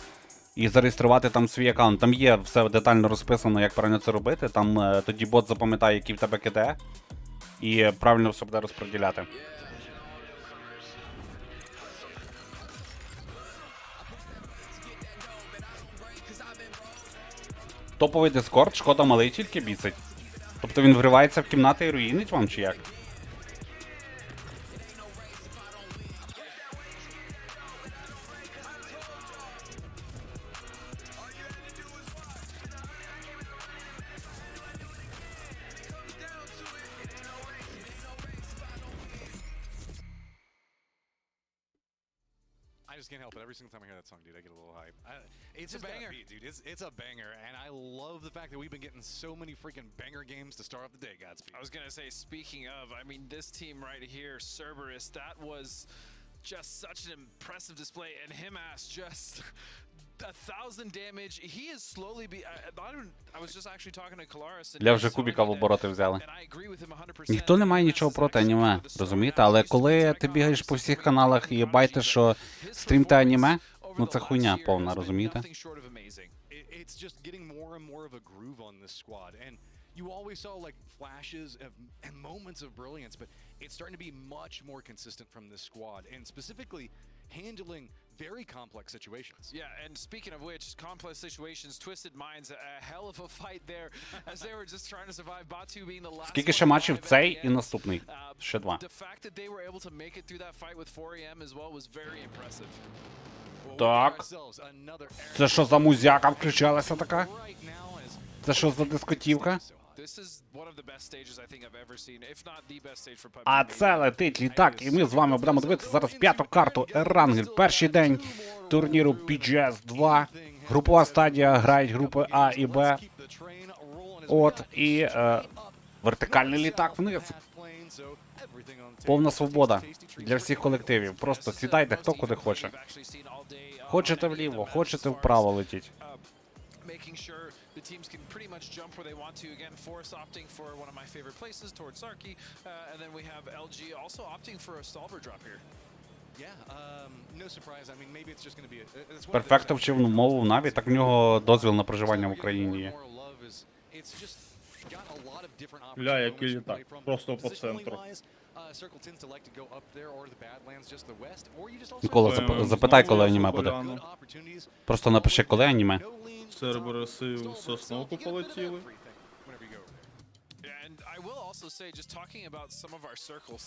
і зареєструвати там свій аккаунт. Там є все детально розписано, як правильно це робити. Там тоді бот запам'ятає, який в тебе КД, і правильно все буде розподіляти. Топовий Discord, шкода малий тільки бісить. Тобто він вривається в кімнати і руїнить вам, чи як? I just can't help it. Every single time I hear that song, dude, I get a little hype. It's a banger, dude. It's a banger, and I love the fact that we've been getting so many freaking banger games to start off the day. Godspeed. I was gonna say, speaking of, I mean, this team right here, Cerberus, that was just such an impressive display, and Himas just 1,000 damage. He is slowly I was just actually talking to Kalaris. Для вже Кубіка в обороти взяли. Ніхто не має нічого проти аніме, розумієте? Але коли ти бігаєш по всіх каналах і бачиш, що стрімте аніме, ну це хуйня повна, розумієте? It's just getting more and more of a groove on this squad, and you always saw like flashes and moments of brilliance, but it's starting to be much more consistent from this squad, and specifically handling very complex situations. Yeah, and speaking of which, complex situations, Twisted Minds, a hell of a fight there as they were just trying to survive. Batu being the last. Скільки ще матчів цей і наступний? Ще 2. The fact that they were able to make it through that fight with 4AM as well was very impressive. Так. Це що за музяка включалася така? Це що за дискотівка? А це летить літак, і ми з вами будемо дивитися зараз 5-ту карту Ерангель. Перший день турніру PGS 2. Групова стадія, грають групи А і Б. От, і вертикальний літак вниз. Повна свобода для всіх колективів. Просто сідайте хто куди хоче. Хочете вліво, хочете вправо летіть. Making sure the teams can pretty much jump where they want to. Again, Force opting for one of my favorite places towards Sarki, and then we have LG also opting for a Stalber drop here. Перфекто вчив мову в Наві, так в нього дозвіл на проживання в Україні є. Бля, який літак. Просто по центру. Микола, запитай, коли аніме буде. Просто напиши, коли аніме. Цербереси в Сосновку полетіли. And I will also say, just talking about some of our circles,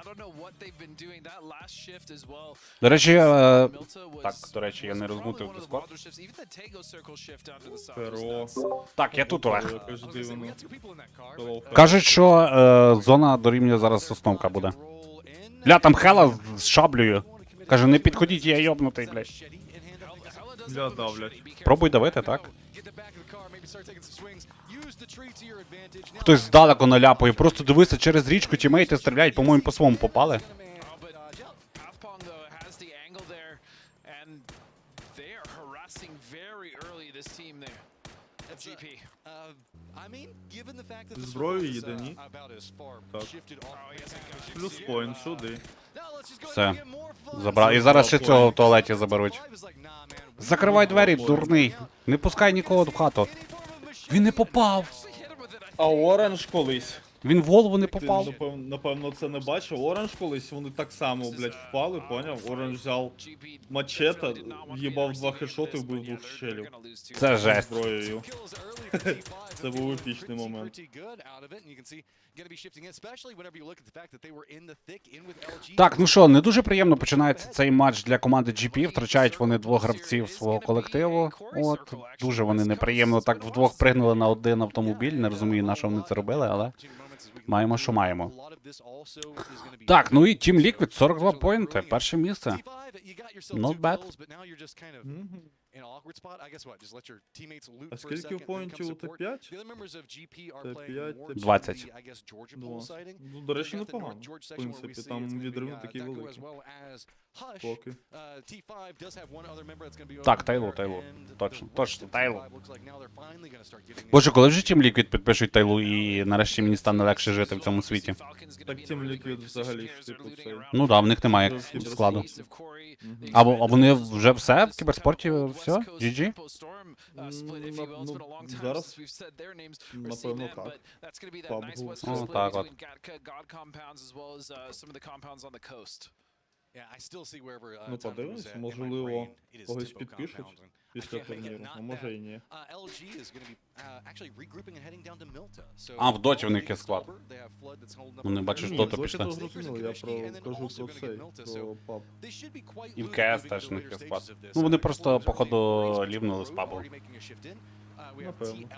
I don't know what they've been doing. That last shift as well. До речі, так, до речі, я не розмутив Discord. Так, я тут, Олег. Кажуть, що зона дорівнює зараз Сосновка буде. Бля, там Хела з шаблею. Каже, не підходіть, я йобнутий, блядь. Бля, давлять. Пробуй давити, так? Хтось здалеку наляпує, просто дивися через річку, тімейти стріляють, по-моєму, по своєму попали. Зброю єдині. Так. Плюс поінт сюди. Все. Забрав. І зараз ще цього в туалеті заберуть. Закривай двері, дурний. Не пускай нікого в хату. Він не попав. А Оранж колись. Він в голову не попав. Ти, напевно, це не бачив. Оранж колись, вони так само, блядь, впали, поняв? Оранж взяв мачете, в'їбав 2 хедшоти, вбив 2 щелів. Це жесть. Зброєю. Це був епічний момент. Так, ну що, не дуже приємно починається цей матч для команди GP. Втрачають вони 2 гравців свого колективу. От, дуже вони неприємно так вдвох пригнули на один автомобіль. Не розумію, на що вони це робили, але маємо, що маємо. Так, ну і Team Liquid, 42 поінти, перше місце. Not bad. А скільки поінтів у Т5? Т5, 20. Ну, до речі, непогано. В принципі, там відрив такий великий. Поки. Так, Тайлу. Точно, Тайлу. Боже, коли вже Team Liquid підпишуть Тайлу і нарешті мені стане легше жити в цьому світі? Так Team Liquid взагалі ж типу цей. Ну да, в них немає складу. А вони вже все в кіберспорті, все? GG? Ну, зараз, напевно, так. PUBG. О, так от. Ну, подивимось, можливо, когось підпишуть після турніру, а може і ні. А, в доті в них є склад. Вони, бачиш, в доту пішли. Я кажу про цей, про паб. І в КС теж в них є склад. Ну, вони просто, походу, лівнули з пабу. Напевно.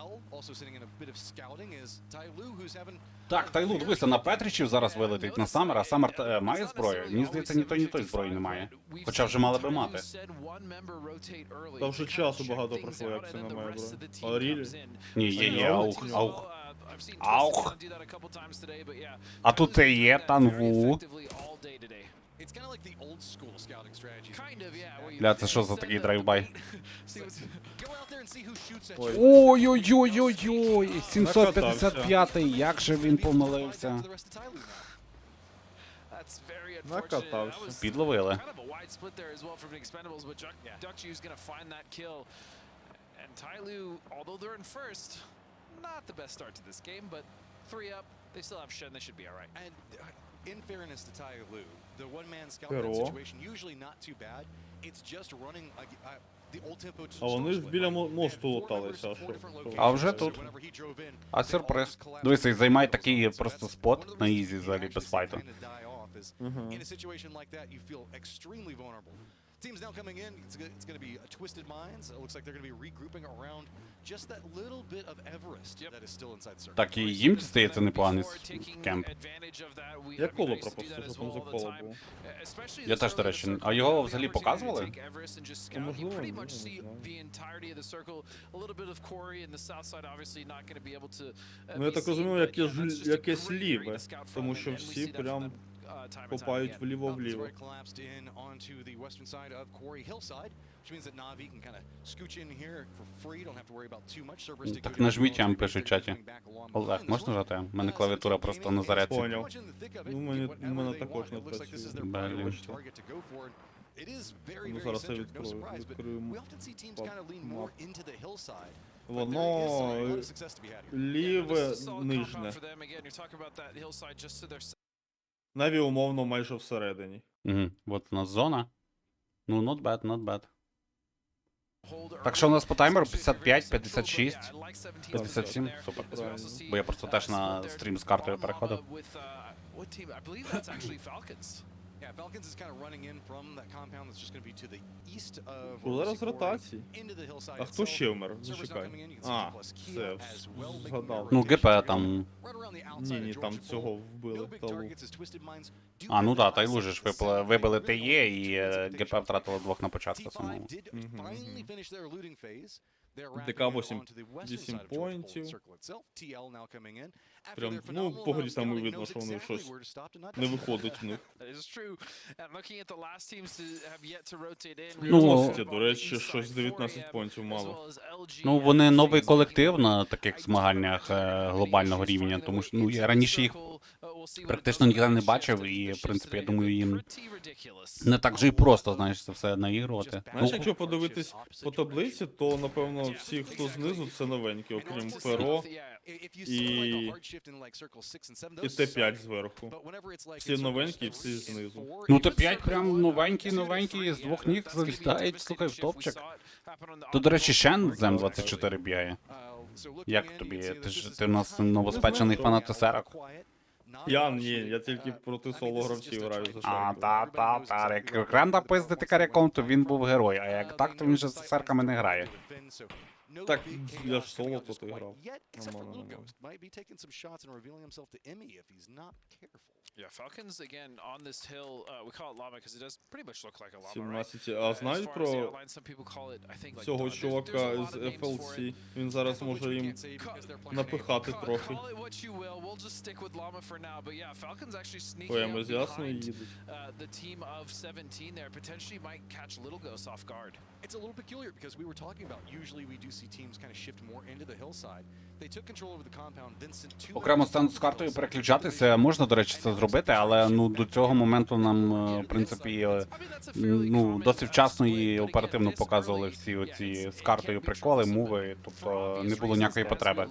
Так, Тайлу, дивися, на Петричів зараз вилетить на Саммер, а Саммер має зброю? Мені здається, ні той зброї немає. Хоча вже мали би мати. Та вже часу багато пройшло, як це немає, бро. А Рілі? Ні, є, аух. А тут і є Танву. Бля, це що за такий драйвбай? Ой-ой-ой-ой-ой, 755-й, як же він помилився. Накатався. Підловили. In fairness to Tyloo, the one-man scout in that situation usually not too bad. It's just running the old tempo. А вони ж біля мосту луталися, а що? А вже тут. А сюрприз. Дивися, і займай такий просто спот на ізі взагалі без файту. In a situation like that, you feel extremely vulnerable. Teams now coming in, it's going to be Twisted Minds. It looks like they're going to be regrouping around just that little bit of Everest that is still inside the circle. Так, і їм дістається непоганий кемп. Я коло пропустив, що там за коло було. Я теж, до речі, а його взагалі показували? Можливо, ні, ну я так розумію, якесь ліве, тому що всі прям копають вліво-вліво. Так нажміть М, пише в чаті. Олег, можна нажати М? У мене клавіатура просто на зарядці. Поняв. У мене також не працює. Блін. Ну, зараз я відкрию. Воно ліве нижнє. Наві умовно майже всередині. Угу. От у нас зона. Ну, not bad, not bad. Так що у нас по таймеру 55, 56, 57. Супер. Бо я просто теж на стрім з картою переходив. Зараз ротації. А хто ще вмер? Зачекай. А, все, згадав. Ну, ГП там. Ні, там цього вбили. Талу. А, ну да, Тайлу ж вибили ТЄ і ГП втратило двох на початку самому. ДК 8 поінтів. Прям, ну, по грі там і видно, що вони щось не виходить в них. Ну, до речі, щось 19 поінтів мало. Ну, вони новий колектив на таких змаганнях глобального рівня, тому що ну, я раніше їх практично ніде не бачив, і, в принципі, я думаю, їм не так же і просто, знаєш, це все наігрувати. Знаєш, якщо подивитись по таблиці, то, напевно, всі, хто знизу, це новенькі, окрім Перо і Т5 зверху. Всі новенькі, всі знизу. Ну, Т5 прям новенький, з двох ніг залітають, слухай, в топчик. Тут, до речі, Шен з М24 бігає. Як тобі? Ти у нас новоспечений фанат ТСР-ок. Я тільки проти соло-гравців граю за шарку. Та. Як Ренда пиздити каряком, то він був герой, а як так, то він же з ТСР-ками не грає. Так, я ж соло тут і грав. Нормально. Yeah, Falcons again on this hill. We call it llama because it does pretty much look like a llama, right? 17. А знають про цього чувака з FLC? Він зараз може їм напихати трохи. Поями з ясно і їдуть. It's a little peculiar because we were talking about usually we do see teams kind of shift more into the hillside. They took control over the compound, then sent two. Окремо з картою переключатися можна, до речі, це зробити, але ну до цього моменту нам, в принципі, ну досить вчасно і оперативно показували всі оці з картою приколи, муви, тобто не було ніякої потреби.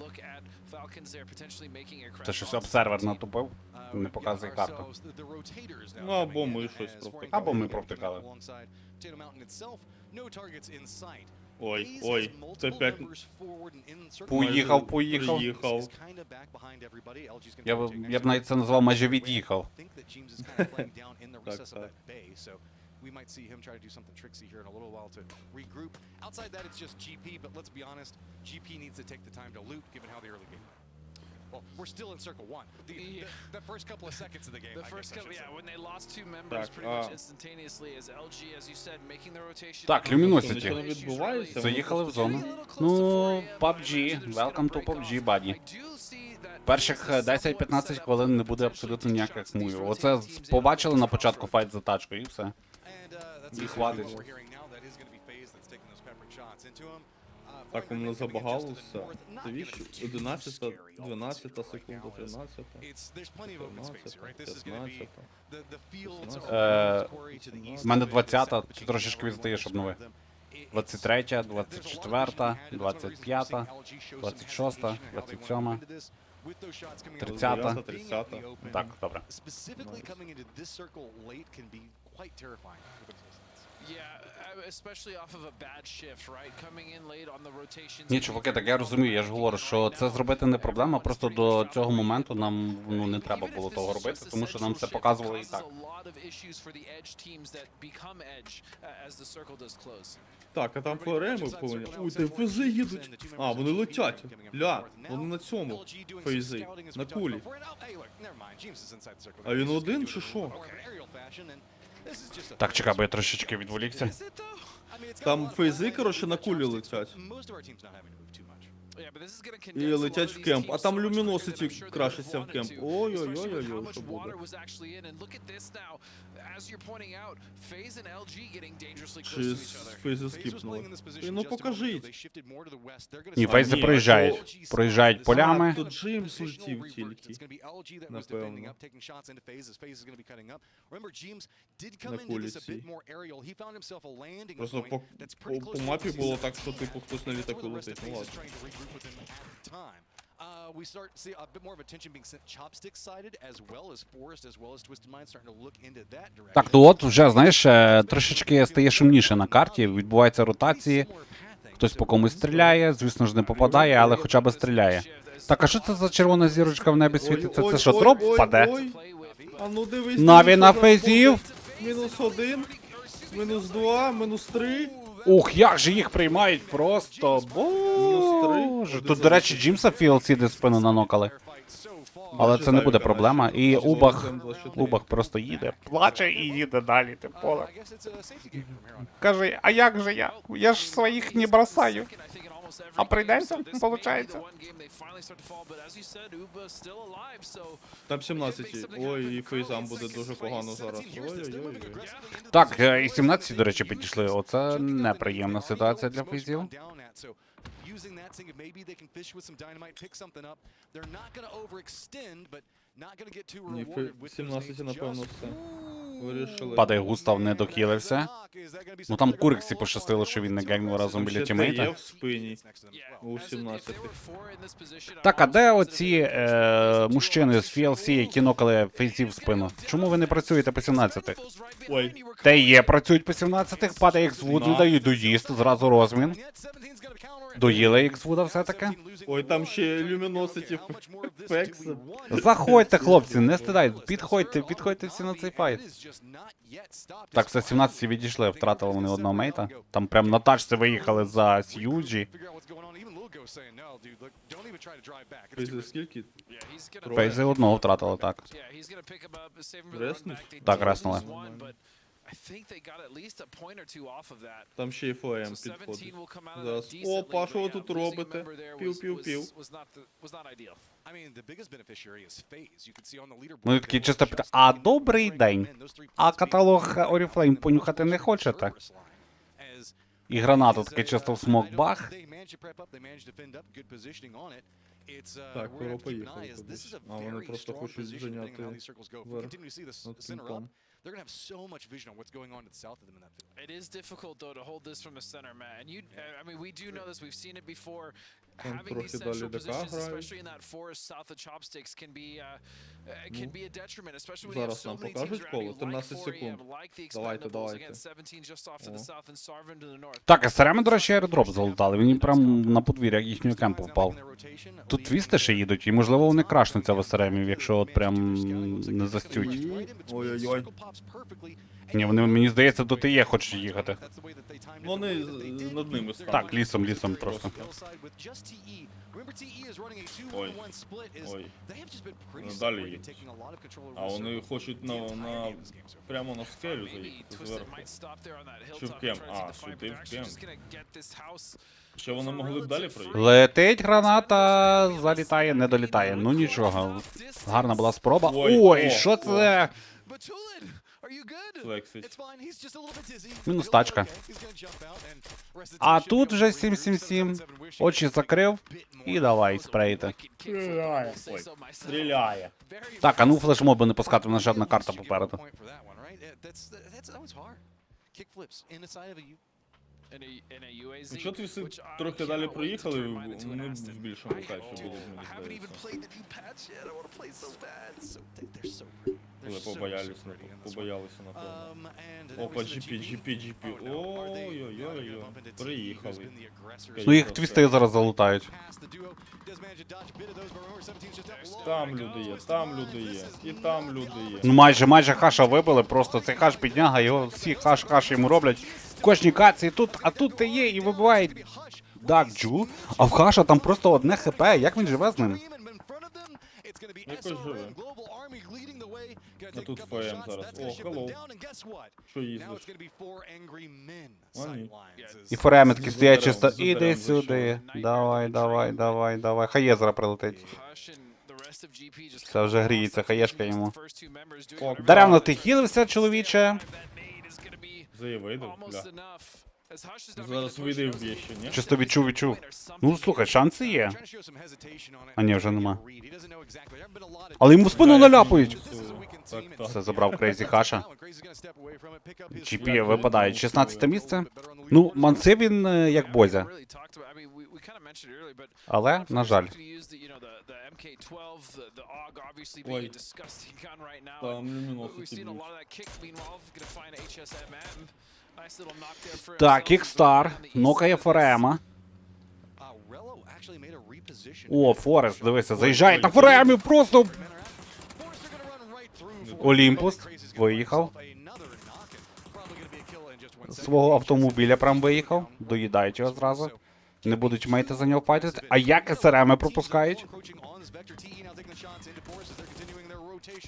Це щось обсервер натупив, не показує карту. Ну або ми щось провтикали. Або ми провтикали. Ой, Т5 Поїхав. Я б навіть це назвав майже від'їхав. Так. We might see him try to do something tricksy here in a little while to regroup. Outside that, it's just GP, but let's be honest, GP needs to take the time to loot, given how the early game went. Well, we're still in circle one. The first couple of seconds of the game. When they lost two members pretty much instantaneously, as LG, as you said, making the rotation. Так, Luminosity. Заїхали в зону. Ну, PUBG. Welcome to PUBG, buddy. Перших 10-15 хвилин не буде абсолютно ніяких мувів. Оце побачили на початку файт за тачку і все. І хватить. Так, у мене забагалося. Дивіться, 11, 12 секунда, 13, 15. В мене 20-та, ти трошечки відстаєш обнови. 23-я, 24-та, 25-та, 26-та, 27-та. 30-та. Так, добре. Ні, чуваки, так я розумію, я ж говорю, що це зробити не проблема, просто до цього моменту нам не треба було того робити, тому що нам це показували і так. Так, а там флореми повинні. Ой, де фези їдуть. А, вони летять. Ля, вони на цьому фейзи, на кулі. А він один чи що? Так, чекай, бо я трошечки відволікся. Там фейзи, коротше, на кулі летять. І летять в кемп. А там люміноситі крашаться в кемп. Ой-ой-ой-ой, що буде? Чи фейзи скіпнули? Ну покажіть. Ні, фейзи проїжджають. Проїжджають полями. Тут Джеймс летів тільки. Напевно. На куліці. Просто по мапі було так, що типу хтось на літаку летить. Ну ладно. We start to see a bit more of attention being sent chopstick sided as well as Forest as well as Twisted Mind starting to look into that direction. Так, ну от вже, знаєш, трошечки стає шумніше на карті, відбуваються ротації, хтось по комусь стріляє, звісно ж не попадає, але хоча б стріляє. Так, а що це за червона зірочка в небі світиться? Це що, дроп впаде? А ну дивись. Наві на фейзів. -1, -2, -3. Ух, як же їх приймають просто, боже. Тут, до речі, Джімса Філсі де спину нанокали. Але це не буде проблема. І Убах просто їде, плаче і їде далі, тим поле. Каже, а як же я? Я ж своїх не бросаю. А прийдеться, виходить. Там 17. Ой, і фейзам буде дуже погано зараз. Ой-ой-ой. Так, і 17, до речі, підійшли. Оце неприємна ситуація для фейзів. Ні, 17, напевно, все. Вирішили. Падає Густав, не докілився. Ну там Куриксі пощастило, що він не гегнув разом біля тімейта. Є в спині у 17. Так, а де оці мужчини з FLC, які нокали фейзів в спину? Чому ви не працюєте по 17-х? Ой. Те є, працюють по 17-х, падає Іксвуд, не дають доїсти, зразу розмін. Доїли Іксвуда все-таки. Ой, там ще люміноситі фекси. Заходьте, хлопці, не стидайте, підходьте всі на цей файт. Так, все, 17 відійшли, втратили вони одного мейта. Там прям на тачці виїхали за Сьюджі. Фейзи скільки? Фейзи одного втратили, так. Реснуть? Так, реснули. Там ще й ФОМ підходить. Зараз. Опа, що ви тут робите? Пів-пів-пів. Ну і такі чисто питання, а добрий день. А каталог Oriflame понюхати не хочете? І гранату таки чисто в смок бах. Так, Куро поїхали кудись. А вони просто хочуть зайняти верх над кімпом. They're going to have so much vision on what's going on to the south of them in that field. It is difficult, though, to hold this from the center, man. And I mean, we do know this. We've seen it before. Having these central positions, especially in that forest south of Chopsticks, can be a detriment, especially when you have so many teams around you, like 4AM, like the Expendables, again, 17 just off to the south and Sarvin to the north. Так, СРМ, до речі, аеродроп залутали. Він їм прям на подвір'я їхнього кемпу впав. Тут твісти ще їдуть, і можливо вони крашнуться в СРМ, якщо от прям не застють. Ой-ой-ой. Ні, вони, мені здається, до ТЄ хочуть їхати. Вони над ними стануть. Так, лісом просто. Ой, ой. Далі їдуть. А вони хочуть прямо на скелю заїхати зверху. Чи в кем? А, сюди в кем. Ще вони могли б далі проїхати? Летить граната, залітає, не долітає. Ну нічого. Гарна була спроба. Ой, що це? Мінус тачка. А тут вже 777. Очі закрив. І давай, спрейте. Стріляє. Так, а ну флешмоби не пускати, на жодна карта попереду. Якщо ти всі трохи далі проїхали, вони в більшому кайфі були, мені здається. Але побоялися, напевно. Опа, GP. Ой-ой-ой, приїхали. Ну їх твісти зараз залутають. Там люди є, і там люди є. Ну майже хаша вибили, просто цей хаш підняга, його всі хаш йому роблять. В кожній каці тут ти є і вибивають Дакджу, а в хаша там просто одне хп, як він живе з ним? живе. А тут ФМ зараз. О, хеллоу. Що їздиш? І ФРМ такі стоять чисто, іди сюди. Давай. Хаєзера прилетить. Це вже гріється, хаєшка йому. Даремно ти хілився, чоловіче. Заявив, бля. Зараз вийде і вб'є ще, ні? Чисто відчув. Ну, слухай, шанси є. А ні, вже нема. Але йому в спину наляпають. Все, забрав Крейзі Хаша. GP випадає. 16 місце. Ну, Манси він як Бозя. Але, на жаль. Ой. Там люміносити б'ють. Так, Кікстар. Нокає Форема. О, Форест, дивися, заїжджає на Форемі просто. Олімпус виїхав. Свого автомобіля прям виїхав. Доїдають його зразу. Не будуть мейти за нього файтити. А як СРМи пропускають?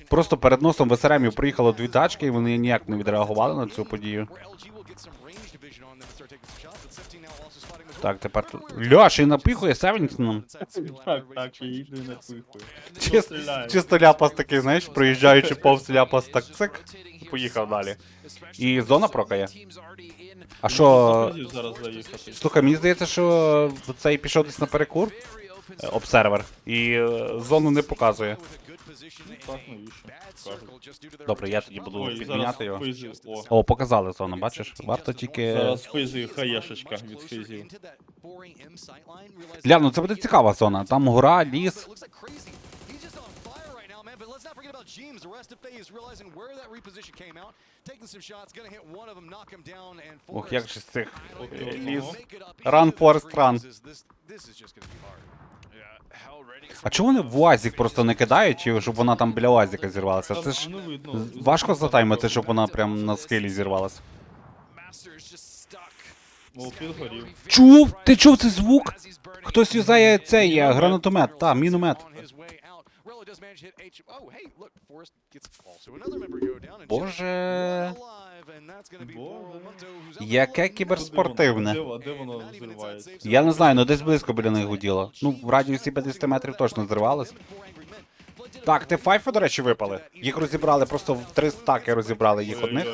Просто перед носом в СРМів приїхало 2 тачки, і вони ніяк не відреагували на цю подію. Так, тепер... Льоша і напихує Севенсоном. Так, і їду і напихує. Чисто ляпас такий, знаєш, проїжджаючи повз ляпас так цик, поїхав далі. І зона прокає. А що... Слухай, мені здається, що цей пішов десь на перекур, обсервер, і зону не показує. Добре, я тоді буду підміняти його. О, показали зону, бачиш? Варто тільки... Зараз физі, хаєшечка від физів. Ля, ну це буде цікава зона. Там гора, ліс. Ох, як же з цих ліс. Run, Forest, run. А чому вони в УАЗик просто не кидають, чи щоб вона там біля УАЗика зірвалася? Це ж важко затаймити, щоб вона прям на схилі зірвалася. Чув? Ти чув цей звук? Хтось юзає цей гранатомет, та, міномет. Боже... Яке кіберспортивне. Де воно зривається? Я не знаю, ну десь близько біля них гуділо. Ну, в радіусі 50 метрів точно зривалось. Так, Т5, до речі, випали. Їх розібрали, просто в 3 стаки розібрали їх одних.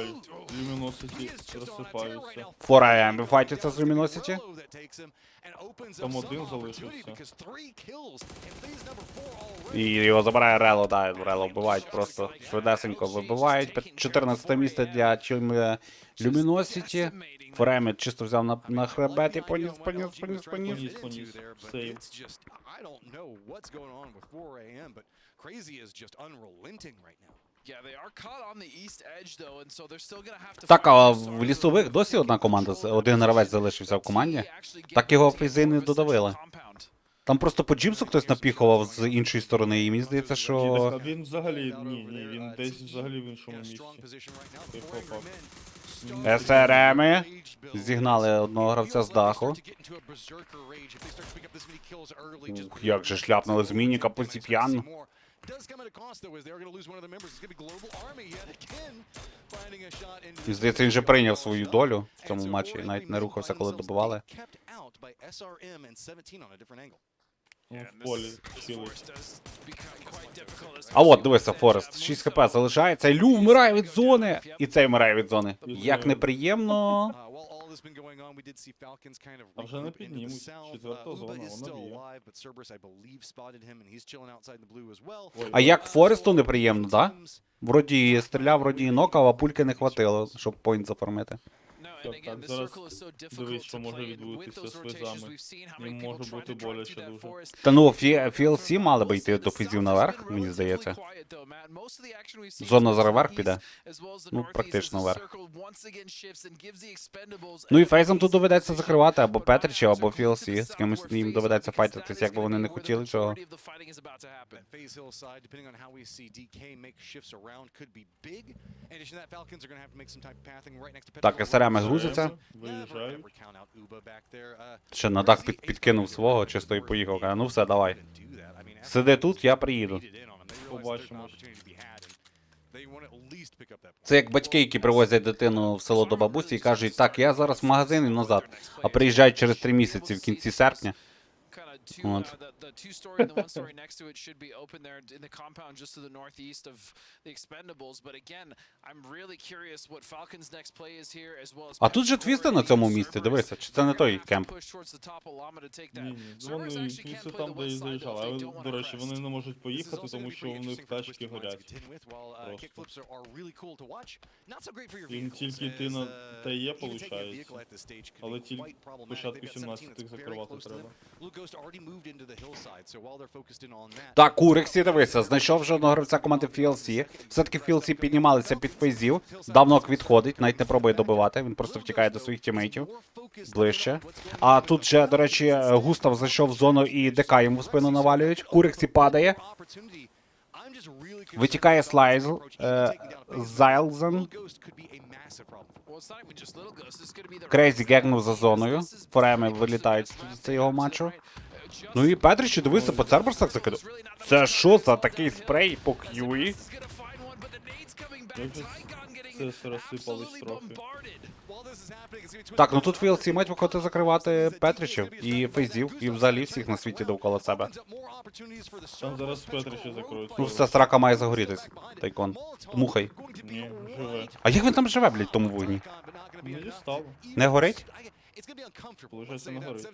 Люміноситі розсипаються. Фораєм файтяться з Люміносіті. Там один залишився. І його забирає Рело, да, Рело вбивають просто швидесенько вибивають. 14 місце для Люміносіті. Форемі чисто взяв на хребет і поніс. Сейв. Так, а в лісових досі одна команда, один гравець залишився в команді. Так його фейзи не додавили. Там просто по джимсу хтось напіхував з іншої сторони, і мені здається, що... Він взагалі, ні, він десь взагалі в іншому місці. СРМи зігнали одного гравця з даху. Ух, як же шляпнули з мініка по Сіп'ян. І здається, він вже прийняв свою долю в цьому матчі, навіть не рухався, коли добивали. В полі цілий. А от, дивися, Форест, 6 хп залишається, Лю вмирає від зони, і цей вмирає від зони. Як неприємно. А вже не піднімуть. 4-та зона, вона б'є. А як Форесту неприємно, да? Вроді стріляв, вроді і нокав, а пульки не хватило, щоб поінт зафармити. Так, зараз дивись, що може відбутися з фізами. Їм може бути боляче дуже. Та ну, FLC мали би йти до фізів наверх, мені здається. Зона зараз вверх піде. Ну, практично вверх. Ну і фейзам тут доведеться закривати або Петрича, або FLC. З кимось їм доведеться файтитись, як би вони не хотіли цього. Так, СРМ грузиться. Виїжджають. Ще на дах підкинув свого, чисто і поїхав. Каже, ну все, давай. Сиди тут, я приїду. Побачимо. Це як батьки, які привозять дитину в село до бабусі і кажуть, так, я зараз в магазин і назад, а приїжджають через 3 місяці в кінці серпня. От. The two-story and the one-story next to it should be open there in the compound just to the northeast of the Expendables. But again, I'm really curious what Falcon's next play is here, as well as... А тут же твісти на цьому місці, дивися, чи це не той кемп? Ні, вони твісти там, де і заїжджали. Але, до речі, вони не можуть поїхати, тому що у них тачки горять. Просто. Їм тільки йти на ТЕ, виходить. Але тільки початку 17-х закривати треба. Так, Курексі, дивися, знайшов вже одного гравця команди FLC. Все-таки FLC піднімалися під фейзів. Давнок відходить, навіть не пробує добивати, він просто втікає до своїх тімейтів. Ближче. А тут же, до речі, Густав зайшов в зону і ДК йому в спину навалюють. Курексі падає. Витікає Слайзл. Зайлзен. Крейзі гегнув за зоною. Фореми вилітають з цього матчу. Ну і Петричі, дивися, по Церберсах закидав. Це що за такий спрей по Кьюї? Це розсипались трохи. Так, ну тут FLC мають виходити закривати Петричів і фейзів, і взагалі всіх на світі довкола себе. Там зараз Петричі закроють. Ну все, срака має загорітись. Тайкон. Мухай. Ні, живе. А як він там живе, блядь, в тому вогні? Не дістав. Не горить? Получається, не горить.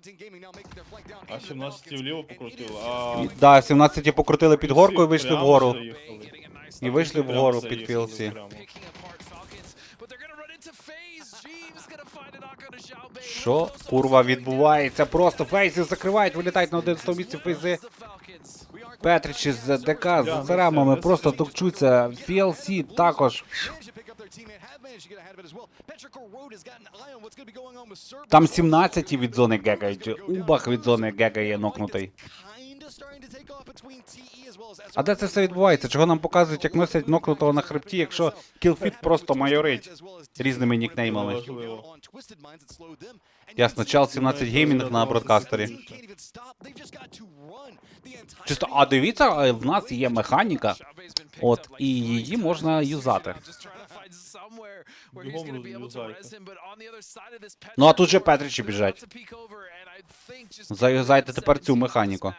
А 17 вліво покрутили, а... Да, 17 покрутили під горку і вийшли вгору. І вийшли вгору під FLC. Що, курва, відбувається? Просто фейзи закривають, вилітають на 11 місці фейзи. Петричі з ДК, з ЦРМами просто товчуться. FLC також. Там 17 від зони гегають. Убах від зони гегає нокнутий. А де це все відбувається? Чого нам показують, як носять нокнутого на хребті, якщо кілфіт просто майорить різними нікнеймами? Ясно, чел 17 геймінг на бродкастері. Чисто, а дивіться, в нас є механіка, от, і її можна юзати. Ну а тут же Петричі біжать. Заюзайте тепер цю механіку.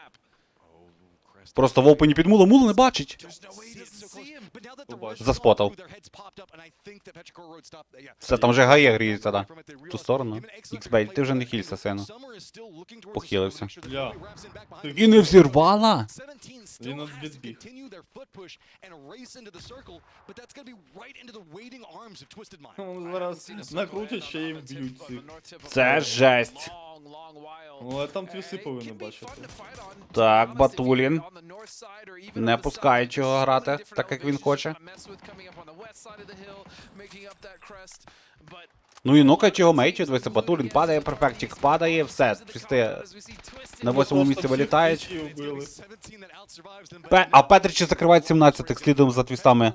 Просто в опені під муло, муло не бачить. Заспотав. Все, там вже гає гріється, да. В ту сторону. XB, ти вже не хілься, сину. Похилився. І не взірвала? Він відбіг. Вони зараз накрутять, ще й вб'ють цих. Це жесть. Ну, але там твіси повинні бачити. Так, Батулін. Не пускають його грати, так як він хоче. Ну і нокають його мейтів, дивися, Батулін падає, перфектик падає, все, твісти на 8-му місці вилітають. А Петричі закривають 17-х слідом за твістами.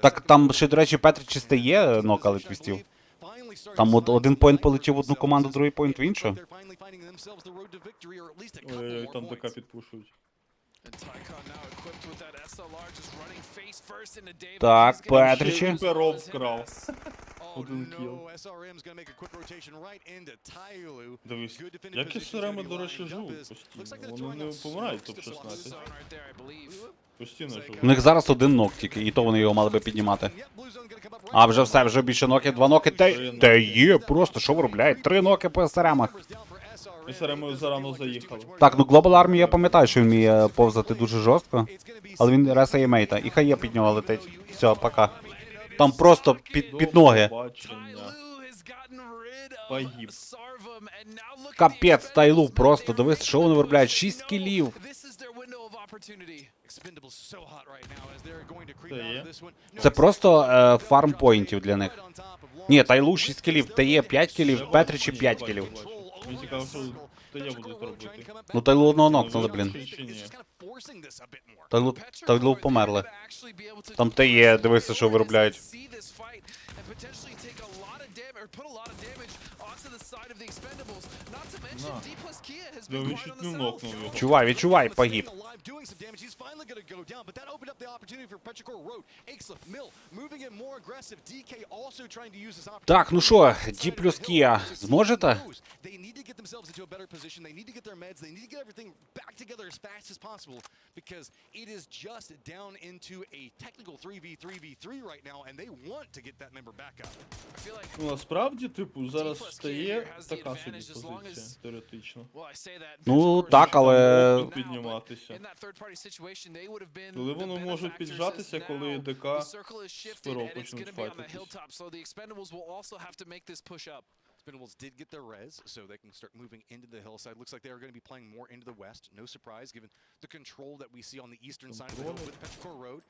Так там ще, до речі, Петричі стає нокали твістів. Там один поінт полетів в одну команду, другий поінт в іншу. Ой, там ДК підпушують. Так, Петричі. Перов вкрав. Один кіл. Дивись, як і СРМи, до речі, живуть постійно. Вони не помирають топ-16. Постійно живуть. У них зараз один нок тільки, і то вони його мали би піднімати. А вже все, вже більше ноки, 2 ноки, та є, просто, що виробляють? 3 ноки по СРМах. СРМи зарано заїхали. Так, ну Global Army я пам'ятаю, що він вміє повзати дуже жорстко, але він ресає мейта, і хай є під нього летить. Все, пока. Там просто під ноги. Погиб. Капець, Тайлу просто, дивись, що вони виробляють, 6 кілів. Це просто фарм-поінтів для них. Ні, Тайлу 6 кілів, ТЕ 5 кілів, Петричі 5 кілів. Мені цікаво, що ТЕ будуть робити. Ну Тайлу одного нокнули, блін. Тайлу померли. Там ТЕ, дивися, що виробляють. Він чуть не нокнув його. Відчувай, відчувай, погиб. Так, ну що, Ді плюс Кія, зможете? They need to get themselves into a better position. They need to get their meds. They need to get everything back together as fast as possible because it is just down into a technical 3v3v3 right now, and they want to get that member back up. Ну, насправді, типу, зараз стає така собі позиція, теоретично. Ну, так, але... Підніматися. Коли вони можуть піджатися, коли ДК з перо почнуть файтитись. Expendables did get their res, so they can start moving into the hillside. Looks like they are going to be playing more into the west. No surprise, given the control that we see on the eastern side of the hill with Petrichor Road.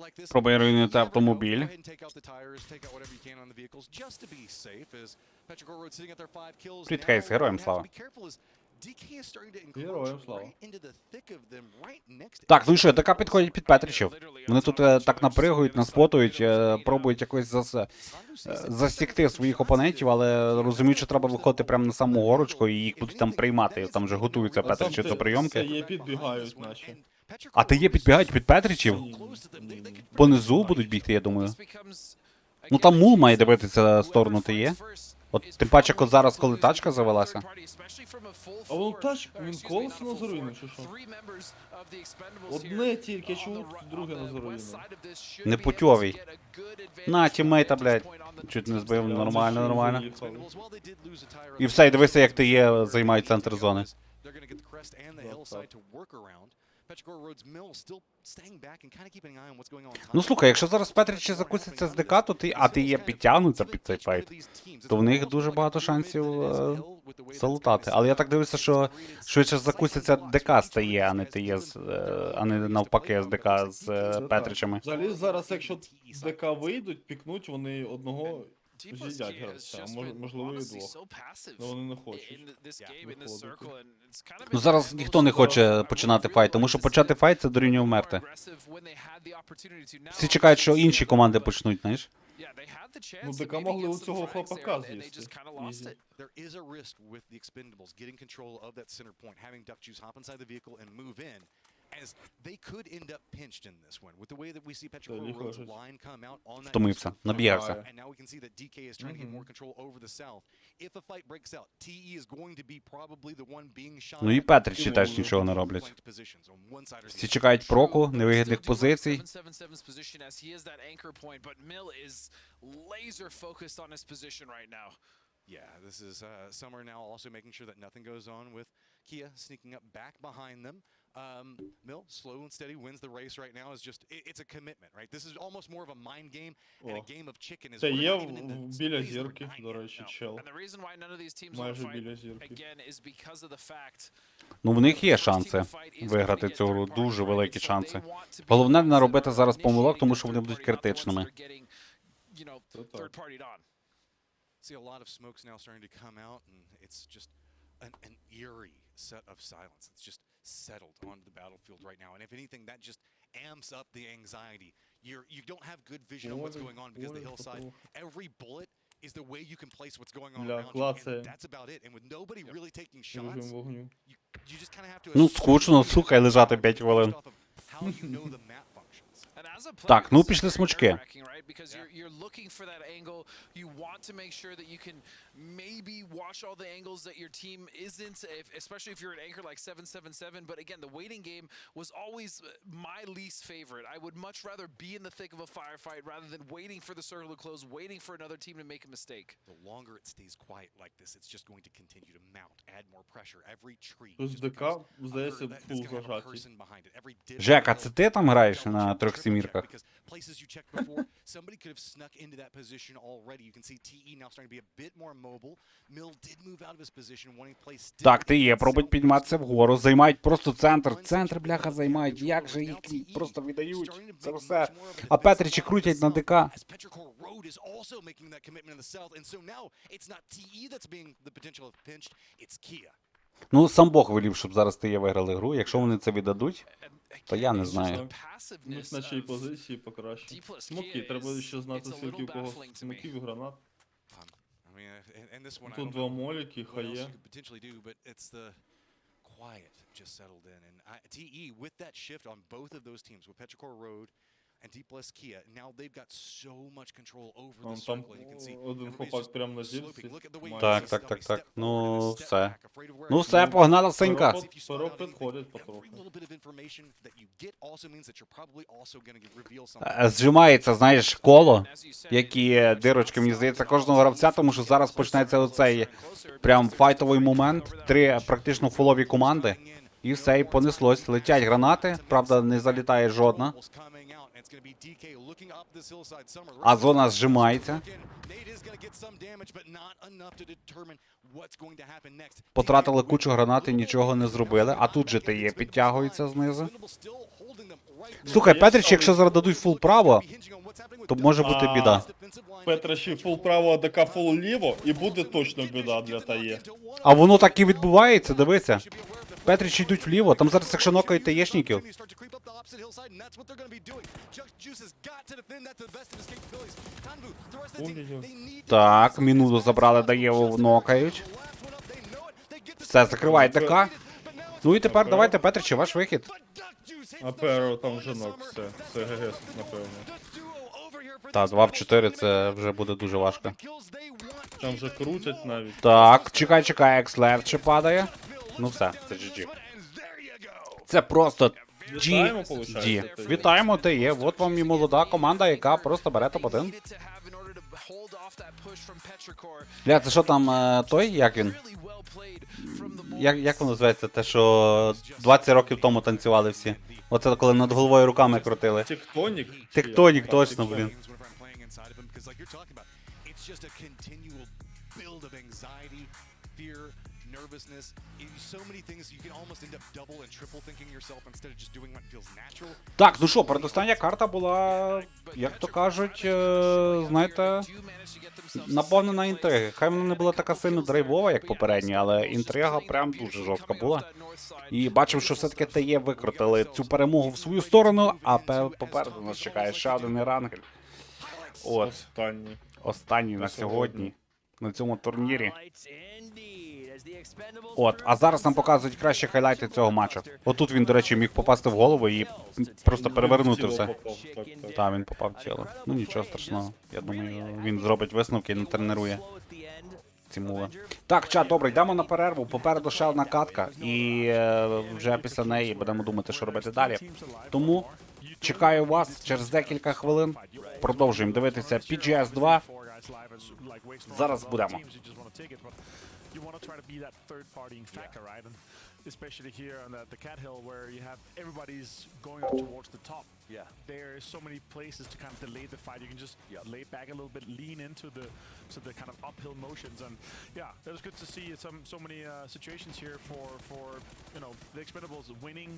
Like this, Пробує руйнувати автомобіль. go ahead and take out the tires, take out whatever you can on the vehicles, just to be safe. As Petrichor Road sitting at their 5 kills Привіт, now, Кейс, героям we have to слава. be careful as DK is starting to Героям encroach слава. right into the thick of them, right next to Так, ну і що, ДК підходять під Петричів. Вони тут так напригують, наспотують, пробують якось засікти своїх опонентів, але розуміють, що треба виходити прямо на саму горочку і їх будуть там приймати. Там вже готуються Петричі до прийомки. Є підбігають наші. А ти є підбігають під Петричів? Понизу будуть бігти, я думаю. Ну там мул має дивитися сторону ти є. От тим паче, от зараз, коли тачка завелася. А вон тачка, він колесо на заруїнив, чи що? Одне тільки, чому друге на заруїнив? Непутьовий. На, тіммейта, блядь. Чуть не збив, нормально, нормально. І все, і дивися, як ти є, займають центр зони. Ну слухай, якщо зараз Петричі закусяться з ДК, то ти є підтягнуться під цей файт, то в них дуже багато шансів залутати. Але я так дивлюся, що швидше закусяться ДК стає, а не ти є, а не навпаки з ДК з Петричами. Взагалі зараз, якщо ДК вийдуть, пікнуть, вони одного з'їдять гравця, а можливо і двох. Але вони не хочуть. Ну зараз ніхто не хоче починати файт, тому що почати файт — це дорівнює вмерти. Всі чекають, що інші команди почнуть, знаєш? Ну, ДК могли у цього хлопака з'їсти. There is a risk with the Expendables getting control of that center point, having Duck Juice hop inside the vehicle and move in, as they could end up pinched in this one. With the way that we see Petrichor Road's line come out on that, Втомився, набігався. and now we can see that DK is trying to get more control over the south. If a fight breaks out, TE is going to be probably the one being shot. Ну і Петричі теж нічого не роблять. Всі чекають проку, невигідних позицій. Yeah, this is Summer now also making sure that nothing goes on with Kia sneaking up back behind them. Mill, slow and steady, wins the race right now. Is just it's a commitment, right? This is almost more of a mind game and a game of chicken. Is Це є біля зірки, до речі, чел. Майже біля зірки. Ну в них є шанси виграти цю гру, дуже великі шанси. Головне не робити зараз помилок, тому що вони будуть критичними. See a lot of smokes now starting to come out, and it's just an eerie set of silence. It's just settled onto the battlefield right now, and if anything, that just amps up the anxiety. You don't have good vision on what's going on because the hillside, every bullet is the way you can place what's going on around you, and that's about it. And with nobody really taking shots, you just kind of have to. Ну скучно, слухай, лежати 5 хвилин. How you know the map functions. Так, ну пішли смучки. Because you're looking for that angle. You want to make sure that you can maybe watch all the angles that your team isn't, especially if you're an anchor like 777. But again, the waiting game was always my least favorite. I would much rather be in the thick of a firefight rather than waiting for the circle to close, waiting for another team to make a mistake. The longer it stays quiet like this, it's just going to continue to mount, add more pressure. Every tree. Здається, фул зажатий. Жека, це ти там граєш на трьох сімірках? Places you checked before, somebody could have snuck into that position already. You can see TE now starting to be a bit more mobile. Mill did move out of his position, wanting to play still. Так, ти є, пробують підніматися вгору, займають просто центр. Центр, бляха, займають. Як же їх просто віддають. Це все. А Петричі крутять на ДК. Petrichor Road is also making that commitment in the south, and so now it's not TE that's being the potential of pinched, it's Kia. Ну, сам Бог велів, щоб зараз ти є виграли гру. Якщо вони це віддадуть, то я не знаю. У них на чиї позиції покраще. Смоки, треба ще знати, скільки у кого смоків і гранат. Тут два моліки, хає. Quiet just settled in, and TE with that shift on both of those teams with Petrichor Road and Deep Bless Kia. Now they've got so much control over the circle. You can see один хлопак прямо на зірці. Так. Ну, все. Ну, все, погнала синька. Перо підходить потроху. Зжимається, знаєш, коло, які дирочки, мені здається, кожного гравця, тому що зараз почнеться оцей прям файтовий момент. 3 практично фулові команди. І все, і понеслось. Летять гранати, правда, не залітає жодна. А зона зжимається. Потратили кучу гранат і нічого не зробили. А тут же ТЕ підтягується знизу. Слухай, Петрич, якщо зараз дадуть фул право, то може бути біда. Петричі фул право, АДК фул ліво, і буде точно біда для ТЕ. А воно так і відбувається, дивися. Петричі йдуть вліво, там зараз якщо нокають ТЕшників. Так, мінуду забрали, Даєву нокають. Все, закривають ДК. Ну і тепер давайте, Петричі, ваш вихід. А Перо там вже нок, все. Це ГГ, напевно. Так, 2 в 4 це вже буде дуже важко. Там вже крутять навіть. Так, чекай, екс-лефт ще падає. Ну все, це GG. Це просто GG. Вітаємо, ТЕ. От вам і молода команда, яка просто бере топ-1. Бля, це що там, той, як він? Як воно називається, те, що 20 років тому танцювали всі? Оце коли над головою руками крутили. Тектонік? Тектонік, точно, блін. Так, ну що, передостання карта була, як то кажуть, знаєте, наповнена інтриги. Хай вона не була така сильно драйвова, як попередня, але інтрига прям дуже жорстка була. І бачимо, що все-таки ТЕ викрутили цю перемогу в свою сторону, а попереду нас чекає ще один Ерангель. От, останній на сьогодні, на цьому турнірі. От, а зараз нам показують кращі хайлайти цього матчу. Отут він, до речі, міг попасти в голову і просто перевернути все. Так, він попав в тіло. Ну нічого страшного. Я думаю, він зробить висновки і натренує ці мови. Так, чат, добре, йдемо на перерву. Попереду ще одна катка. І вже після неї будемо думати, що робити далі. Тому чекаю вас через декілька хвилин. Продовжуємо дивитися PGS 2. Зараз будемо. You want to try to be that third-partying factor, right? And especially here on the Cat Hill, where you have everybody's going up towards the top. Yeah. There are so many places to kind of delay the fight. You can just lay back a little bit, lean into the kind of uphill motions, and yeah, it was good to see so many situations here for you know, the Expendables winning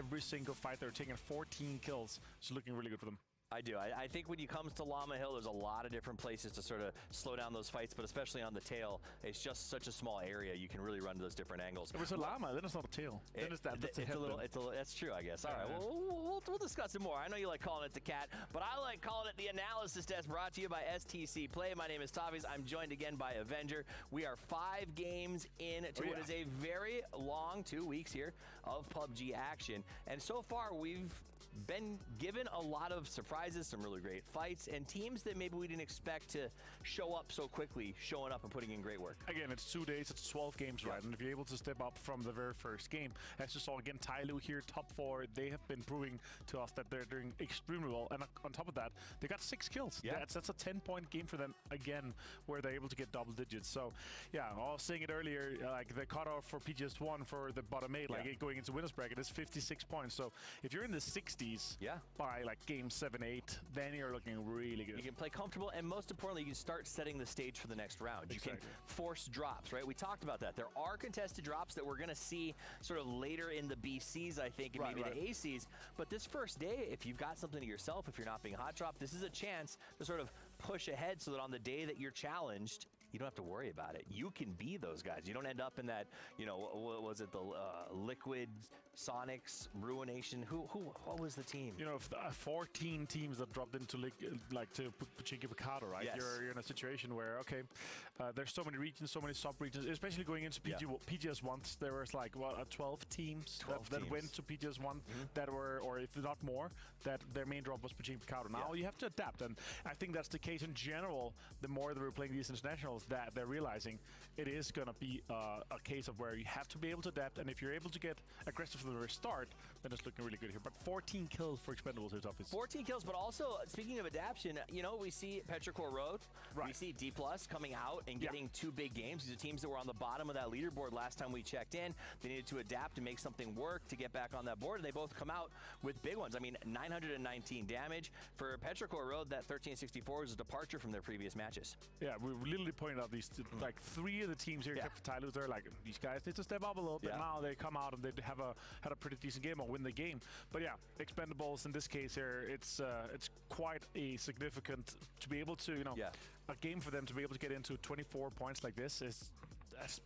every single fight. They're taking 14 kills. It's looking really good for them. I do. I think when it comes to Llama Hill, there's a lot of different places to sort of slow down those fights, but especially on the tail, it's just such a small area. You can really run to those different angles. If it's a llama, then it's not a tail. Then it's that. That's a little. That's true, I guess. All right. Well, we'll discuss it more. I know you like calling it the cat, but I like calling it the analysis desk. Brought to you by STC Play. My name is Taviz. I'm joined again by Avenger. We are 5 games in to what is a very long 2 weeks here of PUBG action, and so far we've been given a lot of surprises, some really great fights, and teams that maybe we didn't expect to show up so quickly, showing up and putting in great work. Again, it's 2 days, it's 12 games, right? And if you're able to step up from the very first game, as you saw again, Tyloo here, top 4, they have been proving to us that they're doing extremely well. And on top of that, they got 6 kills. Yeah. That's a 10-point game for them again, where they're able to get double digits. So, yeah, I was saying it earlier, like the cutoff for PGS 1 for the bottom 8, like going into winners bracket, is 56 points. So if you're in the 60s, by like game 7, 8, then you're looking really good. You can play comfortable, and most importantly, you can start setting the stage for the next round. You can force drops, right? We talked about that. There are contested drops that we're going to see sort of later in the BCs, I think, and maybe the ACs. But this first day, if you've got something to yourself, if you're not being hot dropped, this is a chance to sort of push ahead so that on the day that you're challenged, you don't have to worry about it. You can be those guys. You don't end up in that, you know, what was it, the Liquid, Sonics, Ruination? What was the team? You know, 14 teams that dropped into like to Pachinko Picado, right? Yes. You're in a situation where, okay, there's so many regions, so many sub-regions, especially going into PGS once, there was like, what, 12 teams that went to PGS 1 that were, or if not more, that their main drop was Pachinko Picado. Now you have to adapt, and I think that's the case in general. The more that we're playing these internationals, that they're realizing it is going to be a case of where you have to be able to adapt, and if you're able to get aggressive from the very start, then it's looking really good here. But 14 kills for Expendables is obvious. 14 kills, but also, speaking of adaptation, you know, we see Petrichor Road, we see D+ coming out and getting 2 big games. These are teams that were on the bottom of that leaderboard last time we checked in. They needed to adapt and make something work to get back on that board, and they both come out with big ones. I mean, 919 damage. For Petrichor Road, that 1364 was a departure from their previous matches. Yeah, we literally pointed out these, like 3 of the teams here, except for Tyloo, they're like, these guys need to step up a little bit. Now they come out and they had a pretty decent game or win the game. But yeah, Expendables in this case here, it's quite a significant to be able to, you know, a game for them to be able to get into 24 points like this that's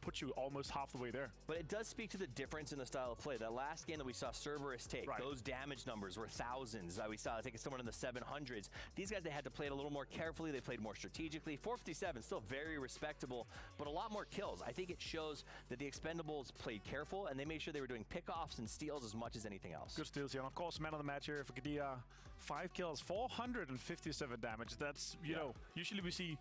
puts you almost half the way there. But it does speak to the difference in the style of play. That last game that we saw Cerberus take, those damage numbers were thousands. We saw, I think it's someone in the 700s. These guys, they had to play it a little more carefully. They played more strategically. 457, still very respectable, but a lot more kills. I think it shows that the Expendables played careful, and they made sure they were doing pickoffs and steals as much as anything else. Good steals, yeah. And of course, man of the match here for Kadia. 5 kills, 457 damage. That's, you know, usually we see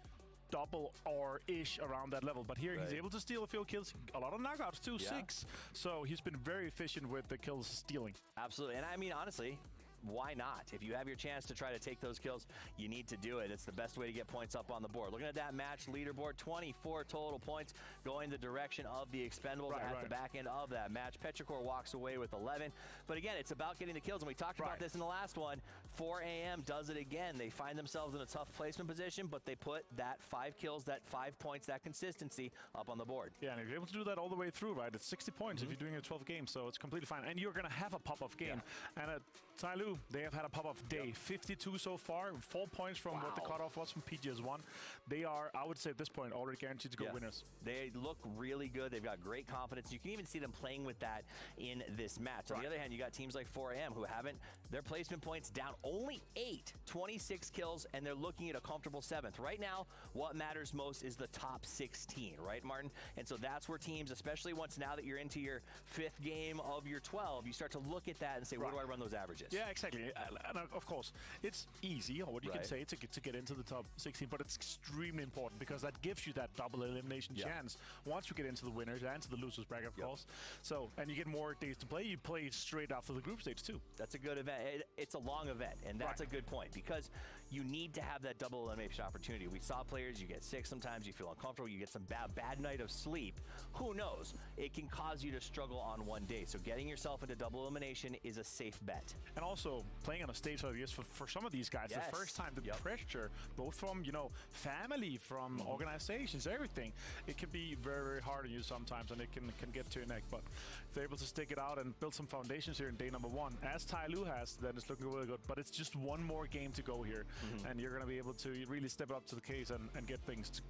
double or ish around that level, but here he's able to steal a few kills, a lot of knockouts too, 6. So he's been very efficient with the kills stealing. Absolutely, and I mean, honestly, why not? If you have your chance to try to take those kills, you need to do it. It's the best way to get points up on the board. Looking at that match leaderboard, 24 total points going the direction of the Expendables at the back end of that match. Petrichor walks away with 11. But again, it's about getting the kills, and we talked about this in the last one. 4 AM does it again. They find themselves in a tough placement position, but they put that 5 kills, that 5 points, that consistency up on the board. Yeah, and if you're able to do that all the way through, right, it's 60 points if you're doing a 12 game, so it's completely fine. And you're going to have a pop-off game. And at Tyloo, they have had a pop-off day. 52 so far, 4 points from what the cutoff was from PGS 1. They are, I would say at this point, already guaranteed to go winners. They look really good. They've got great confidence. You can even see them playing with that in this match. On the other hand, you got teams like 4AM who haven't, their placement points down only 8, 26 kills, and they're looking at a comfortable 7th. Right now, what matters most is the top 16, right, Martin? And so that's where teams, especially once now that you're into your 5th game of your 12, you start to look at that and say, where do I run those averages? Yeah, exactly. And of course, it's easy, or what you can say, to get into the top 16, but it's extremely important because that gives you that double elimination chance once you get into the winners and to the losers bracket, of course. So, and you get more days to play. You play straight after the group stage too. That's a good event. It's a long event, and that's a good point because you need to have that double elimination opportunity. We saw players, you get sick sometimes, you feel uncomfortable, you get some bad night of sleep. Who knows? It can cause you to struggle on one day. So getting yourself into double elimination is a safe bet. And also playing on a stage like this for some of these guys, the first time, the pressure, both from, you know, family, from organizations, everything, it can be very, very hard on you sometimes, and it can get to your neck. But if they're able to stick it out and build some foundations here in day number 1, as Tyloo has, then it's looking really good. But it's just one more game to go here, and you're going to be able to really step up to the case and get things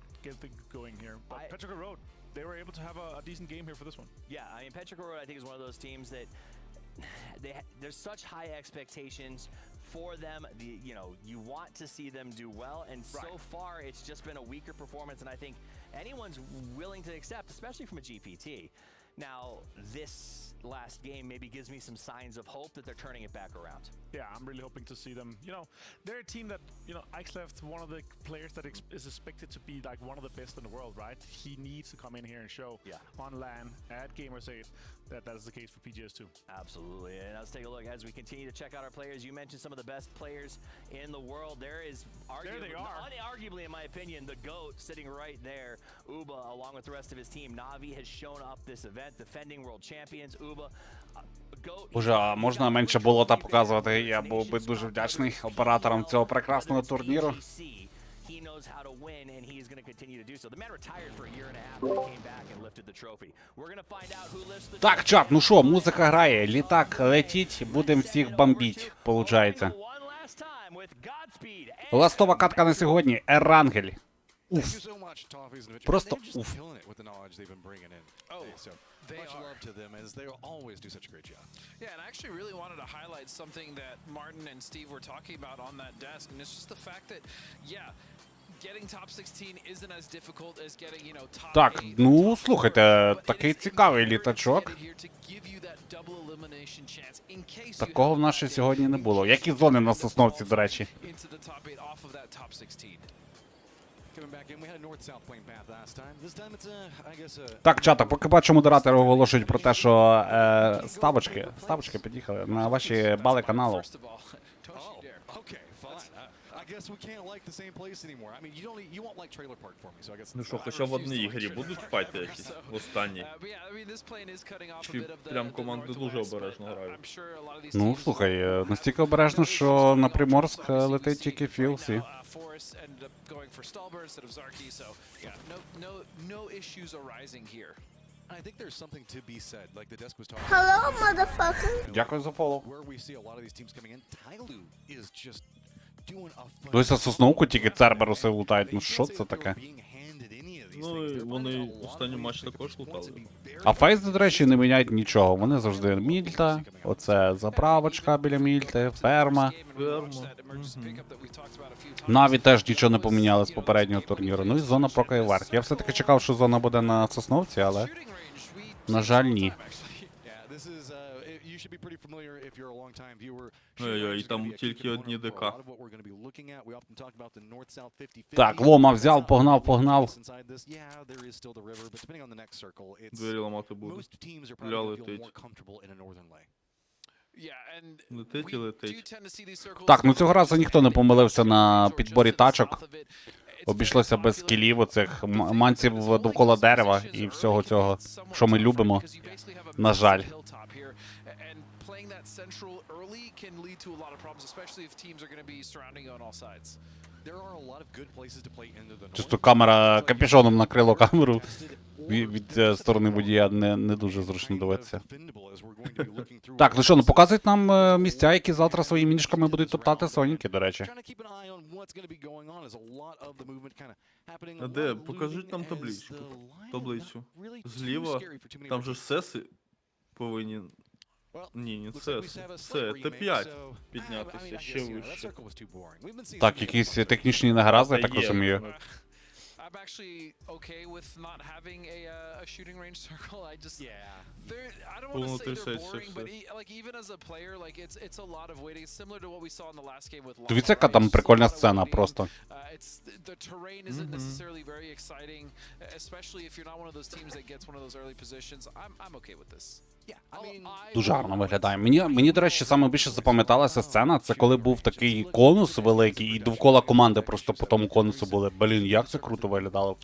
going here. But Petrichor Road, they were able to have a decent game here for this one. Yeah, I mean, Petrichor Road, I think, is one of those teams that there's such high expectations for them. You know, you want to see them do well, and so far it's just been a weaker performance, and I think anyone's willing to accept, especially from a GPT. Now, this last game maybe gives me some signs of hope that they're turning it back around. Yeah, I'm really hoping to see them. You know, they're a team that, you know, Ixleft, one of the players that is expected to be like one of the best in the world, right? He needs to come in here and show on LAN at Gamers 8 that is the case for PGS 2. Absolutely. And let's take a look as we continue to check out our players. You mentioned some of the best players in the world. There is arguably, in my opinion, the GOAT sitting right there. Uba, along with the rest of his team. Navi has shown up this event, defending world champions. Uba, GOAT. Боже, а можна менше болота показувати? Я був би дуже вдячний операторам цього прекрасного турніру. He knows how to win, and he's going to continue to do so. The man retired for a year and a half, and came back and lifted the trophy. We're going to find out who lifts the trophy. Так, чат, ну що, музика грає, літак летить, будемо всіх бомбіть, получається. Ластова катка на сьогодні, Ерангель. уф. Просто уф. They much love to them as they always do such a great job. Yeah, and I actually really wanted to highlight something that Martin and Steve were talking about on that desk, and it's just the fact that, yeah, getting top 16 isn't as difficult as getting, you know, top 8. Так, ну, слухайте, такий цікавий літачок. Такого в нас ще сьогодні не було. Які зони на Сосновці, до речі? Так, чата, поки бачу, модератори оголошують про те, що ставочки під'їхали на ваші бали каналу. Ну що, хоча в одній грі будуть файти якісь в останній? Чи прям команди дуже обережно грають? Ну, слухай, настільки обережно, що на Приморськ летить тільки Філсі. Hello, motherfucker. Дякую за фоллоу. Дось за Сосновку тільки Церберуси лутають, ну що це таке? Ну, і вони останній матч також лутали. А Фейс, до речі, не міняють нічого. Вони завжди Мільта, оце заправочка біля Мільти, ферма. Наві теж нічого не поміняли з попереднього турніру. Ну і зона прокає вверх. Я все-таки чекав, що зона буде на Сосновці, але, на жаль, ні. Ой-ой, там тільки одні ДК. Так, Лома взяв, погнав. Двері ламати буду. Ля летить. Летить і летить. Так, ну цього разу ніхто не помилився на підборі тачок. Обійшлося без скілів, оцих манців довкола дерева і всього цього, що ми любимо. На жаль. Чисто камера, капюшоном накрило камеру. Від сторони водія не дуже зручно дивитися. Так, ну що, ну показують нам місця, які завтра своїми ніжками будуть топтати Соніки, до речі. А де? Покажіть нам таблицю. Зліва, там же сеси повинні... Ні, не сеси. Це Т5 піднятися ще вище. Так, якісь технічні негаразди, я так розумію. I'm actually okay with not having a shooting range circle. I just I don't want to say they're boring, but like even as a player, like it's a lot of waiting. It's similar to what we saw in the last game with Lava. Дивіться, яка там прикольна сцена просто. The terrain isn't necessarily very exciting, especially if you're not one of those teams that gets one of those early positions. I'm okay with this. Дуже гарно виглядає. Мені, до речі, саме більше запам'яталася сцена, це коли був такий конус великий, і довкола команди просто по тому конусу були. Блін, як це круто виглядало.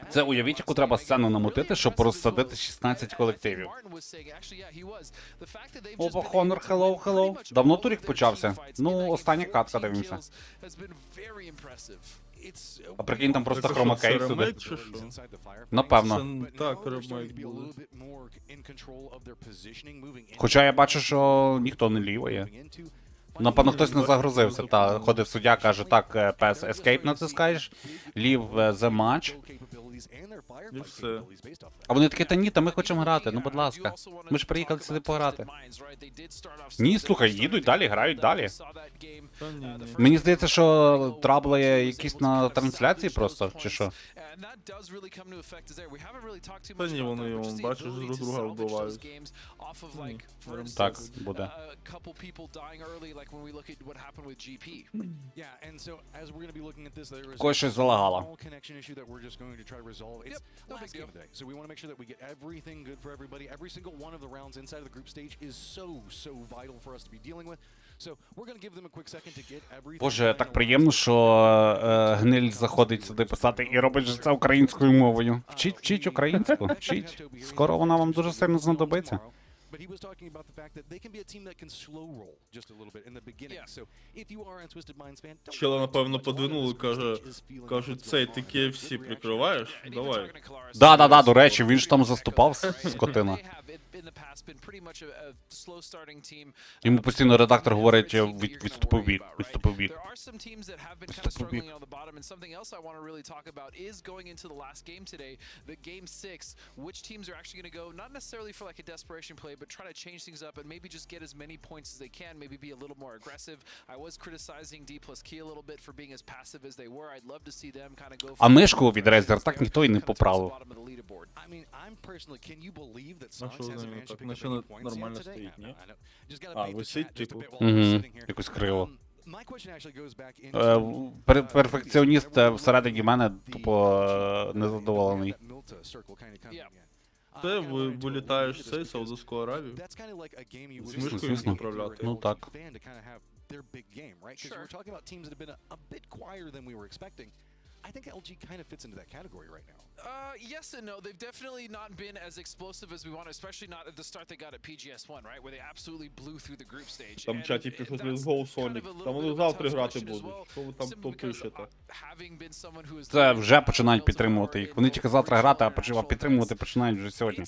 Це уявіть, яку треба сцену намутити, щоб розсадити 16 колективів. Опа, Хонор, hello. Давно турік почався? Ну, остання катка, дивимося. А прикинь, там просто хромакей сюди. Напевно. Так, ремейк буде. Хоча я бачу, що ніхто не ліває. Напевно, хтось не загрузився. Та ходив суддя, каже, так, пес, escape натискаєш, leave the match. І все. А вони такі, та ні, та ми хочемо грати, ну будь ласка. Ми ж приїхали сюди пограти. Ні, слухай, їдуть далі, грають далі. Мені здається, що трабли якісь на трансляції просто, чи що? Та ні, вони, бачиш, друг друга вбивають. Так, буде. Когось щось залагало. Last game today, so we want to make sure that we get everything good for everybody. Every single one of the rounds inside of the group stage is so vital for us to be dealing with. So we're going to give them a quick second to get everything. Боже, так приємно, що Гниль заходить сюди писати і робить же це українською мовою. Вчіть українську, вчіть. Скоро вона вам дуже сильно знадобиться. But he was talking about the fact that they can be a team that can slow roll just a little bit in the beginning. So if you are a Twisted Minds fan, Чела, напевно, подвинули, кажуть, цей, ти KFC прикриваєш? Давай. Да, до речі, він ж там заступав, скотина. Йому постійно редактор говорить, відступив бік, відступив бік. Which teams are actually going to go not necessarily for like a desperation play, but try to change things up and maybe just get as many points as they can, maybe be a little more aggressive. I was criticizing D plus Key a little bit for being as passive as they were. I'd love to see them kind of go. А мишку від Razer так ніхто і не поправив. На що нормально стоїть, ні? А, висить, типу. Якось криво. Перфекціоніст всередині мене тупо незадоволений. Ти вилітаєш з Саудовську Аравію? З мишкою управляти. Ну так. I think LG kind of fits into that category right now. Yes and no. They've definitely not been as explosive as we want, especially not at the start they got at PGS 1, right? Where they absolutely blew through the group stage. Там в чаті пишуть від Go Sonic. Там вони завтра грати будуть. Що ви там попишете? Це вже починають підтримувати їх. Вони тільки завтра грати, а підтримувати починають вже сьогодні.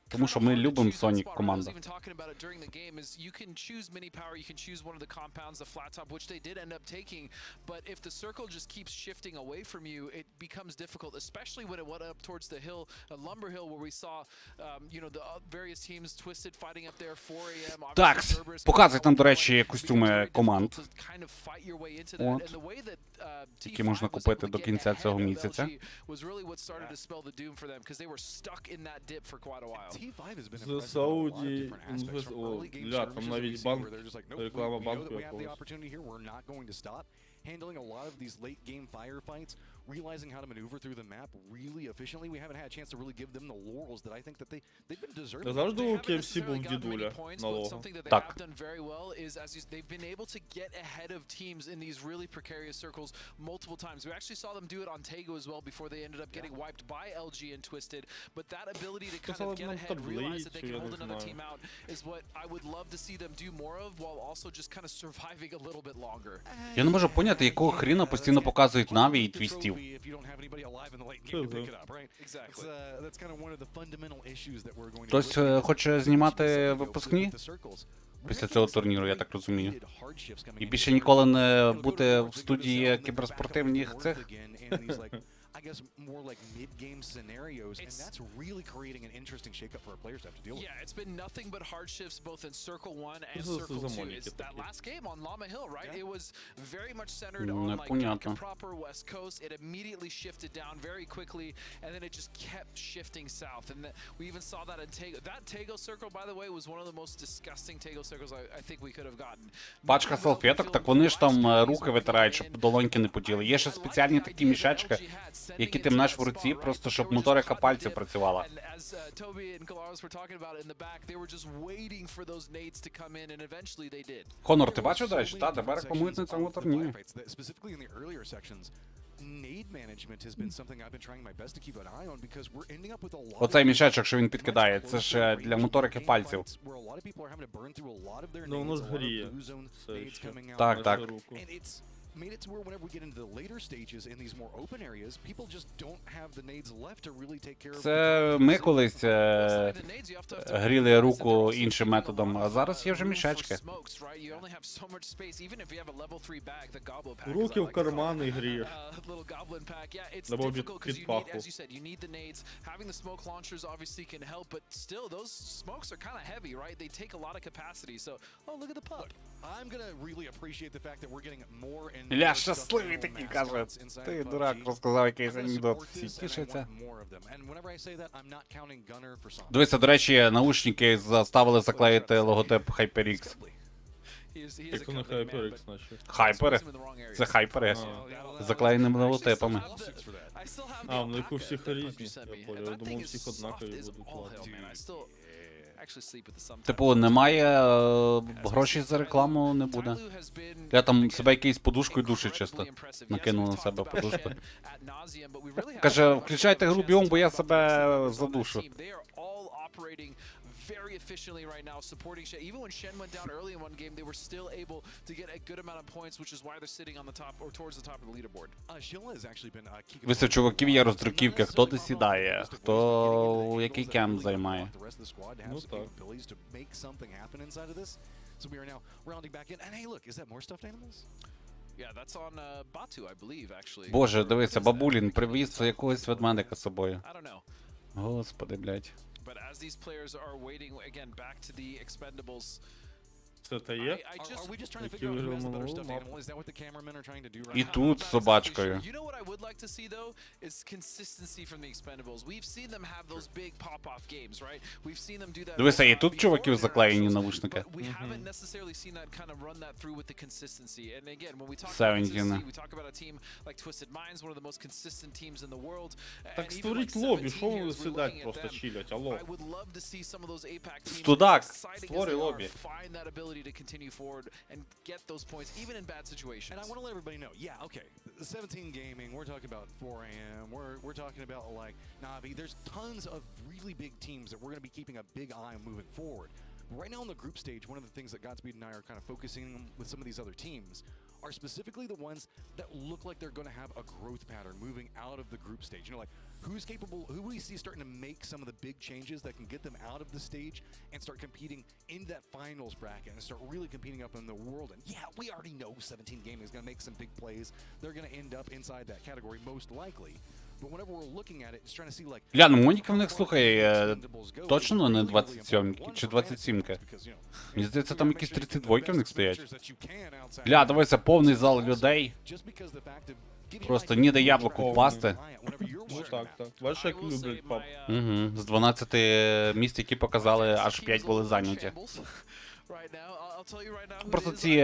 Тому що ми любимо Sonic команда. Так, показують нам, до речі, костюми команд. От. Які можна купити до кінця цього місяця. З Сауді, ля, там навіть банк, реклама банку якогось. Handling a lot of these late game firefights, realizing how to maneuver through the map really efficiently. We haven't had a chance to really give them the laurels that I think that they've been deserving. Завжди у KFC був дідуля налога. Так. They've been able to get ahead of teams in these really precarious circles multiple times. We actually saw them do it on Tego as well before they ended up getting wiped by LG and Twisted. But that ability to kind of get ahead, realize that they can hold another team out is what I would love to see them do more of, while also just kind of surviving a little bit longer. Я не можу поняти, якого хріна постійно показують Наві і Твістів. Хтось хоче знімати випускні після цього турніру, я так розумію. І більше ніколи не бути в студії кіберспортивних цих. I guess more like mid-game scenarios, and that's really creating an interesting shakeup for our players to have to deal with. Yeah, it's been nothing but hardships both in Circle 1 and Circle 2. It's that last game on Llama Hill, right? It was very much centered on like a proper West Coast. It immediately shifted down very quickly, and then it just kept shifting south. And we even saw that in Tego. That Tego circle, by the way, was one of the most disgusting Tego circles I think we could have gotten. Пачка салфеток, так вони ж там руки витирають, щоб долоньки не потіли. Є ще спеціальні такі мішечки, які ти мнеш в руці, просто щоб моторика пальців працювала. Конор, ти бачив, до речі? Та, тебе рекламують на цьому турнірі. Оцей мішечок, що він підкидає, це ж для моторики пальців. Ну, воно ж гріє. Так, так. Made it to where whenever we get into the later stages in these more open areas, people just don't have the nades left to really take care of. Це ми колись гріли руку іншим методом, а зараз є вже мішечки. Руки в кармани грієш. Або під паху. Having the smoke launchers obviously can help, but still those smokes are kind of heavy, right? They take a lot of capacity. So, oh, look at the pup. I'm going to really appreciate the fact that we're getting more and Ля, щасливий такий, каже. Ти, дурак, розказав якийсь анекдот. Всі тішаться. Дивися, до речі, наушники заставили заклеїти логотип HyperX. Як воно HyperX, наче? Хайпери? Це HyperX. З заклеєними логотипами. А, в них у всіх різні, я понял. Я думав, всіх однакові будуть. Типу, немає грошей за рекламу, не буде. Я там себе якоюсь подушкою душі чисто накинув на себе подушку. Каже, включайте гру бігом, бо я себе задушу. very efficiently right now supporting Shen. Even when Shen went down early in one game, they were still able to get a good amount of points, which is why they're sitting on the top or towards the top of the leaderboard. Висив чуваків є роздруківки, хто де сідає, хто який кемп займає. Ну так. So we are now rounding back in. And hey, look, is that more stuffed animals? Yeah, that's on Batu, I believe, actually. Боже, дивися, бабулін привіз якогось ведмедика з собою. I don't know. Господи, блядь. But as these players are waiting again back to the expendables. Це є? І тут з собачкою. You know what I would like to see though is consistency from the expendables. We've seen them have those big pop-off games, right? We've seen them do that. Дивися, і тут чуваків заклеєні навушники. We haven't necessarily seen that kind of run that through with the consistency. And again, when we talk about 17. consistency, we talk about a team like Twisted Minds, one of the most consistent teams in the world. Так створіть лобі, що ви сидять просто чилять, алло. I would love to see some of those APAC teams Студак, створи лобі. Find that ability to continue forward and get those points even in bad situations. And I want to let everybody know, yeah, okay, 17 gaming, we're talking about 4 AM, we're talking about like Navi, there's tons of really big teams that we're going to be keeping a big eye on moving forward. But right now in the group stage, one of the things that Godspeed and I are kind of focusing on with some of these other teams are specifically the ones that look like they're going to have a growth pattern moving out of the group stage. You know, like who's capable, who we see starting to make some of the big changes that can get them out of the stage and start competing in that finals bracket and start really competing up in the world. And yeah, we already know 17 Gaming is going to make some big plays. They're going to end up inside that category most likely. But whenever we're looking at it, it's trying to see like... Ля, ну Моніка в них, слухай, точно не 27-ки чи 27-ки? Мені здається, там якісь 32-ки в них стоять. Ля, дивися, повний зал людей. Просто ніде яблуко впасти. Ну так, так. Бачиш, як люблять пап. Угу. З 12 місць, які показали, аж 5 були зайняті. Просто ці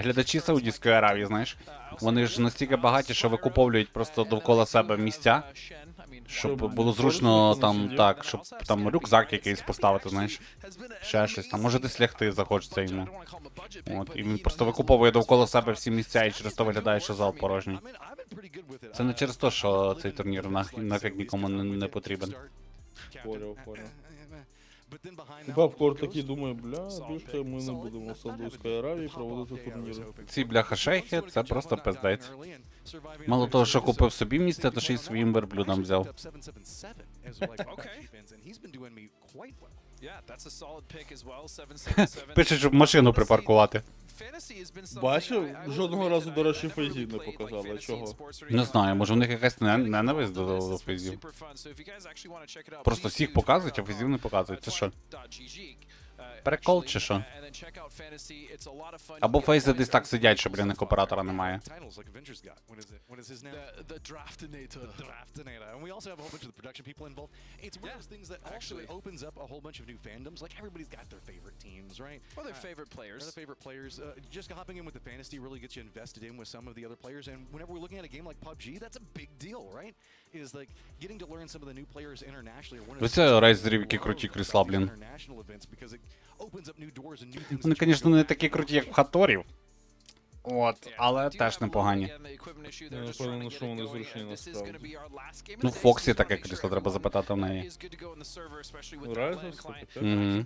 глядачі Саудівської Аравії, знаєш, вони ж настільки багаті, що викуповують просто довкола себе місця, щоб було зручно там, так, щоб там рюкзак якийсь поставити, знаєш, ще щось там, може десь лягти захочеться йому. От, і він просто викуповує довкола себе всі місця і через то виглядає, що зал порожній. Це не через те, що цей турнір нафіг нікому не потрібен. Понял. Бабкор такий думає, бля, більше ми не будемо в Саудовській Аравії проводити турніри. Ці бляха-шейхи, це просто пиздець. Мало того, що купив собі місце, то ще й своїм верблюдом взяв. Пише, щоб машину припаркувати. Бачив? Жодного разу, до речі, фейзів не показали. Чого? Не знаю, може в них якась ненависть до фейзів. Просто всіх показують, а фейзів не показують. Це що? Прикол чи що? Або фейзи десь так сидять, що, блін, оператора немає. Just hopping in with the fantasy really gets you invested in with some of the other players, and whenever we're looking at a game like PUBG, that's a big deal, right? Is like getting to learn some of the new players internationally. Ви це рейзерів, які круті крісла, блін. Вони, звісно, не такі круті, як в Хаторів. От, але теж непогані. Я не впевнений, що вони зручні насправді. Ну, в Фоксі таке крісло, треба запитати в неї. Райзерське таке? Мгм.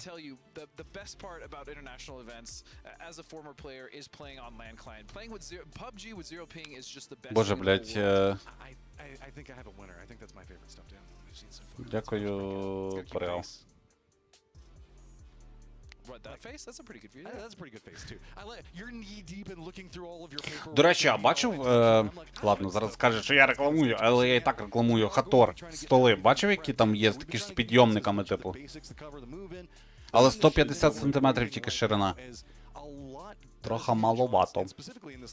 Боже, блядь. Дякую, Пореал. What, that face? That's a pretty good view. Yeah, that's a pretty good face too. You're knee deep in looking through all of your paper. До речі, а бачив, ладно, зараз скажуть, що я рекламую, але я і так рекламую Хатор, столи. Бачив, які там є, такі ж з підйомниками, типу? Але 150 сантиметрів тільки ширина. Трохи маловато.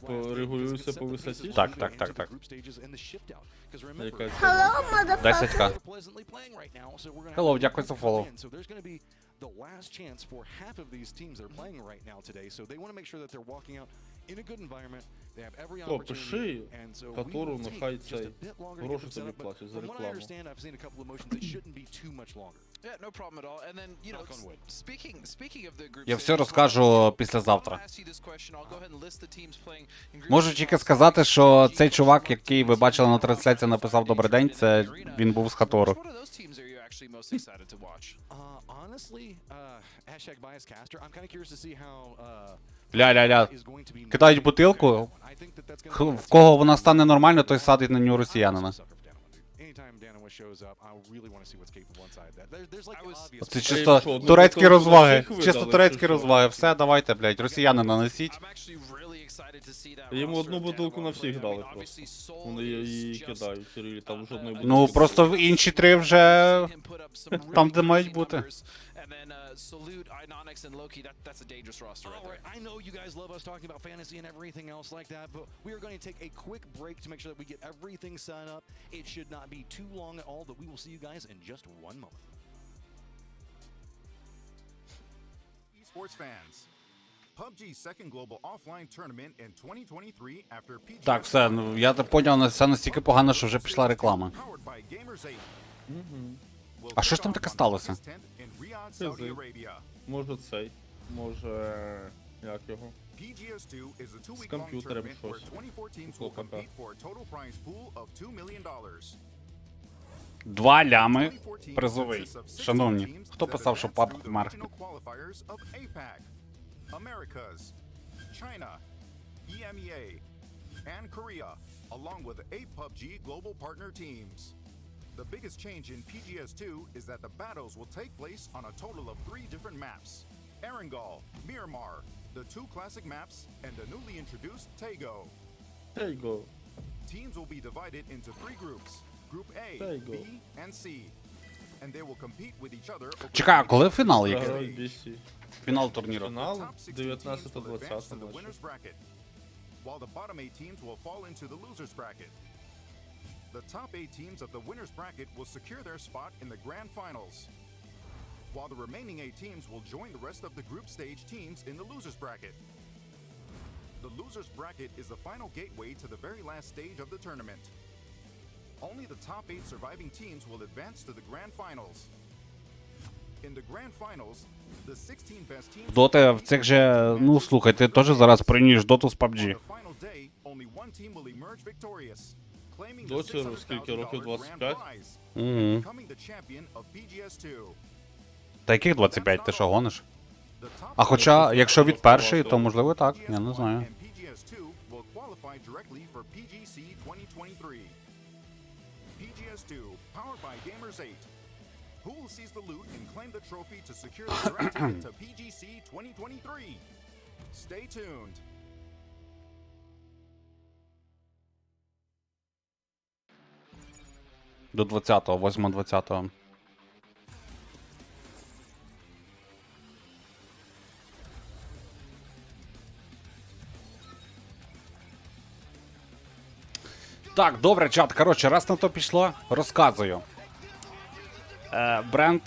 Регулюється по висоті? Так. Яка 10к. Hello, дякую за фоллоу. The last chance for half of these teams that are playing right now today, so they want to make sure that they're walking out in a good environment. They have every opportunity, and so we will take just a bit longer to get them set up. But from what I understand, I've seen a couple of motions. It shouldn't be too much longer. Yeah, no problem at all. And then, you know, speaking of the group, Я все розкажу післязавтра. Можу тільки сказати, що цей чувак, який ви бачили на трансляції, написав «Добрий день», це він був з Хатору. actually most excited to watch? Honestly, hashtag bias caster. I'm kind of curious to see how Ля-ля-ля. Кидають бутилку. В кого вона стане нормально, той садить на нього росіянина. Це чисто турецькі розваги. Чисто турецькі розваги. Все, давайте, блядь, росіянина носіть. Йому одну бутилку на всіх дали просто. Вони її кидають, і там жодної бутилки. Ну, просто в інші три вже там, де мають бути. Salute, Inonix and Loki, that's a dangerous roster right there. I know you guys love us talking about fantasy and everything else like that, but we are going to take a quick break to make sure that we get everything set up. It should not be too long at all, but we will see you guys in just one moment. Esports fans, PUBG's second global offline tournament in 2023 after PGS. Так, все, ну, я так поняв, це настільки погано, що вже пішла реклама. А що ж там таке сталося? Може цей, може... як його? З комп'ютером щось. Хлопака. 2 лями призовий. Шановні, хто писав, що PUBG вмер? Americas, China, EMEA, and Korea, along with 8 PUBG global partner teams. The biggest change in PGS2 is that the battles will take place on a total of 3 different maps: Erangel, Miramar, the 2 classic maps, and the newly introduced Taego. Taego. Teams will be divided into 3 groups: Group A, B, and C, and they will compete with each other. Чекай, а коли фінал який? Фінал турніру. Фінал 19-20. While the bottom 8 teams will fall into the losers bracket. The top 8 teams of the winners bracket will secure their spot in the grand finals, while the remaining 8 teams will join the rest of the group stage teams in the losers bracket. The losers bracket is the final gateway to the very last stage of the tournament. Only the top 8 surviving teams will advance to the grand finals. In the grand finals, the 16 best teams... Дота в цих же... Ну, слухай, ти теж зараз прийняєш доту з PUBG. Доті скільки років? 25? Угу. Та яких 25? Ти що, гониш? А хоча, якщо від першої, то можливо так. Я не знаю. Who will seize the loot and claim the trophy to secure the direct ticket to PGC 2023? Stay tuned. До 20-го, 8-20-го. Так, добре, чат. Коротше, раз на то пішло, розказую. Бренд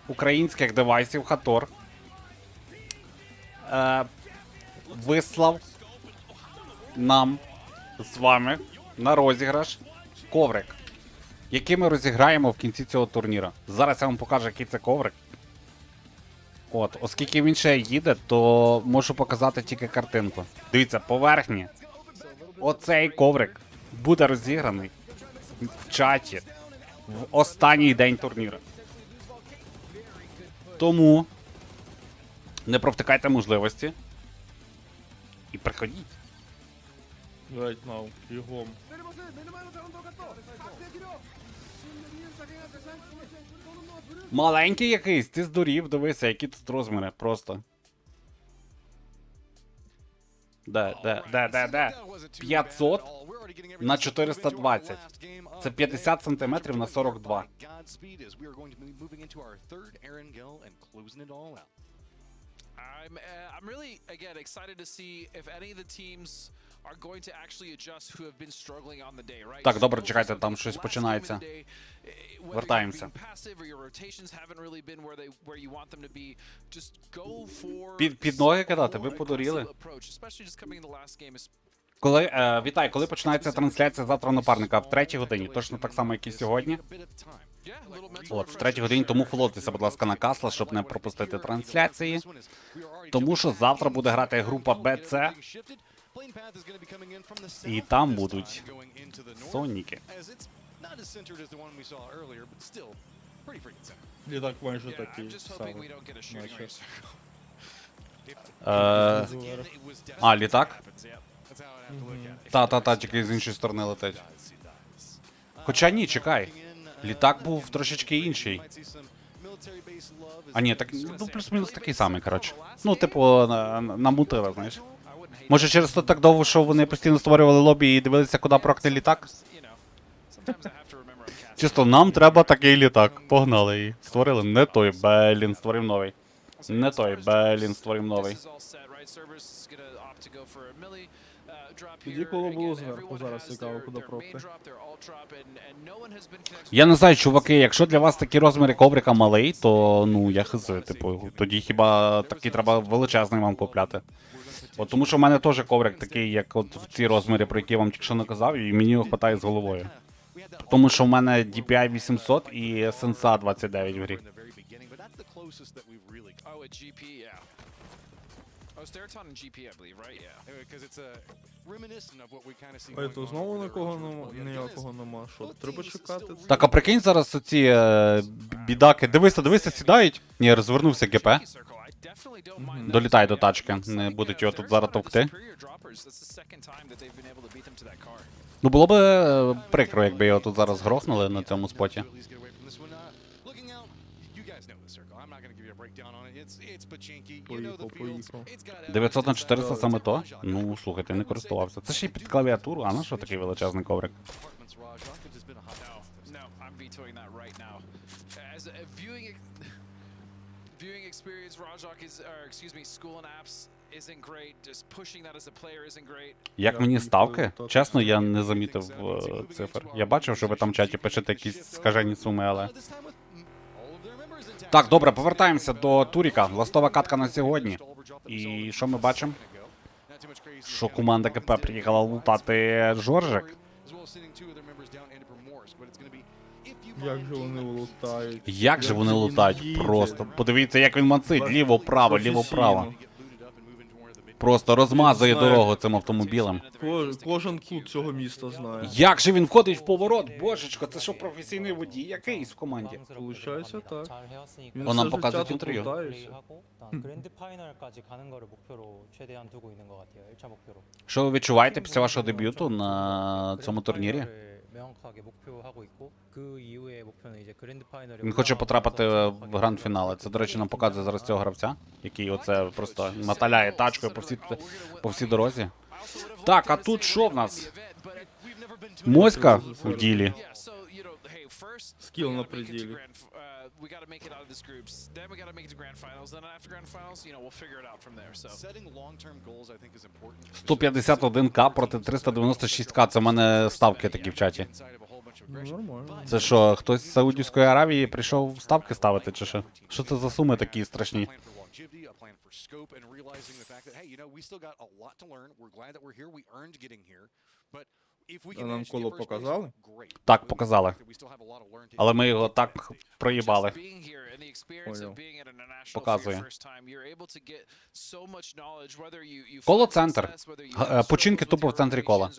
українських девайсів Хатор вислав нам з вами на розіграш коврик, який ми розіграємо в кінці цього турніру. Зараз я вам покажу, який це коврик. От, оскільки він ще їде, то можу показати тільки картинку. Дивіться, поверхні. Оцей коврик буде розіграний в чаті в останній день турніру. Тому не провтикайте можливості і приходіть. Right now, бігом. Маленький якийсь, ти здурів, дивися, які тут розміри, просто. Де? 500 на 420. Це 50 сантиметрів на 42. I'm really, again, excited to see if any of the teams are going to actually adjust who have been struggling on the day, right? Так, добре, чекайте, там щось починається. Вертаємося. Під ноги кидати, ви подуріли? Коли, вітай, коли починається трансляція завтра напарника? В 3-й годині, точно так само, як і сьогодні. От, в 3-й годині, тому фоловтеся, будь ласка, на Касла, щоб не пропустити трансляції. Тому що завтра буде грати група БЦ. І там будуть Соніки. Літак майже такий самий. Літак? Та, тільки з іншої сторони летить. Хоча ні, чекай. Літак був трошечки інший. А ні, так, ну плюс-мінус такий самий, коротше. Ну, типу, намутили, знаєш. Може через то так довго, що вони постійно створювали лобі і дивилися, куди прокне літак? Чисто, нам треба такий літак. Погнали її. Створили не той, блін, створив новий. Не той, блін, створив новий. Тоді коло було зверху, зараз цікаво, куди пробки. Я не знаю, чуваки, якщо для вас такі розміри коврика малий, то, ну, я хз, типу, тоді хіба такий треба величезний вам купляти. От тому що в мене теж коврик такий, як от в ці розміри, про які я вам тільки що наказав, і мені його хватає з головою. Тому що в мене DPI 800 і Сенса 29 в грі. Ой, то знову ніякого нема. Що, треба чекати? Так, а прикинь, зараз оці бідаки, дивися, сідають. Ні, розвернувся ГП. Долітай до тачки, не будуть його тут зараз товкти. Ну було б прикро, якби його тут зараз грохнули на цьому споті. 900 на 400 саме то? Ну, слухайте, не користувався. Це ще й під клавіатуру, а на що такий величезний коврик? Як мені ставки? Чесно, я не замітив цифр. Я бачив, що ви там в чаті пишете якісь скажені суми, але... Так, добре, повертаємося до Туріка. Ластова катка на сьогодні. І що ми бачимо? Що команда КП приїхала лутати Жоржик? Як же вони лутають? Як же вони лутають? Просто. Подивіться, як він мацить. Ліво-право, ліво-право. Просто розмазує дорогу цим автомобілем. Кожен кут цього міста знає. Як же він входить в поворот? Божечко, це що, професійний водій якийсь в команді? Получається так. Он нам показує інтерв'ю. Що ви відчуваєте після вашого дебюту на цьому турнірі? Він хоче потрапити в гранд-фінали. Це, до речі, нам показує зараз цього гравця, який оце просто моталяє тачкою по всій дорозі. Так, а тут що в нас? Моська в ділі. Скіл на пределі. 151к проти 396к. Це в мене ставки такі в чаті. Нормально. Це що, хтось з Саудівської Аравії прийшов ставки ставити, чи що? Що це за суми такі страшні? А нам коло показали? Так, показали. Але ми його так проїбали. Показує. Коло-центр. Починки тупо в центрі кола.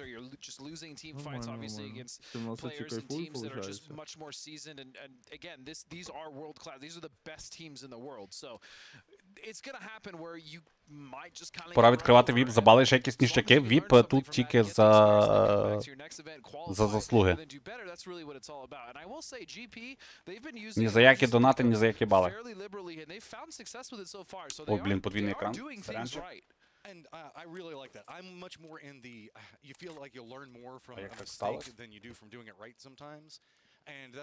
Пора відкривати віп, забали ще якісь ніштяки. Віп тут тільки за заслуги. Ні за які донати, ні за які бали. О, блін, подвійний екран. And I really like that. I'm much more in the you feel like you'll learn more from a mistake than you do from doing it right sometimes.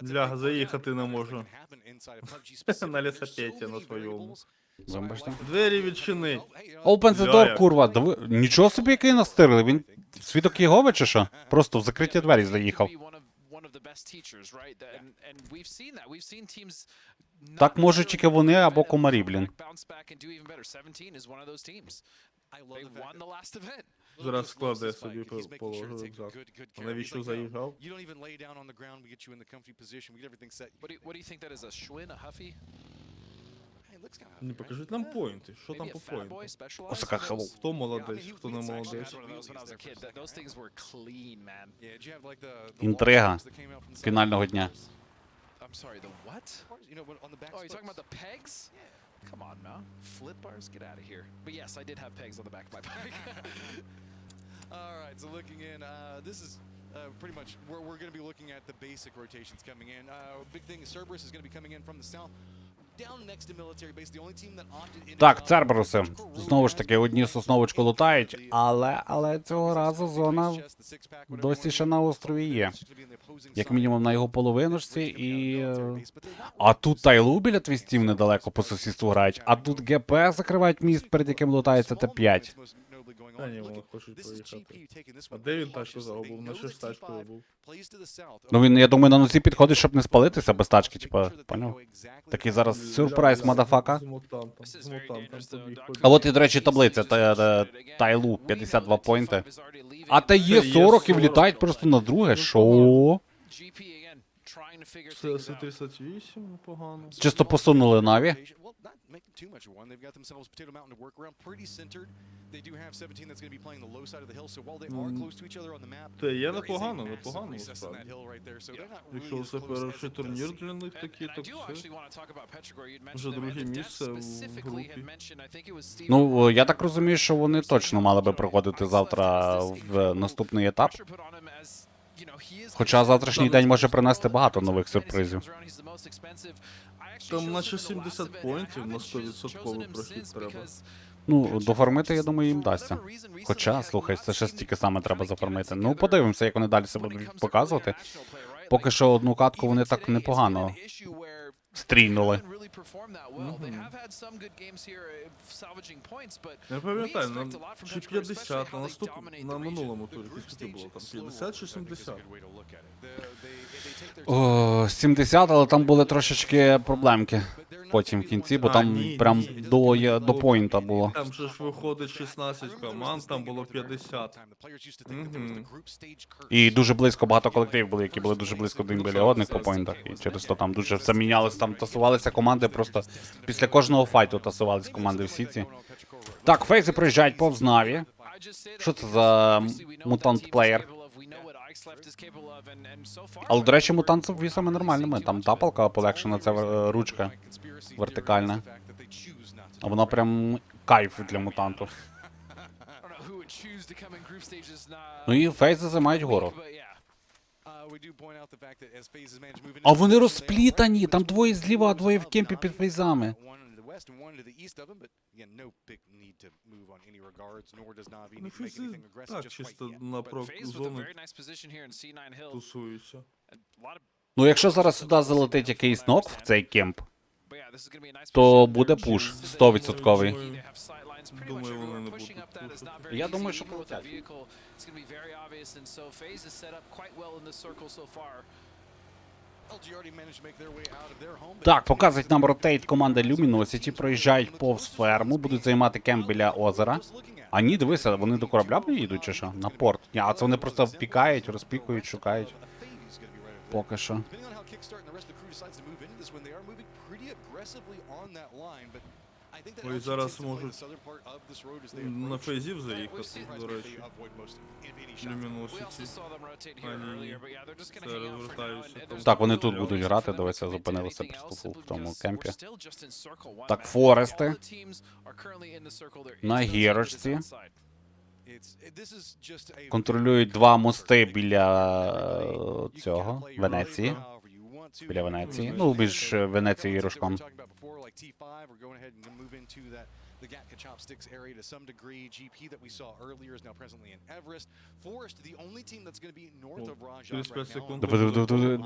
Бля, заїхати не можу. На лісопеті на своєму. Зомбиште? Двері відчини. Open the door, курва. Нічого собі, який настирили. Він свідок Єгови чи що? Просто в закриті двері заїхав. Так можуть тільки вони або комарі, блін. Зараз складе собі положу рюкзак. А навіщо заїжджав? Не покажіть нам поінти. Що там по поінту? Осака хеллоу. Хто молодець, хто не молодець? Інтрига фінального дня. sorry, the what? You know, on the back. Oh, you're talking about the pegs? Come on, man. Flip bars? Get out of here. But yes, I did have pegs on the back of my bike. All right, so looking in, this is pretty much where we're going to be looking at the basic rotations coming in. Big thing is Cerberus is going to be coming in from the south. Так, Церберуси. Знову ж таки, одні сосновочку лутають, але цього разу зона досі ще на острові є. Як мінімум на його половиночці і... А тут Тайлу біля твістів недалеко по сусідству грають, а тут ГП закривають міст, перед яким лутається Т5. А ні, вони хочуть проїхати. А де він тачку загубив? На що ж тачкою був? Ну він, я думаю, на носі підходить, щоб не спалитися без тачки, типа, поняв? Такий зараз сюрприз, мадафака. З мутантом побіг. А от і, до речі, таблиця Тайлу, 52 поінти. А ТЕ 40 і влітають просто на друге, шо? Це С-38, непогано. Чисто посунули Наві. Too much of one. They've got themselves Potato Mountain to work around, pretty centered. They do have 17 that's going to be playing the low side of the hill, so while they are close to each other on the map, Та є there is a непогано, massive непогано, recess in насправді. that hill right there, so they're not Якщо really as це close as перший it does турнір seem. для них такий, так все. Вже Вже друге місце в групі. Ну, я так розумію, що вони точно мали би проходити завтра в наступний етап. Хоча завтрашній день може принести багато нових сюрпризів. Там наче 70 поінтів на 100% прохід треба. Ну, дофармити, я думаю, їм дасться. Хоча, слухай, це ще стільки саме треба зафармити. Ну, подивимося, як вони далі себе будуть показувати. Поки що одну катку вони так непогано стрільнули. Я пам'ятаю, чи 50 на минулому турі, скільки було там, 50 чи 70? О, 70, але там були трошечки проблемки потім в кінці, бо там прям до поінта було. Там же ж виходить 16 команд, там було 50. І дуже близько багато колективів були, які були дуже близько один біля одних по поінтах. І через то там дуже все мінялося, там тасувалися команди, просто після кожного файту тасувалися команди всі ці. Так, фейзи проїжджають повз Наві. Що це за мутант-плеєр? Але, до речі, мутант з обвісами нормальними. Там тапалка полегшена, це ручка вертикальна. А вона прям кайф для мутанту. Ну і фейзи займають гору. А вони розплітані! Там двоє зліва, а двоє в кемпі під фейзами. Ну, фейзи так, чисто на зони тусуються. Ну, якщо зараз сюди залетить якийсь нок в цей кемп, то буде пуш 100%. Думаю, вони не будуть пушити. Я думаю, що полетять. Так, показують нам ротейт команди Luminosity, проїжджають повз ферму, будуть займати кемп біля озера. А ні, дивися, вони до корабля їдуть чи що? На порт. Ні, а це вони просто впікають, розпікують, шукають. Поки що. Ой, зараз можуть на фейзів заїхати, до речі. Люміносиці. А ні, це розвертаюся. Так, вони тут будуть грати, дивися, зупинилися просто в тому кемпі. Так, Форести. На гірочці. Контролюють два мости біля цього, Венеції. Біля Венеції. Ну, між Венецією і Рожком.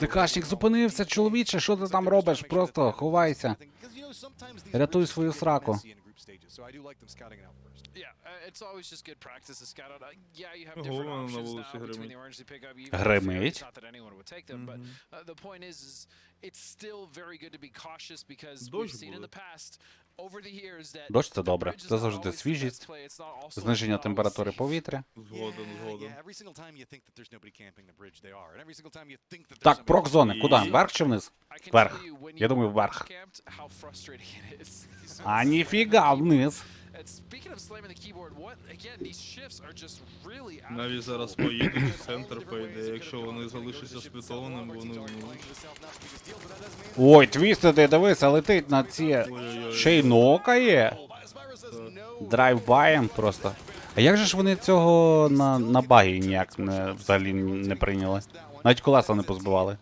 ДКшник зупинився, чоловіче, що ти там робиш? Просто ховайся. Рятуй свою сраку. Головне на вулиці гримить. Гримить? Дощ – це добре. Це завжди свіжість, зниження температури повітря. Згоден, згоден. Так, прок-зони. Куди? Вверх чи вниз? Вверх. Я думаю, вверх. А ніфіга, вниз. Навіть зараз поїдуть в центр, по ідеї. Якщо вони залишаться сплітованими, вони вміють. Ой, твістеди, дивися, летить на ці. Ще й нокає. Драйвбаєм просто. А як же ж вони цього на багі ніяк взагалі не прийняли? Навіть колеса не позбивали.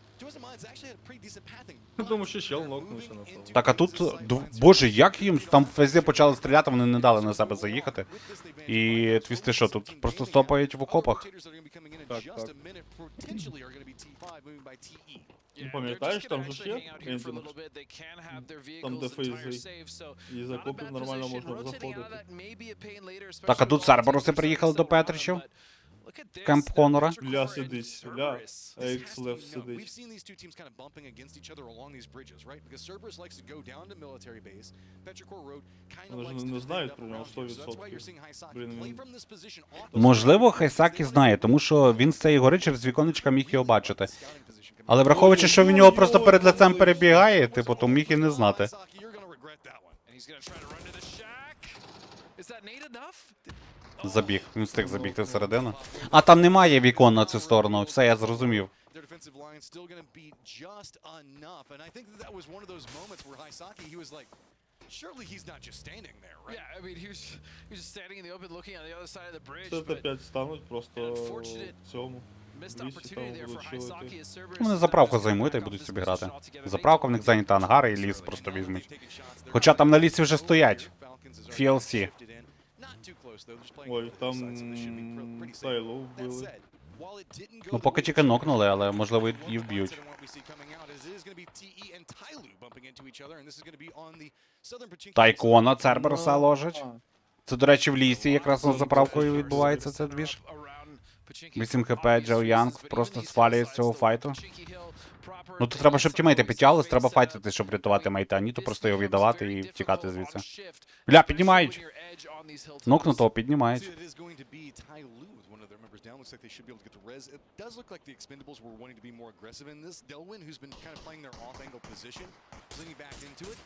Тому що чел нокнувся на того. Так, а тут, боже, як їм там везде почали стріляти, вони не дали на себе заїхати. І твісти що, тут просто стопають в окопах? Так, так. Ну, пам'ятаєш, там же ж є ендінг? Там де фейзи. І з окопів нормально можна заходити. Так, а тут Церберуси приїхали до Петричів. Кемп Конора. Ля сидить, ля. Екс-лев сидить. Вони ж не знають про нього 100%. Блін, він... Можливо, Хайсакі знає, тому що він з цієї гори через віконечка міг його бачити. Але враховуючи, що він його просто перед лицем перебігає, типу, то міг і не знати. Забіг, він встиг забігти всередину. А там немає вікон на цю сторону, все, я зрозумів. Це опять стануть просто в цьому. Лісі там будуть чилити. Вони заправку займуть і будуть собі грати. Заправка в них зайнята ангари і ліс просто візьмуть. Хоча там на лісі вже стоять. FLC. Ой, там Сайло вбили. Ну поки тільки нокнули, але можливо і вб'ють. Тайкона Церберуса ложить. Це, до речі, в лісі якраз над заправкою відбувається цей двіж. 8 хп, Джо Янг просто свалює з цього файту. Ну тут треба, щоб тімейти підтягались, треба файтити, щоб рятувати мейта, а ні, то просто його віддавати і втікати звідси. Бля, піднімають! Нокнутого піднімають. Looks like they should be able to get the res. It does look like the Expendables were wanting to be more aggressive in this. Delwyn, who's been kind of playing their off-angle position, leaning back into it,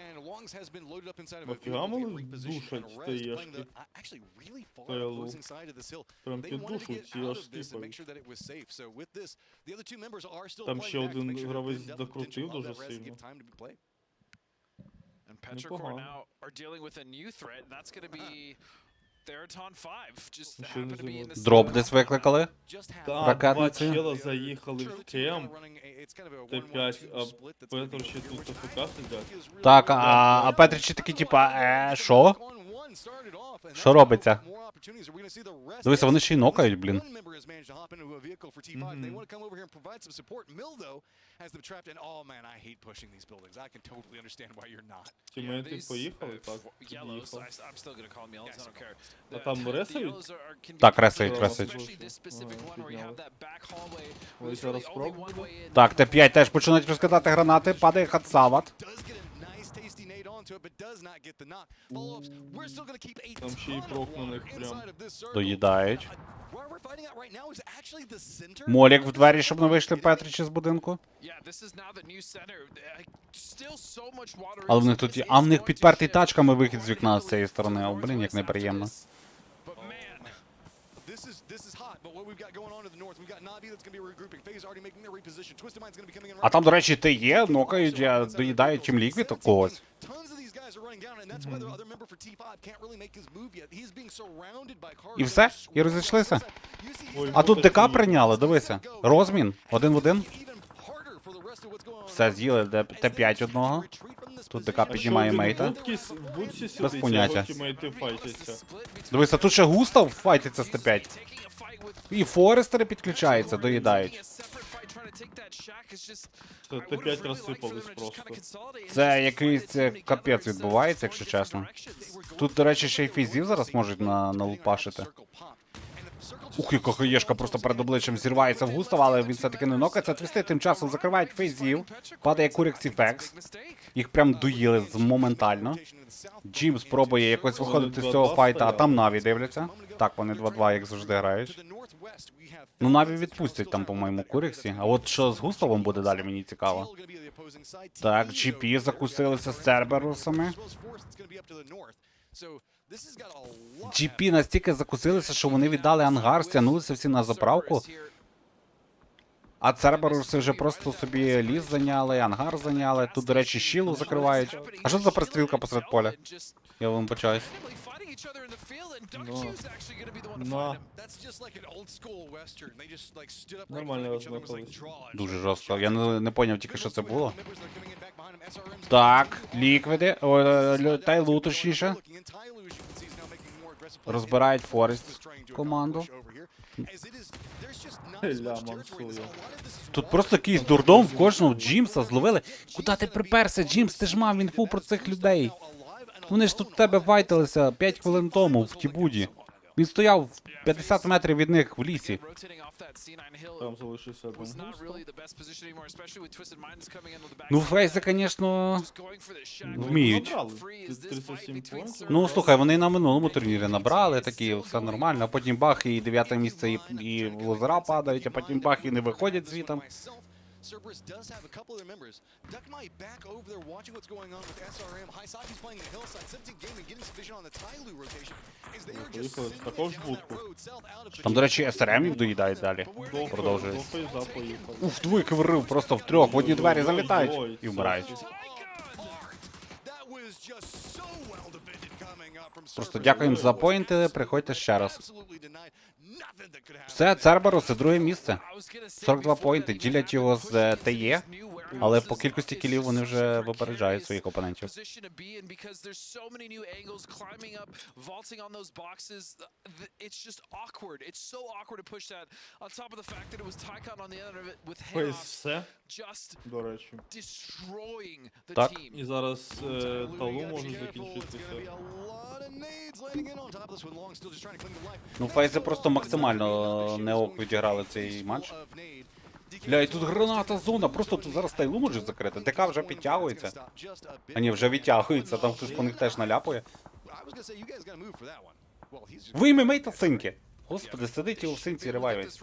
and Longs has been loaded up inside of a field to reposition and res, playing the actually really far opposing side of this hill. They wanted to get out of this and make sure that it was safe. So with this, the other two members are still playing back to make sure that they definitely potential of that res and give time to be played. And Petrichor now are dealing with a new threat, and that's going to be Дроп десь викликали. Так, два чела заїхали в кемп. Т5, а Петричі тут АФК сидять. Так, а Петричі такі типа, що? Що робиться? Дивися, вони ще й нокають, блін. Тімейти поїхали, так? А там ресають? Так, ресають. Ось зараз спробуємо. Так, Т5 теж починають розкидати гранати, падає Хатсават. Там ще й прок на них прям. Доїдають. Молік в двері, щоб не вийшли Петричі з будинку. Але в них тут є... А в них підпертий тачками вихід з вікна з цієї сторони. О, блін, як неприємно. А там, до речі, ти є, нокають, доїдають чим ліквід когось. І все? І розійшлися? А тут ДК прийняли, дивися. Розмін, 1 в 1. Все, з'їли Т5 одного. Тут ДК піднімає мейта. Без поняття. Дивися, тут ще Густав файтиться з Т5. І Форестери підключаються, доїдають. Т5 розсипались просто. Це якийсь капець відбувається, якщо чесно. Тут, до речі, ще й фейзів зараз можуть налупашити. Ух, яка хаєшка просто перед обличчям зірвається в Густав, але він все-таки не нокається. Твісти тим часом закривають фейзів. Падає Курікс і Фекс. Їх прям доїли моментально. Джим спробує якось виходити з цього файта, а там Наві дивляться. Так, вони 2-2, як завжди, грають. Ну, Наві відпустять там, по-моєму, Куріксі. А от що з Густавом буде далі, мені цікаво. Так, GP закусилися з Церберусами. GP настільки закусилися, що вони віддали ангар, стягнулися всі на заправку. А Церберуси вже просто собі ліс зайняли, ангар зайняли. Тут, до речі, щілу закривають. А що це за пристрілка посеред поля? Я вам почаюсь. Нормально розмахались. Дуже жорстко. Я не поняв тільки, що це було. Так, ліквіди. Тайлу, точніше. Розбирають Форест команду. Тут просто якийсь дурдом в кожного Джимса зловили. Куди ти приперся, Джимс? Ти ж мав інфу про цих людей. Вони ж тут в тебе файтилися 5 хвилин тому в Тібуді. Він стояв 50 метрів від них в лісі. Там залишився один. Ну, фейси, звісно, вміють. 37 поінтів. Ну, слухай, вони на минулому турнірі набрали, такі, все нормально, а потім бах, і 9-те місце, і лозера падають, а потім бах, і не виходять звітом. Cerberus does have a couple of their members. Duckmai back over there watching what's going on with SRM. Hisaki's playing the hillside. 17 gaming getting some vision on the Tyloo rotation. Is they are just Також будку. Там, до речі, СРМів доїдають далі. Продовжують. Уф, двойки вирив, просто в трьох, в одні двері залітають і вмирають. Просто дякуємо за поінти, приходьте ще раз. Все, Церберус, це друге місце. 42 поінти, ділять його з ТЕ, але по кількості кілів вони вже випереджають своїх опонентів. Фейс все, до речі. Так. І зараз Талу може закінчитися. Ну, фейси просто максимально неок відіграли цей матч. Бля, і тут граната зона, просто тут зараз Тайлу можуть закрити. ДК вже підтягується. А ні, вже відтягується, там хтось по них теж наляпує. Вийми мейта синьки! Господи, сидить і у синці ревайвить.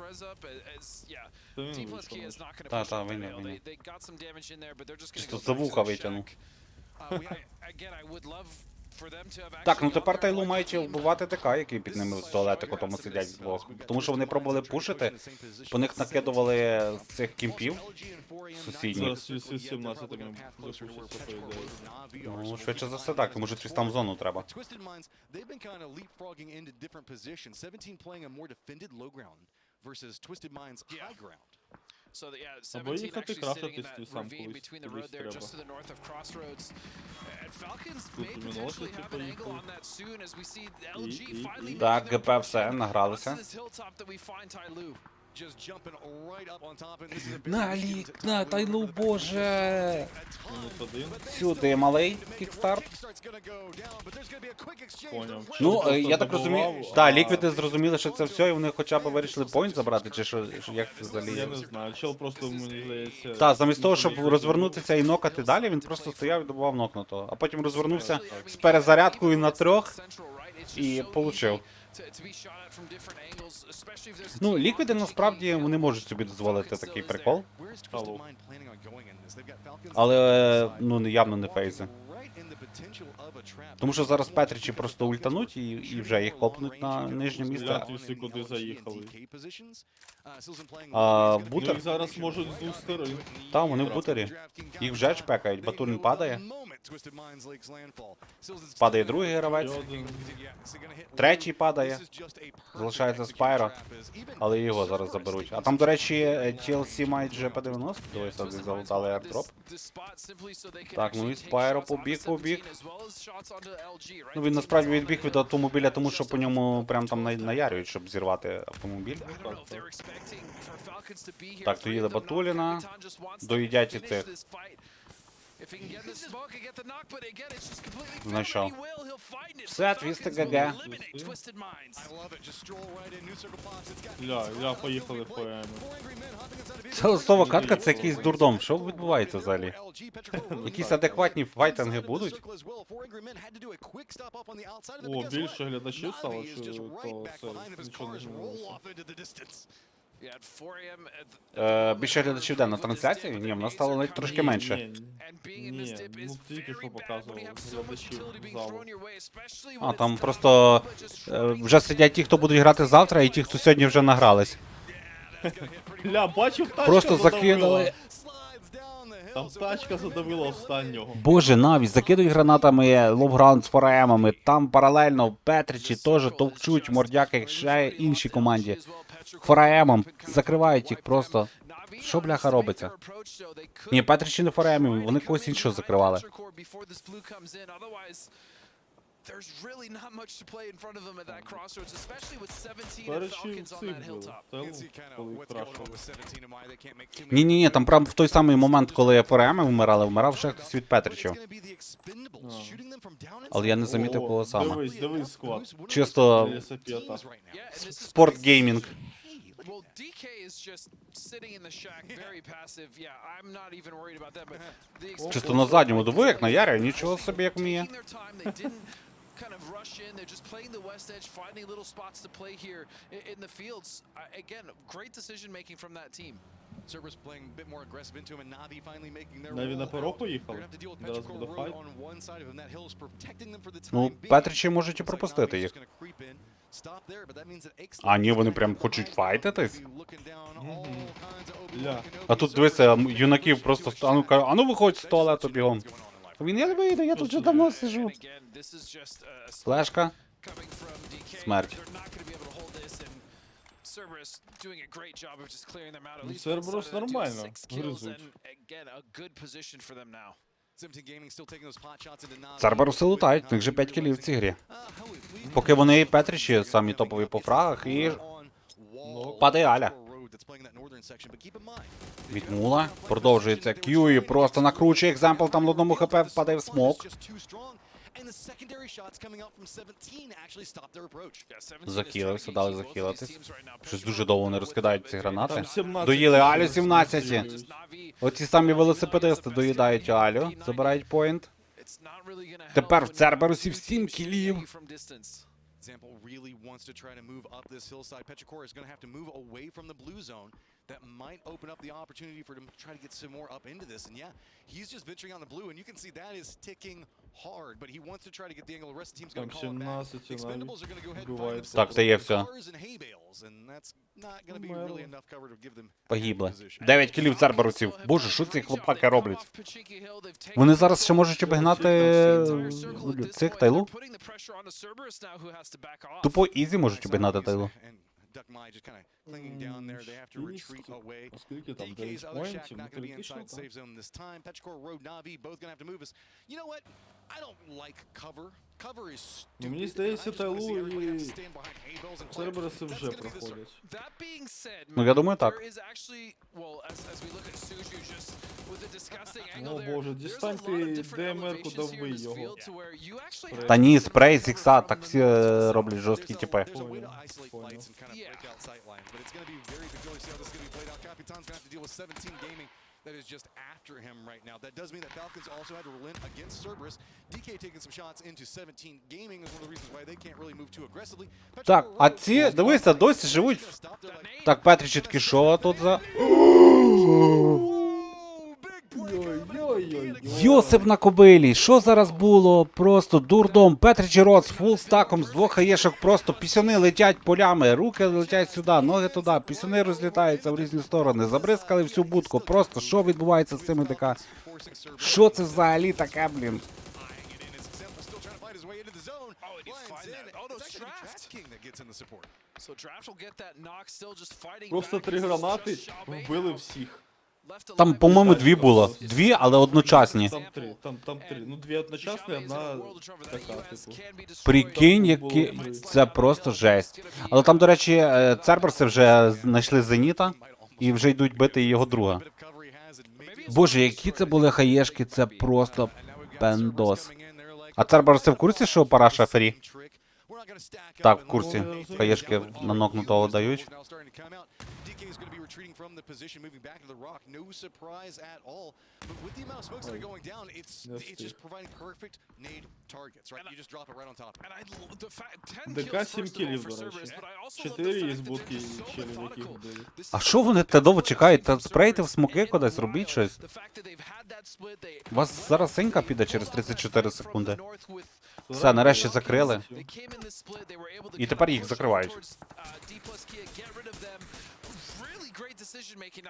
Та, вийняв. Чисто за вуха витягнув. Так, ну тепер Тайлу мають вбивати ДК, які під ними в туалетику тому сидять вдвох. Тому що вони пробували пушити, по них накидували з цих кімпів сусідніх. Ну, швидше за все так, тому що щось там в зону треба. Або їхати крафтити сам колись треба. Так, ГП все, награлися. Налік, на Тайлу, боже! Сюди, малий, кікстарт. Ну, я так розумію, так, ліквіди зрозуміли, що це все, і вони хоча б вирішили поінт забрати, чи що, як це взагалі? Я не знаю, чел просто, мені здається... Так, замість того, щоб розвернутися і нокати далі, він просто стояв і добував нокнутого. А потім розвернувся з перезарядкою на 3 і получив. Ну, ліквіди насправді вони можуть собі дозволити такий прикол. Але, ну, явно не фейзи. Тому що зараз Петричі просто ультануть і вже їх копнуть на нижнє місце. Куди заїхали. Бутер? Їх зараз можуть з двох сторон. Там, вони в бутері. Їх вже чпекають, Батурин падає. Падає другий гравець. Третій падає. Залишається Спайро. Але його зараз заберуть. А там, до речі, TLC мають вже P90. Дивися, залутали аирдроп. Так, ну і Спайро побіг. Ну він насправді відбіг від автомобіля, тому що по ньому прям там наярюють, щоб зірвати автомобіль. Так, доїли Батуліна. Доїдять і цих. Знайшов. Все, твісти ГГ. Ля, поїхали ФМ. Це листова катка, це якийсь дурдом. Що відбувається взагалі? Якісь адекватні файтинги будуть? О, більше глядачів стало, що то це нічого не змінилося. Більше глядачів де? На трансляції? Ні, в нас стало навіть трошки менше. Ні, ну тільки що показував глядачів залу. А, там просто вже сидять ті, хто будуть грати завтра, і ті, хто сьогодні вже награлись. Ля, бачив, тачка Просто задавила. закидали. Там тачка задавила останнього. Боже, навіть закидують гранатами, ловграунд з фореемами. Там паралельно Петричі теж товчуть мордяки, ще іншій команді. Фореемом закривають їх просто. Що, бляха, робиться? Ні, Петричі не фореемом, вони когось іншого закривали. There's really not much to play in front of them at that crossroads, especially with 17 Falcons on that hilltop. Ні, там прям в той самий момент, коли форееми вмирав ще хтось від Петричів. Але я не замітив, кого саме. Дивись склад. Чисто спортгеймінг. Well, DK is just sitting in the shack, very passive. Yeah, I'm not even worried about that, but the Чисто на задньому добу, як наярює, нічого собі, як вміє. kind of rush in. They're just playing the west edge, finding little spots to play here in the fields. Again, great decision making from that team. Cerberus playing a bit more aggressive into him, and Navi finally making their Навіть на перо поїхали. They're gonna have to deal with Зараз Petrichor буде Road файт. on one side of him. That hill is protecting them for the time Ну, being. Петричі можуть і пропустити Navi's їх. gonna creep in, stop there, but that means that X А ні, вони прям хочуть файтитись. looking down all kinds of Ля. А тут, дивися, юнаків просто а ну виходь з туалету бігом. Він, я не вийду, я тут вже давно сижу. Флешка. Смерть. Cerberus doing a great job of just clearing them out. At Ну, least Cerberus нормально kills, гризуть. and again a good position for them now. 17 Gaming still taking those pot shots into Navi. Церберуси лутають, в них же 5 кілів в цій грі. Поки вони і Петричі самі топові по фрагах, і падає Аля. Від Мула продовжується Q і просто накручує екземпл, там на одному хп впадає в смок. Захілився, дали захілитись. Щось дуже довго вони розкидають ці гранати. Там 17 Доїли Алю кілів. 17. Оці самі велосипедисти доїдають Алю, забирають поінт. Тепер в Церберусів 7 кілів. Example really wants to try to move up this hillside. Petrichor is going to have to move away from the blue zone. That might open up the opportunity for him to try to get some more up into this. And yeah, he's just venturing on the blue, and you can see that is ticking hard. But he wants to try to get the angle. The rest of the team's going to call it back. The Expendables are going to go ahead and find themselves Так, це є все. cars and hay bales, and that's not going to be really enough cover to give them Погибли. 9 кілів Церберусів. Боже, що ці хлопаки роблять? Вони зараз ще можуть обігнати цих Тайлу? Тупо ізі можуть обігнати Тайлу. Скільки там, 9 поінтів, ну критично там. Ну, мені здається, Тайлу і Церберуси вже проходять. Ну, я думаю, так. О боже, дістань ти ДМР-ку, давби його. Та ні, спрей з ікса, так всі роблять жорсткі типи. That is just after him right now. That does mean that Falcons also had to relent against Cerberus. DK taking some shots into 17 Gaming is one of the reasons why they can't really move too aggressively. Так, а ці, дивися, досі живуть. Так, Петричі таки, що тут за... Йосип на кобилі, що зараз було? Просто дурдом. Петричі Рот з фулстаком, з двох хаєшок, просто пісюни летять полями, руки летять сюди, ноги туди, пісюни розлітаються в різні сторони, забризкали всю будку. Просто що відбувається з цими ДК? Що це взагалі таке, блін? Просто 3 гранати вбили всіх. Там, по-моєму, 2 було. 2, але одночасні. Там 3, там 3. Ну, 2 одночасні, одна така, типу. Прикинь, які... Це просто жесть. Але там, до речі, Церберси вже знайшли Зеніта і вже йдуть бити його друга. Боже, які це були хаєшки, це просто пендос. А Церберси в курсі, що параша фрі? Так, в курсі. Хаєшки на нокнутого дають. ДК 7 кілів, до речі. 4 із будки челів, яких вбили. А що вони те довго чекають? Та спрейте в смоки кудись, робіть щось. У вас зараз синька піде через 34 секунди. Все, нарешті закрили. І тепер їх закривають.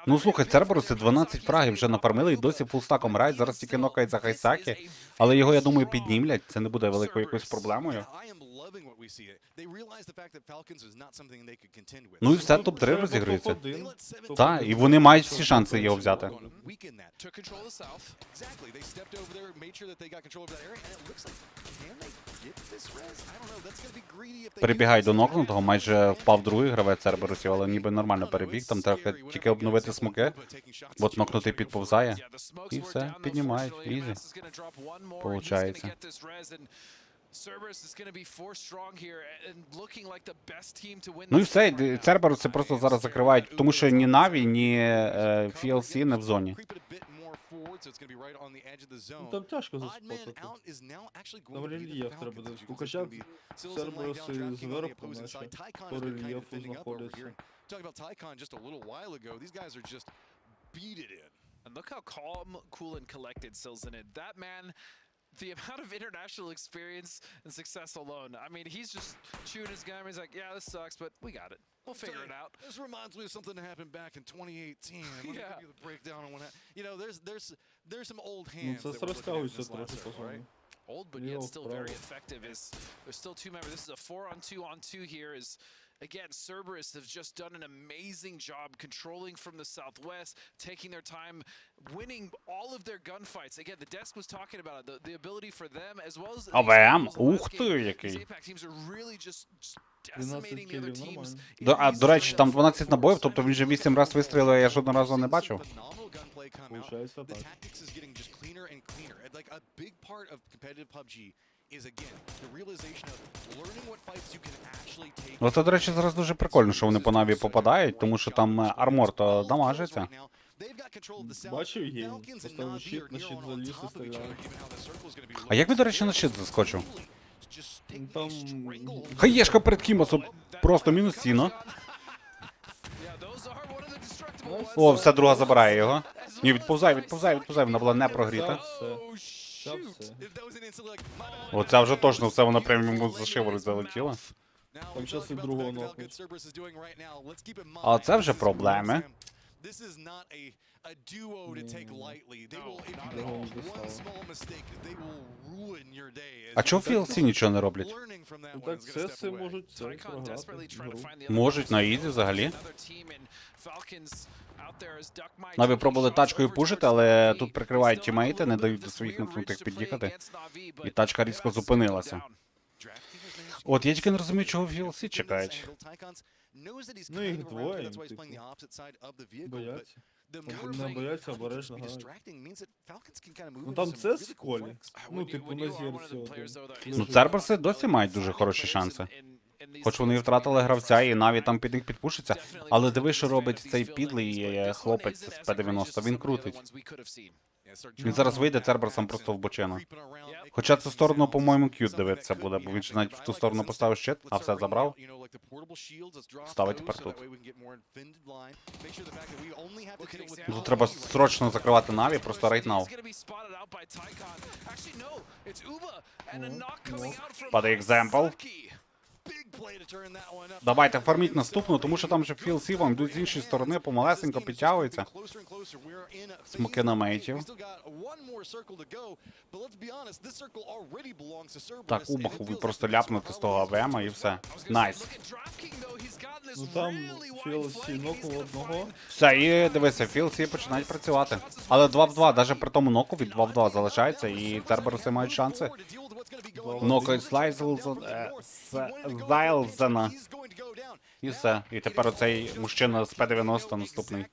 Ну слухай, Церберуси 12 фрагів вже нафармили і досі фулстаком грають, зараз тільки нокають за Хайсакі, але його, я думаю, піднімлять, це не буде великою якоюсь проблемою. Ну і все, топ-3 розігрується. Так, і вони мають всі шанси його взяти. Перебігай до нокнутого, майже впав другий гравець Церберусів, але ніби нормально перебіг, там треба тільки обновити смоки, от нокнутий підповзає, і все, піднімають, ізі, получається. Ну і все, Церберуси просто зараз закривають, тому що ні Наві, ні FLC не в зоні. Ну, там тяжко заспотати. Там рельєф треба десь. Хоча Церберуси зверху, наче по рельєфу знаходяться. And look how calm, cool, and collected Sil's in it. That man, the amount of international experience and success alone. I mean, he's just chewing his gum. He's like, yeah, this sucks, but we got it. We'll figure it out. This reminds me of something that happened back in 2018. Let me give you the breakdown on what happened. You know, there's some old hands that were looking at this last round, right? Old, but yet still very effective. There's still two members. This is a 4-on-2 here. Again, Cerberus have just done an amazing job controlling from the southwest, taking their time, winning all of their gunfights. Again, the desk was talking about it, the ability for them as well as АВМ? Ух ти, який. these APAC teams are really just decimating the other teams. До речі, там 12 набоїв, тобто він же 8 разів вистрілив, а я жодного разу не бачив. Получається так. Ну це, до речі, зараз дуже прикольно, що вони по Наві попадають, тому що там армор то дамажиться. Бачив гейм, поставив щит, на щит заліз і стріляє. А як він, до речі, на щит заскочив? Там... Хаєшка перед Кімосом, просто мінус сіно. О, все, друга забирає його. Ні, відповзай, вона була не прогріта. Оця вже точно все, вона прямо йому за шиворот залетіла. Там зараз і другого нокнуть. А це вже проблеми. А чого FLC нічого не роблять? Ну так, це можуть це програти гру. Можуть, на ізі взагалі. Наві пробували тачкою пушити, але тут прикривають тімейти, не дають до своїх накнутих під'їхати. І тачка різко зупинилася. От я тільки не розумію, чого FLC чекають. Ну їх двоє, типу. Бояться. Не бояться, обережно грають. Ну там це з колі. Ну типу на зірці один. Ну Церберси досі мають дуже хороші шанси. Хоч вони і втратили гравця, і Наві там під них підпушиться. Але диви, що робить цей підлий хлопець з П-90. Він крутить. Він зараз вийде Церберсом просто в бочину. Хоча цю сторону, по-моєму, к'ют дивитися буде, бо він же навіть в ту сторону поставив щит, а все забрав. Ставить тепер тут. Тут треба срочно закривати Наві, просто right now. Падає екземпл. Давайте фарміть наступну, тому що там же FLC вам йдуть з іншої сторони, помалесенько підтягуються. Смоки на мейтів. Так, Убаху ви просто ляпнути з того АВМа і все. Найс. Ну там FLC нокнув одного. Все, і дивися, FLC починають працювати. Але 2 в 2, навіть при тому ноку від 2 в 2 залишається, і Церберуси мають шанси. Нокають Зайлзена. І все. І тепер оцей мужчина з П-90 наступний.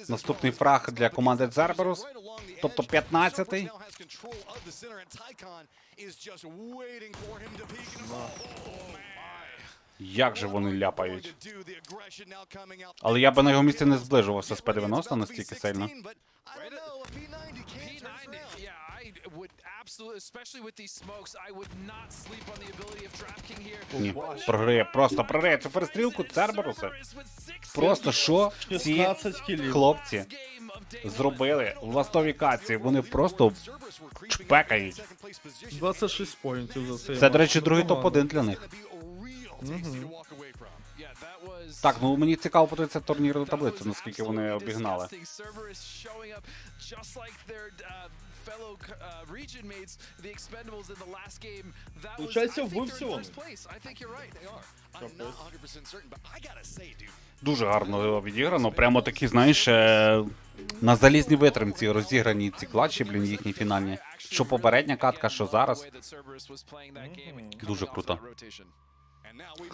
Наступний фраг для команди Церберус. Тобто 15-й. Як же вони ляпають. Але я би на його місці не зближувався з П-90 настільки сильно. Ні, програє, просто програє цю перестрілку Церберуси. Просто що ці хлопці зробили в ластовій каці? Вони просто чпекають. 26 поінтів за цей. Це, до речі, другий топ-1 для них. Так, ну мені цікаво подивитися турнірну таблицю, наскільки вони обігнали. Получається, вбився вони. Дуже гарно відіграно, прямо такі, знаєш, на залізній витримці розіграні ці клатчі, блін, їхні фінальні. Що попередня катка, що зараз. Дуже круто.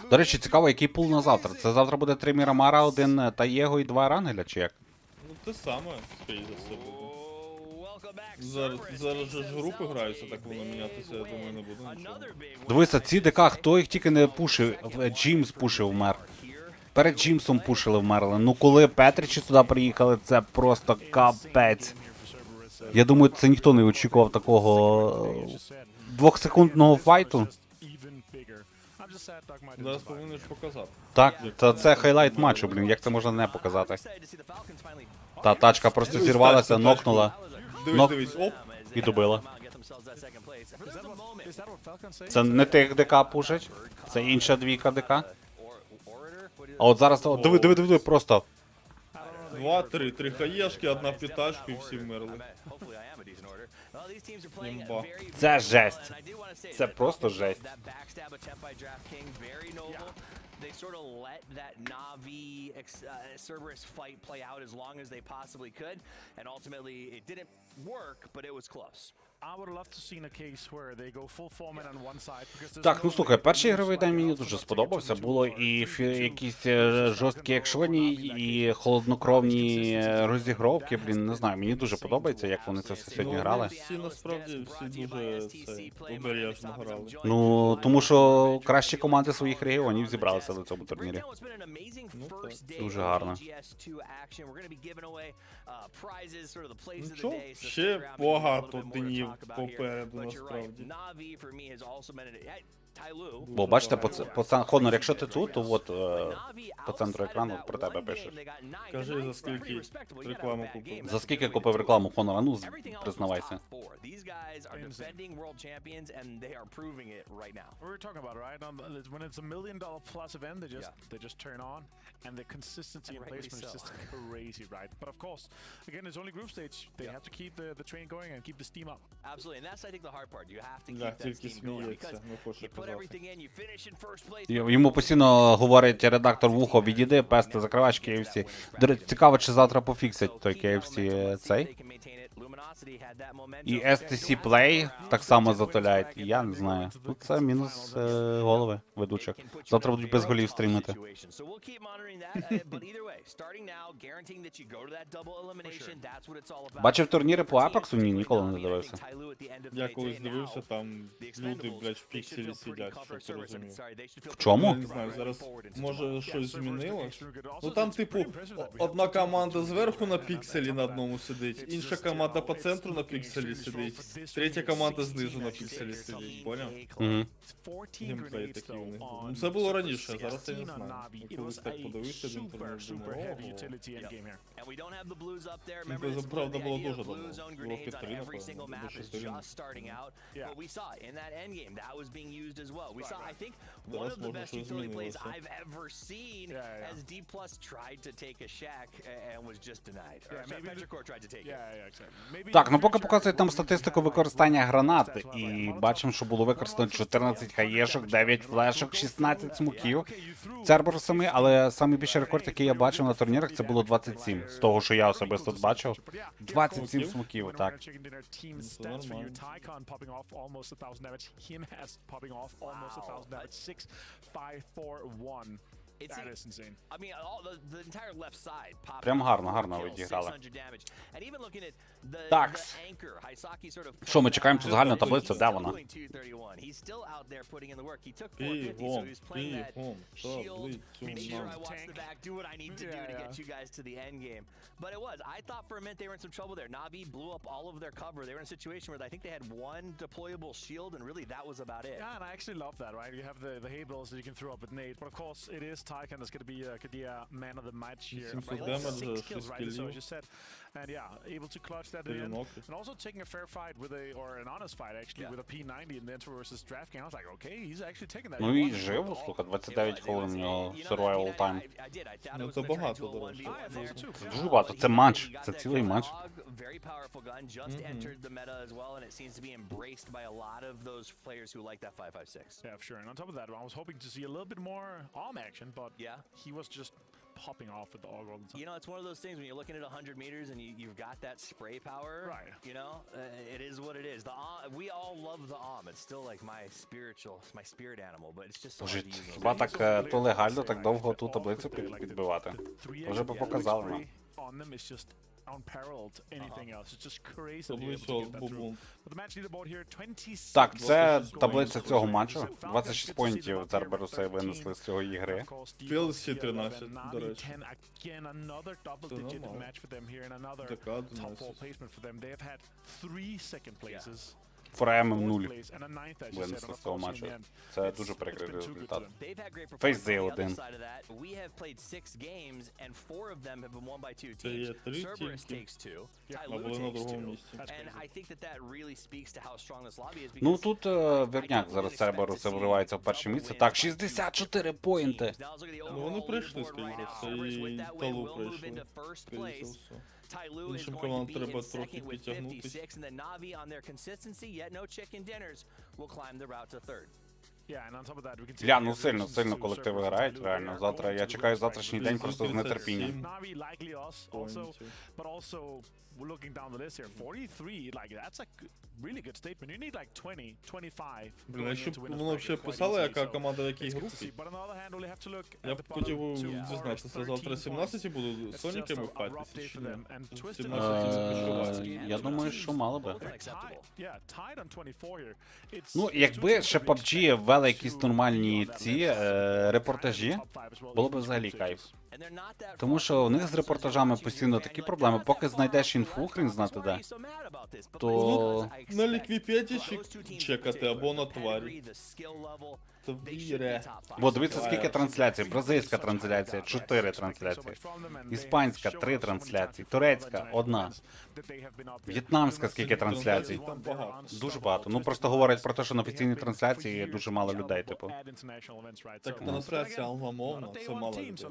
До речі, цікаво, який пул на завтра. Це завтра буде 3 Мірамара, 1 Таєго і 2 Рангеля, чи як? Ну те саме, скоріше за все буде. Зараз же ж групи граються, так воно мінятися, я думаю, не буде нічого. Дивися, ці ДК, хто їх тільки не пушив, Джімс пушив вмер. Перед Джімсом пушили вмерли. Ну коли Петричі сюди приїхали, це просто капець. Я думаю, це ніхто не очікував такого 2-секундного файту. Зараз повинен ж показати. Так, та це хайлайт матчу, блін, як це можна не показати? Та тачка просто зірвалася, нокнула. Дивись, оп. І добила. Це не тих ДК пушать, це інша двійка ДК. А от зараз, диви, просто. 2-3, 3 хаєшки, 1 п'ятачка і всі вмерли. Імба. Це жесть. Це просто жесть. They sort of let that Na'Vi Cerberus fight play out as long as they possibly could, and ultimately it didn't work, but it was close. Так, ну слухай, перший ігровий день мені дуже сподобався. Було і якісь жорсткі екшоні, і холоднокровні розігровки, блін, не знаю, мені дуже подобається, як вони це все сьогодні грали. Всі насправді, всі дуже обережно грали. Ну, тому що кращі команди своїх регіонів зібралися на цьому турнірі. Дуже гарно. Нічого, ще багато днів попереду, насправді. Бо бачите, Хонор, якщо ти тут, то от по центру екрану про тебе пишеш. Кажи, за скільки рекламу купив. За скільки купив рекламу Хонора? Ну, признавайся. And the consistency in placement is just crazy, right? But of course, again, it's only group stage. They have to keep the train going and keep the steam up. Absolutely, and that's I think the hard part. You have to keep that steam going because you put everything in, you finish in first place. Йому постійно говорить редактор в ухо: відійди, пести, закривач KFC. До речі, цікаво, чи завтра пофіксять той KFC цей. І STC Play так само затуляють, я не знаю. Тут це мінус голови ведучих. Завтра будуть без голів стрімити. Бачив турніри по Апексу? Ні, ніколи не дивився. Я колись дивився, там люди, блядь, в пікселі сидять, щоб ти розумів. В чому? Я не знаю, зараз може щось змінилось. Ну там, типу, одна команда зверху на пікселі на одному сидить, інша команда по центру на пікселі сидить, третя команда знизу на пікселі сидить, поняв? Геймплей такий у них був. Ну це було раніше, зараз я не знаю. Я колись так подивився, один турнір, думаю, ого. Це, правда, було дуже давно. Було під 3, напевно, до 4. Зараз можна щось змінилося. Так, ну поки показують там статистику використання гранат, і бачимо, що було використано 14 хаєшок, 9 флешок, 16 смоків церберсами, але найбільший рекорд, який я бачив на турнірах, це було 27, з того, що я особисто бачив. 27 смоків, так. Це нормально. Прям гарно відіграли. Так. Що, ми чекаємо цю загальну таблицю, де вона? Бігом, таблицю нам. But it was. I thought for a minute they were in some trouble there. Na'Vi blew up all of their cover. They were in a situation where I think they had one deployable shield, and really that was about it. Yeah, and I actually love that, right? You have the hay balls that you can throw up with nades, but of course it is Tyken is going to be could be a man of the match here. 700 damage, 6 kills, right? So kills. you said, and yeah, able to clutch that in, and also taking a fair fight with an honest fight actually with a P90 in the Enter versus DraftKings. I was like, okay, he's actually taking that. Ну і живо, слухай, 29 хвилин у нього survival time. Ну це багато, до речі. Дуже багато, це матч, це цілий матч. Very powerful gun, just entered the meta as well, and it seems to be embraced by a lot of those players who like that 5.56. Yeah, sure. And on top of that, I was hoping to see a little bit more arm action, but he was just popping off with the AUG all the time. You know, it's one of those things when you're looking at 100 meters and you've got that spray power. Right. You know, it is what it is. We all love the AUM. It's still like my spirit animal, but it's just so hard to use. Хіба так то легально так довго ту таблицю підбивати? Вже б показали нам. Unparalleled anything else. It's just crazy to get that through. But the match leaderboard here, 26. Так, це таблиця цього матчу. 26 поінтів Церберуси винесли з цього ігри. Філсі 13, до речі. Again, another double-digit match for them here and another top 4 placement for them. They have had 3 second places. Фореєм 0 винесли з цього матчу. Це дуже прикрий результат. Фейзи 1. Це є 3 тільки. А були на другому місці. Ну тут Верняк зараз Церберуси вривається в перше місце. Так, 64 поінти. Ну вони прийшли, скоріше, це і Талу прийшли. Скоріше все. Іншим командам треба трохи підтягнутися. Ля, ну сильно колективи грають, реально. Завтра, я чекаю завтрашній день просто з нетерпінням. We're looking down the list here. 43, like that's a really good statement. You need like 20, 25. Блін, якщо б воно взагалі писало, яка команда в якій групі. Я б хотів дізнатися, завтра 17 будуть з Соніками файтитися чи ні? 17 я думаю, що мало би. Ну, якби ще PUBG ввели якісь нормальні ці репортажі, було б взагалі кайф. Тому що у них з репортажами постійно такі проблеми, поки знайдеш інфу, хрін знати де, то... На ліквіпеді чекати або на тварі. Бо дивіться, скільки трансляцій. Бразильська трансляція, 4 трансляції. Іспанська, 3 трансляції. Турецька, 1. В'єтнамська, скільки трансляцій. Дуже багато. Ну, просто говорять про те, що на офіційній трансляції є дуже мало людей, типу. Так, трансляція англомовна, це мало людей.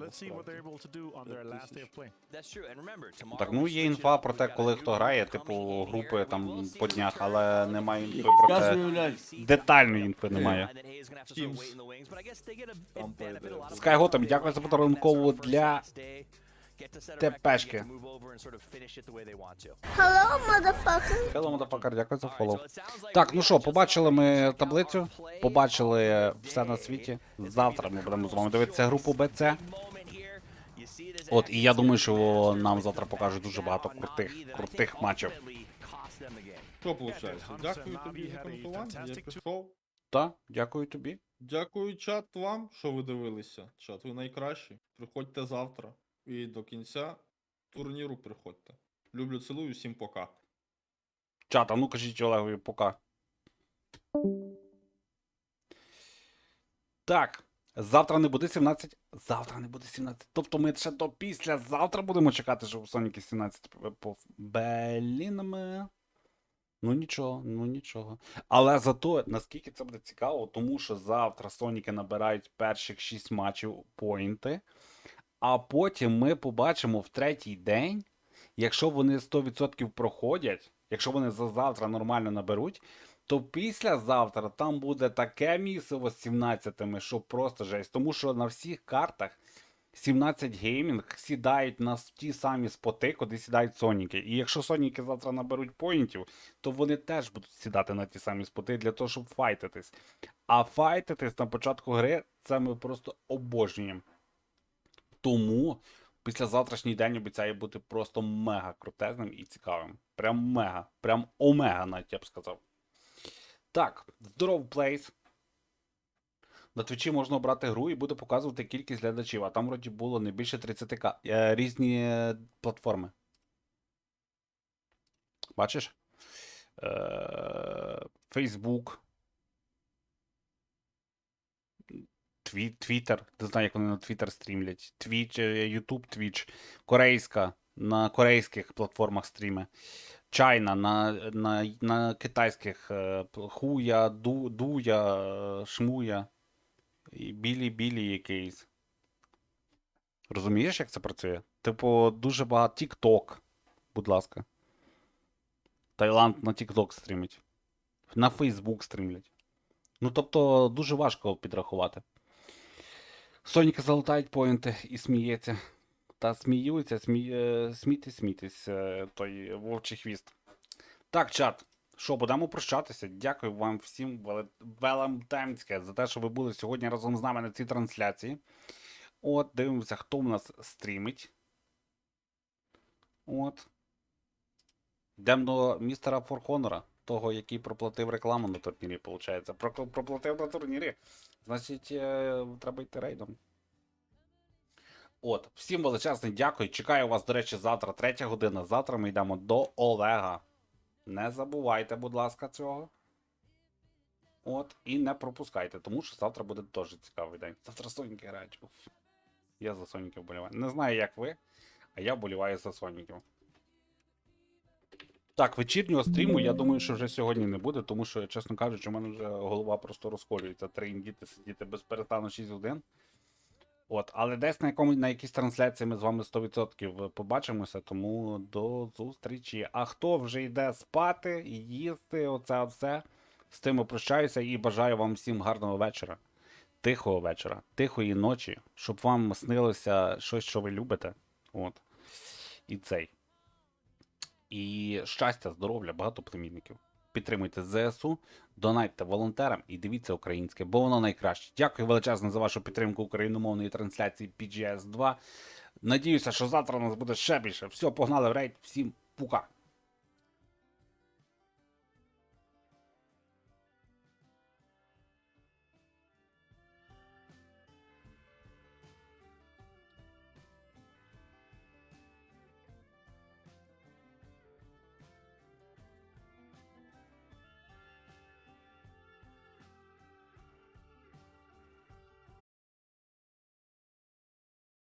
Так, ну є інфа про те, коли хто грає, типу, групи там по днях, але немає інфи про те. Детальної інфи немає. Скайготом, дякую за подарункову для ТПшки. Hello, motherfucker. Hello, motherfucker, дякую за фоллоу. Так, ну що, побачили ми таблицю, побачили все на світі. Завтра ми будемо з вами дивитися групу БЦ. От, і я думаю, що нам завтра покажуть дуже багато крутих матчів. Що виходить? Дякую тобі за коментування, я пішов. Так, дякую тобі. Дякую, чат, вам, що ви дивилися. Чат, ви найкращі. Приходьте завтра. І до кінця турніру приходьте. Люблю, цілую, всім пока. Чат, а ну кажіть Олегові пока. Так, завтра не буде 17. Завтра не буде 17. Тобто ми ще до післязавтра будемо чекати, що у Соніки 17 по Белінами. Ну нічого. Але зато, наскільки це буде цікаво, тому що завтра Соніки набирають перших 6 матчів поінти, а потім ми побачимо в третій день, якщо вони 100% проходять, якщо вони за завтра нормально наберуть, то післязавтра там буде таке місиво з 17-ми, що просто жесть. Тому що на всіх картах 17 геймінг сідають на ті самі споти, куди сідають Соніки. І якщо Соніки завтра наберуть поінтів, то вони теж будуть сідати на ті самі споти для того, щоб файтитись. А файтитись на початку гри, це ми просто обожнюємо. Тому післязавтрашній день обіцяє бути просто мега крутезним і цікавим. Прям мега. Прям омега, навіть я б сказав. Так, здоров плейс. На Твічі можна обрати гру і буде показувати кількість глядачів, а там вроді було не більше 30к. Різні платформи. Бачиш? Facebook, Твіттер, не знаю, як вони на Твіттер стрімлять. Твіч, Ютуб, Твіч, корейська, на корейських платформах стріми. Чайна на китайських хуя, дуя, шмуя, і білі якийсь. Розумієш, як це працює? Типу, дуже багато. Тік-Ток, будь ласка. Таїланд на Тік-Ток стрімить. На Фейсбук стрімлять. Ну, тобто, дуже важко підрахувати. Соніки залутають поінти і сміється. Та сміються, смійтесь, той вовчий хвіст. Так, чат, що, будемо прощатися. Дякую вам всім велетемське за те, що ви були сьогодні разом з нами на цій трансляції. От, дивимося, хто в нас стрімить. От. Йдемо до містера Форхонора, того, який проплатив рекламу на турнірі, виходить. Проплатив на турнірі, значить, треба йти рейдом. От, всім величезне дякую. Чекаю вас, до речі, завтра, 3 година. Завтра ми йдемо до Олега. Не забувайте, будь ласка, цього. От, і не пропускайте, тому що завтра буде дуже цікавий день. Завтра Соніки грають. Уф. Я за Соніків вболіваю. Не знаю, як ви, а я вболіваю за Соніків. Так, вечірнього стріму, я думаю, що вже сьогодні не буде, тому що, чесно кажучи, у мене вже голова просто розколюється. Трендіти, сидіти без перестану 6 годин. От, але десь на якійсь трансляції ми з вами 100% побачимося, тому до зустрічі. А хто вже йде спати, їсти, оце все, з тим прощаюся і бажаю вам всім гарного вечора, тихого вечора, тихої ночі, щоб вам снилося щось, що ви любите. От. І цей. І щастя, здоров'я, багато племінників. Підтримуйте ЗСУ, донайте волонтерам і дивіться українське, бо воно найкраще. Дякую величезно за вашу підтримку україномовної трансляції PGS 2. Надіюся, що завтра у нас буде ще більше. Все, погнали в рейд. Всім пука!